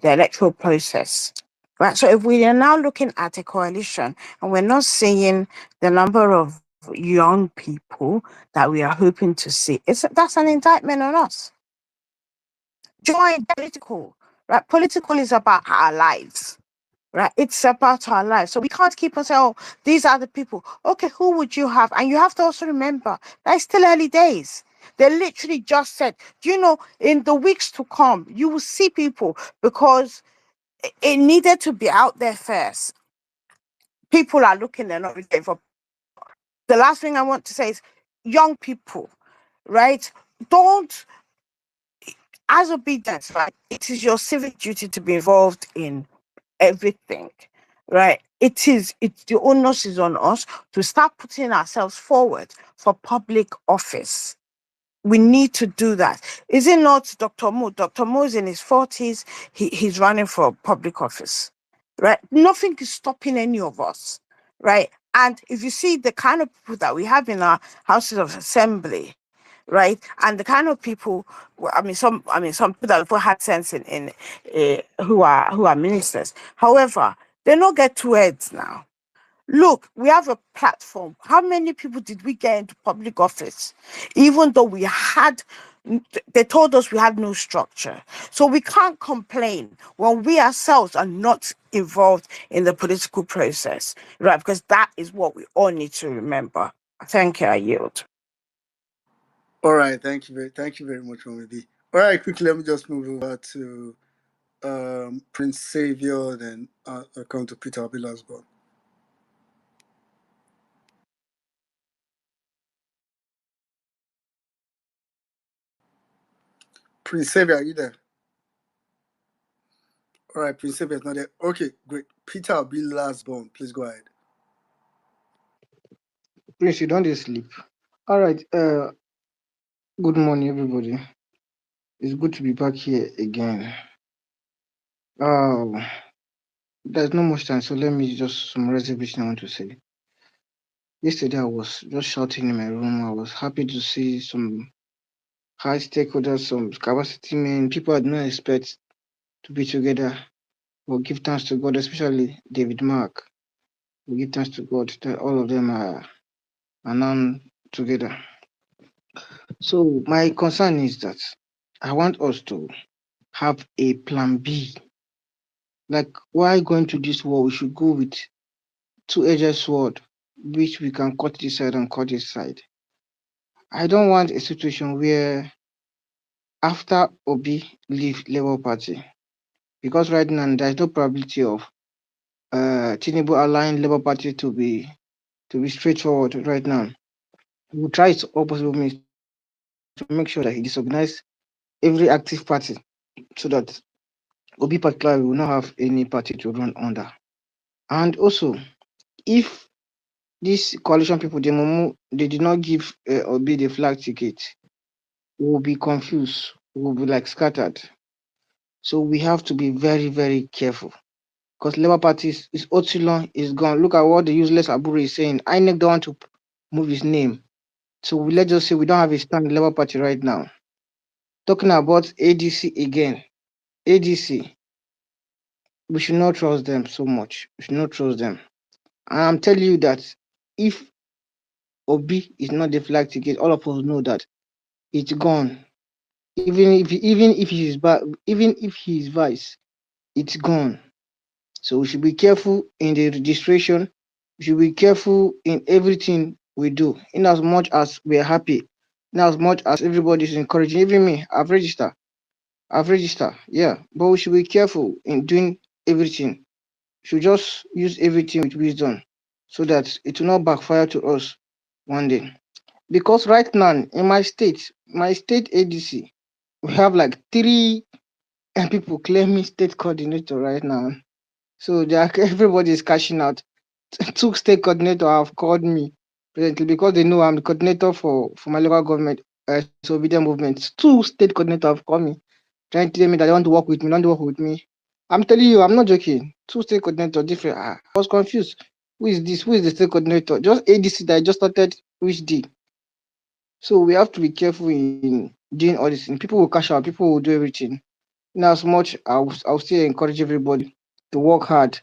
electoral process. Right. So if we are now looking at a coalition and we're not seeing the number of young people that we are hoping to see, that's an indictment on us. Join political, right? Political is about our lives. Right, it's about our lives. So we can't keep on saying, oh, these are the people. Okay, who would you have? And you have to also remember that it's still early days. They literally just said, in the weeks to come, you will see people because it needed to be out there first. People are looking, they're not ready for. The last thing I want to say is young people, right? Don't, as obedience, right? It is your civic duty to be involved in everything, right? It's the onus is on us to start putting ourselves forward for public office. We need to do that. Is it not Dr. Mo? Dr. Mo is in his 40s. He's running for public office, right? Nothing is stopping any of us, right? And if you see the kind of people that we have in our houses of assembly, right, and the kind of people, some people that have had sense who are ministers. However, they don't get two heads now. Look, we have a platform. How many people did we get into public office? Even though they told us we had no structure. So we can't complain when we ourselves are not involved in the political process, right? Because that is what we all need to remember. Thank you, I yield. All right, thank you very much, Mama B. All right, quickly, let me just move over to Prince Savior, then I'll come to Peter Abilasbo. Prince Savior, are you there? All right, Prince Savior is not there. Okay, great. Peter Abilasbo, please go ahead. Prince, you don't sleep. All right. Good morning, everybody. It's good to be back here again. There's not much time, so let me just some reservation I want to say. Yesterday, I was just shouting in my room. I was happy to see some high stakeholders, some capacity men, people I did not expect to be together. We'll give thanks to God, especially David Mark. We give thanks to God that all of them are now together. So my concern is that I want us to have a plan B. Like, why going to this war? We should go with two-edged sword, which we can cut this side and cut this side. I don't want a situation where after Obi leave Labour Party, because right now there's no probability of Tinubu allowing Labour Party to be straightforward right now. We will try all possible means to make sure that he disorganizes every active party so that Obi particularly will not have any party to run under. And also, if these coalition people, they did not give Obi the flag ticket, we will be confused. We will be like scattered. So we have to be very, very careful. because Labour Party is Otulon is gone. Look at what the useless Aburi is saying. INEC don't want to move his name. So let's just say we don't have a stand in the Labour Party right now. Talking about ADC again. ADC, we should not trust them so much. We should not trust them. And I'm telling you that if Obi is not the flag ticket, all of us know that it's gone. Even if he's vice, it's gone. So we should be careful in the registration. We should be careful in everything we do. In as much as we are happy, in as much as everybody is encouraging, even me, I've registered. Yeah. But we should be careful in doing everything. We should just use everything with wisdom so that it will not backfire to us one day. Because right now in my state ADC, we have like three people claiming state coordinator right now. So everybody is cashing out. Two state coordinator have called me presently because they know I'm the coordinator for my local government, so obedient movement. Two state coordinator have called me trying to tell me that they want to work with me, don't work with me. I'm telling you, I'm not joking. Two state coordinator different. I was confused. Who is this? Who is the state coordinator? Just ADC that I just started which day. So we have to be careful in doing all this. And people will cash out, people will do everything. In as much, I'll still encourage everybody to work hard.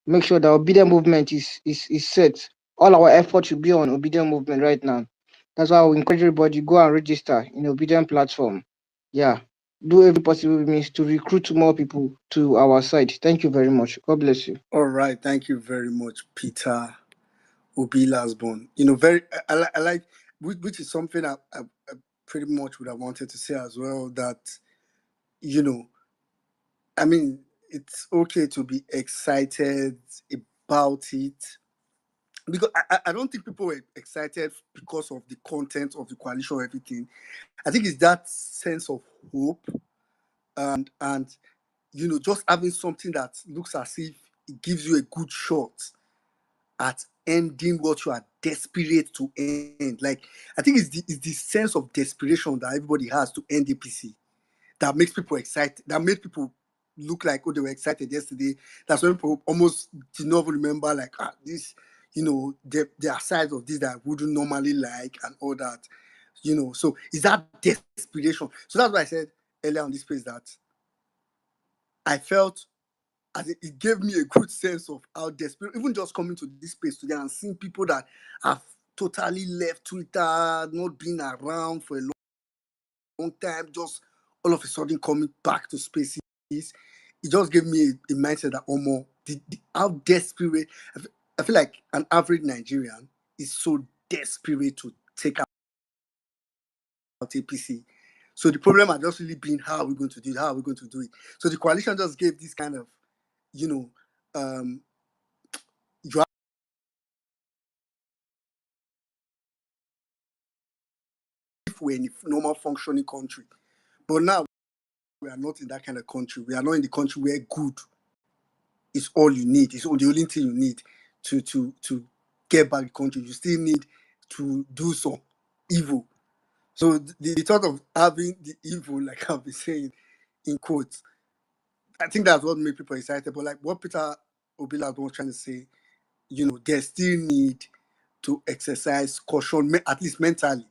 Make sure the obedient movement is set. All our effort should be on obedient movement right now. That's why I will encourage everybody go and register in obedient platform. Yeah. Do every possible means to recruit more people to our side. Thank you very much. God bless you. All right, thank you very much, Peter Obi Lasbon. You know, very I like which is something I pretty much would have wanted to say as well. That you know, I mean, it's okay to be excited about it because I don't think people were excited because of the content of the coalition or everything. I think it's that sense of hope and you know just having something that looks as if it gives you a good shot at ending what you are desperate to end. Like I think it's the sense of desperation that everybody has to end APC that makes people excited. That made people look like they were excited yesterday. That's when people almost did not remember like this, you know, there are sides of this that I wouldn't normally like and all that, you know. So it's that desperation. So that's why I said earlier on this place that I felt as it gave me a good sense of how desperate, even just coming to this space today and seeing people that have totally left Twitter, not been around for a long time, just all of a sudden coming back to spaces. It just gave me a mindset that almost how desperate. I feel like an average Nigerian is so desperate to take out APC. So the problem had just really been how are we going to do it? How are we going to do it? So the coalition just gave this kind of, you know, you have if we're in a normal functioning country. But now we are not in that kind of country. We are not in the country where good is all you need. It's the only thing you need to get back the country. You still need to do some evil. So the thought of having the evil, like I've been saying in quotes, I think that's what made people excited. But like what Peter Obila was trying to say, you know, there's still need to exercise caution, at least mentally.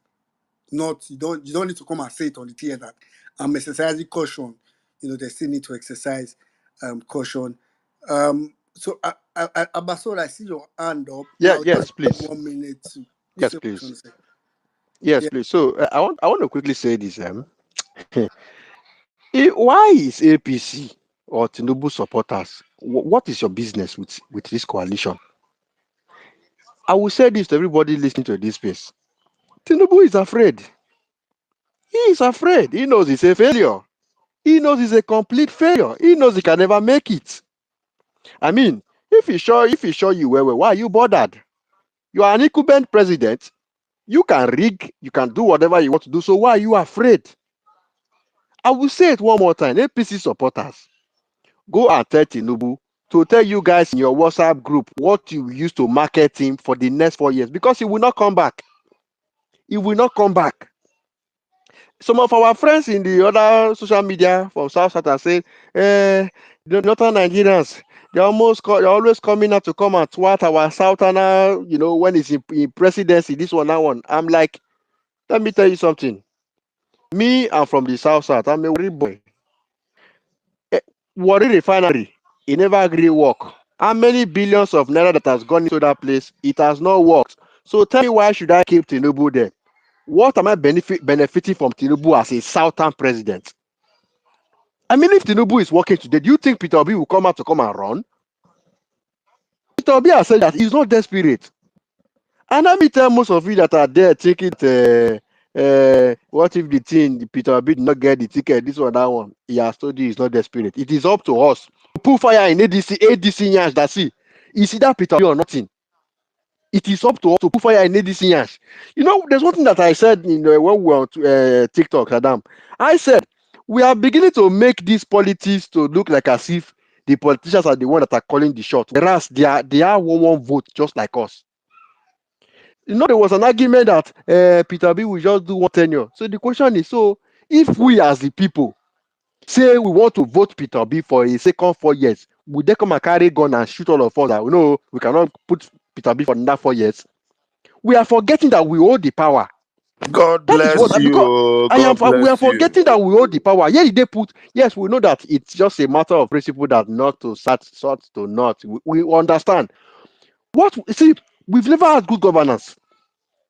Not you don't need to come and say it on the theater that I'm exercising caution. You know, they still need to exercise caution. So Abasol, I see your hand up. Yeah, I'll just yes, take please. 1 minute to Yes, say what you please. want to say. Yes, Yeah. please. So I want to quickly say this. Why is APC or Tinubu supporters? What is your business with this coalition? I will say this to everybody listening to this space. Tinubu is afraid. He is afraid. He knows he's a failure. He knows he's a complete failure. He knows he can never make it. I mean, if he show you well, why are you bothered? You are an incumbent president. You can rig. You can do whatever you want to do. So why are you afraid? I will say it one more time. APC supporters, go and tell Tinubu to tell you guys in your WhatsApp group what you use to market him for the next 4 years because he will not come back. He will not come back. Some of our friends in the other social media from South are saying, the northern Nigerians, they're always coming out to come and twat our southerner, when it's in presidency, this one, that one. I'm like, let me tell you something. Me, I'm from the south. I'm a Warri boy. Eh, Warri refinery, it never agree work. How many billions of naira that has gone into that place? It has not worked. So tell me, why should I keep Tinubu there? What am I benefiting from Tinubu as a southern president? I mean, if Tinubu is working today, do you think Peter Obi will come out to come and run? Peter Obi has said that he's not desperate. And let me tell most of you that are there thinking that, what if the Peter Obi did not get the ticket, this one, that one. He has told you he's not desperate. It is up to us to put fire in ADC Nyash, that's it. Is either Peter Obi or nothing. It is up to us to put fire in ADC Nyash. There's one thing that I said when we were on TikTok, Adam. I said, we are beginning to make these politics to look like as if the politicians are the one that are calling the shot, whereas they are one vote just like us. There was an argument that Peter B will just do one tenure. So the question is, so if we as the people say we want to vote Peter B for a second 4 years, would they come and carry gun and shoot all of us that we cannot put Peter B for another 4 years? We are forgetting that we hold the power. God That is what, bless you. because God we are bless you. forgetting that we hold the power. Yeah, they put, yes, we know that it's just a matter of principle that not to sort to not. We understand. We've never had good governance.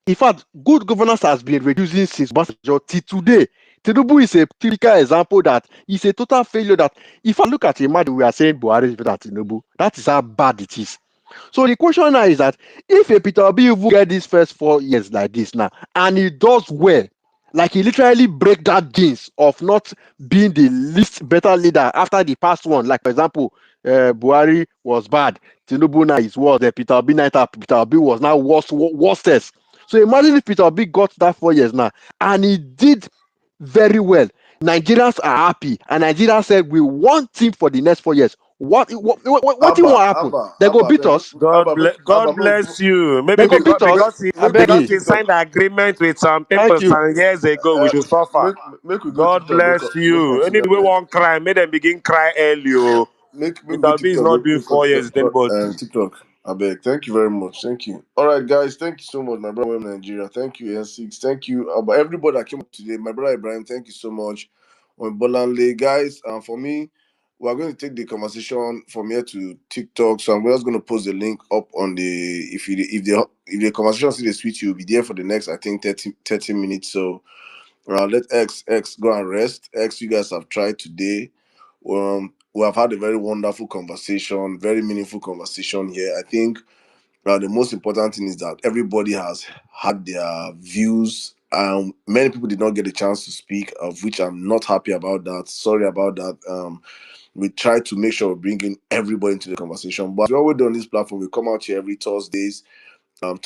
In fact, good governance has been reducing since Obasanjo till today. Tinubu is a typical example that is a total failure. That if I look at Imadi, we are saying Buhari is better than Tinubu. That is how bad it is. So the question now is that if a Peter Obi even get these first 4 years like this now, and he does well, like he literally break that genes of not being the least better leader after the past one. Like for example, Buhari was bad, Tinubu now is worse. Peter Obi Peter Obi was now worstest. So imagine if Peter Obi got that 4 years now, and he did very well. Nigerians are happy, and Nigerians said we want him for the next 4 years. What will happen? They go beat us. God bless you. Maybe They go beat us. I beg because you. he signed the agreement with some Thank people you. some years ago, we should suffer. Make we go God TikTok, bless make you. continue, Anyway, abeg. won't cry. Make them begin cry early. Oh. Make we go Peter B is TikTok, not doing 4 years with anybody. TikTok. I beg. Thank you very much. Thank you. All right, guys. Thank you so much, my brother in Nigeria. Thank you, N6. Thank you, everybody that came up today. My brother Ibrahim. Thank you so much. On Bolanle, guys. For me, we are going to take the conversation from here to TikTok. So I'm just going to post the link up on the if the conversation see the switch, you'll be there for the next 30 minutes. So let X go and rest. X, you guys have tried today. We have had a very wonderful conversation, very meaningful conversation here. I think the most important thing is that everybody has had their views. Many people did not get a chance to speak, of which I'm not happy about that. Sorry about that. We try to make sure we're bringing everybody into the conversation. But we always do on this platform. We come out here every Thursdays, 8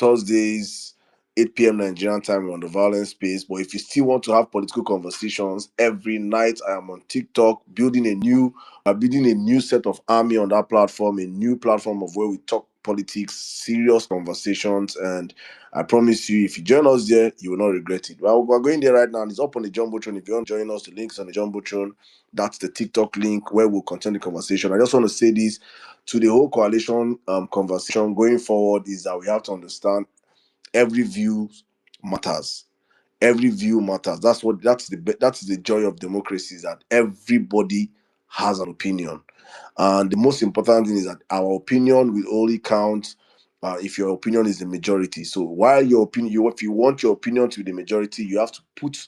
p.m. Nigerian time on the violence space. But if you still want to have political conversations every night, I am on TikTok building a new set of army on that platform, a new platform of where we talk politics, serious conversations. And I promise you, if you join us there, you will not regret it. Well, we're going there right now, and it's up on the Jumbotron. If you want to join us, the link's on the Jumbotron. That's the TikTok link where we'll continue the conversation. I just want to say this to the whole coalition conversation going forward is that we have to understand every view matters. Every view matters. That's the joy of democracy, is that everybody has an opinion. And the most important thing is that our opinion will only count if your opinion is the majority. So while if you want your opinion to be the majority, you have to put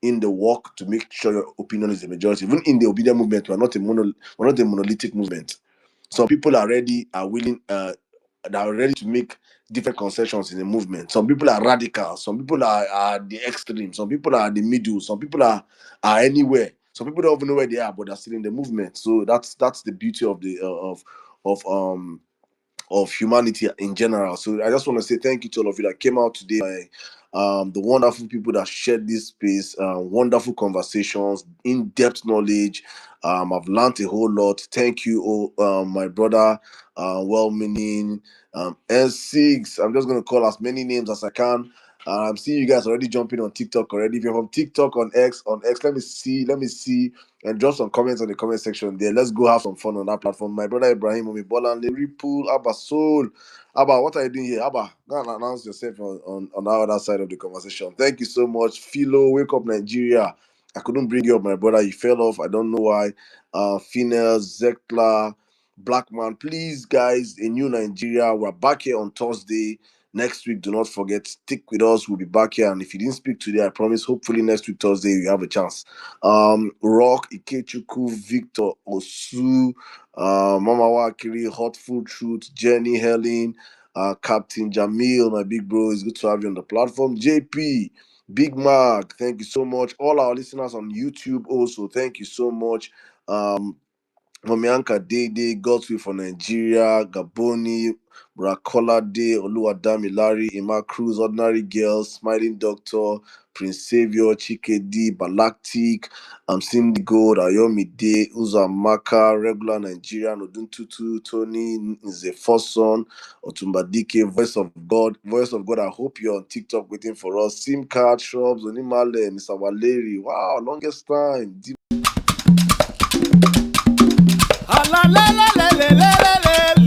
in the work to make sure your opinion is the majority. Even in the obedient movement, we're not a monolithic movement. Some people are willing, that are ready to make different concessions in the movement. Some people are radical. Some people are the extreme. Some people are the middle. Some people are anywhere. Some people don't even know where they are, but they're still in the movement. So that's the beauty of the of humanity in general. So I just want to say thank you to all of you that came out today. The wonderful people that shared this space, wonderful conversations, in-depth knowledge. I've learned a whole lot. Thank you, my brother, well-meaning N6. I'm just going to call as many names as I can. I'm seeing you guys already jumping on TikTok already. If you're from TikTok on X, let me see, and drop some comments on the comment section there. Let's go have some fun on that platform. My brother Ibrahim, Omibola, Ripple, Abba Soul. Abba, what are you doing here? Abba, go and announce yourself on the other side of the conversation. Thank you so much. Philo, Wake Up Nigeria. I couldn't bring you up, my brother. You fell off. I don't know why. Phineas, Zekla, Blackman, please, guys, a new Nigeria. We're back here on Thursday. Next week, do not forget, stick with us. We'll be back here. And if you didn't speak today, I promise, hopefully next week, Thursday, you have a chance. Rock, Ikechuku, Victor, Osu, Mama Wakiri, Hot Food Truth, Jenny, Helen, Captain Jamil, my big bro. It's good to have you on the platform. JP, Big Mark, thank you so much. All our listeners on YouTube also, thank you so much. Momianka Dede, God's Will for Nigeria, Gaboni, Brakola De, Oluwadami Larry, Emma Cruz, Ordinary Girls, Smiling Doctor, Prince Savior, Chike D, Balactic, Cindy Gold, Ayomi De, Uzamaka, Regular Nigerian, Oduntutu, Tony, Nzefoson, Otumbadike, Voice of God. I hope you're on TikTok waiting for us. SIM card shops, Onimale, Mr. Valeri. Wow, longest time. La la la la la la la la.